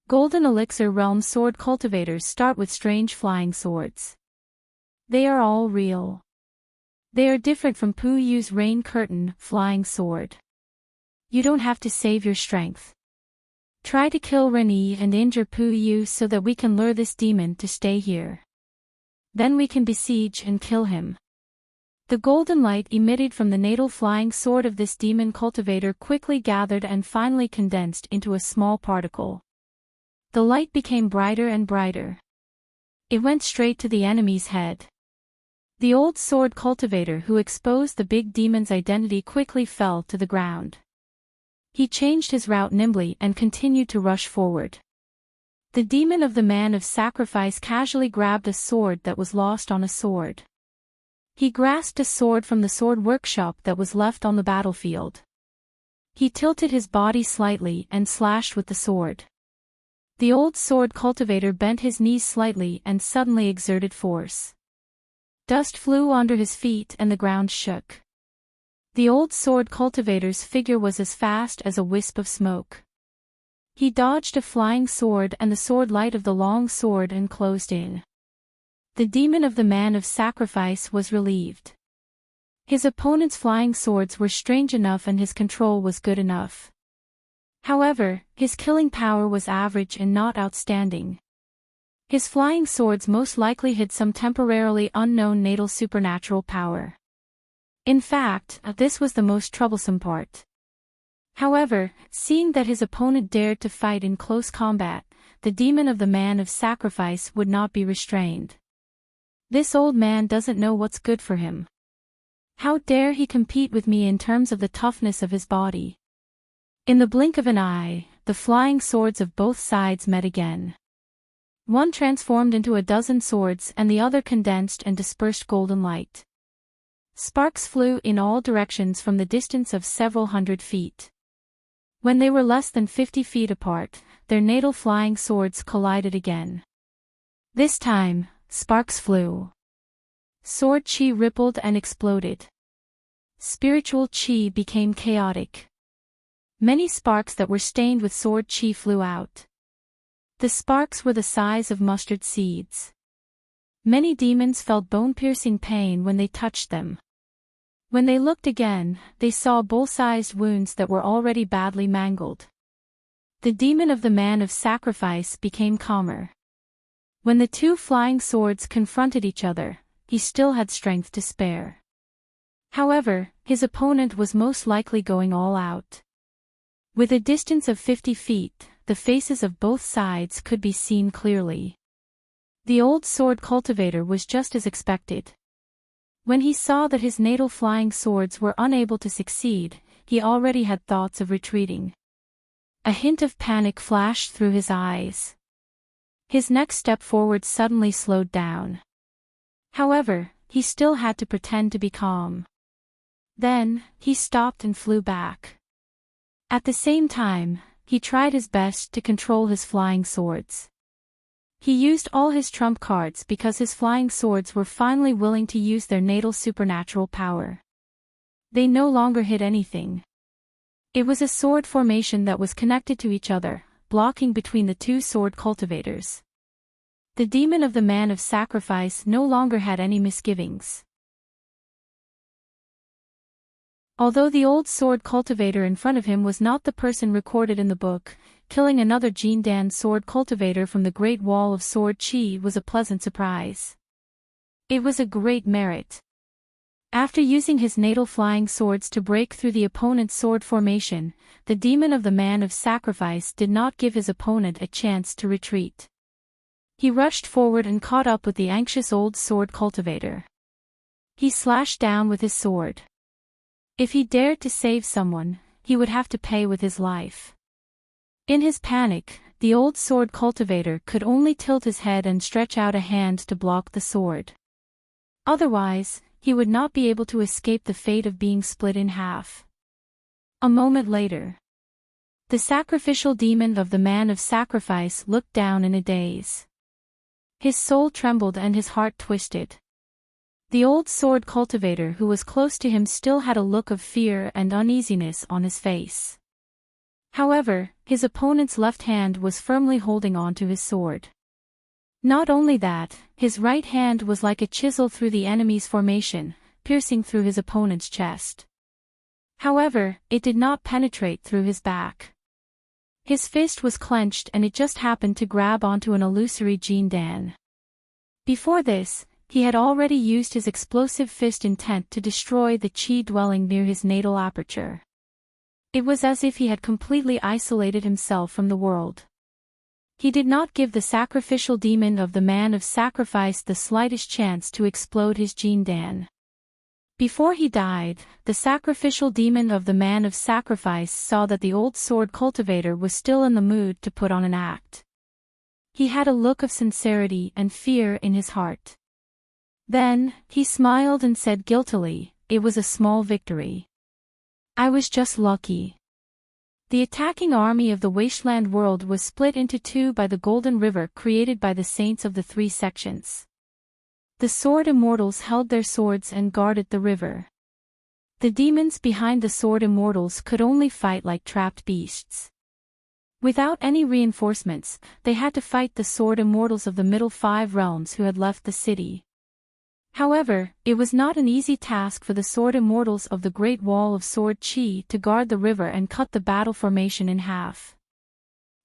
A: Golden elixir realm sword cultivators start with strange flying swords. They are all real. They are different from Pu Yu's rain curtain flying sword. You don't have to save your strength. Try to kill Ren'Yi and injure Pu Yu so that we can lure this demon to stay here. Then we can besiege and kill him. The golden light emitted from the natal flying sword of this demon cultivator quickly gathered and finally condensed into a small particle. The light became brighter and brighter. It went straight to the enemy's head. The old sword cultivator who exposed the big demon's identity quickly fell to the ground. He changed his route nimbly and continued to rush forward. The demon of the man of sacrifice casually grabbed a sword that was lost on a sword. He grasped a sword from the sword workshop that was left on the battlefield. He tilted his body slightly and slashed with the sword. The old sword cultivator bent his knees slightly and suddenly exerted force. Dust flew under his feet and the ground shook. The old sword cultivator's figure was as fast as a wisp of smoke. He dodged a flying sword and the sword light of the long sword and closed in. The demon of the man of sacrifice was relieved. His opponent's flying swords were strange enough and his control was good enough. However, his killing power was average and not outstanding. His flying swords most likely hid some temporarily unknown natal supernatural power. In fact, this was the most troublesome part. However, seeing that his opponent dared to fight in close combat, the demon of the man of sacrifice would not be restrained. This old man doesn't know what's good for him. How dare he compete with me in terms of the toughness of his body? In the blink of an eye, the flying swords of both sides met again. One transformed into a dozen swords and the other condensed and dispersed golden light. Sparks flew in all directions from the distance of several hundred feet. When they were less than 50 feet apart, their natal flying swords collided again. This time, sparks flew. Sword chi rippled and exploded. Spiritual chi became chaotic. Many sparks that were stained with sword chi flew out. The sparks were the size of mustard seeds. Many demons felt bone-piercing pain when they touched them. When they looked again, they saw bull-sized wounds that were already badly mangled. The demon of the man of sacrifice became calmer. When the 2 flying swords confronted each other, he still had strength to spare. However, his opponent was most likely going all out. With a distance of 50 feet, the faces of both sides could be seen clearly. The old sword cultivator was just as expected. When he saw that his natal flying swords were unable to succeed, he already had thoughts of retreating. A hint of panic flashed through his eyes. His next step forward suddenly slowed down. However, he still had to pretend to be calm. Then, he stopped and flew back. At the same time, he tried his best to control his flying swords. He used all his trump cards because his flying swords were finally willing to use their natal supernatural power. They no longer hit anything. It was a sword formation that was connected to each other, blocking between the 2 sword cultivators. The demon of the man of sacrifice no longer had any misgivings. Although the old sword cultivator in front of him was not the person recorded in the book, killing another Jindan sword cultivator from the Great Wall of Sword Chi was a pleasant surprise. It was a great merit. After using his natal flying swords to break through the opponent's sword formation, the demon of the man of sacrifice did not give his opponent a chance to retreat. He rushed forward and caught up with the anxious old sword cultivator. He slashed down with his sword. If he dared to save someone, he would have to pay with his life. In his panic, the old sword cultivator could only tilt his head and stretch out a hand to block the sword. Otherwise, he would not be able to escape the fate of being split in half. A moment later, the sacrificial demon of the man of sacrifice looked down in a daze. His soul trembled and his heart twisted. The old sword cultivator who was close to him still had a look of fear and uneasiness on his face. However, his opponent's left hand was firmly holding on to his sword. Not only that, his right hand was like a chisel through the enemy's formation, piercing through his opponent's chest. However, it did not penetrate through his back. His fist was clenched and it just happened to grab onto an illusory jindan. Before this, he had already used his explosive fist intent to destroy the chi dwelling near his natal aperture. It was as if he had completely isolated himself from the world. He did not give the sacrificial demon of the man of sacrifice the slightest chance to explode his jindan. Before he died, the sacrificial demon of the man of sacrifice saw that the old sword cultivator was still in the mood to put on an act. He had a look of sincerity and fear in his heart. Then, he smiled and said guiltily, "It was a small victory. I was just lucky." The attacking army of the wasteland world was split into two by the golden river created by the saints of the three sections. The sword immortals held their swords and guarded the river. The demons behind the sword immortals could only fight like trapped beasts. Without any reinforcements, they had to fight the sword immortals of the middle five realms who had left the city. However, it was not an easy task for the sword immortals of the Great Wall of Sword Chi to guard the river and cut the battle formation in half.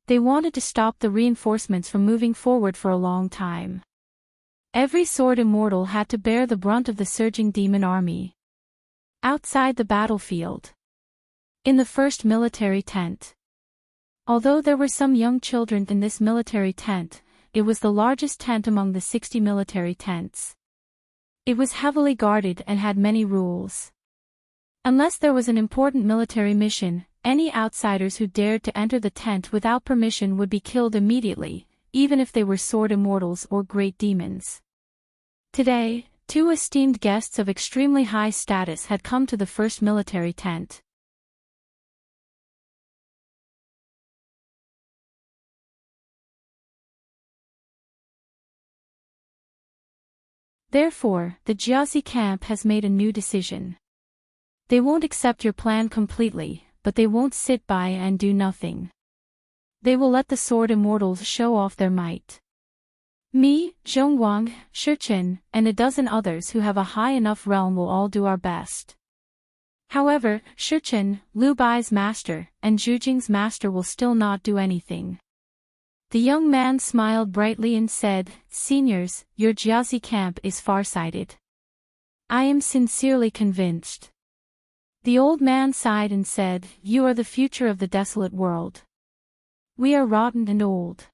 A: They wanted to stop the reinforcements from moving forward for a long time. Every sword immortal had to bear the brunt of the surging demon army. Outside the battlefield. In the first military tent. Although there were some young children in this military tent, it was the largest tent among the 60 military tents. It was heavily guarded and had many rules. Unless there was an important military mission, any outsiders who dared to enter the tent without permission would be killed immediately, even if they were sword immortals or great demons. Today, two esteemed guests of extremely high status had come to the first military tent. Therefore, the Jiazi camp has made a new decision. They won't accept your plan completely, but they won't sit by and do nothing. They will let the sword immortals show off their might. Me, Zhongguang, Shichen, and a dozen others who have a high enough realm will all do our best. However, Shichen, Liu Bai's master, and Zhu Jing's master will still not do anything. The young man smiled brightly and said, "Seniors, your Jiazi camp is farsighted. I am sincerely convinced." The old man sighed and said, "You are the future of the desolate world. We are rotten and old."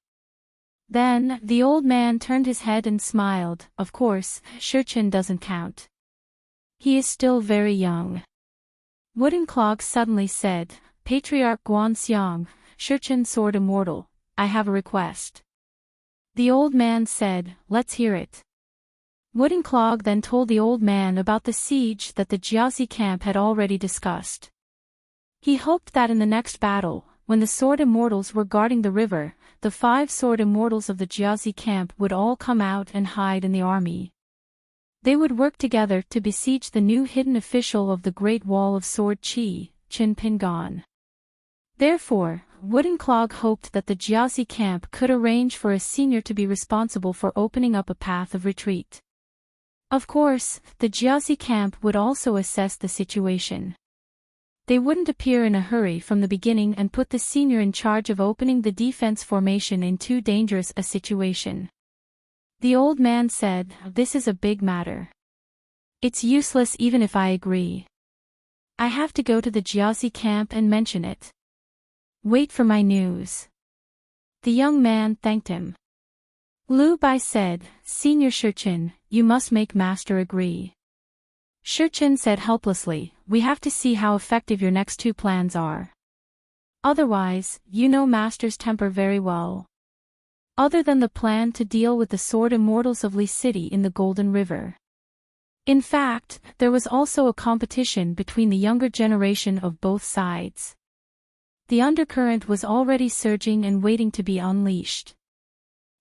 A: Then, the old man turned his head and smiled. "Of course, Shichen doesn't count. He is still very young." Wooden Clog suddenly said, "Patriarch Guanxiang, Shichen Sword Immortal, I have a request." The old man said, "Let's hear it." Wooden Clog then told the old man about the siege that the Jiazi camp had already discussed. He hoped that in the next battle, when the sword immortals were guarding the river, the 5 sword immortals of the Jiazi camp would all come out and hide in the army. They would work together to besiege the new hidden official of the Great Wall of Sword Chi, Qin Pingan. Therefore, Wooden Clog hoped that the Jiazi camp could arrange for a senior to be responsible for opening up a path of retreat. Of course, the Jiazi camp would also assess the situation. They wouldn't appear in a hurry from the beginning and put the senior in charge of opening the defense formation in too dangerous a situation. The old man said, "This is a big matter. It's useless even if I agree. I have to go to the Jiazi camp and mention it. Wait for my news." The young man thanked him. Liu Bai said, "Senior Shichen, you must make master agree. Shurchen said helplessly, "We have to see how effective your next two plans are. Otherwise, you know Master's temper very well. Other than the plan to deal with the sword immortals of Lee City in the Golden River. In fact, there was also a competition between the younger generation of both sides. The undercurrent was already surging and waiting to be unleashed.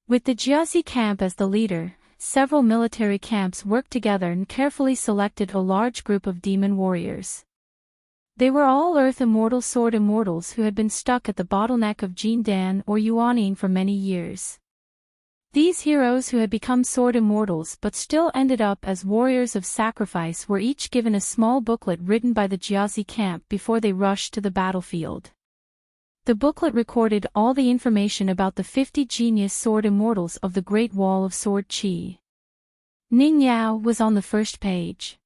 A: With the Jiazi camp as the leader, several military camps worked together and carefully selected a large group of demon warriors. They were all Earth Immortal sword immortals who had been stuck at the bottleneck of Jindan or Yuaning for many years. These heroes who had become sword immortals but still ended up as warriors of sacrifice were each given a small booklet written by the Jiazi camp before they rushed to the battlefield. The booklet recorded all the information about the 50 genius sword immortals of the Great Wall of Sword Qi. Ning Yao was on the first page.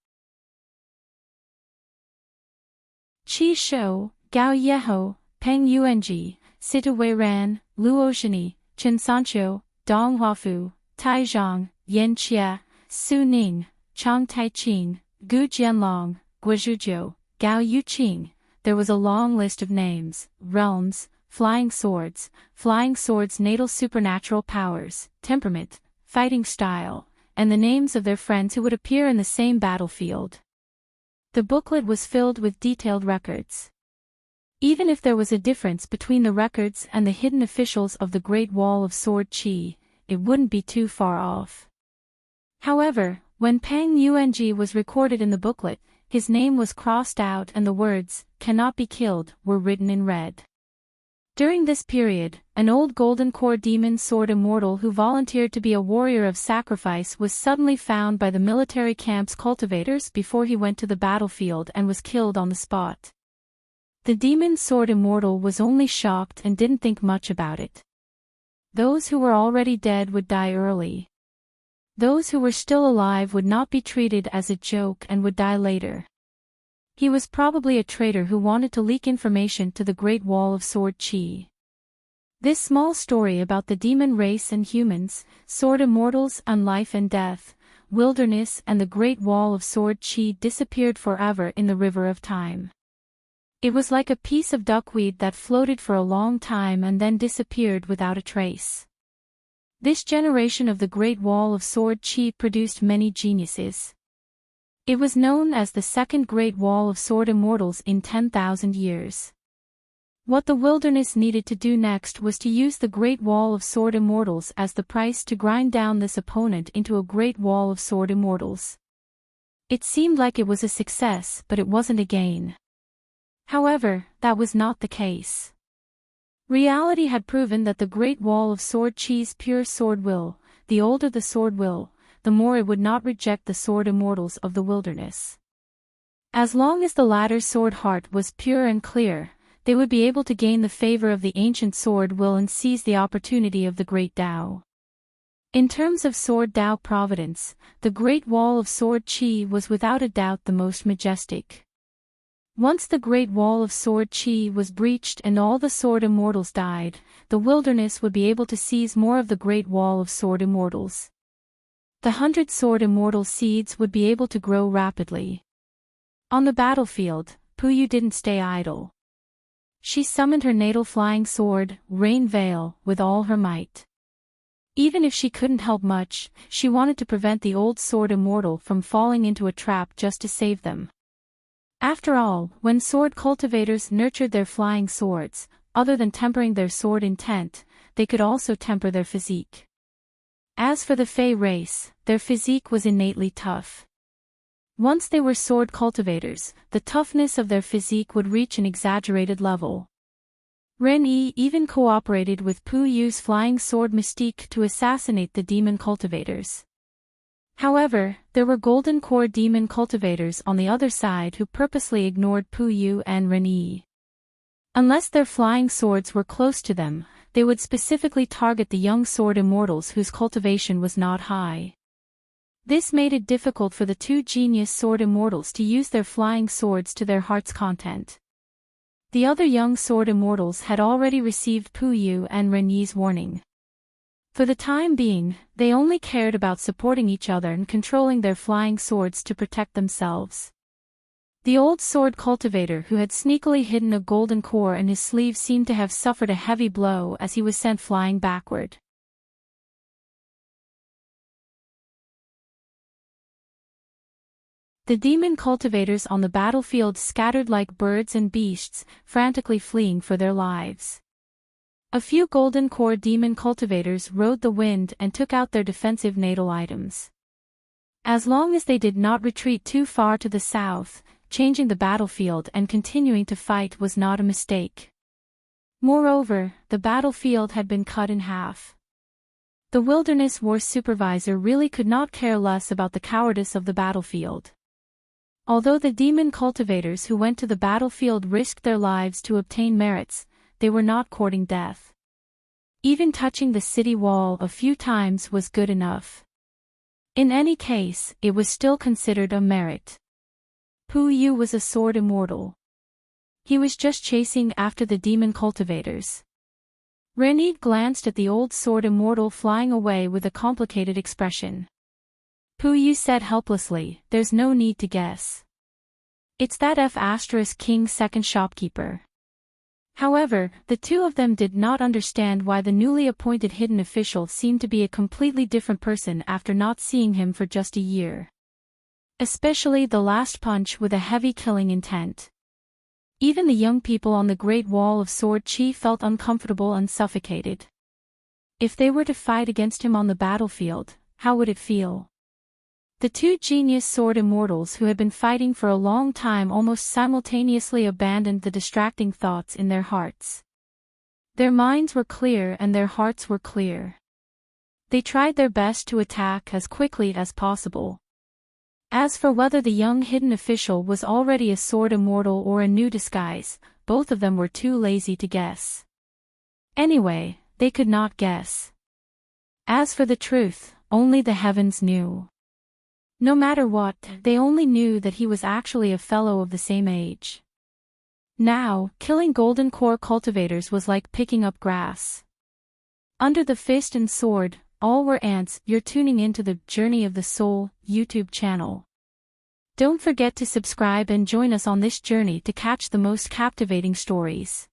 A: Qi Shou, Gao Yeho, Peng Yuanji, Sita Weiran, Luo Zhini, Chen Sanqiu, Dong Huafu, Tai Zhang, Yan Xie, Su Ning, Chang Taiqing, Gu Jianlong, Guizhuzhou, Gao Yuqing. There was a long list of names, realms, flying swords natal supernatural powers, temperament, fighting style, and the names of their friends who would appear in the same battlefield. The booklet was filled with detailed records. Even if there was a difference between the records and the hidden officials of the Great Wall of Sword Qi, it wouldn't be too far off. However, when Peng Yuanji was recorded in the booklet, his name was crossed out and the words, "cannot be killed," were written in red. During this period, an old Golden Core demon sword immortal who volunteered to be a warrior of sacrifice was suddenly found by the military camp's cultivators before he went to the battlefield and was killed on the spot. The demon sword immortal was only shocked and didn't think much about it. Those who were already dead would die early. Those who were still alive would not be treated as a joke and would die later. He was probably a traitor who wanted to leak information to the Great Wall of Sword Qi. This small story about the demon race and humans, sword immortals and life and death, wilderness and the Great Wall of Sword Qi disappeared forever in the river of time. It was like a piece of duckweed that floated for a long time and then disappeared without a trace. This generation of the Great Wall of Sword Qi produced many geniuses. It was known as the Second Great Wall of Sword Immortals in 10,000 years. What the wilderness needed to do next was to use the Great Wall of Sword Immortals as the price to grind down this opponent into a Great Wall of Sword Immortals. It seemed like it was a success, but it wasn't a gain. However, that was not the case. Reality had proven that the Great Wall of Sword Qi's pure sword will, the older the sword will, the more it would not reject the sword immortals of the wilderness. As long as the latter's sword heart was pure and clear, they would be able to gain the favor of the ancient sword will and seize the opportunity of the Great Tao. In terms of sword Tao providence, the Great Wall of Sword Qi was without a doubt the most majestic. Once the Great Wall of Sword Qi was breached and all the sword immortals died, the wilderness would be able to seize more of the Great Wall of Sword Immortals. The 100 sword immortal seeds would be able to grow rapidly. On the battlefield, Puyu didn't stay idle. She summoned her natal flying sword, Rain Veil, with all her might. Even if she couldn't help much, she wanted to prevent the old sword immortal from falling into a trap just to save them. After all, when sword cultivators nurtured their flying swords, other than tempering their sword intent, they could also temper their physique. As for the Fey race, their physique was innately tough. Once they were sword cultivators, the toughness of their physique would reach an exaggerated level. Ren-Yi even cooperated with Pu Yu's flying sword mystique to assassinate the demon cultivators. However, there were Golden Core demon cultivators on the other side who purposely ignored Pu Yu and Ren-Yi. Unless their flying swords were close to them, they would specifically target the young sword immortals whose cultivation was not high. This made it difficult for the two genius sword immortals to use their flying swords to their heart's content. The other young sword immortals had already received Pu Yu and Ren-Yi's warning. For the time being, they only cared about supporting each other and controlling their flying swords to protect themselves. The old sword cultivator who had sneakily hidden a golden core in his sleeve seemed to have suffered a heavy blow as he was sent flying backward. The demon cultivators on the battlefield scattered like birds and beasts, frantically fleeing for their lives. A few golden core demon cultivators rode the wind and took out their defensive natal items. As long as they did not retreat too far to the south, changing the battlefield and continuing to fight was not a mistake. Moreover, the battlefield had been cut in half. The Wilderness War Supervisor really could not care less about the cowardice of the battlefield. Although the demon cultivators who went to the battlefield risked their lives to obtain merits, they were not courting death. Even touching the city wall a few times was good enough. In any case, it was still considered a merit. Pu Yu was a sword immortal. He was just chasing after the demon cultivators. Renid glanced at the old sword immortal flying away with a complicated expression. Pu Yu said helplessly, "There's no need to guess. It's that F*King's second shopkeeper." However, the two of them did not understand why the newly appointed hidden official seemed to be a completely different person after not seeing him for just a year. Especially the last punch with a heavy killing intent. Even the young people on the Great Wall of Sword Chi felt uncomfortable and suffocated. If they were to fight against him on the battlefield, how would it feel? The two genius sword immortals who had been fighting for a long time almost simultaneously abandoned the distracting thoughts in their hearts. Their minds were clear and their hearts were clear. They tried their best to attack as quickly as possible. As for whether the young hidden official was already a sword immortal or a new disguise, both of them were too lazy to guess. Anyway, they could not guess. As for the truth, only the heavens knew. No matter what, they only knew that he was actually a fellow of the same age. Now, killing golden core cultivators was like picking up grass. Under the fist and sword, all were ants. You're tuning into the Journey of the Soul YouTube channel. Don't forget to subscribe and join us on this journey to catch the most captivating stories.